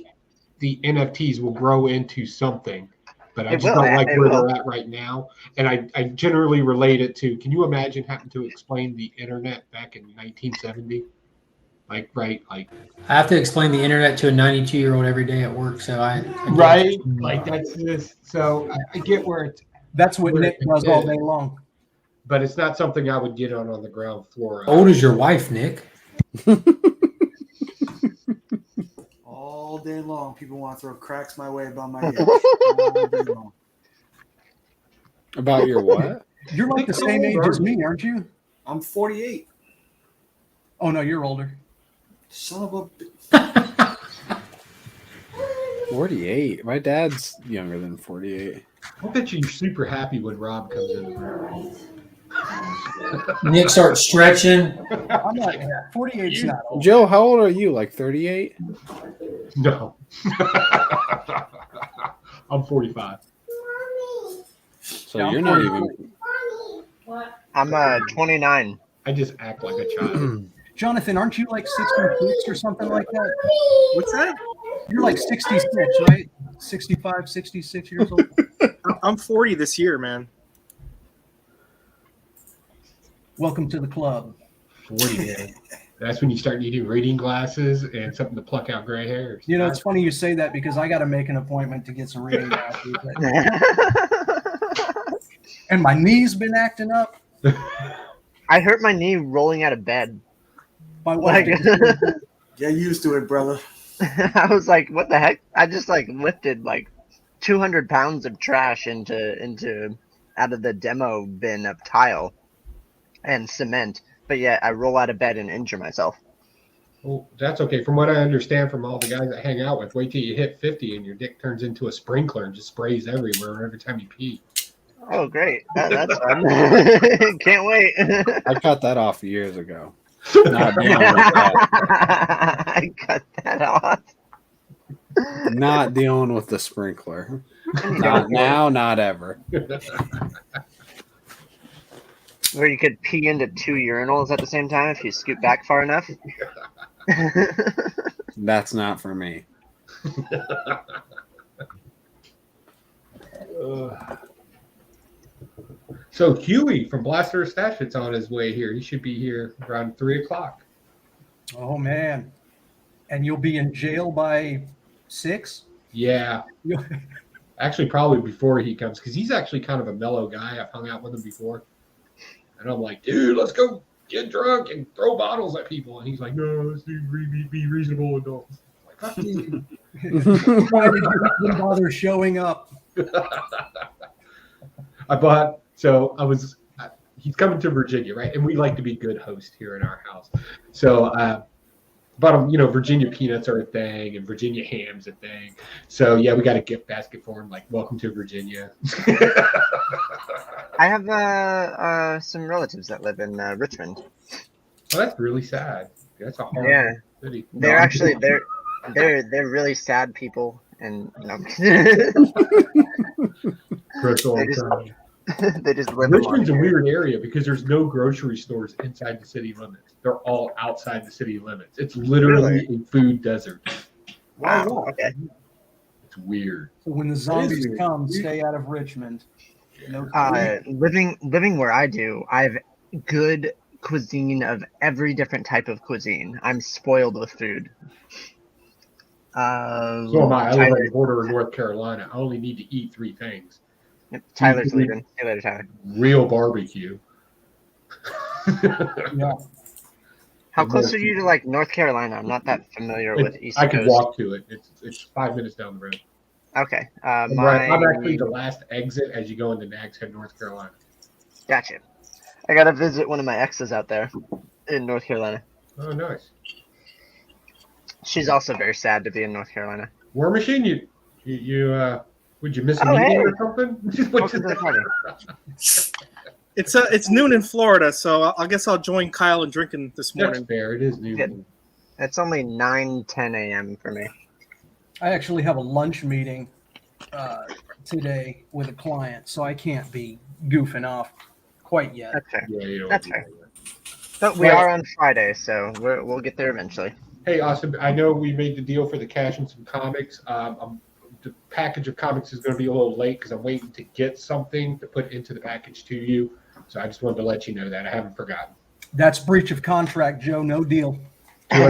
the NFTs will grow into something, but I It just will, don't like it where will. they're at right now. And I generally relate it to, can you imagine having to explain the internet back in 1970? Like, I have to explain the internet to a 92-year-old every day at work, so I right? Like that's this. So I get where it's. That's what where Nick it does all is, day long. But it's not something I would get on the ground floor. Old is your wife, Nick? All day long, people want to throw cracks my way above my head. All day long. About your what? You're like the same age as me, aren't you? I'm 48. Oh, no, you're older. Son of a... 48. My dad's younger than 48. I bet you're super happy when Rob comes in the room. Nick starts stretching. I'm not 48's not old. Joe, how old are you? Like 38? No. I'm 45. So Yeah, you're I'm not 44. even. I'm 29. I just act like a child. Jonathan, aren't you like 66 or something like that? What's that? You're like 66, right? 65, 66 years old. I'm 40 this year, man. Welcome to the club. 40, man. That's when you start needing reading glasses and something to pluck out gray hairs. You know, it's funny you say that because I got to make an appointment to get some reading glasses. And my knee's been acting up. I hurt my knee rolling out of bed. By Like, Get used to it, brother. I was like, what the heck? I just like lifted like 200 pounds of trash into out of the demo bin of tile and cement. But yet I roll out of bed and injure myself. Well, that's okay. From what I understand from all the guys that hang out with, wait till you hit 50 and your dick turns into a sprinkler and just sprays everywhere every time you pee. Oh, great. That's fun. Can't wait. I cut that off years ago. Not dealing with that. I cut that off. Not dealing with the sprinkler. And you Not don't- now, not ever. Where you could pee into 2 urinals at the same time if you scoot back far enough. That's not for me. So Huey from Blaster Stash is on his way here. He should be here around 3:00. Oh man. And you'll be in jail by 6? Yeah. Actually, probably before he comes, because he's actually kind of a mellow guy. I've hung out with him before. And I'm like, dude, let's go get drunk and throw bottles at people. And he's like, no, let's be reasonable adults. I'm like, fuck you. Why did you bother showing up? He's coming to Virginia, right? And we like to be good hosts here in our house. So, Virginia peanuts are a thing and Virginia ham's a thing. So, yeah, we got a gift basket for him, like, welcome to Virginia. I have some relatives that live in Richmond. Oh, that's really sad. That's a hard city. They're actually they're really sad people, and they just live. Richmond's a weird area because there's no grocery stores inside the city limits. They're all outside the city limits. It's literally a food desert. Wow. Okay. It's weird. So when the zombies come, stay out of Richmond. No. Living where I do, I have good cuisine of every different type of cuisine. I'm spoiled with food. So am I. I live on the border of North Carolina. I only need to eat 3 things. Yep, Tyler's leaving. See you later, Tyler. Real barbecue. Yeah. How close are you to like North Carolina? I'm not that familiar with East Coast. I could walk to it. It's 5 minutes down the road. Okay. I'm actually the last exit as you go into Nags Head, North Carolina. Gotcha. I gotta visit one of my exes out there in North Carolina. Oh, nice. She's also very sad to be in North Carolina. War Machine, would you miss a meeting or something? It's noon in Florida, so I guess I'll join Kyle in drinking this morning. That's fair. It is noon. It's only 9-10 a.m. for me. I actually have a lunch meeting today with a client, so I can't be goofing off quite yet. That's fair. Yeah, That's fair. But we are on Friday, so we'll get there eventually. Hey, Austin, I know we made the deal for the cash and some comics. The package of comics is going to be a little late because I'm waiting to get something to put into the package to you. So I just wanted to let you know that. I haven't forgotten. That's breach of contract, Joe. No deal. You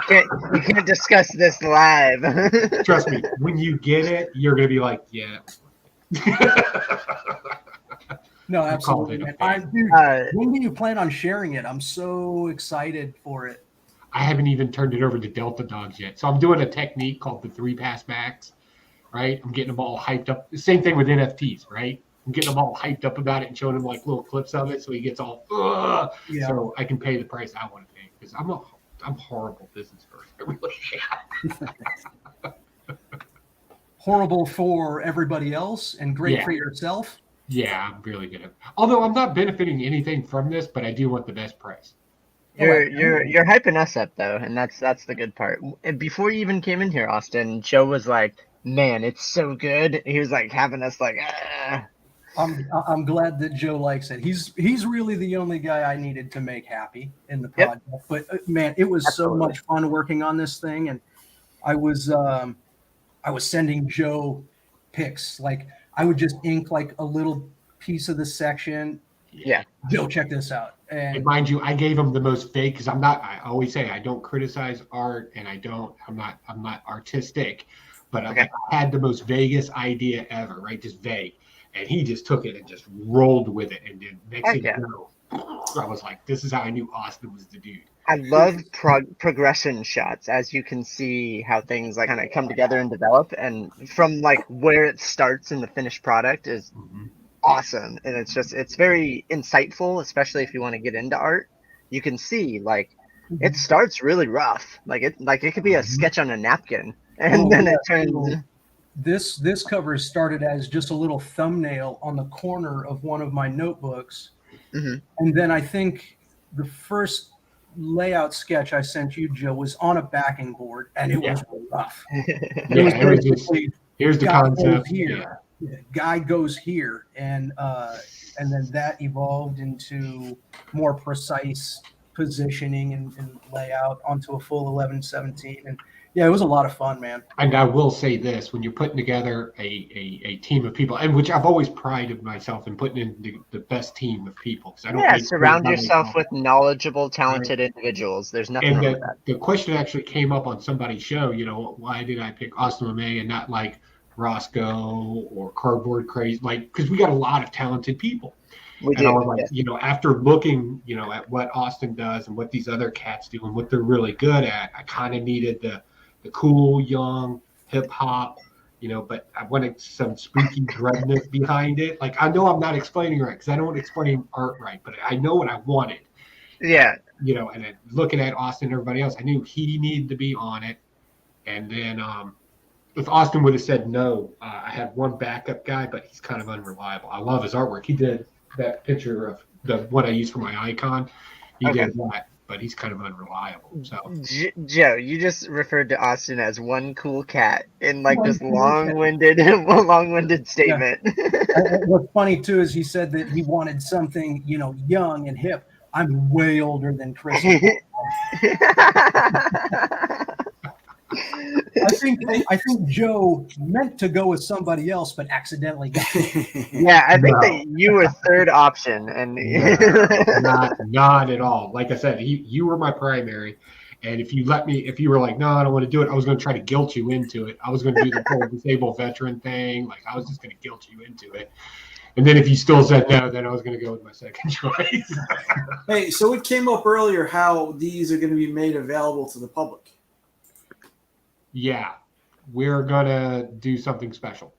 can't discuss this live. Trust me, when you get it, you're going to be like, yeah. No, absolutely. Man. When do you plan on sharing it? I'm so excited for it. I haven't even turned it over to Delta Dogs yet. So I'm doing a technique called the 3-pass max, right? I'm getting them all hyped up. The same thing with NFTs, right? I'm getting them all hyped up about it and showing him like little clips of it so he gets all, Yeah. So I can pay the price I want to pay because I'm horrible business person. I really am. Horrible for everybody else and great for yourself. Yeah, I'm really good at it. Although I'm not benefiting anything from this, but I do want the best price. You're hyping us up though, and that's the good part. And before you even came in here, Austin, Joe was like, "Man, it's so good." He was like having us like, ah. I'm glad that Joe likes it. He's really the only guy I needed to make happy in the project. Yep. But man, it was so much fun working on this thing, and I was sending Joe pics. Like I would just ink like a little piece of the section. Yeah. Joe, check this out. And mind you, I gave him the most fake because I always say I don't criticize art and I'm not artistic, but I had the most vaguest idea ever, right? Just vague. And he just took it and just rolled with it. And then next thing you know, I was like, this is how I knew Austin was the dude. I love progression shots, as you can see how things like kind of come together and develop. And from like where it starts in the finished product is awesome. And it's very insightful, especially if you want to get into art. You can see like it starts really rough. Like it could be a sketch on a napkin and then it turns. this cover started as just a little thumbnail on the corner of one of my notebooks. And then I think the first layout sketch I sent you, Joe, was on a backing board, and it was rough. It was basically, here's the guy concept. goes here, guy goes here, and then that evolved into more precise positioning and layout onto a full 11/17, and yeah, it was a lot of fun, man. And I will say this: when you're putting together a team of people, and which I've always prided myself in putting in the best team of people, because I don't. Yeah, surround yourself with knowledgeable, talented individuals. There's nothing wrong with that. The question actually came up on somebody's show. Why did I pick Austin LeMay and not like Roscoe or Cardboard Craze? Like, because we got a lot of talented people. We and do, I was like, after looking, at what Austin does and what these other cats do and what they're really good at, I kind of needed the cool, young, hip hop, but I wanted some spooky dreadness behind it. Like, I know I'm not explaining right because I don't explain art right, but I know what I wanted. Yeah. And then looking at Austin and everybody else, I knew he needed to be on it. And then if Austin would have said no, I had one backup guy, but he's kind of unreliable. I love his artwork. He did that picture of the what I used for my icon. He did that. But he's kind of unreliable. So, Joe, you just referred to Austin as one cool cat in like this long-winded statement. Yeah. What's funny too is he said that he wanted something, young and hip. I'm way older than Chris. I think Joe meant to go with somebody else, but accidentally got it. Yeah, I think that you were third option, and not at all. Like I said, you were my primary, and if you were like, no, I don't want to do it, I was going to try to guilt you into it. I was going to do the whole disabled veteran thing. Like, I was just going to guilt you into it. And then if you still said no, then I was going to go with my second choice. Hey, so it came up earlier how these are going to be made available to the public. Yeah, we're going to do something special.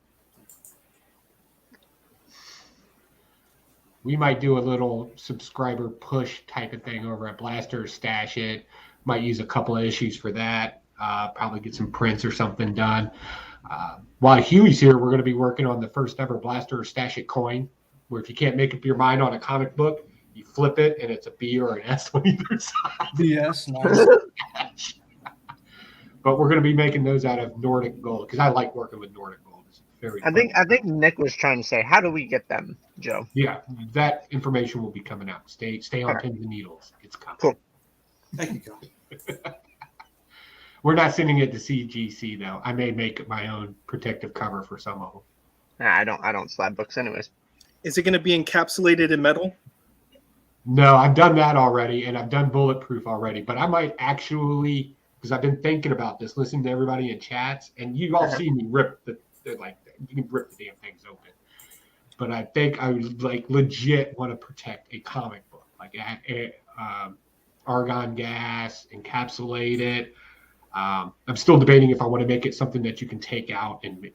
We might do a little subscriber push type of thing over at Blaster Stash It. Might use a couple of issues for that. Probably get some prints or something done. While Huey's here, we're going to be working on the first ever Blaster Stash It coin, where if you can't make up your mind on a comic book, you flip it and it's a B or an S on either side. BS, nice. But we're going to be making those out of Nordic gold because I like working with Nordic gold. It's very. I think Nick was trying to say, how do we get them, Joe? Yeah, that information will be coming out. Stay on pins and needles. It's coming. Cool. Thank you, Joe. We're not sending it to CGC though. I may make my own protective cover for some of them. Nah, I don't slab books anyways. Is it going to be encapsulated in metal? No, I've done that already, and I've done bulletproof already. But I might actually, because I've been thinking about this, listening to everybody in chats, and you all see me rip you can rip the damn things open. But I think I would legit want to protect a comic book, argon gas, encapsulate it. I'm still debating if I want to make it something that you can take out and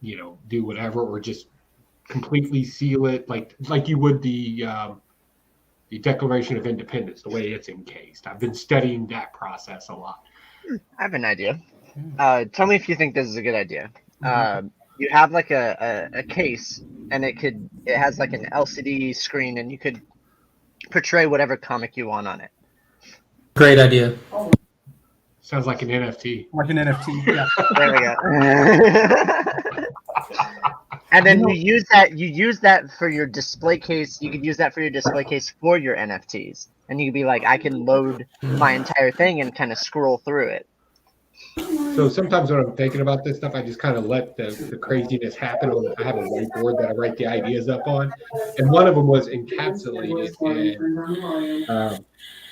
do whatever, or just completely seal it like you would the Declaration of Independence, the way it's encased. I've been studying that process a lot. I have an idea. Tell me if you think this is a good idea. You have like a case, and it has like an LCD screen, and you could portray whatever comic you want on it. Great idea. Sounds like an NFT. Like an NFT, yeah. There we go. And then you use that for your display case. You could use that for your display case for your NFTs. And you could be like, I can load my entire thing and kind of scroll through it. So sometimes when I'm thinking about this stuff, I just kind of let the craziness happen. I have a whiteboard that I write the ideas up on. And one of them was encapsulated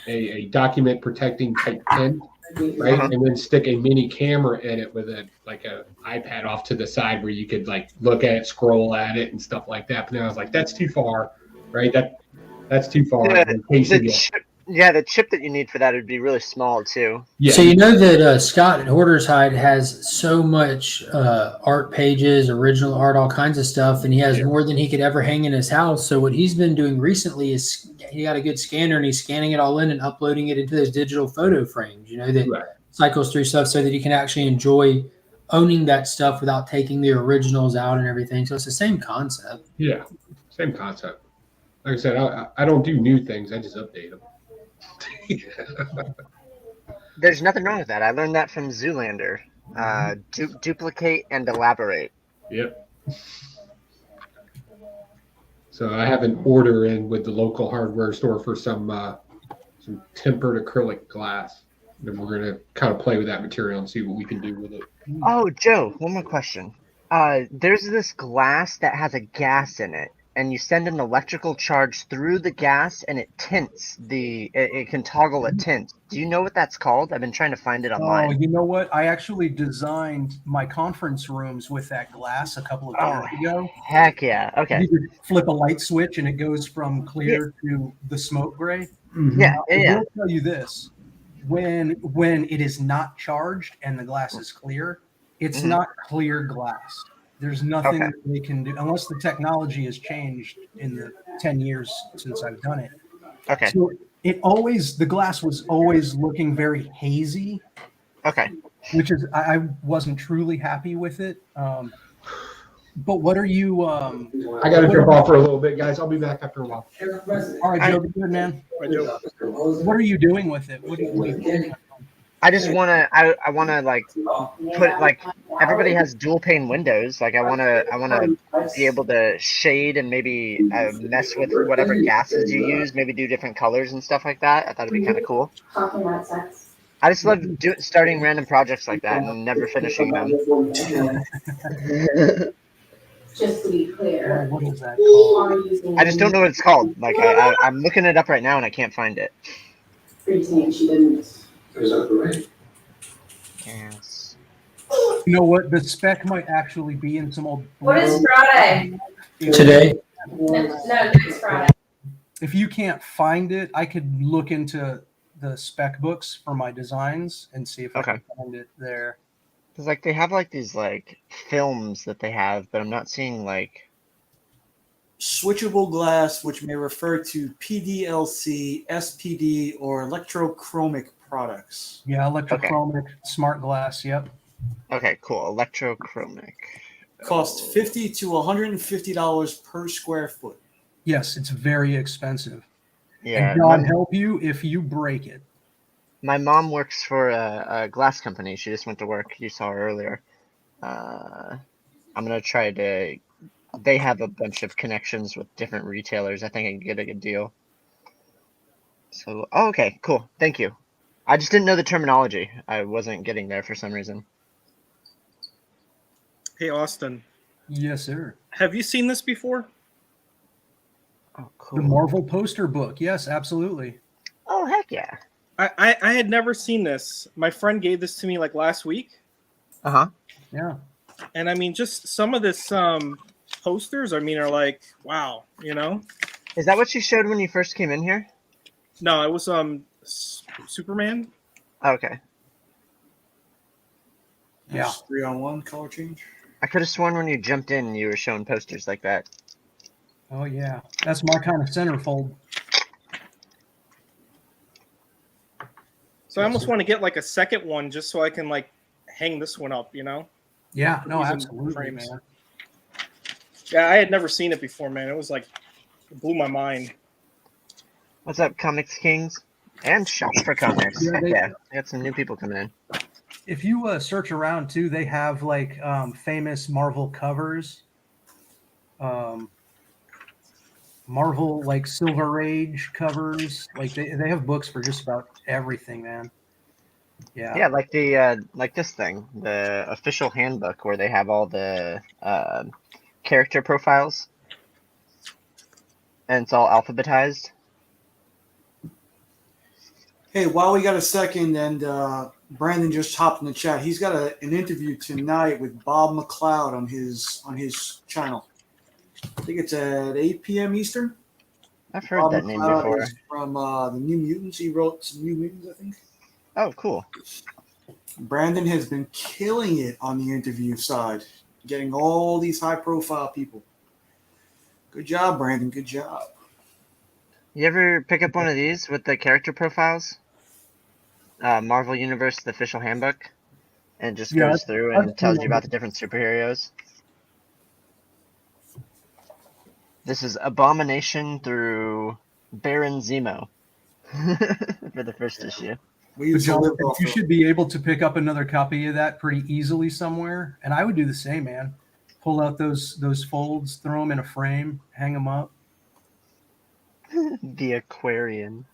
in a document protecting type pen. Right, and then stick a mini camera in it with a iPad off to the side where you could look at it, scroll at it, and stuff like that. But then I was like, that's too far, right? That's too far. The chip that you need for that would be really small too. Yeah. So you know that Scott at Hoarder's Hide has so much art pages, original art, all kinds of stuff, and he has more than he could ever hang in his house. So what he's been doing recently is he got a good scanner and he's scanning it all in and uploading it into those digital photo frames, that cycles through stuff so that he can actually enjoy owning that stuff without taking the originals out and everything. So it's the same concept. Yeah, same concept. Like I said, I don't do new things. I just update them. There's nothing wrong with that. I learned that from Zoolander. Duplicate and elaborate. Yep. So I have an order in with the local hardware store for some tempered acrylic glass. And we're gonna kind of play with that material and see what we can do with it. Oh, Joe, one more question. There's this glass that has a gas in it, and you send an electrical charge through the gas, and it tints it can toggle a tint. Do you know what that's called? I've been trying to find it Oh, online. you know what? I actually designed my conference rooms with that glass a couple of years ago. Heck yeah. Okay. You could flip a light switch and it goes from clear to the smoke gray. Yeah, I yeah. will tell you this. When it is not charged and the glass is clear, it's Mhm. not clear glass. There's nothing Okay. they can do unless the technology has changed in the 10 years since I've done it. Okay. So the glass was always looking very hazy. Okay. Which is, I wasn't truly happy with it. But what are you? I got to jump off for a little bit, guys. I'll be back after a while. All right, Joe, good man. What are you doing with it? What do you I just want to. I want to like put like everybody has dual pane windows. Like I want to be able to shade and maybe mess with whatever gases you use. Maybe do different colors and stuff like that. I thought it'd be kind of cool. I just love starting random projects like that and never finishing them. Just to be clear. What is that called? I just don't know what it's called. Like I'm looking it up right now and I can't find it. She didn't. Yes. You know what? The spec might actually be in some old. What is Friday? Today? No, next Friday. If you can't find it, I could look into the spec books for my designs and see if I can find it there. Because like they have like these like films that they have, but I'm not seeing like switchable glass, which may refer to PDLC, SPD, or electrochromic products. Yeah, electrochromic, smart glass. Yep. Okay, cool. Electrochromic. Cost $50 to $150 per square foot. Yes, it's very expensive. Yeah. And God help you if you break it. My mom works for a glass company. She just went to work. You saw her earlier. I'm gonna try to. They have a bunch of connections with different retailers. I think I can get a good deal. So, okay, cool. Thank you. I just didn't know the terminology. I wasn't getting there for some reason. Hey, Austin. Yes, sir. Have you seen this before? Oh, cool. The Marvel poster book. Yes, absolutely. Oh, heck yeah. I had never seen this. My friend gave this to me like last week. Uh-huh. Yeah. And I mean, just some of this posters, I mean, are like, wow, you know? Is that what you showed when you first came in here? No, it was Superman. Okay. Yeah. 3-on-1 color change. I could have sworn when you jumped in, you were showing posters like that. Oh, yeah. That's my kind of centerfold. So I almost want to get like a second one just so I can like hang this one up, you know? Yeah, no, These are absolutely, frames. man. Yeah, I had never seen it before, man. It was like, it blew my mind. What's up, Comics Kings? And Shops for Comics. Yeah, Heck they- yeah. I got some new people coming in. If you search around too, they have like famous Marvel covers. Marvel like Silver Age covers. Like they have books for just about everything, man. Yeah. Yeah, like the like this thing, the official handbook where they have all the character profiles, and it's all alphabetized. Hey, while we got a second, and Brandon just hopped in the chat, he's got an interview tonight with Bob McLeod on his channel. I think it's at 8 p.m. Eastern. I've heard Bob that name McLeod before. is from the New Mutants. He wrote some New Mutants, I think. Oh, cool. Brandon has been killing it on the interview side, getting all these high-profile people. Good job, Brandon. Good job. You ever pick up one of these with the character profiles? Marvel Universe, the official handbook. and it just Yeah, goes through I've and tells seen you them. about the different superheroes. This is Abomination through Baron Zemo for the first issue. We But used to live Jonathan, off you of. should be able to pick up another copy of that pretty easily somewhere, and I would do the same, man. Pull out those folds, throw them in a frame, hang them up. The Aquarian.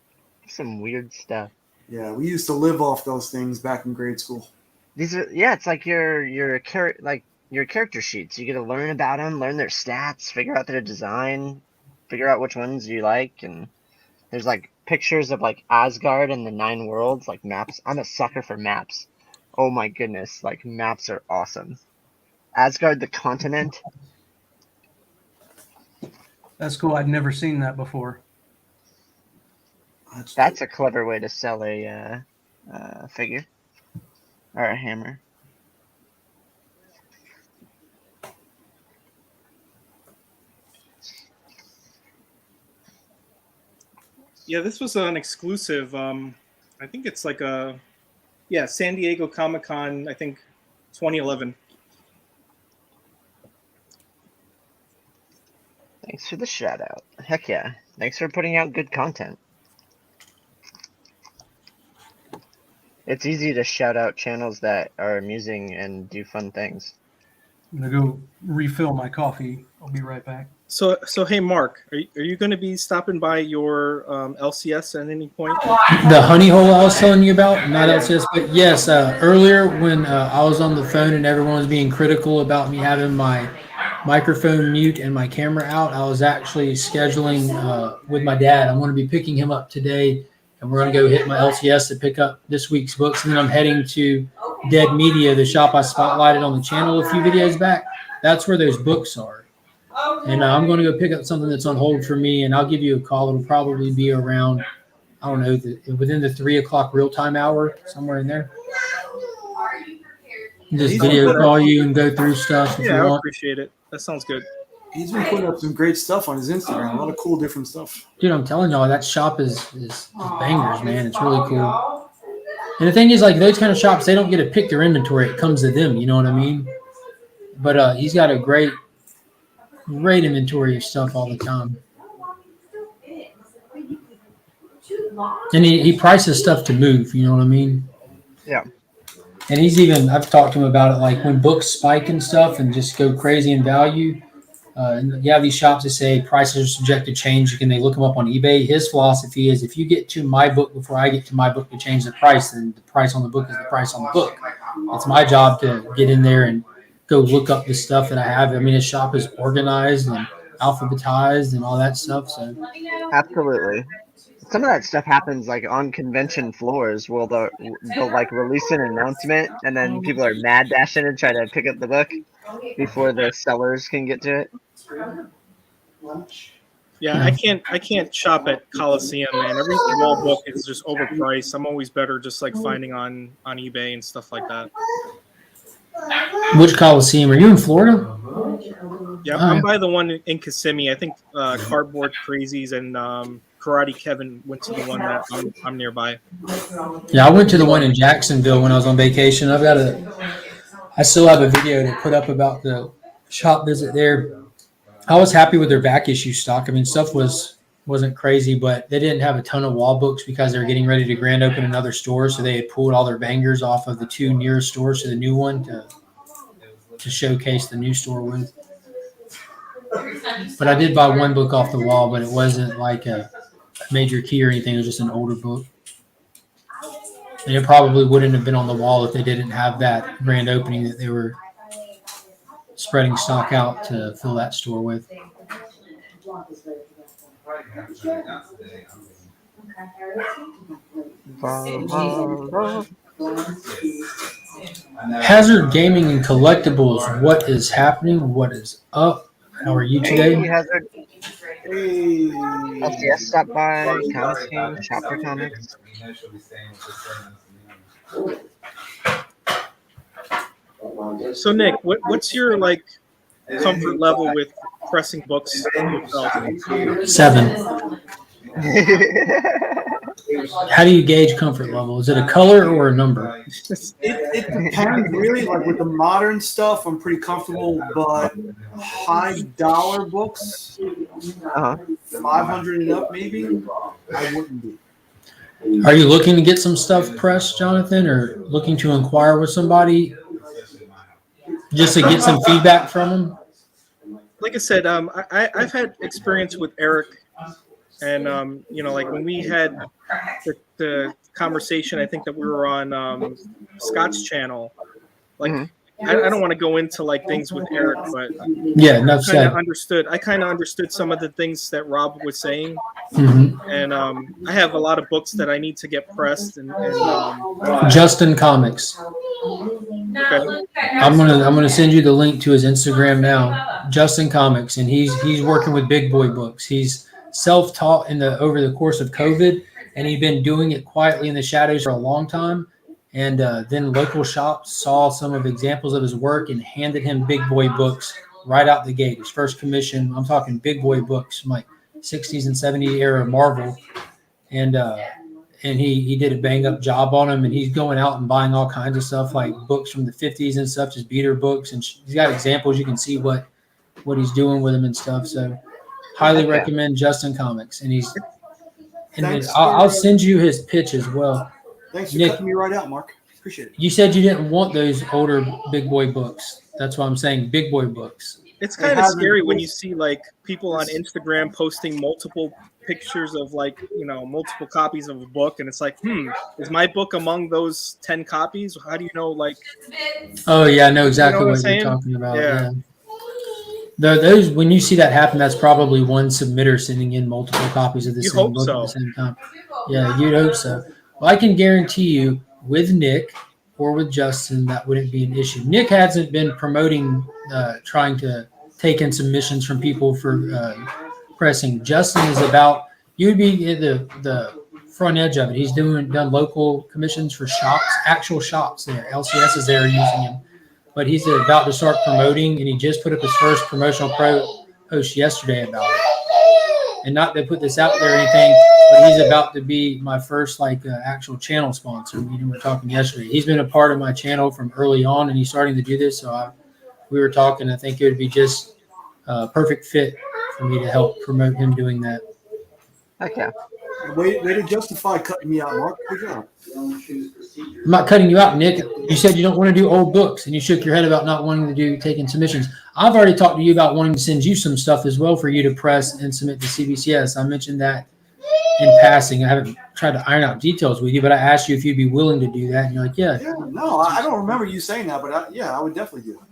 Some weird stuff. Yeah, we used to live off those things back in grade school. These are it's like your character sheets. You get to learn about them, learn their stats, figure out their design, figure out which ones you like, and there's like pictures of like Asgard and the 9 worlds, like maps. I'm a sucker for maps. Oh my goodness, like maps are awesome. Asgard, the continent. That's cool. I'd never seen that before. That's a clever way to sell a figure or a hammer. Yeah, this was an exclusive. I think it's like San Diego Comic-Con, I think 2011. Thanks for the shout out. Heck yeah. Thanks for putting out good content. It's easy to shout out channels that are amusing and do fun things. I'm gonna go refill my coffee. I'll be right back. So hey, Mark, are you going to be stopping by your LCS at any point? The honey hole I was telling you about, not LCS, but yes, earlier when I was on the phone and everyone was being critical about me having my microphone mute and my camera out, I was actually scheduling with my dad. I'm going to be picking him up today, and we're going to go hit my LCS to pick up this week's books, and then I'm heading to Dead Media, the shop I spotlighted on the channel a few videos back. That's where those books are. And I'm going to go pick up something that's on hold for me, and I'll give you a call. It'll probably be around, I don't know, within the 3 o'clock real-time hour, somewhere in there. Just video call you and go through stuff if you Yeah, I want. appreciate it. That sounds good. He's been putting up some great stuff on his Instagram. A lot of cool different stuff. Dude, I'm telling y'all, that shop is bangers, man. It's really cool. And the thing is, like, those kind of shops, they don't get to pick their inventory. It comes to them, you know what I mean? But he's got a great inventory of stuff all the time. And he prices stuff to move, you know what I mean? Yeah. And I've talked to him about it, like when books spike and stuff and just go crazy in value. And you have these shops that say prices are subject to change. They look them up on eBay. His philosophy is if you get to my book before I get to my book to change the price, then the price on the book is the price on the book. It's my job to get in there and go look up the stuff that I have. I mean, his shop is organized and alphabetized and all that stuff. So Absolutely. Some of that stuff happens like on convention floors where they'll like release an announcement and then people are mad dashing and try to pick up the book before the sellers can get to it. Yeah, I can't shop at Coliseum, man. Every wall book is just overpriced. I'm always better just like finding on eBay and stuff like that. Which Coliseum? Are you in Florida? Yeah, I'm by the one in Kissimmee. I think Cardboard Crazies and Karate Kevin went to the one that I'm nearby. Yeah, I went to the one in Jacksonville when I was on vacation. I still have a video to put up about the shop visit there. I was happy with their back issue stock. I mean, stuff wasn't crazy, but they didn't have a ton of wall books because they were getting ready to grand open another store. So they had pulled all their bangers off of the 2 nearest stores to the new one to showcase the new store with. But I did buy one book off the wall, but it wasn't like a major key or anything. It was just an older book. And it probably wouldn't have been on the wall if they didn't have that grand opening that they were spreading stock out to fill that store with. Hazard Gaming and Collectibles, what is happening? What is up? How are you today? Hey, Hazard. LCS stopped by, Comics Game, Chapter Comics. So Nick, what's your like comfort level with pressing books yourself? 7. How do you gauge comfort level? Is it a color or a number? It depends really. Like with the modern stuff, I'm pretty comfortable, but high dollar books, 500 and up maybe, I wouldn't be. Are you looking to get some stuff pressed, Jonathan, or looking to inquire with somebody just to get some feedback from them? Like I said, I've had experience with Eric, and like when we had the conversation, I think that we were on Scott's channel. Like, I don't want to go into like things with Eric, but yeah, enough I kind of said. understood. I kind of understood some of the things that Rob was saying, Mhm. and I have a lot of books that I need to get pressed. And Justin Comics. Okay. I'm gonna send you the link to his Instagram now, Justin Comics, and he's working with big boy books. He's self-taught over the course of COVID, and he'd been doing it quietly in the shadows for a long time. And then local shops saw some of examples of his work and handed him big boy books right out the gate. His first commission, I'm talking big boy books from like 60s and 70s era Marvel, and he did a bang up job on them. And he's going out and buying all kinds of stuff like books from the 50s and stuff, just beater books. And he's got examples. You can see what he's doing with them and stuff. So highly recommend Justin Comics. And I'll send you his pitch as well. Thanks for Nick, cutting me right out, Mark. Appreciate it. you said you didn't want those older big boy books. That's why I'm saying big boy books. it's kind of scary when you see like people on Instagram posting multiple pictures of like multiple copies of a book, and it's like, is my book among those 10 copies? How do you know? Like, Oh yeah, I know exactly what I'm what you're saying? talking about. Yeah. Those when you see that happen, that's probably one submitter sending in multiple copies of the You same hope book so. at the same time. Yeah, you'd hope so. Well, I can guarantee you, with Nick or with Justin, that wouldn't be an issue. Nick hasn't been promoting, trying to take in submissions from people for pressing. Justin is about you'd be at the front edge of it. He's done local commissions for shops, actual shops there. LCS is there using him. But he's about to start promoting, and he just put up his first promotional post yesterday about it. And not to put this out there or anything, but he's about to be my first actual channel sponsor. We were talking yesterday. He's been a part of my channel from early on, and he's starting to do this. So we were talking. I think it would be just a perfect fit for me to help promote him doing that. Okay. Way to justify cutting me out, Mark. Good job. I'm not cutting you out, Nick. You said you don't want to do old books, and you shook your head about not wanting to taking submissions. I've already talked to you about wanting to send you some stuff as well for you to press and submit to CBCS. I mentioned that in passing. I haven't tried to iron out details with you, but I asked you if you'd be willing to do that, and you're like, yeah. No, I don't remember you saying that, but I would definitely do it.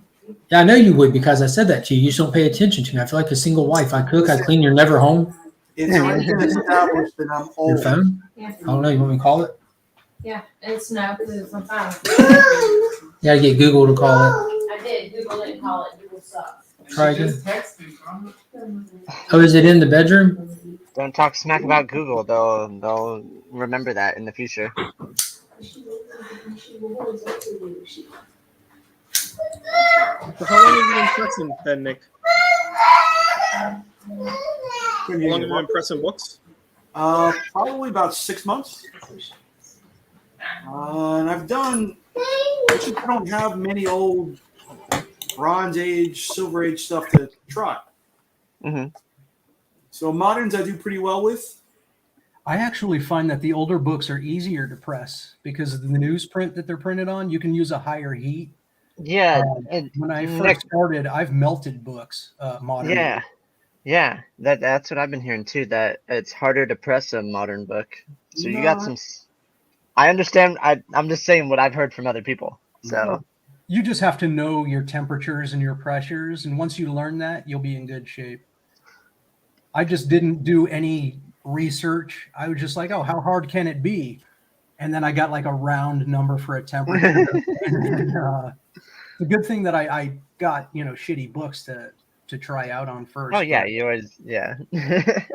Yeah, I know you would because I said that to you. You just don't pay attention to me. I feel like a single wife. I cook, I clean, you're never home. It's already been established that I'm old. Your phone? Yeah. I don't know. You want me to call it? Yeah, it's no, because it's on phone. You got to get Google to call it. I did. Google didn't call it. Google sucks. Try again. Oh, is it in the bedroom? Don't talk smack about Google. They'll remember that in the future. So how long have you been pressing then, Nick? How long have you been pressing books? Probably about 6 months. And I've done. I just don't have many old Bronze Age, Silver Age stuff to try. Mm-hmm. So moderns I do pretty well with. I actually find that the older books are easier to press because of the newsprint that they're printed on. You can use a higher heat. Yeah. When I first started, I've melted books. Modern. Yeah. That's what I've been hearing too. That it's harder to press a modern book. So you got some. I understand. I'm just saying what I've heard from other people. So you just have to know your temperatures and your pressures, and once you learn that, you'll be in good shape. I just didn't do any research. I was just like, oh, how hard can it be? And then I got like a round number for a temperature. The good thing that I got, shitty books to try out on first. Oh yeah, you always But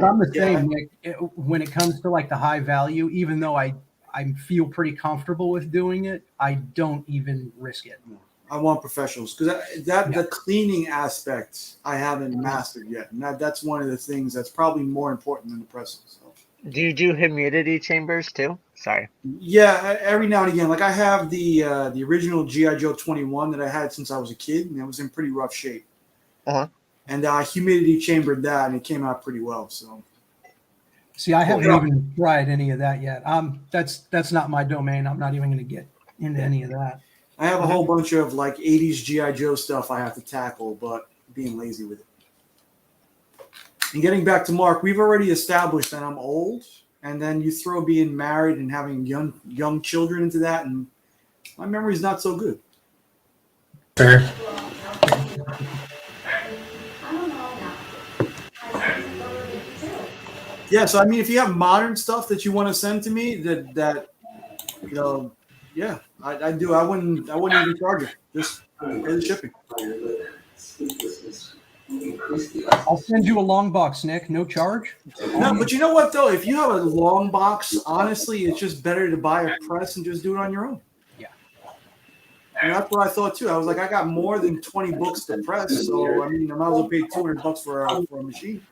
I'm the same, Nick. When it comes to like the high value, even though I feel pretty comfortable with doing it, I don't even risk it. I want professionals because the cleaning aspect I haven't mastered yet, and that's one of the things that's probably more important than the pressing. So. Do you do humidity chambers too? Sorry. Yeah, every now and again. Like I have the original GI Joe 21 that I had since I was a kid, and it was in pretty rough shape. Uh-huh. And I humidity chambered that, and it came out pretty well. So. See, I haven't even tried any of that yet. That's not my domain. I'm not even going to get into any of that. I have a whole bunch of like 80s GI Joe stuff I have to tackle, but being lazy with it. And getting back to Mark, we've already established that I'm old, and then you throw being married and having young children into that, and my memory's not so good. Fair. Yeah, so I mean, if you have modern stuff that you want to send to me, that you know, yeah, I do. I wouldn't even charge it. Just pay the shipping. I'll send you a long box, Nick. No charge. No, but you know what though? If you have a long box, honestly, it's just better to buy a press and just do it on your own. Yeah. And that's what I thought too. I was like, I got more than 20 books to press, so I mean, I might as well pay $200 for a machine.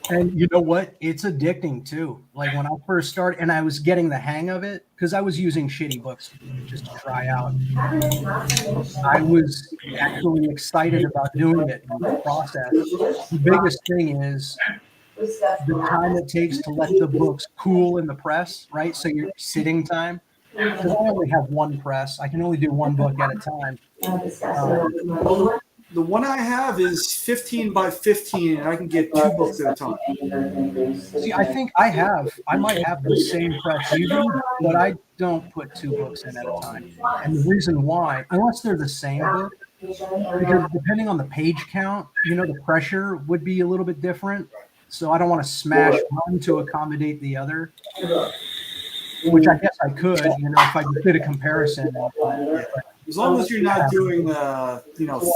And you know what? It's addicting too. Like when I first started, and I was getting the hang of it because I was using shitty books just to try out. I was actually excited about doing it in the process. The biggest thing is the time it takes to let the books cool in the press, right? So your sitting time. Because I only have one press. I can only do one book at a time. The one I have is 15 by 15, and I can get 2 books at a time. See, I think I might have the same press you do, but I don't put 2 books in at a time. And the reason why, unless they're the same book, because depending on the page count, the pressure would be a little bit different. So I don't want to smash one to accommodate the other, which I guess I could, if I did a comparison. As long as you're not doing,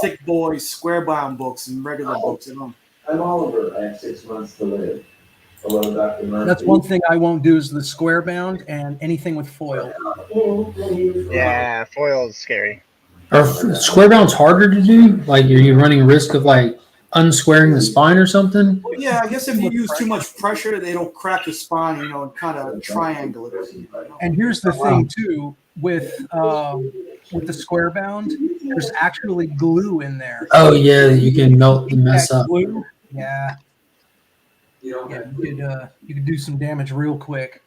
thick boy square bound books and regular books, I'm Oliver. I have 6 months to live. Hello, Dr. Murphy. That's one thing I won't do is the square bound and anything with foil. Yeah, foil is scary. Are square bounds harder to do? Like, are you running risk of like unsquaring the spine or something? Yeah, I guess if you use too much pressure, they don't crack the spine, and kind of triangle it. And here's the thing too, with the square bound, there's actually glue in there. Oh yeah, you can melt and mess up. Glue, yeah, you could do some damage real quick.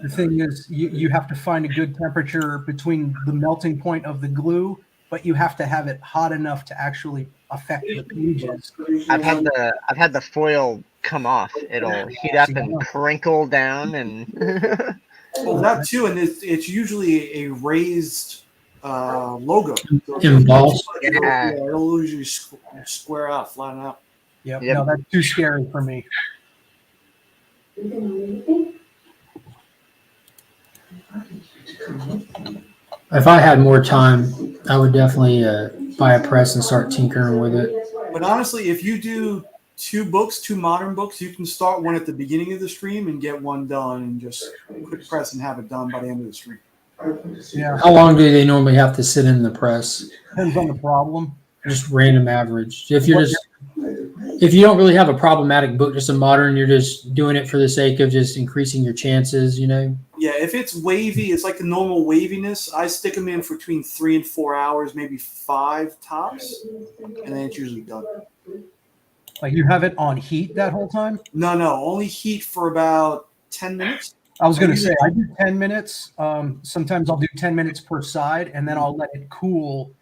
The thing is, you have to find a good temperature between the melting point of the glue, but you have to have it hot enough to actually affect the pages. I've had the foil come off. It'll heat up and crinkle down, and well, that too, and it's usually a raised logo. So embossed. Yeah, it'll usually square out, flatten out. Yep. No, that's too scary for me. If I had more time, I would definitely buy a press and start tinkering with it. But honestly, if you do 2 modern books, you can start one at the beginning of the stream and get one done and just quick press and have it done by the end of the stream. Yeah. How long do they normally have to sit in the press? Depends on the problem. Just random average. If you don't really have a problematic book, just a modern, you're just doing it for the sake of just increasing your chances, Yeah, if it's wavy, it's like the normal waviness. I stick them in for between 3 and 4 hours, maybe 5 tops, and then it's usually done. Like you have it on heat that whole time? No, only heat for about 10 minutes. I was going to say I do 10 minutes. Sometimes I'll do 10 minutes per side, and then I'll let it cool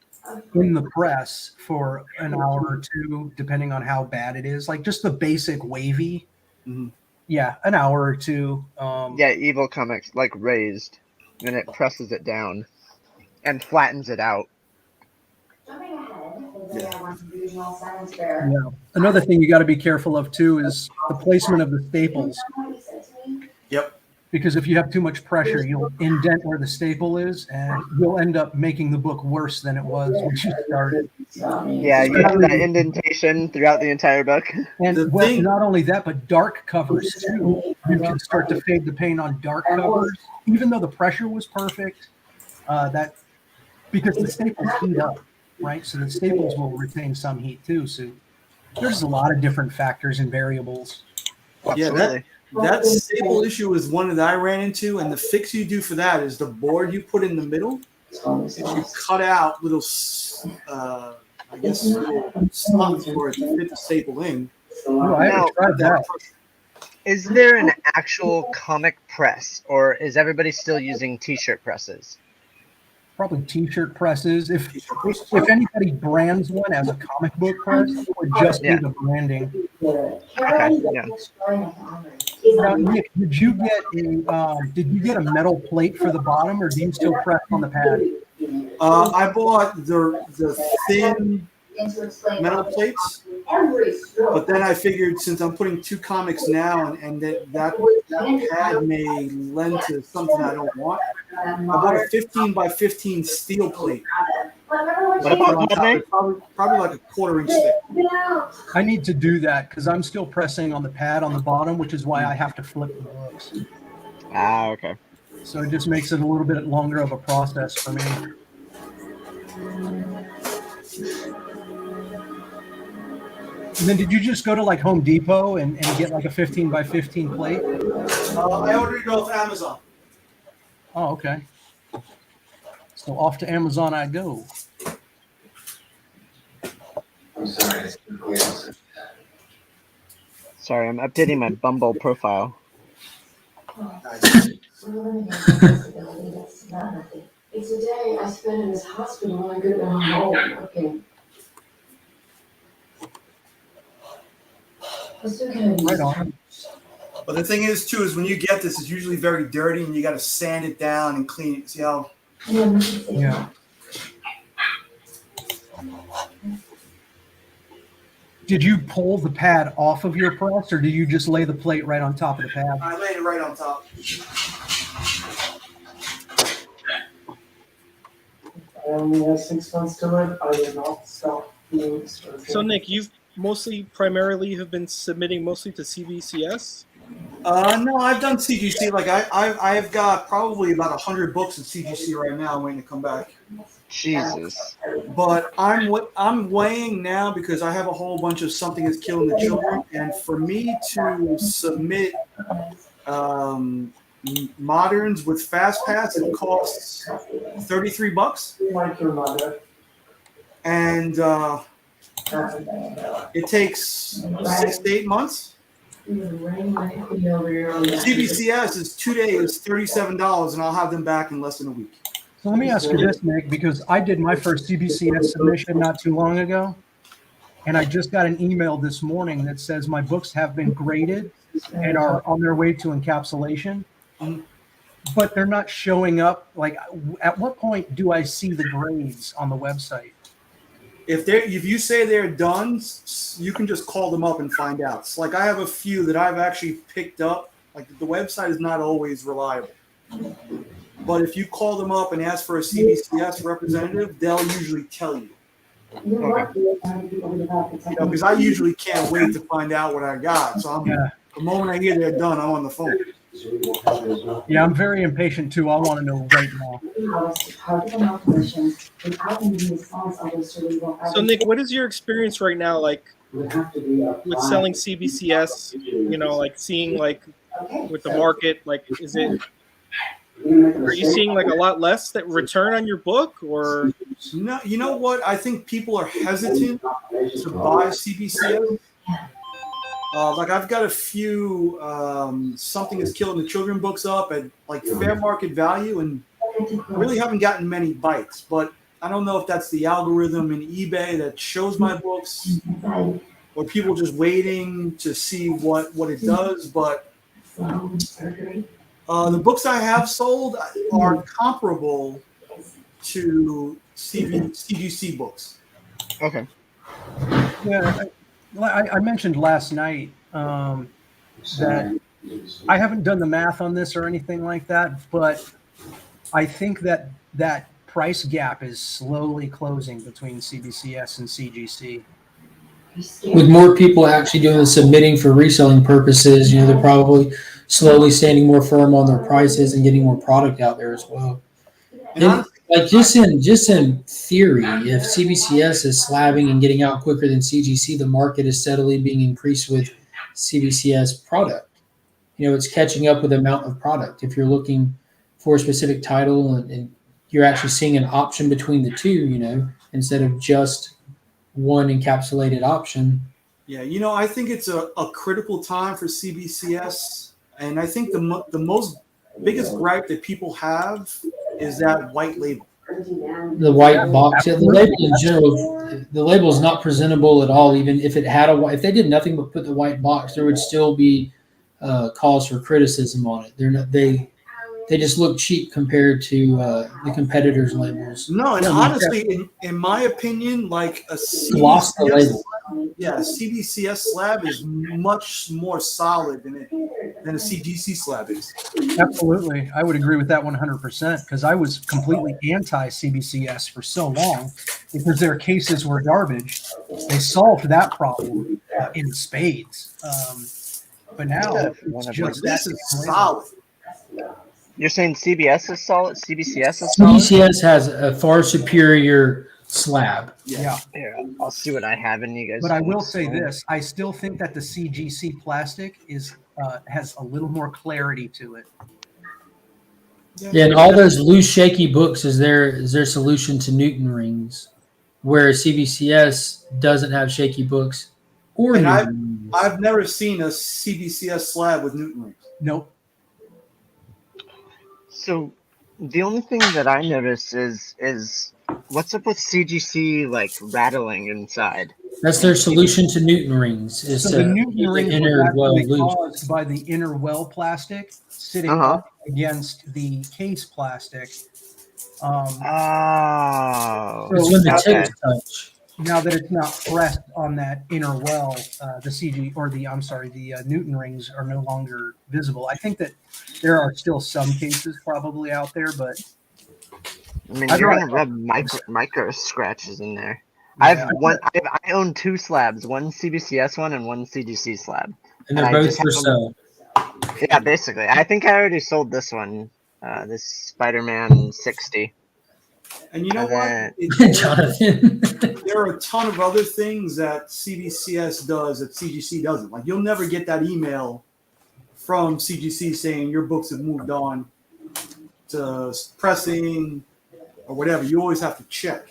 in the press for an hour or 2, depending on how bad it is. Like just the basic wavy. Mm-hmm. Yeah, an hour or 2. Yeah, Evil Comics like raised, and it presses it down and flattens it out. Yeah. Another thing you got to be careful of too is the placement of the staples. Yep. Because if you have too much pressure, you'll indent where the staple is, and you'll end up making the book worse than it was when you started. Yeah, you have that indentation throughout the entire book. And not only that, but dark covers too. You can start to fade the paint on dark covers, even though the pressure was perfect. Because the staples heat up, right? So the staples will retain some heat too. So there's a lot of different factors and variables. Yeah, That staple issue is one that I ran into, and the fix you do for that is the board you put in the middle. Is you cut out little, I guess, little slots for it to fit the staple in. Now, is there an actual comic press, or is everybody still using T-shirt presses? Probably T-shirt presses. If anybody brands one as a comic book press, it would just be the branding. Okay. Yeah. Now, Nick, did you get a metal plate for the bottom, or do you still press on the pad? I bought the thin metal plates, but then I figured since I'm putting 2 comics now, and that pad may lend to something I don't want, I bought a 15 by 15 steel plate. Probably like a 1/4 inch thick. I need to do that because I'm still pressing on the pad on the bottom, which is why I have to flip the books. Okay. So it just makes it a little bit longer of a process for me. And then did you just go to like Home Depot and get like a 15 by 15 plate? I ordered it off Amazon. Oh, okay. So off to Amazon I go. I'm sorry. Sorry, I'm updating my Bumble profile. It's a day I spent in this hospital and I could have been home. Okay. Right on. But the thing is, too, is when you get this, it's usually very dirty, and you got to sand it down and clean it. See how? Yeah. Did you pull the pad off of your press, or do you just lay the plate right on top of the pad? I laid it right on top. I only have 6 months to live. I will not stop being So Nick, you've primarily have been submitting mostly to CBCS? No, I've done CGC. Like I've got probably about 100 books in CGC right now waiting to come back. Jesus. But I'm weighing now because I have a whole bunch of Something Is Killing the Children, and for me to submit moderns with Fast Pass, it costs $33, and it takes 6 to 8 months. CBCS is 2 days, $37, and I'll have them back in less than a week. So let me ask you this, Nick, because I did my first CBCS submission not too long ago, and I just got an email this morning that says my books have been graded and are on their way to encapsulation, but they're not showing up. Like, at what point do I see the grades on the website? If you say they're done, you can just call them up and find out. It's like I have a few that I've actually picked up. Like the website is not always reliable, but if you call them up and ask for a CBCS representative, they'll usually tell you. Because I usually can't wait to find out what I got. So the moment I hear they're done, I'm on the phone. Yeah, I'm very impatient too. I want to know right now. So Nick, what is your experience right now like with selling CBCS? You know, like seeing like with the market, like are you seeing like a lot less that return on your book, or? No, you know what? I think people are hesitant to buy CBCS. Like I've got a few Something Is Killing the Children books up at like fair market value, and I really haven't gotten many bites. But I don't know if that's the algorithm in eBay that shows my books, or people just waiting to see what it does. But the books I have sold are comparable to CGC books. Okay. Yeah. I mentioned last night that I haven't done the math on this or anything like that, but I think that price gap is slowly closing between CBCS and CGC. With more people actually doing the submitting for reselling purposes, they're probably slowly standing more firm on their prices and getting more product out there as well. And like just in theory, if CBCS is slabbing and getting out quicker than CGC, the market is steadily being increased with CBCS product. it's catching up with the amount of product. If you're looking for a specific title and you're actually seeing an option between the two, instead of just one encapsulated option. Yeah, I think it's a critical time for CBCS, and I think the most biggest gripe that people have is that white label. The white box, the label in general, the label is not presentable at all. Even if it had if they did nothing but put the white box, there would still be cause for criticism on it. They're not they just look cheap compared to the competitors' labels. No, and honestly, in my opinion, like a Lost the label. CBCS slab is much more solid than a CGC slab is. Absolutely. I would agree with that 100% because I was completely anti-CBCS for so long because their cases were garbage. They solved that problem in spades. But now it's just this is solid. You're saying CBS is solid? CBCS is solid? CBCS has a far superior slab. Yeah. Here, I'll see what I have in you guys. But I will say this: I still think that the CGC plastic has a little more clarity to it. Yeah, and all those loose, shaky books is their solution to Newton rings, where CBCS doesn't have shaky books or And Newton rings. I've never seen a CBCS slab with Newton rings. Nope. So the only thing that I notice is what's up with CGC like rattling inside? That's their solution to Newton rings. Is So the Newton rings inner well were loose. caused by the inner well plastic sitting up against the case plastic. Oh, It's when the tips touch. Now that it's not pressed on that inner well, the Newton rings are no longer visible. I think that there are still some cases probably out there, but I mean, you're gonna rub micro scratches in there. I own two slabs, one CBCS one and one CGC slab. And they're both for sale. Yeah, basically. I think I already sold this one, this Spider-Man 60. And you know what? Jonathan. There are a ton of other things that CBCS does that CGC doesn't. Like you'll never get that email from CGC saying your books have moved on to pressing or whatever. You always have to check.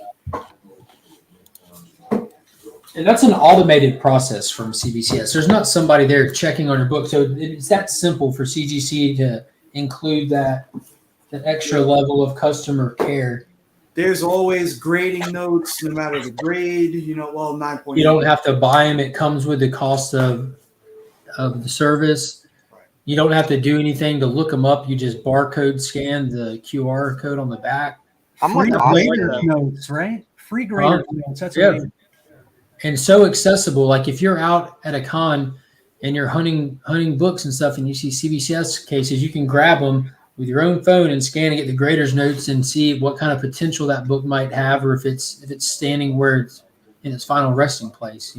And that's an automated process from CBCS. There's not somebody there checking on your book. So it's that simple for CGC to include that extra level of customer care. There's always grading notes, no matter the grade. 9.8. You don't have to buy them. It comes with the cost of the service. You don't have to do anything to look them up. You just barcode scan the QR code on the back. Free grader notes, right? Free grader notes. That's amazing. And so accessible. Like if you're out at a con and you're hunting books and stuff, and you see CBCS cases, you can grab them with your own phone and scan and get the grader's notes and see what kind of potential that book might have, or if it's standing where it's in its final resting place.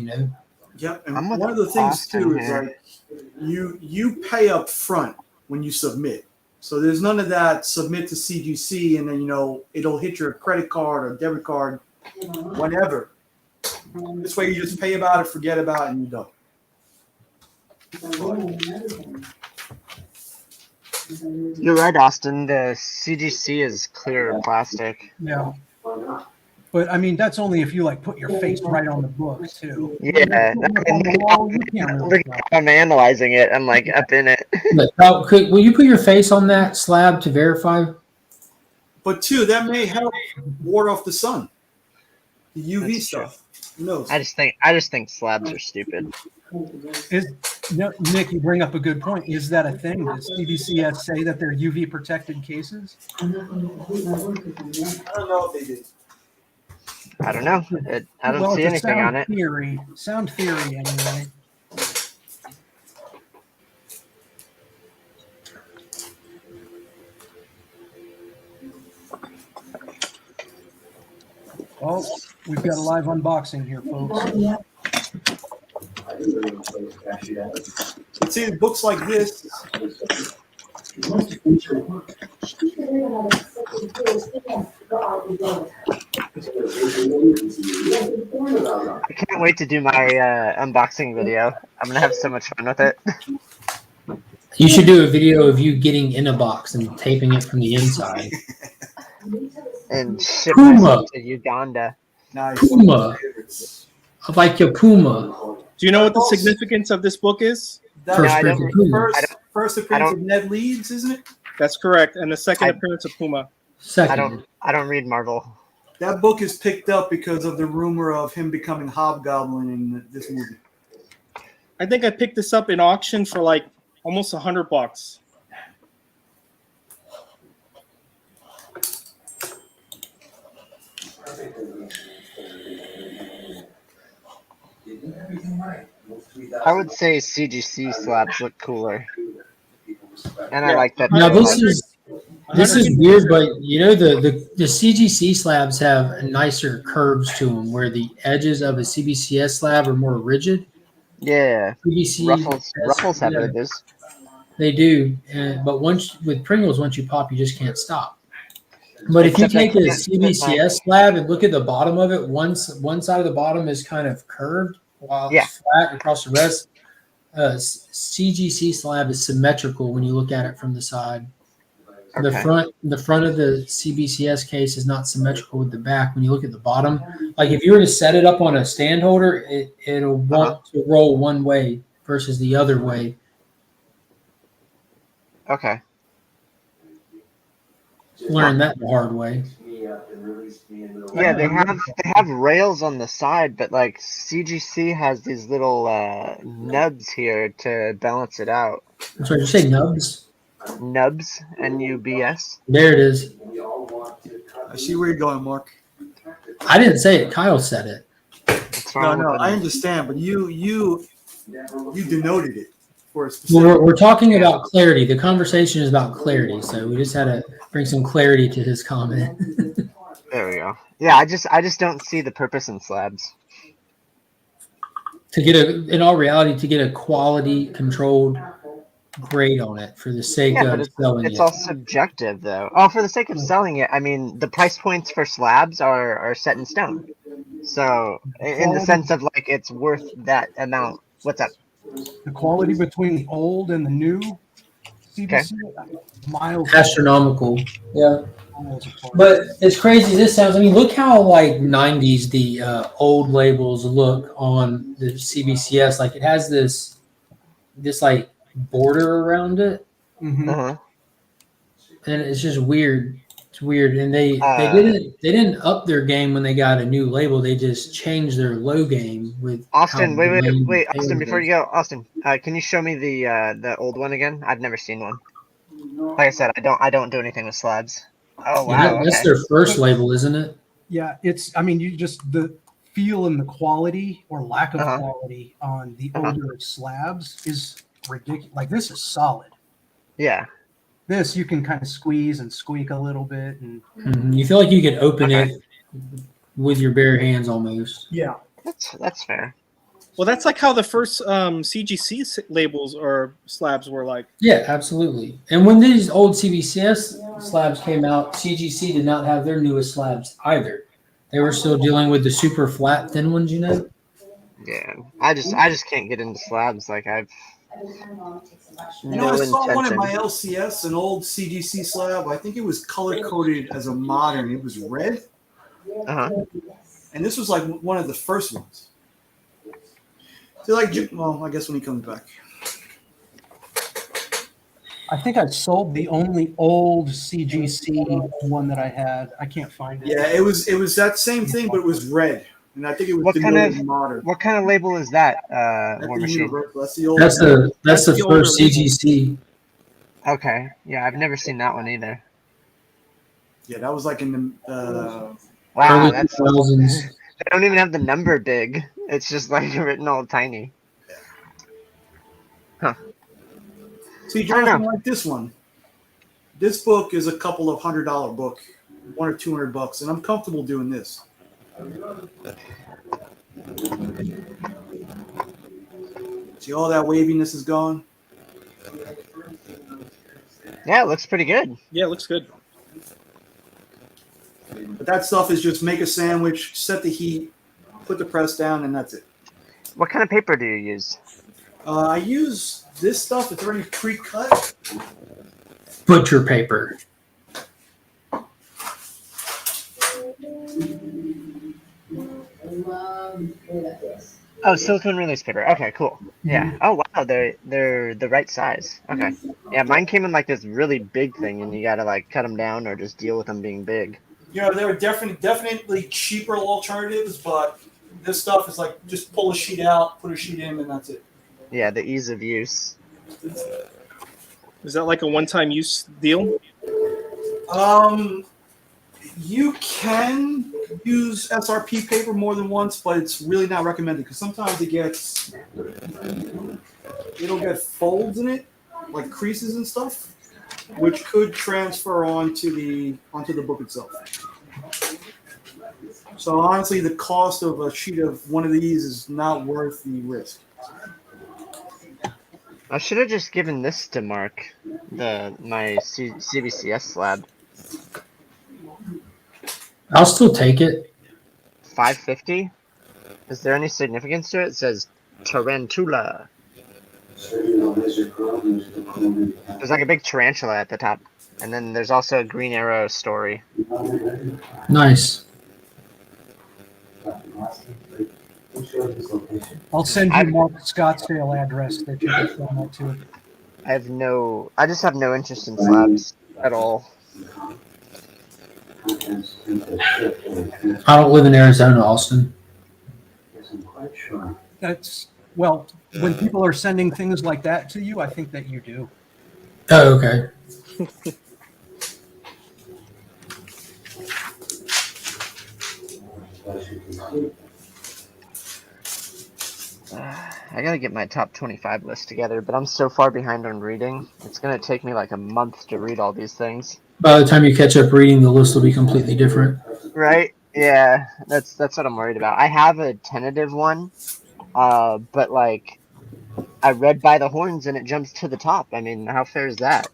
Yeah, and one of the things too is like you pay up front when you submit. So there's none of that submit to CGC and then it'll hit your credit card or debit card whenever. This way you just pay about it, forget about it, and you're done. You're right, Austin. The CGC is clear plastic. Yeah. But I mean, that's only if you put your face right on the book too. Yeah. Look at how I'm analyzing it. I'm up in it. Will you put your face on that slab to verify? But too, that may help ward off the sun, the UV stuff. Who knows? I just think slabs are stupid. Nick, you bring up a good point. Is that a thing? Does CBCS say that they're UV protected cases? I don't know if they did. I don't know. I don't see anything on it. Sound theory, anyway. Well, we've got a live unboxing here, folks. See, books like this. I can't wait to do my unboxing video. I'm gonna have so much fun with it. You should do a video of you getting in a box and taping it from the inside. And ship Puma. myself to Uganda. Nice. Puma. I like your Puma. Do you know what the significance of this book is? That's First person Puma. first appearance of Ned Leeds, isn't it? That's correct. And the second appearance of Puma. Second. I don't read Marvel. That book is picked up because of the rumor of him becoming Hobgoblin in this movie. I think I picked this up in auction for like almost $100. I would say CGC slabs look cooler. And I like that. Now this is weird, but you know the CGC slabs have nicer curves to them, where the edges of a CBCS slab are more rigid. Yeah. CBC Ruffles have edges. They do, but with Pringles, once you pop, you just can't stop. But if you take a CBCS slab and look at the bottom of it, one side of the bottom is kind of curved, while it's flat across the rest. CGC slab is symmetrical when you look at it from the side. Okay. The front of the CBCS case is not symmetrical with the back. When you look at the bottom, like if you were to set it up on a stand holder, it'll want to roll one way versus the other way. Okay. Learned that the hard way. Yeah, they have rails on the side, but like CGC has these little nubs here to balance it out. So you say nubs? Nubs, N-U-B-S. There it is. I see where you're going, Mark. I didn't say it. Kyle said it. No, I understand, but you denoted it for a specific. Well, we're talking about clarity. The conversation is about clarity, so we just had to bring some clarity to his comment. There we go. Yeah, I just don't see the purpose in slabs. In all reality, to get a quality controlled grade on it for the sake of selling it. It's all subjective, though. Oh, for the sake of selling it, I mean, the price points for slabs are set in stone. So, in the sense of like, it's worth that amount. What's up? The quality between the old and the new CBC, miles Astronomical. Yeah. But as crazy as this sounds, I mean, look how like 90s the old labels look on the CBCS. Like it has this like border around it, and it's just weird. It's weird, and they didn't up their game when they got a new label. They just changed their low game with Austin. Wait, Austin. Before you go, Austin, can you show me the old one again? I've never seen one. Like I said, I don't do anything with slabs. Oh wow, yeah, that's their first label, isn't it? Yeah, it's. I mean, you just the feel and the quality or lack of quality on the older slabs is ridiculous. Like this is solid. Yeah. This you can kind of squeeze and squeak a little bit, and You feel like you could open it with your bare hands almost. Yeah, that's fair. Well, that's like how the first CGC labels or slabs were like. Yeah, absolutely. And when these old CBCS slabs came out, CGC did not have their newest slabs either. They were still dealing with the super flat, thin ones, you know? Yeah, I just can't get into slabs. Like I've I saw one at my LCS, an old CGC slab. I think it was color coded as a modern. It was red. And this was like one of the first ones. So like, well, I guess when he comes back. I think I sold the only old CGC one that I had. I can't find it. Yeah, it was that same thing, but it was red, and I think it was modern. What kind of label is that? War Machine. That's the old. That's the first CGC. Okay, yeah, I've never seen that one either. Yeah, that was like in the wow, early that's 2000s. They don't even have the number big. It's just like written all tiny. Huh. See, Jonathan, like this one. This book is a couple of $100 book, $100 or $200, and I'm comfortable doing this. See, all that waviness is gone. Yeah, it looks pretty good. Yeah, it looks good. But that stuff is just make a sandwich, set the heat, put the press down, and that's it. What kind of paper do you use? I use This stuff is already pre-cut. Butcher paper. Oh, silicone release paper. Okay, cool. Yeah. Oh wow, they're the right size. Okay. Yeah, mine came in like this really big thing, and you gotta like cut them down or just deal with them being big. You know, there are definitely cheaper alternatives, but this stuff is like just pull a sheet out, put a sheet in, and that's it. Yeah, the ease of use. Is that like a one-time use deal? You can use SRP paper more than once, but it's really not recommended because sometimes it'll get folds in it, like creases and stuff, which could transfer onto the book itself. So honestly, the cost of a sheet of one of these is not worth the risk. I should have just given this to Mark, my CBCS slab. I'll still take it. $5.50. Is there any significance to it? It says tarantula. There's like a big tarantula at the top, and then there's also a Green Arrow story. Nice. I'll send you Mark's Scottsdale address that you can send that to. I just have no interest in slabs at all. I don't live in Arizona, Austin. Well, when people are sending things like that to you, I think that you do. Oh, okay. I gotta get my top 25 list together, but I'm so far behind on reading. It's gonna take me like a month to read all these things. By the time you catch up reading, the list will be completely different. Right? Yeah, that's what I'm worried about. I have a tentative one, but like I read By the Horns and it jumps to the top. I mean, how fair is that?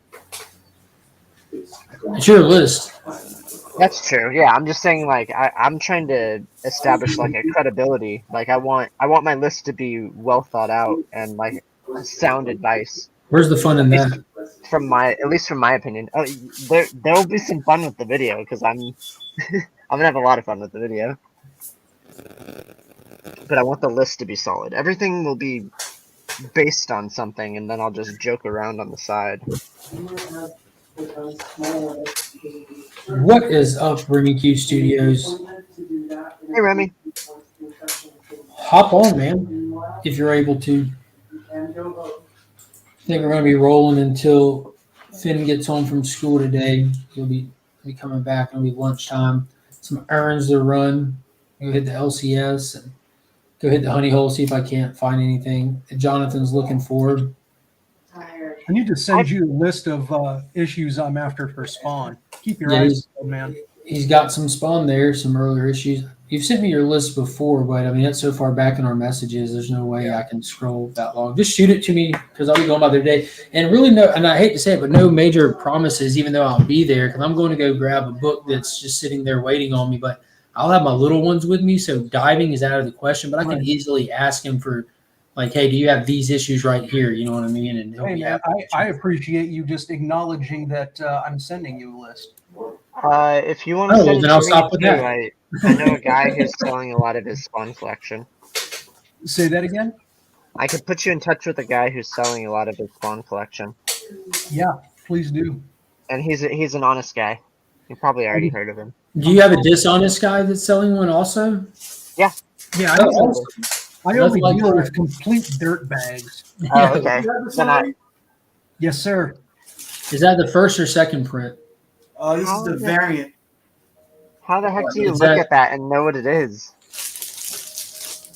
It's your list. That's true. Yeah, I'm just saying like I'm trying to establish like a credibility. Like I want my list to be well thought out and like sound advice. Where's the fun in that? At least from my opinion. Oh, there'll be some fun with the video because I'm I'm gonna have a lot of fun with the video. But I want the list to be solid. Everything will be based on something, and then I'll just joke around on the side. What is up, Remy Q Studios? Hey, Remy. Hop on, man, if you're able to. I think we're going to be rolling until Finn gets home from school today. He'll be coming back. It'll be lunchtime. Some errands to run. Go hit the LCS and go hit the honey hole, see if I can't find anything that Jonathan's looking for. I need to send you a list of issues I'm after for Spawn. Keep your eyes open, man. He's got some Spawn there, some earlier issues. You've sent me your list before, but I mean, that's so far back in our messages. There's no way I can scroll that long. Just shoot it to me because I'll be going by the day. And really, and I hate to say it, but no major promises, even though I'll be there because I'm going to go grab a book that's just sitting there waiting on me. But I'll have my little ones with me, so diving is out of the question. But I can easily ask him for, like, hey, do you have these issues right here? You know what I mean? And he'll Hey, be man, happy. I appreciate you just acknowledging that I'm sending you a list. If you want to send it then to I'll me stop with too, that. I know a guy who's selling a lot of his Spawn collection. Say that again? I could put you in touch with a guy who's selling a lot of his Spawn collection. Yeah, please do. And he's an honest guy. You probably already heard of him. Do you have a dishonest guy that's selling one also? Yeah. Yeah, I only deal with complete dirt bags. Oh, okay. Then Yes, sir. Is that the first or second print? This is the variant. How the heck do you Is look that- at that and know what it is?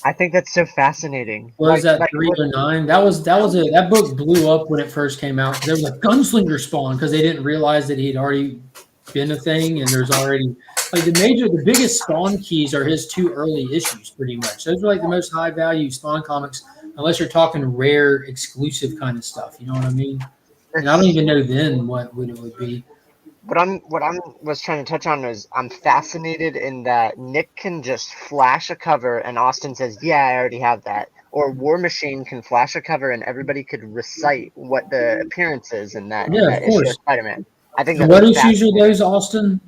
I think that's so fascinating. What was that 309? That book blew up when it first came out. There was a gunslinger Spawn because they didn't realize that he'd already been a thing, and there's already like the biggest Spawn keys are his two early issues, pretty much. Those are like the most high value Spawn comics, unless you're talking rare, exclusive kind of stuff. You know what I mean? And I don't even know then what it would be. What I was trying to touch on is I'm fascinated in that Nick can just flash a cover and Austin says, "Yeah, I already have that." or War Machine can flash a cover and everybody could recite what the appearance is in that Yeah, of issue of course. Spider-Man. I think And that's what issues are fascinating. those, Austin?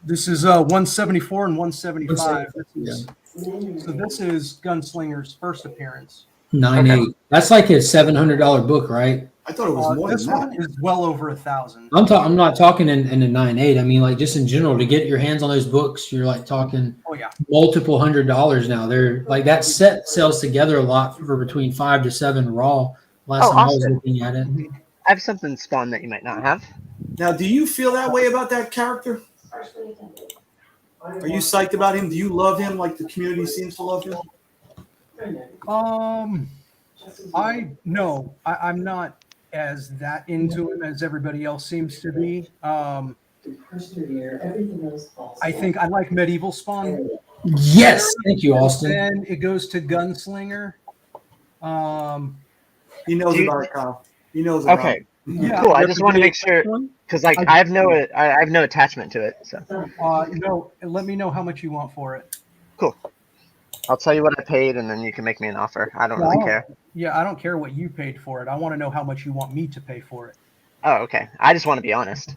This is 174 and 175. Yeah. So this is Gunslinger's first appearance. 9.8. That's like a $700 book, right? I thought it was more This than that. one is well over 1,000. I'm not talking in a 9.8. I mean, like just in general, to get your hands on those books, you're like talking Oh yeah. multiple $100s now. They're like that set sells together a lot for between 5 to 7 raw. Last Oh, time I was Austin. looking at it. I have something Spawn that you might not have. Now, do you feel that way about that character? Are you psyched about him? Do you love him like the community seems to love him? I'm not as that into him as everybody else seems to be. I think I like Medieval Spawn. Yes, thank you, Austin. Then it goes to Gunslinger. He knows about it, Kyle. He knows about Okay. it. Yeah. Cool. I just want to make sure because like I have no attachment to it. So no, let me know how much you want for it. cool. I'll tell you what I paid, and then you can make me an offer. I don't really care. Yeah, I don't care what you paid for it. I want to know how much you want me to pay for it. Oh, okay. I just want to be honest.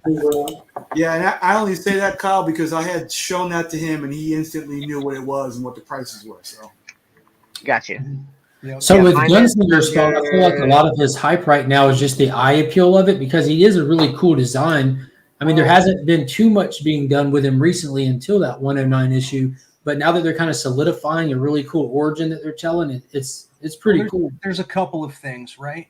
Yeah, and I only say that, Kyle, because I had shown that to him, and he instantly knew what it was and what the prices were. So, got you. So with Gunslinger Spawn, I feel like a lot of his hype right now is just the eye appeal of it because he is a really cool design. I mean, there hasn't been too much being done with him recently until that 109 issue, but now that they're kind of solidifying a really cool origin that they're telling, it's pretty cool. There's a couple of things, right?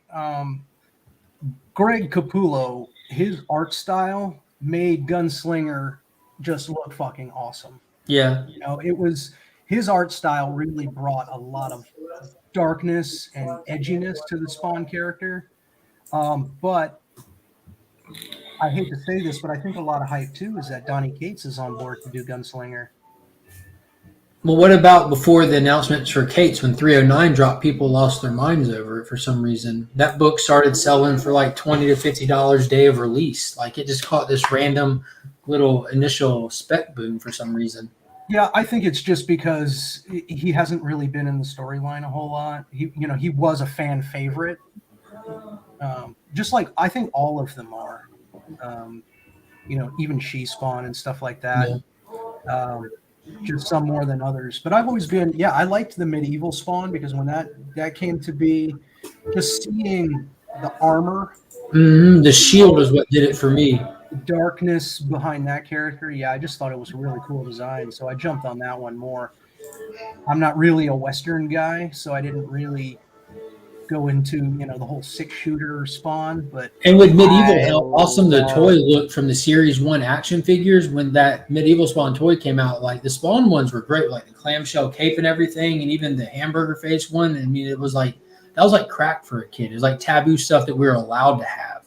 Greg Capullo, his art style made Gunslinger just look fucking awesome. Yeah. You know, it was his art style really brought a lot of darkness and edginess to the Spawn character. But I hate to say this, but I think a lot of hype too is that Donny Cates is on board to do Gunslinger. Well, what about before the announcements for Cates when 309 dropped, people lost their minds over it for some reason. That book started selling for like $20 to $50 day of release. Like it just caught this random little initial spec boom for some reason. Yeah, I think it's just because he hasn't really been in the storyline a whole lot. He was a fan favorite. Just like I think all of them are. Even She-Spawn and stuff like that. Yeah. Just some more than others. But I've always been, I liked the Medieval Spawn because when that came to be, just seeing the armor. Mm-hmm. The shield is what did it for me. The darkness behind that character. Yeah, I just thought it was a really cool design. So I jumped on that one more. I'm not really a Western guy, so I didn't really go into, the whole 6-shooter Spawn. And with Medieval, how awesome the toy looked from the Series 1 action figures when that Medieval Spawn toy came out. Like the Spawn ones were great, like the clamshell cape and everything, and even the hamburger face one. I mean, it was like, that was like crack for a kid. It was like taboo stuff that we were allowed to have.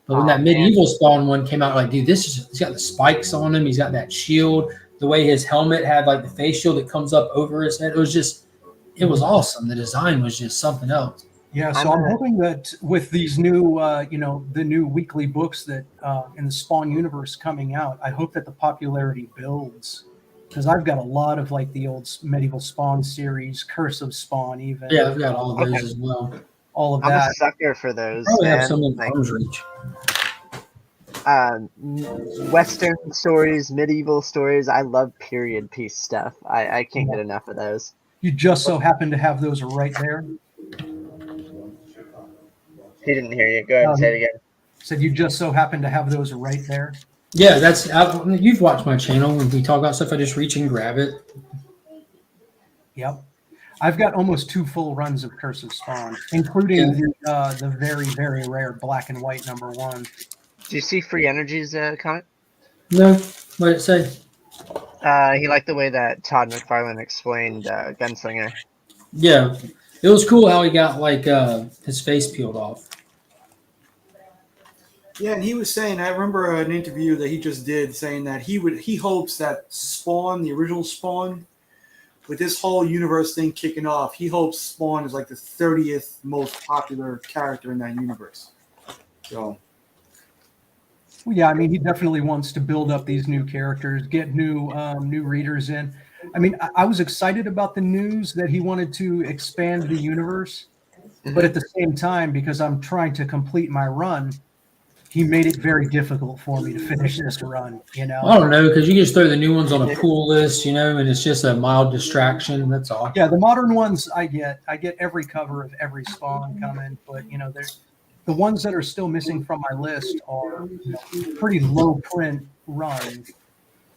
But when that Medieval Spawn one came out, like, dude, he's got the spikes on him. He's got that shield. The way his helmet had like the face shield that comes up over his head. It was awesome. The design was just something else. Yeah, so I'm hoping that with these new, the new weekly books that in the Spawn universe coming out, I hope that the popularity builds because I've got a lot of like the old Medieval Spawn series, Curse of Spawn, even. Yeah, I've got all of those as well. All of I'm that. a sucker for those. Probably have some in arm's reach. Western stories, medieval stories. I love period piece stuff. I can't get enough of those. You just so happen to have those right there. He didn't hear you. Go ahead and say it again. Said you just so happen to have those right there. Yeah, you've watched my channel. When we talk about stuff, I just reach and grab it. Yep. I've got almost 2 full runs of Curse of Spawn, including the very, very rare black and white #1. Do you see Free Energy's comment? No. What did it say? He liked the way that Todd McFarlane explained Gunslinger. Yeah. It was cool how he got like his face peeled off. Yeah, and he was saying, I remember an interview that he just did saying that he hopes that Spawn, the original Spawn, with this whole universe thing kicking off, he hopes Spawn is like the 30th most popular character in that universe. So, well, yeah, I mean, he definitely wants to build up these new characters, get new readers in. I mean, I was excited about the news that he wanted to expand the universe, but at the same time, because I'm trying to complete my run, he made it very difficult for me to finish this run. You know, I don't know, because you just throw the new ones on a pool list, you know, and it's just a mild distraction. That's all. Yeah, the modern ones I get every cover of every spawn coming, but you know, there's the ones that are still missing from my list are pretty low print runs.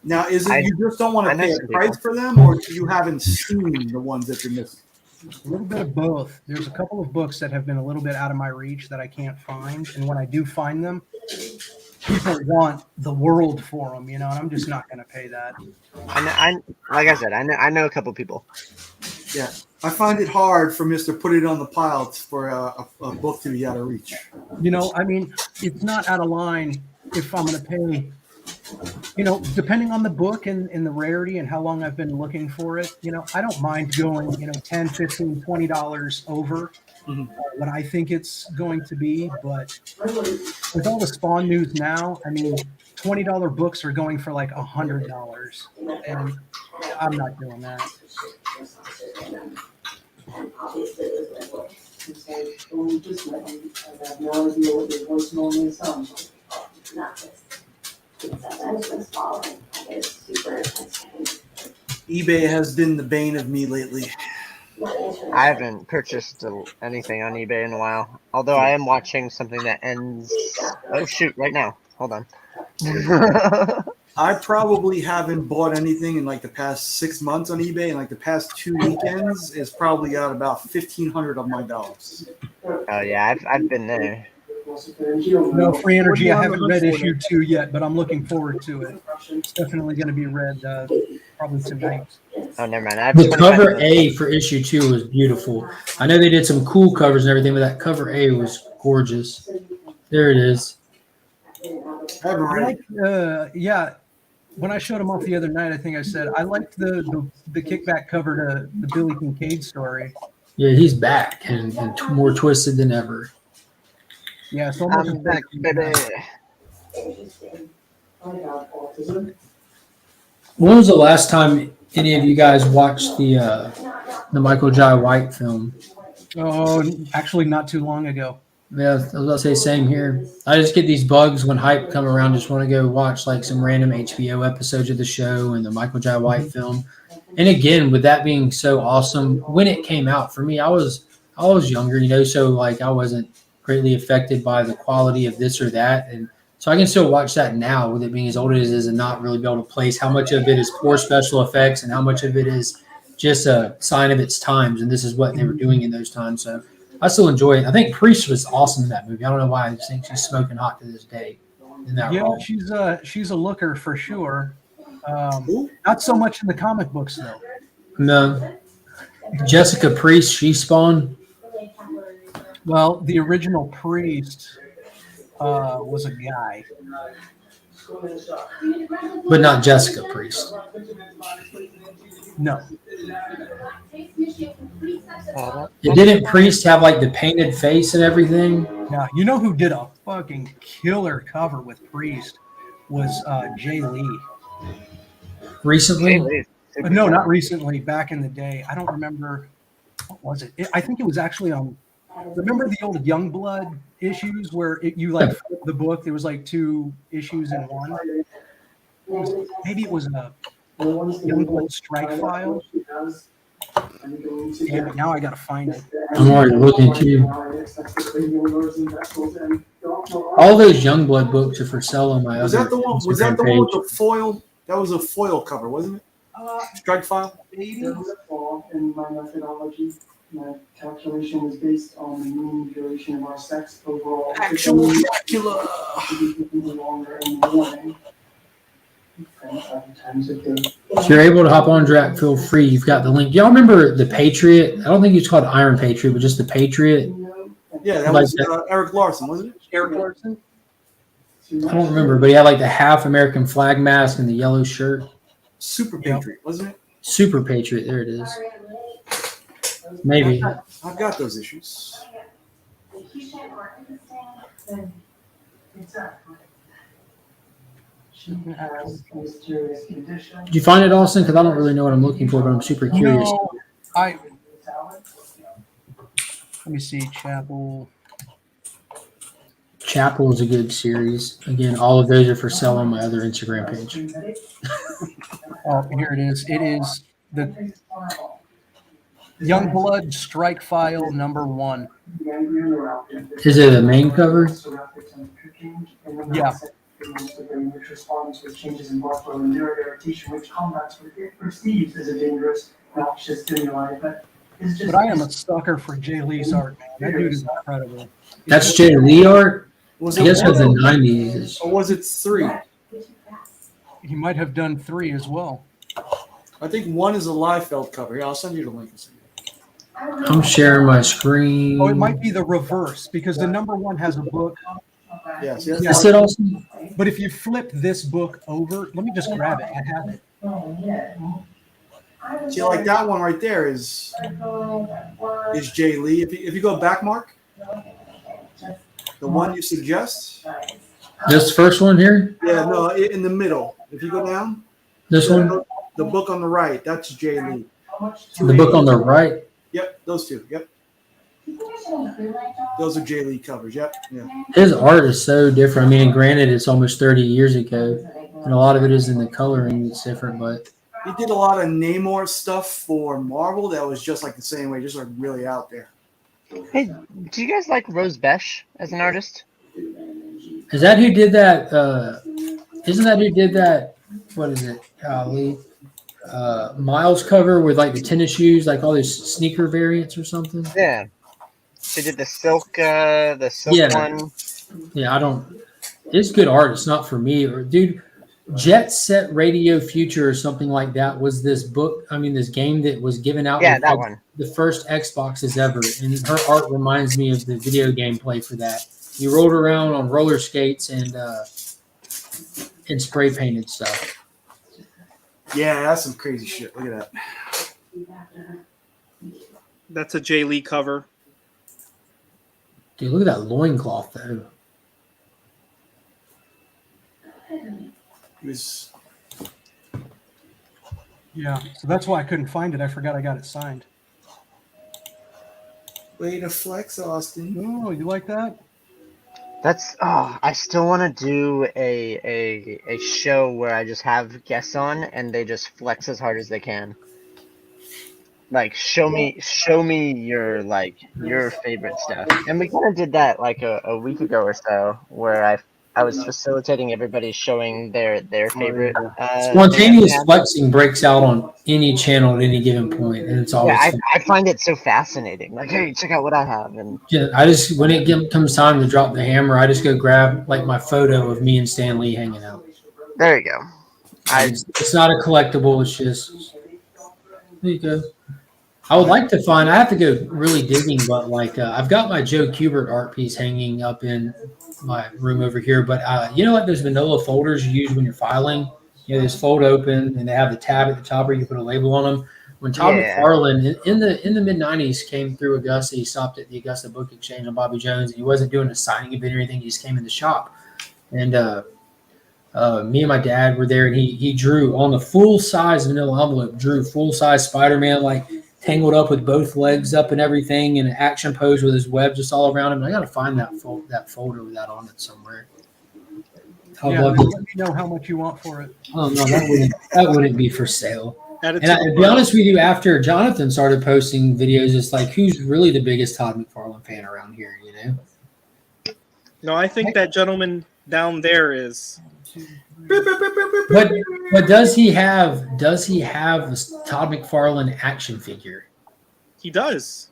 Now, is it you just don't want I to know pay a some price people. for them, or you haven't seen the ones that you're missing? A little bit of both. There's a couple of books that have been a little bit out of my reach that I can't find, and when I do find them, people want the world for them, you know, and I'm just not going to pay that. Like I said, I know a couple people. Yeah, I find it hard for Mister Put It on the Pile for a book to be out of reach. You know, I mean, it's not out of line if I'm going to pay. You know, depending on the book and the rarity and how long I've been looking for it, you know, I don't mind going, you know, $10, $15, $20 over what I think it's going to be. But with all the Spawn news now, I mean, $20 books are going for like $100. And I'm not doing that. eBay has been the bane of me lately. I haven't purchased anything on eBay in a while. Although I am watching something that ends. Oh shoot! Right now, hold on. I probably haven't bought anything in like the past 6 months on eBay, and like the past 2 weekends is probably got about $1,500 of my dollars. Oh yeah, I've been there. No, Free Energy, I haven't read issue 2 yet, but I'm looking forward to it. It's definitely going to be read probably tonight. Oh, never mind. I have The 25 cover minutes. A for issue 2 was beautiful. I know they did some cool covers and everything, but that cover A was gorgeous. There it is. I haven't read like, yeah, when I showed them off the other night, I think I said I liked the kickback cover to the Billy Kincaid story. Yeah, he's back and more twisted than ever. Yeah, so I'm back, baby. When was the last time any of you guys watched the Michael Jai White film? Oh, actually, not too long ago. Yeah, I was about to say same here. I just get these bugs when hype come around. Just want to go watch like some random HBO episodes of the show and the Michael Jai White film. And again, with that being so awesome, when it came out for me, I was younger, you know, so like I wasn't greatly affected by the quality of this or that, and so I can still watch that now with it being as old as it is and not really be able to place how much of it is poor special effects and how much of it is just a sign of its times. And this is what they were doing in those times. So I still enjoy it. I think Priest was awesome in that movie. I don't know why I think she's smoking hot to this day in that role. She's a looker for sure. Not so much in the comic books though. No, Jessica Priest, she spawned. Well, the original Priest was a guy, but not Jessica Priest. No. Didn't Priest have like the painted face and everything? Now, you know who did a fucking killer cover with Priest was Jay Lee. Recently? No, not recently. Back in the day. I don't remember. What was it? I think it was actually on. Remember the old Youngblood issues where you like flipped the book? There was like 2 issues in one. Maybe it was a Youngblood strike file. Yeah, now I gotta find it. I'm already looking too. All those Youngblood books are for sale on my Was other that the one? Was that the one with the foil? That was a foil cover, wasn't it? Strike file. There was a flaw in my methodology. My calculation was based on the mean duration of our sex overall. Actual Dracula. Longer in the morning. If you're able to hop on Drac, feel free. You've got the link. Y'all remember the Patriot? I don't think it's called Iron Patriot, but just the Patriot. Yeah, that Like was Eric Larson, wasn't it? Eric Larson. I don't remember, but he had like the half American flag mask and the yellow shirt. Super Patriot, wasn't it? Super Patriot. There it is. Maybe. I've got those issues. She has mysterious conditions. Did you find it, Austin? Because I don't really know what I'm looking for, but I'm super curious. No, let me see, Chapel. Chapel is a good series. Again, all of those are for sale on my other Instagram page. Oh, here it is. It is the Youngblood Strike File #1. Is it a main cover? Yeah. Which responds with changes in blood flow and nerve irritation, which combats what it perceives as a dangerous, noxious stimuli. But I am a sucker for Jay Lee's art, man. That dude is incredible. That's Jay Lee art? Was I it guess it was the one? 90s. Or was it 3? He might have done 3 as well. I think 1 is a Liefeld cover. Here, I'll send you the link. I'm sharing my screen. Oh, it might be the reverse because the #1 has a book. Yes, Yeah, Is it awesome? but if you flip this book over, let me just grab it. I have it. See, like that one right there is Jay Lee. If you go back, Mark, the one you suggest. This first one here? Yeah, no, in the middle. If you go down. This one? The book on the right. That's Jay Lee. The book on the right? Yep, those two. Yep. Those are Jay Lee covers. Yep. Yeah. His art is so different. I mean, and granted, it's almost 30 years ago, and a lot of it is in the coloring that's different, but He did a lot of Namor stuff for Marvel that was just like the same way, just like really out there. Hey, do you guys like Rose Besh as an artist? is that who did that? Isn't that who did that? What is it? Golly. Miles cover with like the tennis shoes, like all these sneaker variants or something? Yeah. She did the silk one. Yeah, I don't. It's good art. It's not for me. Or dude, Jet Set Radio Future or something like that was this book. I mean, this game that was given out. Yeah, with, that like, one. The first Xboxes ever, and her art reminds me of the video game play for that. You rolled around on roller skates and spray painted stuff. Yeah, that's some crazy shit. Look at that. That's a Jay Lee cover. Dude, look at that loincloth though. He was. Yeah, so that's why I couldn't find it. I forgot I got it signed. Way to flex, Austin. Oh, you like that? I still want to do a show where I just have guests on and they just flex as hard as they can. Like show me your favorite stuff. And we kind of did that like a week ago or so, where I was facilitating everybody showing their favorite. Spontaneous flexing breaks out on any channel at any given point, and it's always. Yeah, I find it so fascinating. Like, hey, check out what I have, and Yeah, I just when it comes time to drop the hammer, I just go grab like my photo of me and Stan Lee hanging out. there you go. It's not a collectible. It's just there you go. I would like to find. I have to go really digging, but like I've got my Joe Kubert art piece hanging up in my room over here. But you know what? Those vanilla folders you use when you're filing. You know, they just fold open and they have the tab at the top where you can put a label on them. When Todd McFarlane in the mid '90s came through Augusta, he stopped at the Augusta Book Exchange on Bobby Jones, and he wasn't doing a signing event or anything. He just came in the shop, and me and my dad were there, and he drew on the full size vanilla envelope, drew full size Spider-Man like tangled up with both legs up and everything, in an action pose with his web just all around him. I got to find that folder with that on it somewhere. Let me know how much you want for it. Oh no, that wouldn't be for sale. Add it And to be honest with you, after Jonathan started posting videos, it's like, who's really the biggest Todd McFarlane fan around here? You know? No, I think that gentleman down there is. But does he have a Todd McFarlane action figure? He does.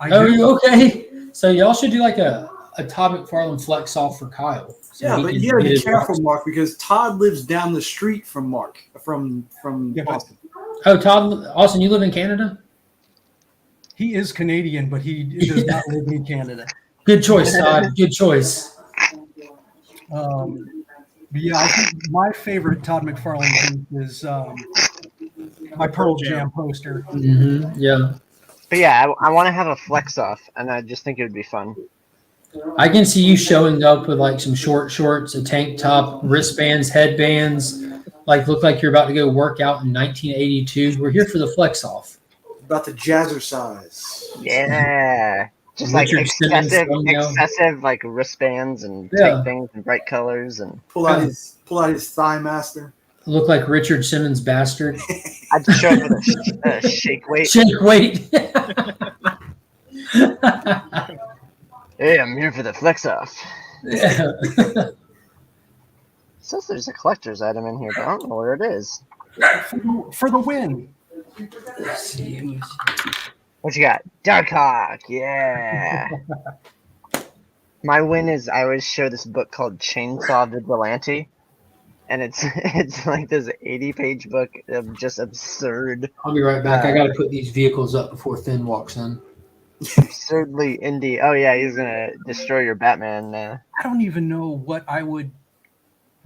Okay. So y'all should do like a Todd McFarlane flex off for Kyle. So Yeah, he but can you gotta get be his careful, box. Mark, because Todd lives down the street from Mark, from Austin. Oh, Todd, Austin, you live in Canada? He is Canadian, but he does not live in Canada. Good choice, Todd. Good choice. But yeah, I think my favorite Todd McFarlane piece is my Pearl Jam poster. Mm-hmm. Yeah. But yeah, I want to have a flex off, and I just think it would be fun. I can see you showing up with like some short shorts, a tank top, wristbands, headbands, like look like you're about to go work out in 1982. We're here for the flex off. About the jazzercise. Yeah. Just like Richard Simmons thumbnail. excessive like wristbands and Yeah. tight things and bright colors and Pull out his thigh master. Look like Richard Simmons bastard. I just show up with a shake weight. Shake weight. Hey, I'm here for the flex off. Yeah. Says there's a collector's item in here, but I don't know where it is. For the win. Let's see. What you got? Darkhawk, yeah. My win is I always show this book called Chainsaw Vigilante, and it's like this 80-page book of just absurd. I'll be right back. I got to put these vehicles up before Finn walks in. Absurdly indie. Oh yeah, he's gonna destroy your Batman. I don't even know what I would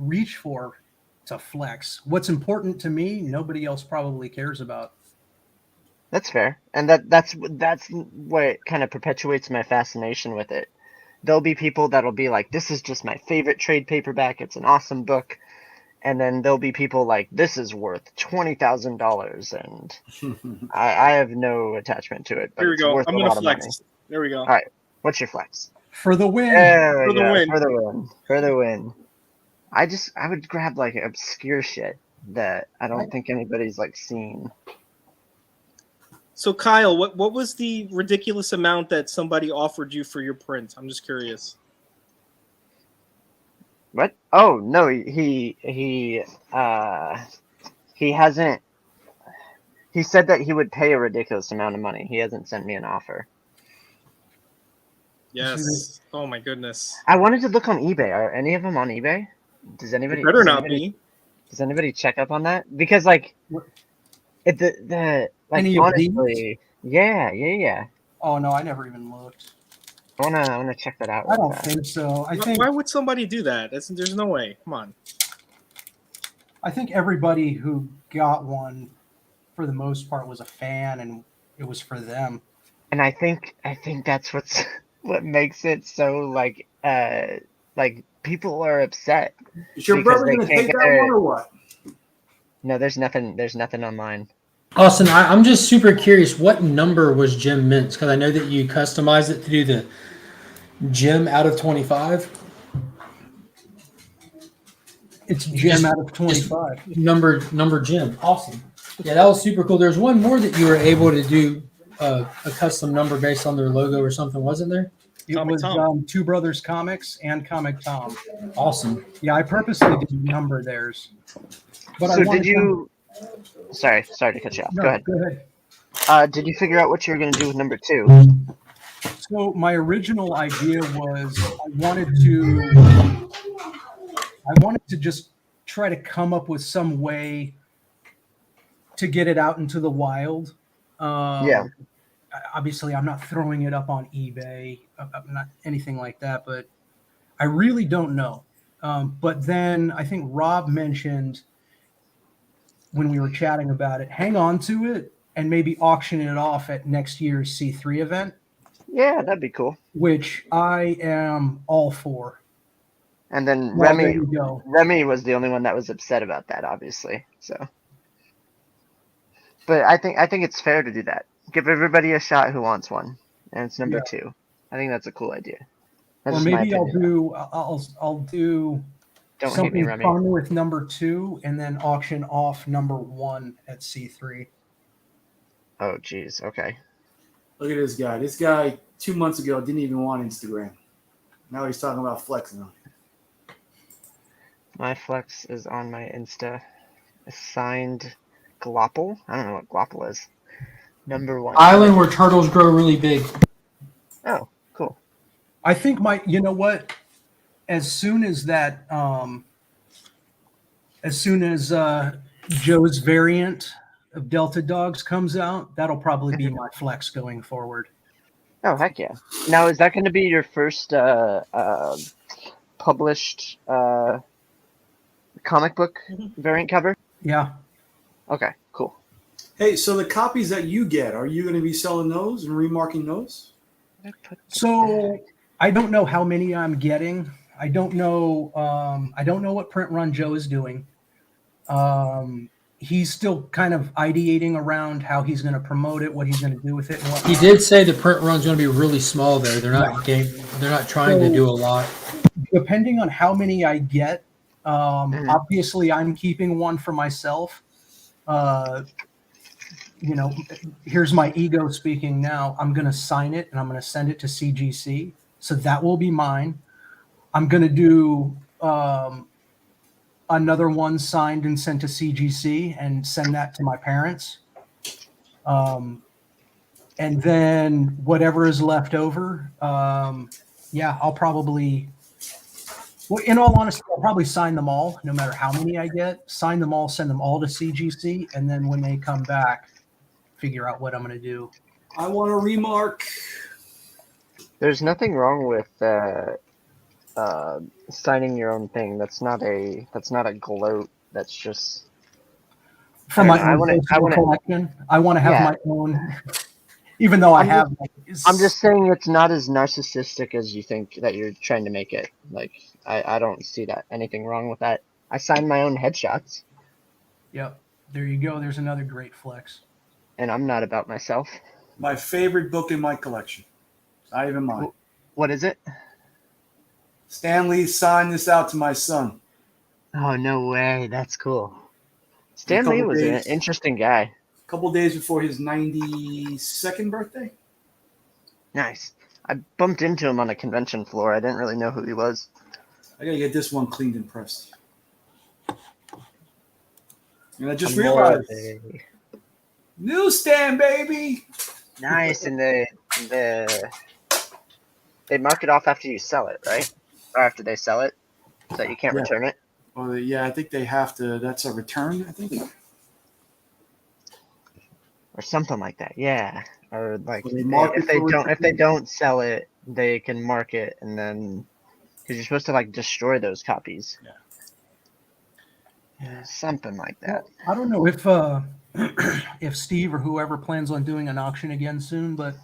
reach for to flex. What's important to me, nobody else probably cares about. That's fair, and that's what kind of perpetuates my fascination with it. There'll be people that'll be like, "This is just my favorite trade paperback. It's an awesome book," and then there'll be people like, "This is worth $20,000," and I have no attachment to it. But Here we it's go. worth I'm a gonna lot of flex. money. There we go. All right, what's your flex? For the win. There we For the go, win. For the win. For the win. I would grab like obscure shit that I don't think anybody's like seen. So Kyle, what was the ridiculous amount that somebody offered you for your print? I'm just curious. What? Oh no, he hasn't. He said that he would pay a ridiculous amount of money. He hasn't sent me an offer. Yes. Oh my goodness. I wanted to look on eBay. Are any of them on eBay? Does anybody? It better not be. Does anybody check up on that? Because like, the like Any of honestly, yeah. Oh no, I never even looked. I wanna check that out. I don't think so. Why would somebody do that? There's no way. Come on. I think everybody who got one, for the most part, was a fan, and it was for them. And I think that's what makes it so like people are upset. Is your because brother they gonna can't take get that their- one or what? No, there's nothing online. Austin, I'm just super curious. What number was Jim Mintz? Because I know that you customized it to do the Jim out of 25. It's Jim out of 25. Number Jim. Awesome. Yeah, that was super cool. There's one more that you were able to do a custom number based on their logo or something, wasn't there? It Comic was Tom. Two Brothers Comics and Comic Tom. Awesome. Yeah, I purposely didn't number theirs. But So did you? Sorry to cut you off. No, Go ahead. Go ahead. Did you figure out what you were going to do with number 2? So my original idea was I wanted to just try to come up with some way to get it out into the wild. Yeah. Obviously, I'm not throwing it up on eBay, not anything like that, but I really don't know. But then I think Rob mentioned when we were chatting about it, hang on to it and maybe auction it off at next year's C3 event. Yeah, that'd be cool. Which I am all for. And then Well, there you go. Remy was the only one that was upset about that, obviously. So, but I think it's fair to do that. Give everybody a shot who wants one, and it's number 2. I think that's a cool idea. That's Or just my maybe opinion. I'll do Don't hate something me, Remy. fun with number 2 and then auction off number 1 at C3. Oh, geez. Okay. Look at this guy. This guy 2 months ago didn't even want Instagram. Now he's talking about flexing on it. My flex is on my Insta. Signed Glopple. I don't know what Glopple is. Number 1. Island where turtles grow really big. Oh, cool. I think you know what? As soon as that, as soon as Joe's variant of Delta Dogs comes out, that'll probably be my flex going forward. Oh, heck yeah. Now, is that going to be your first published comic book variant cover? Yeah. Okay, cool. Hey, so the copies that you get, are you going to be selling those and remarking those? So I don't know how many I'm getting. I don't know. I don't know what Print Run Joe is doing. He's still kind of ideating around how he's going to promote it, what he's going to do with it, and whatnot. He did say the print run's going to be really small, though. They're not They're not trying to do a lot. Depending on how many I get, obviously I'm keeping one for myself. You know, here's my ego speaking now. I'm going to sign it and I'm going to send it to CGC. So that will be mine. I'm going to do another one signed and sent to CGC and send that to my parents. And then whatever is left over, I'll probably, well, in all honesty, I'll probably sign them all, no matter how many I get. Sign them all, send them all to CGC, and then when they come back, figure out what I'm going to do. I want to remark. There's nothing wrong with signing your own thing. That's not a gloat. That's just For my own personal collection, I want to have my own. Even though I'm just saying it's not as narcissistic as you think that you're trying to make it. Like I don't see that anything wrong with that. I sign my own headshots. Yep, there you go. There's another great flex. And I'm not about myself. My favorite book in my collection. Not even mine. What is it? Stan Lee signed this out to my son. Oh, no way. That's cool. Stan Lee was an interesting guy. A couple days before his 92nd birthday. Nice. I bumped into him on a convention floor. I didn't really know who he was. I gotta get this one cleaned and pressed. And I just realized. Newsstand, baby. Nice, and they mark it off after you sell it, right? Or after they sell it, so that you can't return it. Well, yeah, I think they have to. That's a return, I think. Or something like that. Yeah. Or like Well, if they don't sell it, they can mark it, and then because you're supposed to like destroy those copies. Yeah. Something like that. I don't know if Steve or whoever plans on doing an auction again soon, but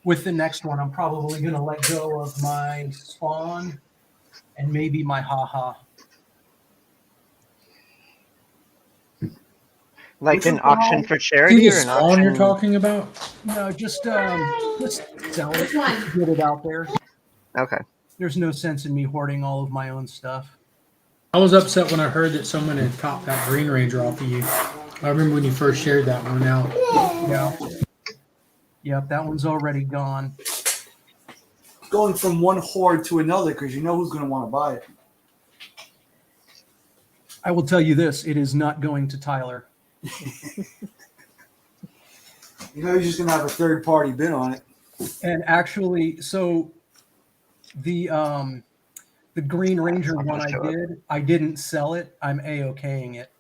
with the next one, I'm probably going to let go of my Spawn and maybe my haha. Like an auction for charity or an auction you're talking about? No, just sell it, get it out there. Okay. There's no sense in me hoarding all of my own stuff. I was upset when I heard that someone had copped that Green Ranger off of you. I remember when you first shared that one out. Yeah. Yep, that one's already gone. Going from one hoard to another because you know who's going to want to buy it. I will tell you this: it is not going to Tyler. You know, he's just going to have a third-party bid on it. And actually, so the Green Ranger one I didn't sell it. I'm A-okaying it.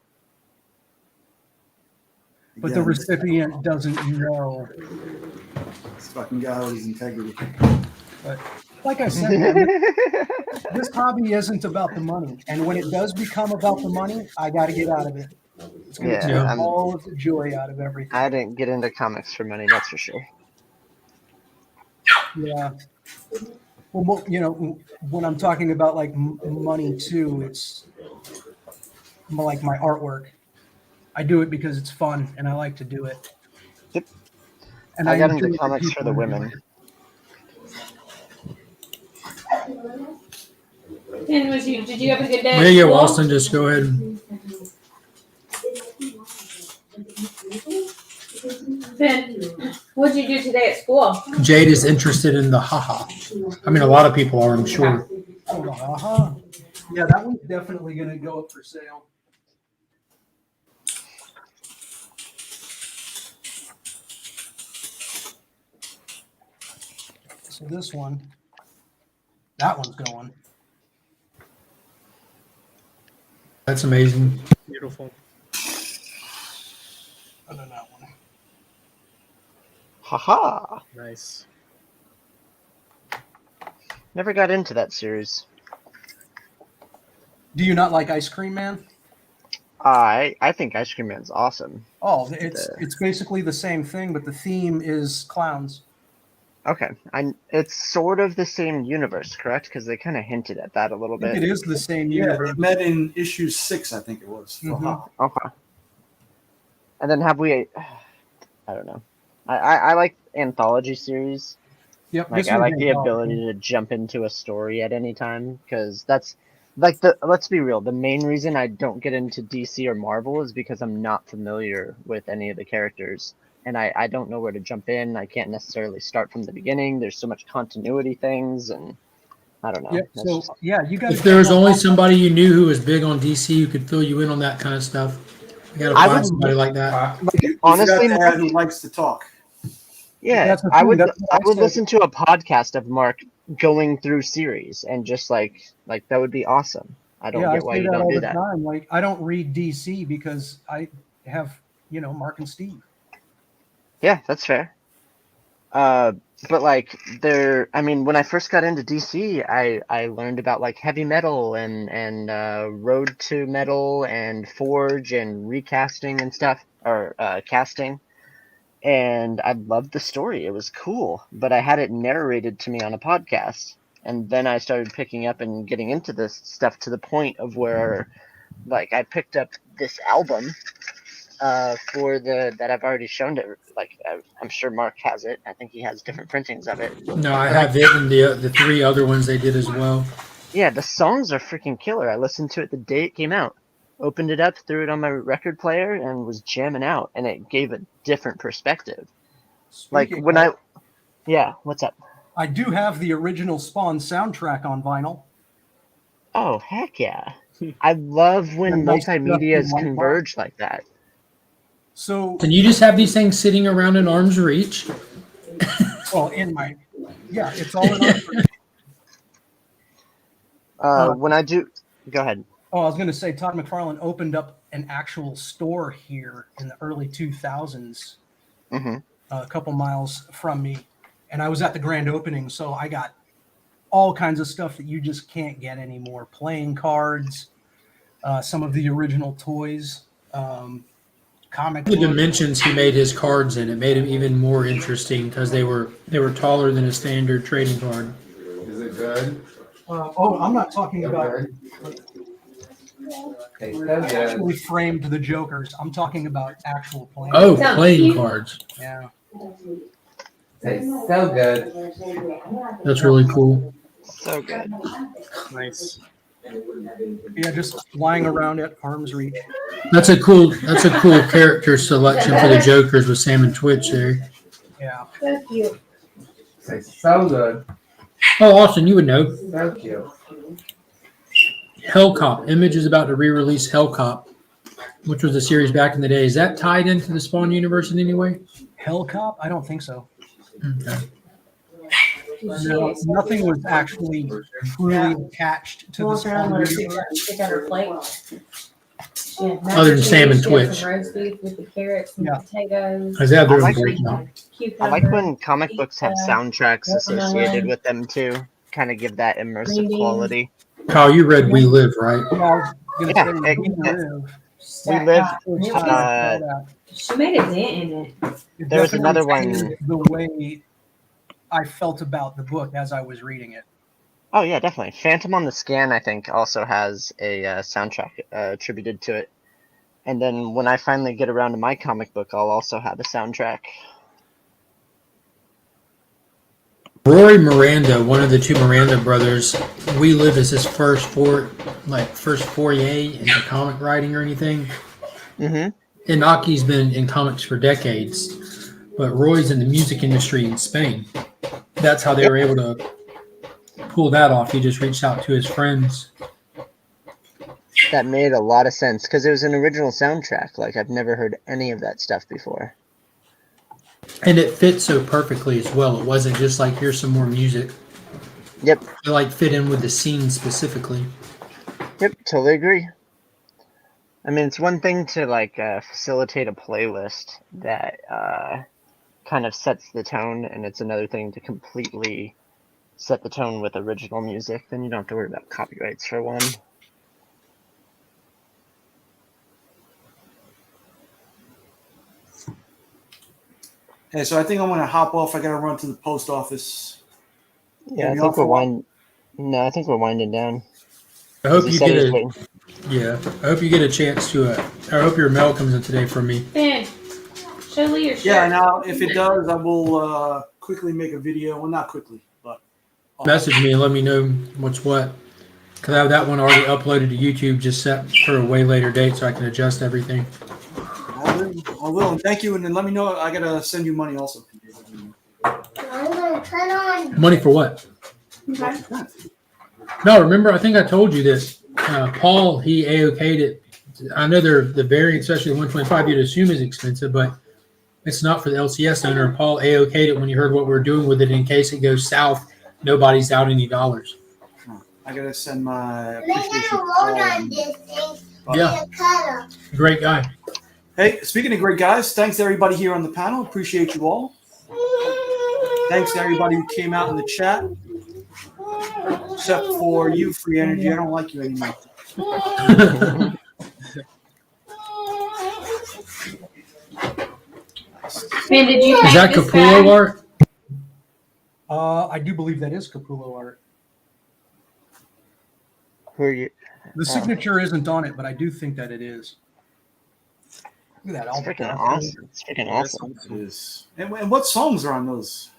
But the recipient doesn't know. This fucking guy with his integrity. But like I said, man, this hobby isn't about the money. And when it does become about the money, I got to get out of it. It's going to take all of the joy out of everything. I didn't get into comics for money, that's for sure. Yeah. Well, you know, when I'm talking about like money too, it's like my artwork. I do it because it's fun and I like to do it. Yep. And I got into comics for the women. And did you have a good day? There you go, Austin. Just go ahead. Ben, what did you do today at school? Jade is interested in the haha. I mean, a lot of people are, I'm sure. Oh, the haha. Yeah, that one's definitely going to go up for sale. So this one, that one's going. That's amazing. Beautiful. And then that one. Haha. Nice. Never got into that series. Do you not like Ice Cream Man? I think Ice Cream Man's awesome. Oh, it's basically the same thing, but the theme is clowns. Okay, it's sort of the same universe, correct? Because they kind of hinted at that a little I think bit. it is the same Yeah, universe. they met in issue 6, I think it was. For Hop. Okay. And then have we? I don't know. I like anthology series. Yep, Like this I was like the anthology. ability to jump into a story at any time because that's like let's be real, the main reason I don't get into DC or Marvel is because I'm not familiar with any of the characters and I don't know where to jump in. I can't necessarily start from the beginning. There's so much continuity things and I don't know. Yep. That's So just... yeah, you got. If there was only somebody you knew who was big on DC who could fill you in on that kind of stuff, you gotta I find would- somebody like that. honestly, you got to Mark, add who likes to talk. yeah, That's the I thing, would that's what I said. listen to a podcast of Mark going through series and just like that would be awesome. I don't Yeah, I get why say you that don't all do the that. time. Like I don't read DC because I have Mark and Steve. Yeah, that's fair. But like I mean, when I first got into DC, I learned about like heavy metal and Road to Metal and Forge and recasting and stuff or casting, and I loved the story. It was cool, but I had it narrated to me on a podcast, and then I started picking up and getting into this stuff to the point of where, like, I picked up this album for that I've already shown to, like, I'm sure Mark has it. I think he has different printings of it. No, I But have it and the 3 other ones they did as well. yeah, the songs are freaking killer. I listened to it the day it came out, opened it up, threw it on my record player, and was jamming out, and it gave a different perspective. Like Speaking when of, yeah, what's up? I do have the original Spawn soundtrack on vinyl. Oh heck yeah! I love when That nice multimedias dusty white converge like that. So And you just have these things sitting around in arm's reach. well, it's all in our. When I do, go ahead. Oh, I was going to say Todd McFarlane opened up an actual store here in the early 2000s, a couple miles from me, and I was at the grand opening, so I got all kinds of stuff that you just can't get anymore. Playing cards, some of the original toys, comic The books. dimensions he made his cards in, it made them even more interesting because they were taller than a standard trading card. Is it good? I'm not talking about Okay, actually framed the Jokers. I'm talking about actual playing. Oh, playing cards. Yeah. Tastes so good. That's really cool. So good. Nice. Yeah, just lying around at arm's reach. That's a cool character selection for the Jokers with Sam and Twitch there. Yeah. So cute. Tastes so good. Oh, Austin, you would know. So cute. Hellcop. Image is about to re-release Hellcop, which was a series back in the day. Is that tied into the Spawn universe in any way? Hellcop? I don't think so. Okay. No, nothing was actually truly attached to the Spawn universe. Stick on her plate. Other than Sam and She had Twitch. some roast beef with the carrots and potatoes. Because they have their own like breakdown. I like when comic books have soundtracks associated with them too. Kind of give that immersive quality. Kyle, you read We Live, right? Yeah, We Live. She made a dent in it. There was another one. The way I felt about the book as I was reading it. Oh yeah, definitely. Phantom on the Scan, I think, also has a soundtrack attributed to it. And then when I finally get around to my comic book, I'll also have a soundtrack. Rory Miranda, one of the 2 Miranda brothers, We Live is his first foray into comic writing or anything. Mm-hmm. Inaki's been in comics for decades, but Roy's in the music industry in Spain. That's how they were able to pull that off. He just reached out to his friends. That made a lot of sense because it was an original soundtrack. Like I've never heard any of that stuff before. And it fit so perfectly as well. It wasn't just like, here's some more music. Yep. It like fit in with the scene specifically. Yep, totally agree. I mean, it's one thing to like facilitate a playlist that kind of sets the tone, and it's another thing to completely set the tone with original music. Then you don't have to worry about copyrights for one. Hey, so I think I'm gonna hop off. I gotta run to the post office. Yeah, I Maybe think off we're a while. winding. No, I think we're winding down. I hope He you said get he was a waiting. I hope you get a chance to. I hope your mail comes in today from me. Ben, show Lee your shirt. Yeah, now if it does, I will quickly make a video. Well, not quickly, but Message me and let me know what's what. Because I have that one already uploaded to YouTube, just set for a way later date so I can adjust everything. I will. And thank you. And then let me know. I gotta send you money also. Money for what? Okay. No, remember, I think I told you this. Paul, he A-okayed it. I know the variant, especially the 125, you'd assume is expensive, but it's not for the LCS owner. Paul A-okayed it when he heard what we're doing with it in case it goes south. Nobody's out any dollars. I gotta send my appreciation. Yeah. Great guy. Hey, speaking of great guys, thanks to everybody here on the panel. Appreciate you all. Thanks to everybody who came out in the chat. Except for you, Free Energy. I don't like you anymore. Ben, did you Is paint that this Capullo bag? art? I do believe that is Capullo art. Who are you? The signature isn't on it, but I do think that it is. Look at that. It's freaking awesome. It's freaking awesome. It is. And what songs are on those?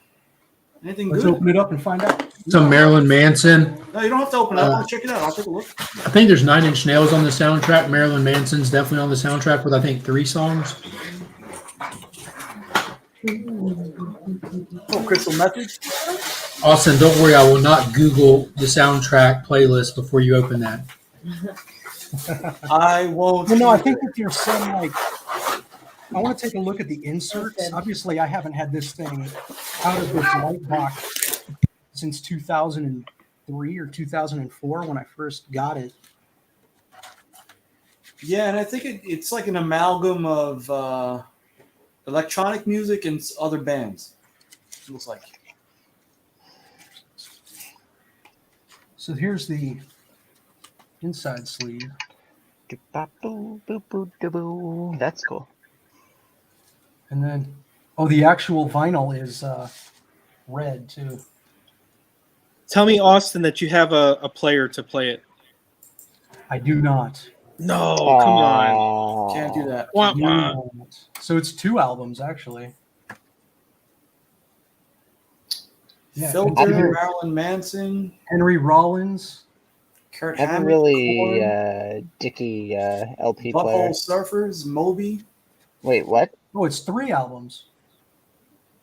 Anything Let's good? open it up and find out. Some Marilyn Manson. No, you don't have to open it up. I'll check it out. I'll take a look. I think there's 9 Inch Nails on the soundtrack. Marilyn Manson's definitely on the soundtrack with, I think, 3 songs. Oh, Crystal Method. Austin, don't worry. I will not Google the soundtrack playlist before you open that. I won't. Well, no, I think that there's some like. I want to take a look at the inserts. Obviously, I haven't had this thing out of this light box since 2003 or 2004 when I first got it. Yeah, and I think it's like an amalgam of electronic music and other bands. It looks like. So here's the inside sleeve. That's cool. And then, the actual vinyl is red too. Tell me, Austin, that you have a player to play it. I do not. No, come on. Can't do that. Wah, wah. So it's 2 albums actually. Yeah, Filter, Marilyn Manson, Henry Rollins, Kurt I have a Hammett, really Korn, dicky LP player. Butthole Surfers, Moby, Wait, what? Oh, it's 3 albums.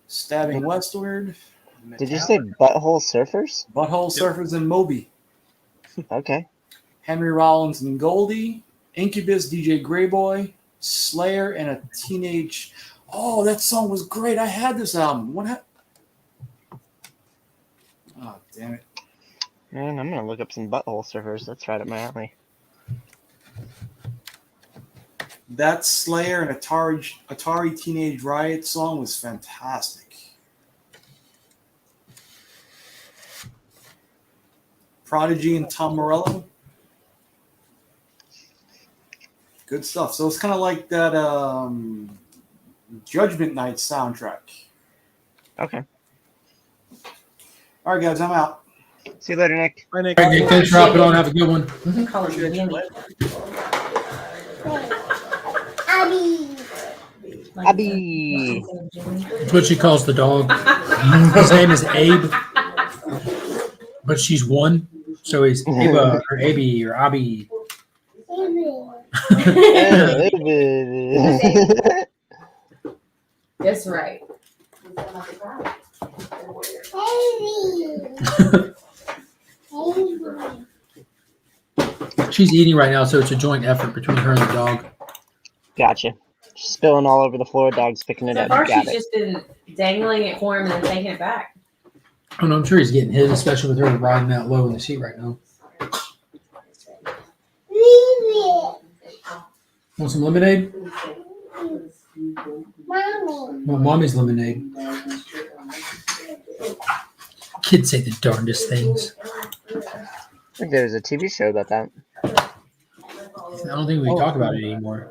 Stabbing Westward. Did you say Butthole Surfers? Butthole Surfers and Moby. Okay. Henry Rollins and Goldie, Incubus, DJ Greyboy, Slayer, and a Teenage. Oh, that song was great. I had this album. What happened? Oh, damn it. Man, I'm gonna look up some Butthole Surfers. That's right up my alley. That Slayer and Atari Teenage Riot song was fantastic. Prodigy and Tom Morello. Good stuff. So it's kind of like that Judgment Night soundtrack. Okay. All right, guys, I'm out. See you later, Nick. Bye, Nick. All right, Nick, thanks for hopping on. Have a good one. Abby. That's what she calls the dog. His name is Abe, but she's 1, so he's Aba or Abby or Abby. That's right. She's eating right now, so it's a joint effort between her and the dog. Gotcha. Spilling all over the floor. Dog's picking it So up. far, Got she's it. just been dangling it for him and then taking it back. Oh, no, I'm sure he's getting his, especially with her riding that low in the seat right now. Want some lemonade? Well, mommy's lemonade. Kids say the darndest things. I think there's a TV show about that. I don't think we can talk about it anymore.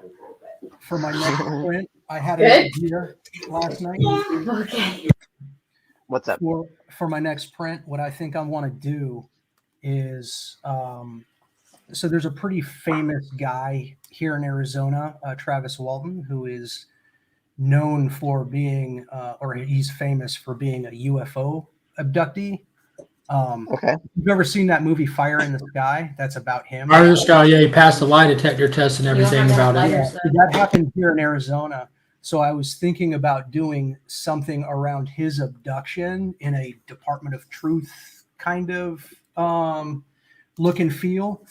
For my next print, I had Good. an idea last night. Okay. What's up? For my next print, what I think I want to do is so there's a pretty famous guy here in Arizona, Travis Walton, who is known for being, or he's famous for being a UFO abductee. Okay. You've ever seen that movie Fire in the Sky? That's about him. Fire in the Sky, yeah, he passed the lie detector test and everything about it. Yeah, so that happened here in Arizona. So I was thinking about doing something around his abduction in a Department of Truth kind of look and feel.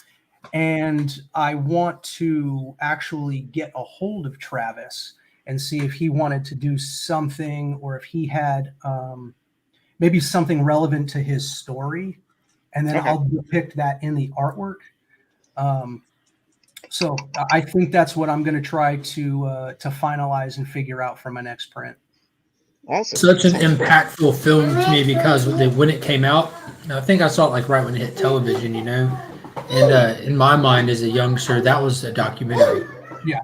And I want to actually get a hold of Travis and see if he wanted to do something, or if he had maybe something relevant to his story. And then Okay. I'll depict that in the artwork. So I think that's what I'm going to try to finalize and figure out for my next print. Awesome. Such an impactful film to me because when it came out, I think I saw it like right when it hit television, you know. And in my mind, as a youngster, that was a documentary. Yeah.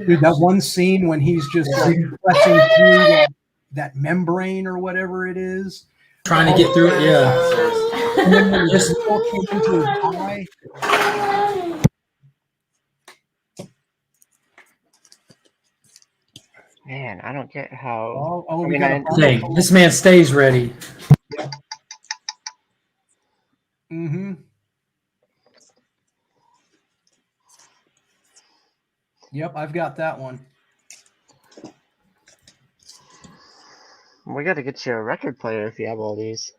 Dude, that one scene when he's just like pressing through that membrane or whatever it is. Trying to get through it, yeah. And then when just came into his eye. Man, I don't get how. Oh, I we mean, got Dang, this man stays ready. Mm-hmm. Yep, I've got that one. we got to get you a record player if you have all these.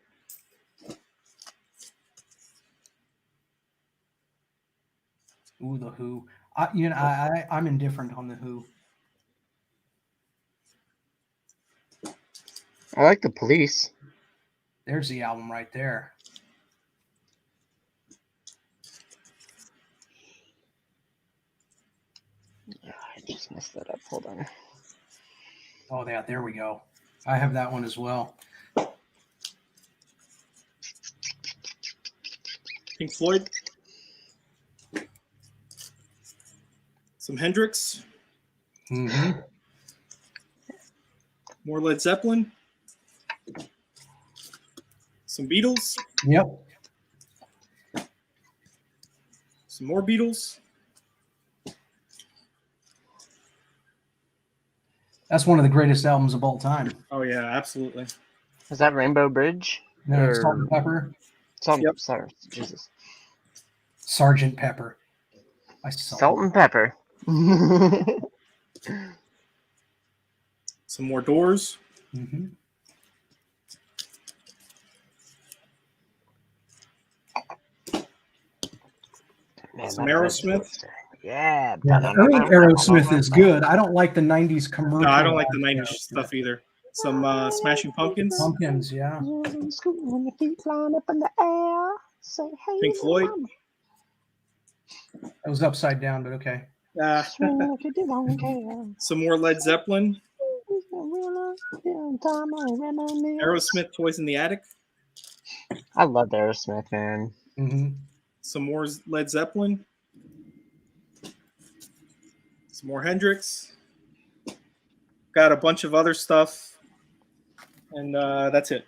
Ooh, the Who. I'm indifferent on the Who. I like the Police. There's the album right there. I just messed that up. Hold on. Oh, yeah, there we go. I have that one as well. Pink Floyd. Some Hendrix. Mm-hmm. More Led Zeppelin. Some Beatles. Yep. Some more Beatles. That's one of the greatest albums of all time. Oh yeah, absolutely. Is that Rainbow Bridge? No, Or- Salt and Pepper. Yep. Sorry, Jesus. Sergeant Pepper. Salt and Pepper. Some more Doors. Mm-hmm. Man, Some that Aerosmith. Yeah. Yeah, the early Aerosmith is good. I don't like the 90s commercial. No, I don't like the 90s stuff either. Some Smashing Pumpkins. Pumpkins, yeah. Pink Floyd. That was upside down, but okay. Some more Led Zeppelin. Aerosmith, Toys in the Attic. I love Aerosmith, man. Mm-hmm. Some more Led Zeppelin. Some more Hendrix. Got a bunch of other stuff. And that's it.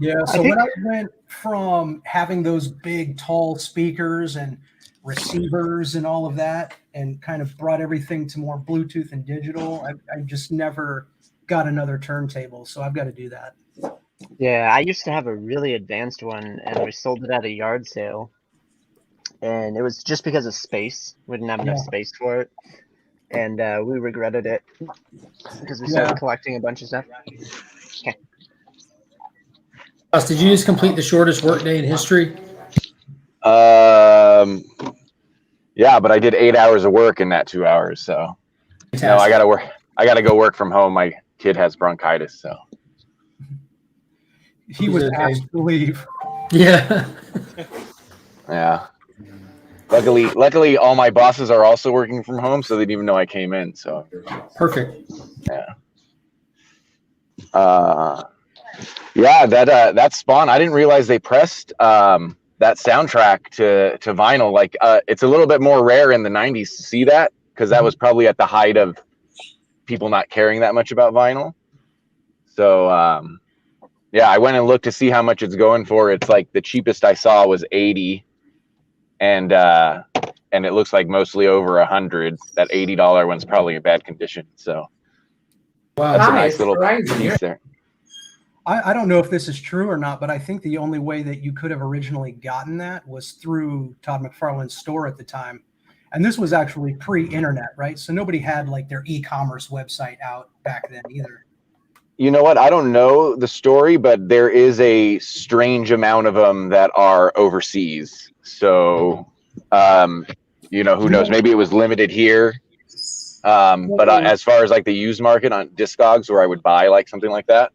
Yeah, so when I went from having those big, tall speakers and receivers and all of that, and kind of brought everything to more Bluetooth and digital, I just never got another turntable, so I've got to do that. Yeah, I used to have a really advanced one, and we sold it at a yard sale. And it was just because of space. We didn't have enough space for it. And we regretted it because we started collecting a bunch of stuff. Okay. Did you just complete the shortest workday in history? Yeah, but I did 8 hours of work in that 2 hours. So no, I gotta work. I gotta go work from home. My kid has bronchitis, so He was asked to leave. Yeah. yeah. Luckily, all my bosses are also working from home, so they didn't even know I came in. So perfect. Yeah. Yeah, that Spawn. I didn't realize they pressed that soundtrack to vinyl. Like, it's a little bit more rare in the '90s to see that, because that was probably at the height of people not caring that much about vinyl. So yeah, I went and looked to see how much it's going for. It's like the cheapest I saw was 80, and it looks like mostly over 100. That $80 one's probably in bad condition. So that's a nice little piece there. I don't know if this is true or not, but I think the only way that you could have originally gotten that was through Todd McFarlane's store at the time. And this was actually pre-internet, right? So nobody had like their e-commerce website out back then either. You know what? I don't know the story, but there is a strange amount of them that are overseas. So, you know, who knows? Maybe it was limited here. But as far as like the used market on Discogs, where I would buy like something like that,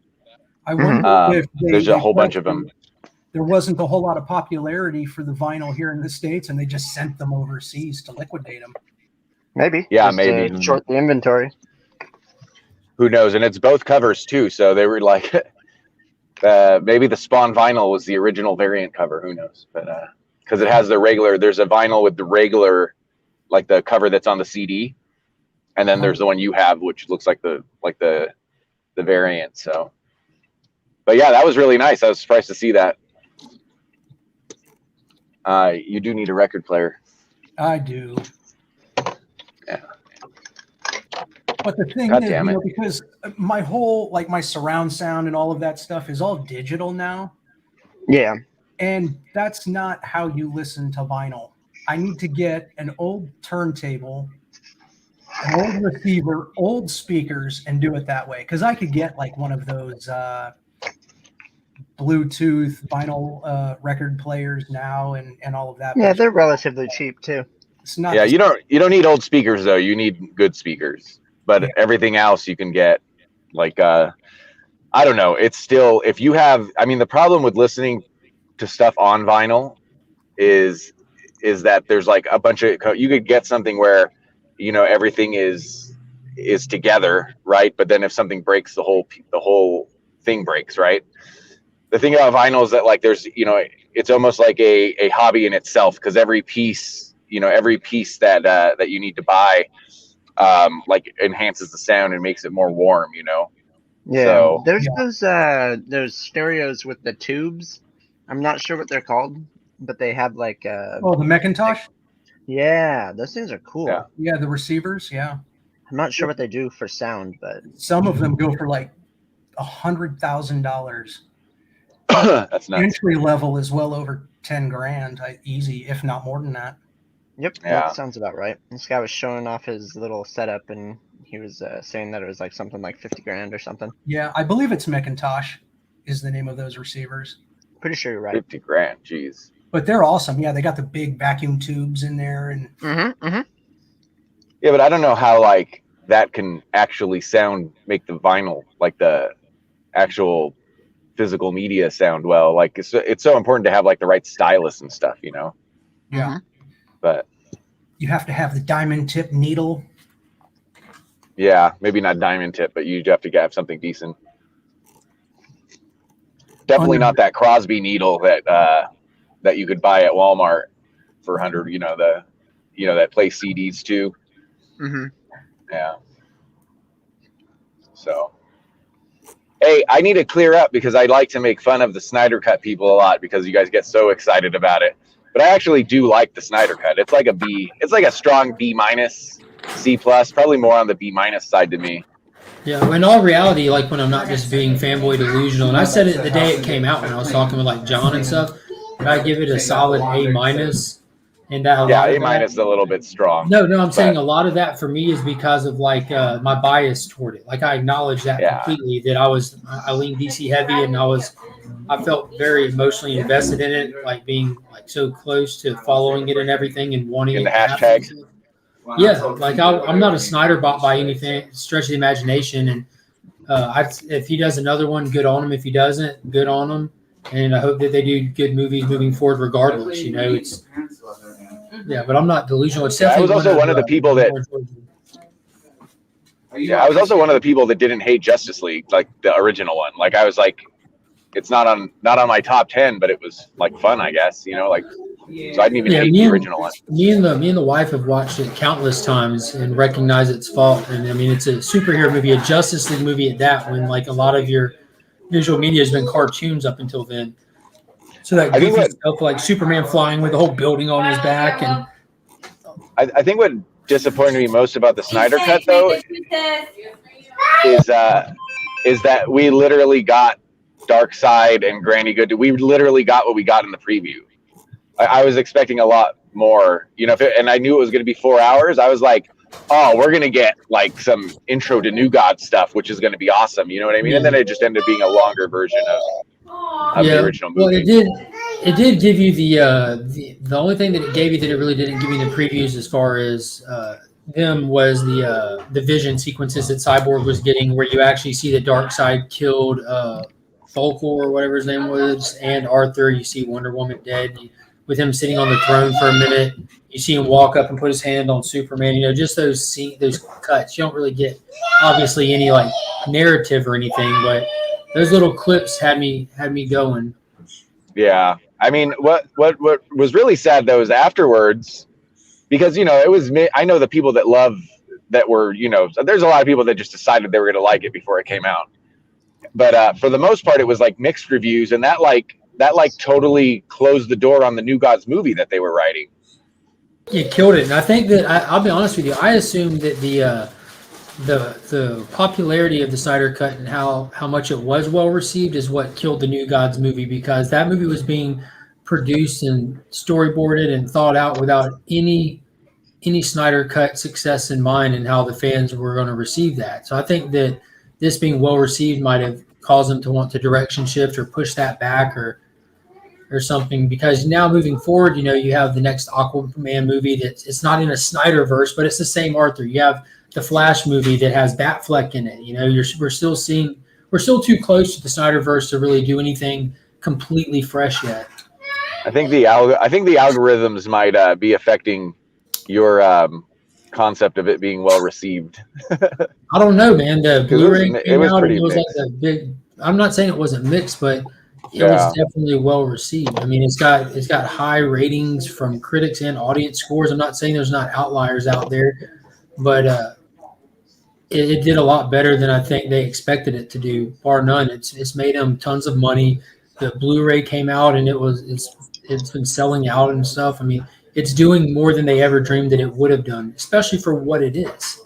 I wonder if there's a whole bunch of them. There wasn't a whole lot of popularity for the vinyl here in the States, and they just sent them overseas to liquidate them. Maybe. Yeah, Just maybe. to short the inventory. Who knows? And it's both covers too. So they were like, maybe the Spawn vinyl was the original variant cover. Who knows? But because it has the regular, there's a vinyl with the regular, like the cover that's on the CD, and then there's the one you have, which looks like the variant. So, but yeah, that was really nice. I was surprised to see that. You do need a record player. I do. Yeah. But the thing is, you know, because my whole, like my surround sound and all of that stuff is all digital now. Yeah. And that's not how you listen to vinyl. I need to get an old turntable, an old receiver, old speakers, and do it that way. Because I could get like one of those Bluetooth vinyl record players now and all of that. Yeah, they're relatively cheap too. It's not. Yeah, you don't need old speakers though. You need good speakers. But everything else you can get, like I don't know. It's still, if you have, I mean, the problem with listening to stuff on vinyl is that there's like a bunch of, you could get something where, you know, everything is together, right? But then if something breaks, the whole thing breaks, right? The thing about vinyl is that like there's, you know, it's almost like a hobby in itself, because every piece that you need to buy like enhances the sound and makes it more warm, you know. Yeah, so, there's those stereos with the tubes. I'm not sure what they're called, but they have like the Macintosh. Yeah, those things are cool. Yeah, the receivers. Yeah, I'm not sure what they do for sound, but some of them go for like $100,000. That's nuts. Entry level is well over 10 grand, easy, if not more than that. Yep, that sounds about right. This guy was showing off his little setup, and he was saying that it was like something like 50 grand or something. Yeah, I believe it's Macintosh is the name of those receivers. Pretty sure you're right. 50 grand, jeez. But they're awesome. Yeah, they got the big vacuum tubes in there, and yeah, but I don't know how like that can actually make the vinyl, like the actual physical media, sound well. Like it's so important to have like the right stylus and stuff, you know. Yeah. But you have to have the diamond tip needle. Yeah, maybe not diamond tip, but you have to have something decent. Definitely not that Crosby needle that you could buy at Walmart for 100. You know that plays CDs too. Yeah. So, hey, I need to clear up because I like to make fun of the Snyder Cut people a lot because you guys get so excited about it. But I actually do like the Snyder Cut. It's like a B. It's like a strong B-, C+, probably more on the B- side to me. Yeah, in all reality, like when I'm not just being fanboy delusional, and I said it the day it came out when I was talking with like John and stuff, but I give it a solid A-. And that A- is a little bit strong. No, I'm saying a lot of that for me is because of like my bias toward it. Like I acknowledge that completely, that I lean DC heavy, and I felt very emotionally invested in it, like being like so close to following it and everything and wanting it. The hashtag. Yeah, like I'm not a Snyder bot by any stretch of the imagination, and if he does another one, good on him. If he doesn't, good on him. And I hope that they do good movies moving forward, regardless. You know, but I'm not delusional. It's I was also one of the people that. Yeah, I was also one of the people that didn't hate Justice League, like the original one. Like I was like, it's not on my top 10, but it was like fun, I guess. You know, like So I didn't even hate the original one. Me and the wife have watched it countless times and recognize its fault. And I mean, it's a superhero movie, a Justice League movie at that. When like a lot of your visual media has been cartoons up until then. So that goofy stuff like Superman flying with the whole building on his back, and I think what disappointed me most about the Snyder Cut though is that we literally got Darkseid and Granny Good. We literally got what we got in the preview. I was expecting a lot more, you know, and I knew it was going to be 4 hours. I was like, oh, we're going to get like some intro to New God stuff, which is going to be awesome. You know what I mean? And then it just ended up being a longer version of the original movie. Well, it did give you the only thing that it gave you that it really didn't give you in the previews as far as them was the vision sequences that Cyborg was getting, where you actually see the Darkseid killed Folkor or whatever his name was, and Arthur. You see Wonder Woman dead with him sitting on the throne for a minute. You see him walk up and put his hand on Superman. You know, just those cuts. You don't really get obviously any like narrative or anything, but those little clips had me going. Yeah, I mean, what was really sad though is afterwards, because you know it was me. I know the people that were, you know, there's a lot of people that just decided they were going to like it before it came out. But for the most part, it was like mixed reviews, and that totally closed the door on the New Gods movie that they were writing. You killed it, and I think that I'll be honest with you. I assumed that the popularity of the Snyder Cut and how much it was well received is what killed the New Gods movie, because that movie was being produced and storyboarded and thought out without any Snyder Cut success in mind and how the fans were going to receive that. So I think that this being well received might have caused them to want to direction shift or push that back or something, because now moving forward, you know, you have the next Aquaman movie it's not in a Snyderverse, but it's the same Arthur. You have the Flash movie that has Batfleck in it. You know, we're still too close to the Snyderverse to really do anything completely fresh yet. I think the algorithms might be affecting your concept of it being well received. I don't know, man. The Blu-ray it was came out pretty and it was mixed. like a big. I'm not saying it wasn't mixed, but it was definitely well received. I mean, it's got high ratings from critics and audience scores. I'm not saying there's not outliers out there, but it did a lot better than I think they expected it to do, bar none. It's made them tons of money. The Blu-ray came out and it's been selling out and stuff. I mean, it's doing more than they ever dreamed that it would have done, especially for what it is.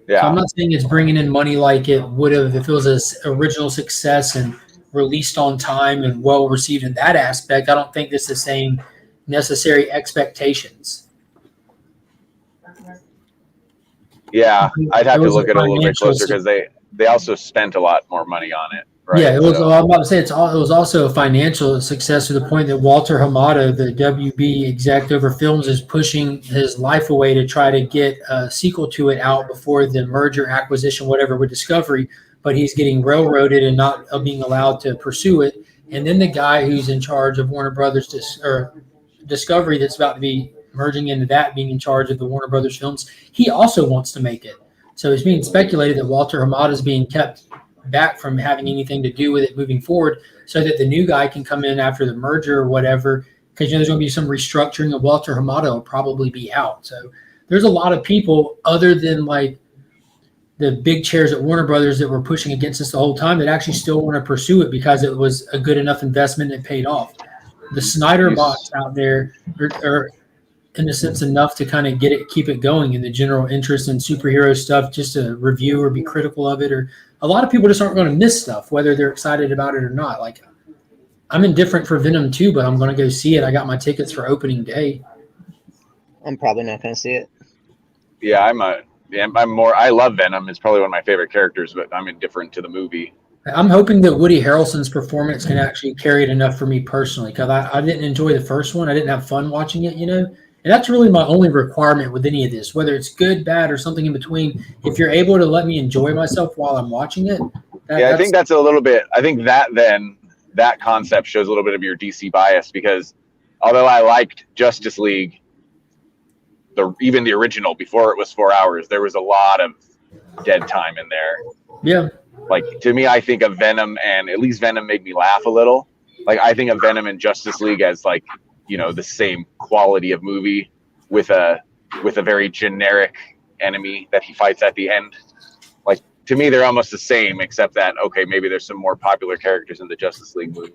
Yeah. So I'm not saying it's bringing in money like it would have if it was an original success and released on time and well received in that aspect. I don't think it's the same necessary expectations. Yeah, I'd have to look at it a little bit closer because they also spent a lot more money on it. Right? Yeah, it was. I'm about to say it was also a financial success to the point that Walter Hamada, the WB exec over films, is pushing his life away to try to get a sequel to it out before the merger, acquisition, whatever, with Discovery. But he's getting railroaded and not being allowed to pursue it. And then the guy who's in charge of Warner Brothers Discovery, that's about to be merging into that, being in charge of the Warner Brothers films, he also wants to make it. So it's being speculated that Walter Hamada is being kept back from having anything to do with it moving forward, so that the new guy can come in after the merger or whatever, because you know there's going to be some restructuring of Walter Hamada will probably be out. So there's a lot of people other than like the big chairs at Warner Brothers that were pushing against us the whole time that actually still want to pursue it because it was a good enough investment and it paid off. The Snyder bots out there are in a sense enough to kind of keep it going in the general interest in superhero stuff, just to review or be critical of it. Or a lot of people just aren't going to miss stuff, whether they're excited about it or not. Like I'm indifferent for Venom 2, but I'm going to go see it. I got my tickets for opening day. I'm probably not going to see it. Yeah, I love Venom. It's probably one of my favorite characters, but I'm indifferent to the movie. I'm hoping that Woody Harrelson's performance can actually carry it enough for me personally, because I didn't enjoy the first one. I didn't have fun watching it, you know. And that's really my only requirement with any of this, whether it's good, bad, or something in between. If you're able to let me enjoy myself while I'm watching it. I think that's a little bit. I think that concept shows a little bit of your DC bias, because although I liked Justice League, even the original before it was 4 hours, there was a lot of dead time in there. Yeah. Like to me, I think of Venom, and at least Venom made me laugh a little. Like I think of Venom and Justice League as like, the same quality of movie with a very generic enemy that he fights at the end. Like, to me, they're almost the same, except that, okay, maybe there's some more popular characters in the Justice League movie.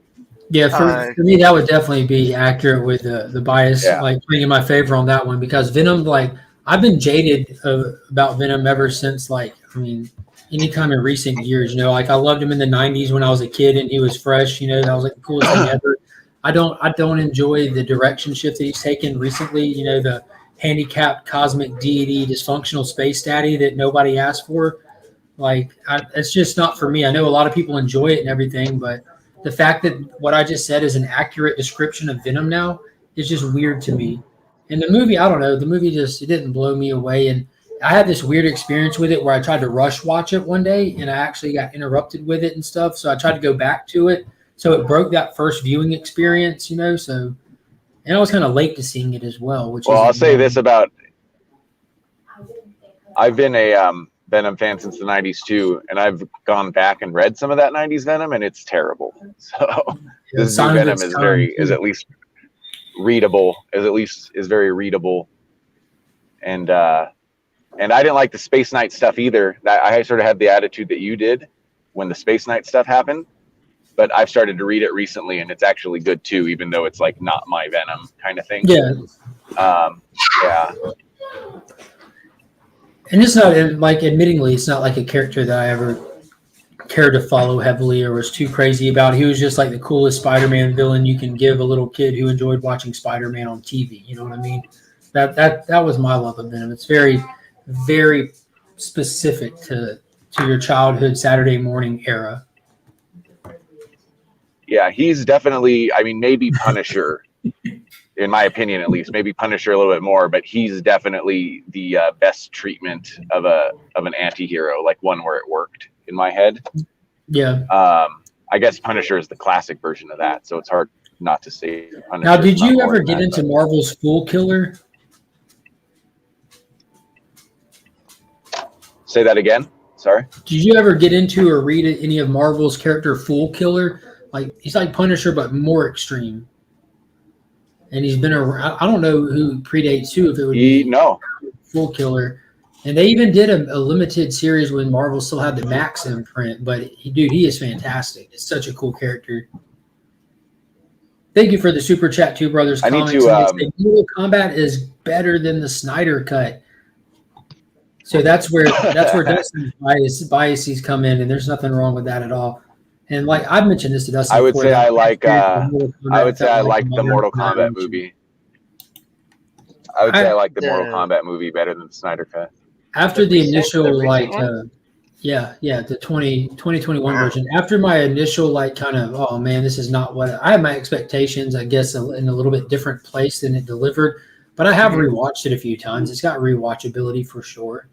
Yeah, for me, that would definitely be accurate with the bias, like being in my favor on that one, because Venom, like, I've been jaded about Venom ever since, like, I mean, anytime in recent years, like, I loved him in the 90s when I was a kid and he was fresh, that was like the coolest thing ever. I don't enjoy the direction shift that he's taken recently, the handicapped cosmic deity, dysfunctional space daddy that nobody asked for. Like, it's just not for me. I know a lot of people enjoy it and everything, but the fact that what I just said is an accurate description of Venom now is just weird to me. And the movie, I don't know, the movie it didn't blow me away. And I had this weird experience with it where I tried to rush watch it one day and I actually got interrupted with it and stuff. So I tried to go back to it. So it broke that first viewing experience, so, and I was kind of late to seeing it as well. I'll say this about, I've been a Venom fan since the 90s too, and I've gone back and read some of that 90s Venom, and it's terrible. So this new Venom is at least readable, is very readable. And I didn't like the Space Knight stuff either. I sort of had the attitude that you did when the Space Knight stuff happened, but I've started to read it recently, and it's actually good too, even though it's like not my Venom kind of thing. Yeah. Yeah. And it's not, like, admittingly, it's not like a character that I ever cared to follow heavily or was too crazy about. He was just like the coolest Spider-Man villain you can give a little kid who enjoyed watching Spider-Man on TV. You know what I mean? That was my love of Venom. It's very, very specific to your childhood Saturday morning era. Yeah, he's definitely, I mean, maybe Punisher, in my opinion at least, maybe Punisher a little bit more, but he's definitely the best treatment of an anti-hero, like one where it worked in my head. Yeah. I guess Punisher is the classic version of that, so it's hard not to say Punisher. Now, did you ever get into Marvel's Fool Killer? Say that again? Sorry? Did you ever get into or read any of Marvel's character Fool Killer? Like, he's like Punisher, but more extreme. And he's been around. I don't know who predates who, if it would be Fool Killer. And they even did a limited series when Marvel still had the Max imprint. But he is fantastic. It's such a cool character. Thank you for the super chat, Two Brothers. I comments. need to. Mortal Kombat is better than the Snyder cut. So that's where Dustin's biases come in, and there's nothing wrong with that at all. And like I've mentioned this to Dustin, I would say I like the Mortal Kombat movie. I would say I like the Mortal Kombat movie better than the Snyder cut. After the initial the 2021 version. After my initial kind of, oh man, this is not what I had my expectations. I guess in a little bit different place than it delivered. But I have rewatched it a few times. It's got rewatchability for sure,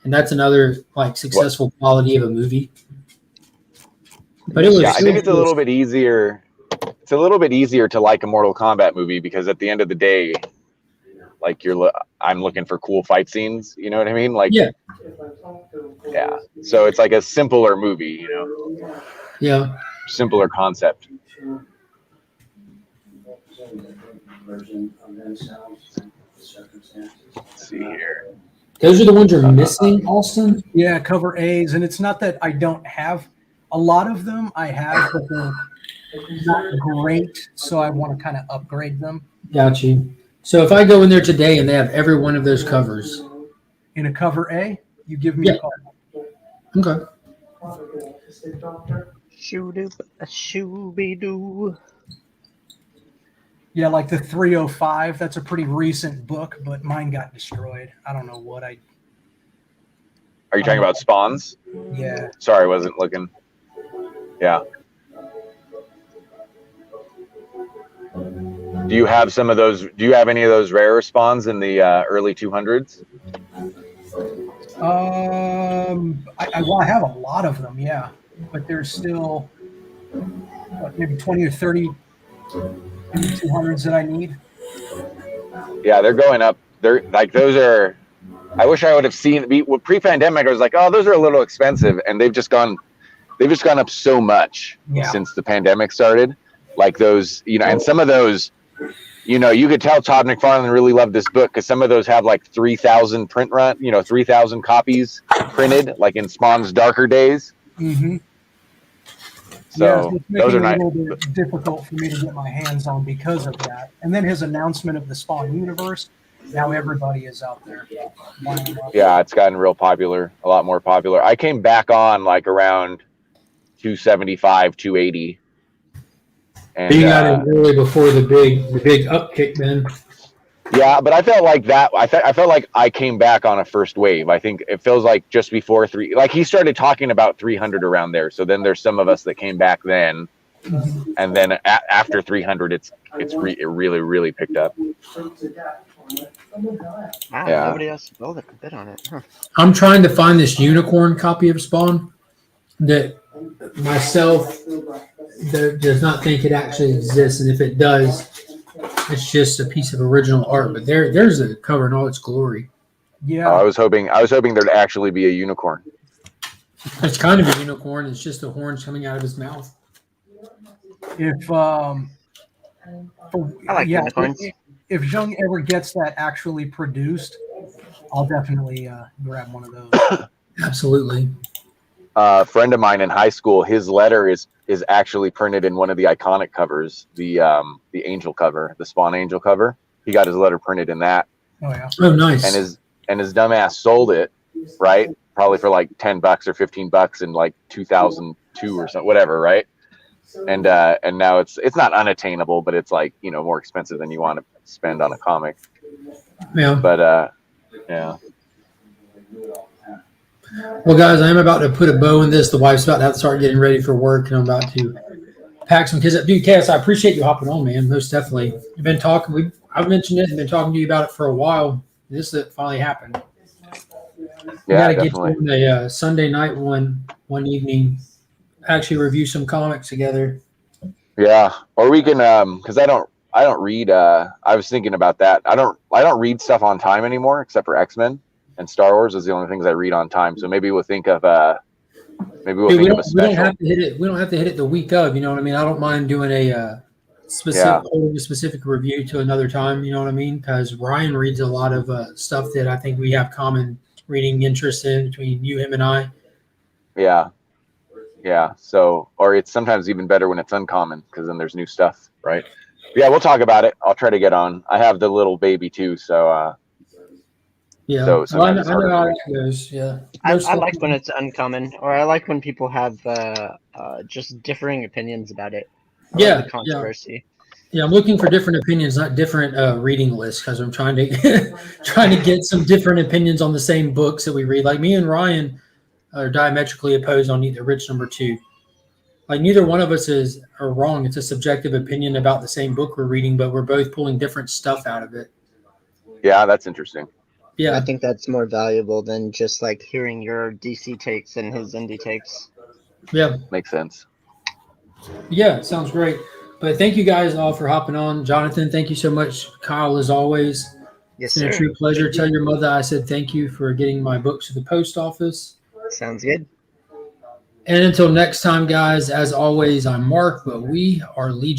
and that's another successful quality of a movie. But it was. I think it's a little bit easier. It's a little bit easier to like a Mortal Kombat movie because at the end of the day, I'm looking for cool fight scenes. You know what I mean? Yeah. So it's like a simpler movie, Yeah. Simpler concept. Let's see here. Those are the ones you're missing, Austin? Yeah, cover A's, and it's not that I don't have a lot of them. I have, but they're not great, so I want to kind of upgrade them. Got you. So if I go in there today and they have every one of those covers in a cover A, you give me a call. Okay. Shoo-doo-a-shoo-be-doo. Yeah, like the 305. That's a pretty recent book, but mine got destroyed. I don't know what I. Are you talking about Spawns? Yeah. Sorry, I wasn't looking. Yeah. Do you have some of those? Do you have any of those rarer Spawns in the early 200s? I have a lot of them, yeah, but there's still maybe 20 or 30 in the 200s that I need. Yeah, they're going up. They're like those are. I wish I would have seen pre-pandemic. I was like, oh, those are a little expensive, and they've just gone up so much since the pandemic started. Like those, and some of those, you know, you could tell Todd McFarlane really loved this book because some of those have like 3,000 print run, 3,000 copies printed, like in Spawn's darker days. Mm-hmm. So it's those making are it nice. a little bit difficult for me to get my hands on because of that. And then his announcement of the Spawn universe. Now everybody is out there. Yeah, it's gotten real popular, a lot more popular. I came back on like around 275, 280. And You got it really before the big upkick, then. yeah, but I felt like that. I felt like I came back on a first wave. I think it feels like just before like he started talking about 300 around there. So then there's some of us that came back then, and then after 300, it really picked up. Wow, Yeah. nobody else bid on it. Huh. I'm trying to find this unicorn copy of Spawn that myself does not think it actually exists, and if it does, it's just a piece of original art. But there's a cover in all its glory. Yeah, I was hoping there'd actually be a unicorn. It's kind of a unicorn. It's just the horns coming out of his mouth. If I like unicorns. If Joinn ever gets that actually produced, I'll definitely grab one of those. Absolutely. A friend of mine in high school, his letter is actually printed in one of the iconic covers, the angel cover, the Spawn angel cover. He got his letter printed in that. Oh yeah. Oh nice. And his dumbass sold it, right? Probably for like $10 or $15 in like 2002 or something, whatever, right? And now it's not unattainable, but it's like, more expensive than you want to spend on a comic. Yeah. But yeah. Well, guys, I am about to put a bow in this. The wife's about to have to start getting ready for work, and I'm about to pack some kids up. Dude, Cass, I appreciate you hopping on, man. Most definitely. You've been talking. I've mentioned it and been talking to you about it for a while. This finally happened. We got to get you on a Sunday night one evening. Actually, review some comics together. Yeah, or we can because I don't read. I was thinking about that. I don't read stuff on time anymore, except for X-Men and Star Wars is the only things I read on time. So maybe we'll think of a special. We don't have to hit it. We don't have to hit it the week of. You know what I mean? I don't mind doing a specific review to another time. You know what I mean? Because Ryan reads a lot of stuff that I think we have common reading interest in between you, him, and I. Yeah. Yeah. So, or it's sometimes even better when it's uncommon because then there's new stuff, right? But yeah, we'll talk about it. I'll try to get on. I have the little baby too, so. Yeah, so I know how that goes. Yeah, I like when it's uncommon, or I like when people have just differing opinions about it. I like the controversy. Yeah, I'm looking for different opinions, not different reading lists, because I'm trying to get some different opinions on the same books that we read. Like me and Ryan are diametrically opposed on either Rich number 2. Like neither one of us are wrong. It's a subjective opinion about the same book we're reading, but we're both pulling different stuff out of it. Yeah, that's interesting. Yeah, I think that's more valuable than just like hearing your DC takes and his indie takes. Yeah, makes sense. Yeah, sounds great. But thank you guys all for hopping on. Jonathan, thank you so much. Kyle, as always. Yes, it's been a true pleasure. Tell your mother I said thank you for getting my books to the post office. Sounds good. And until next time, guys, as always, I'm Mark, but we are Legion.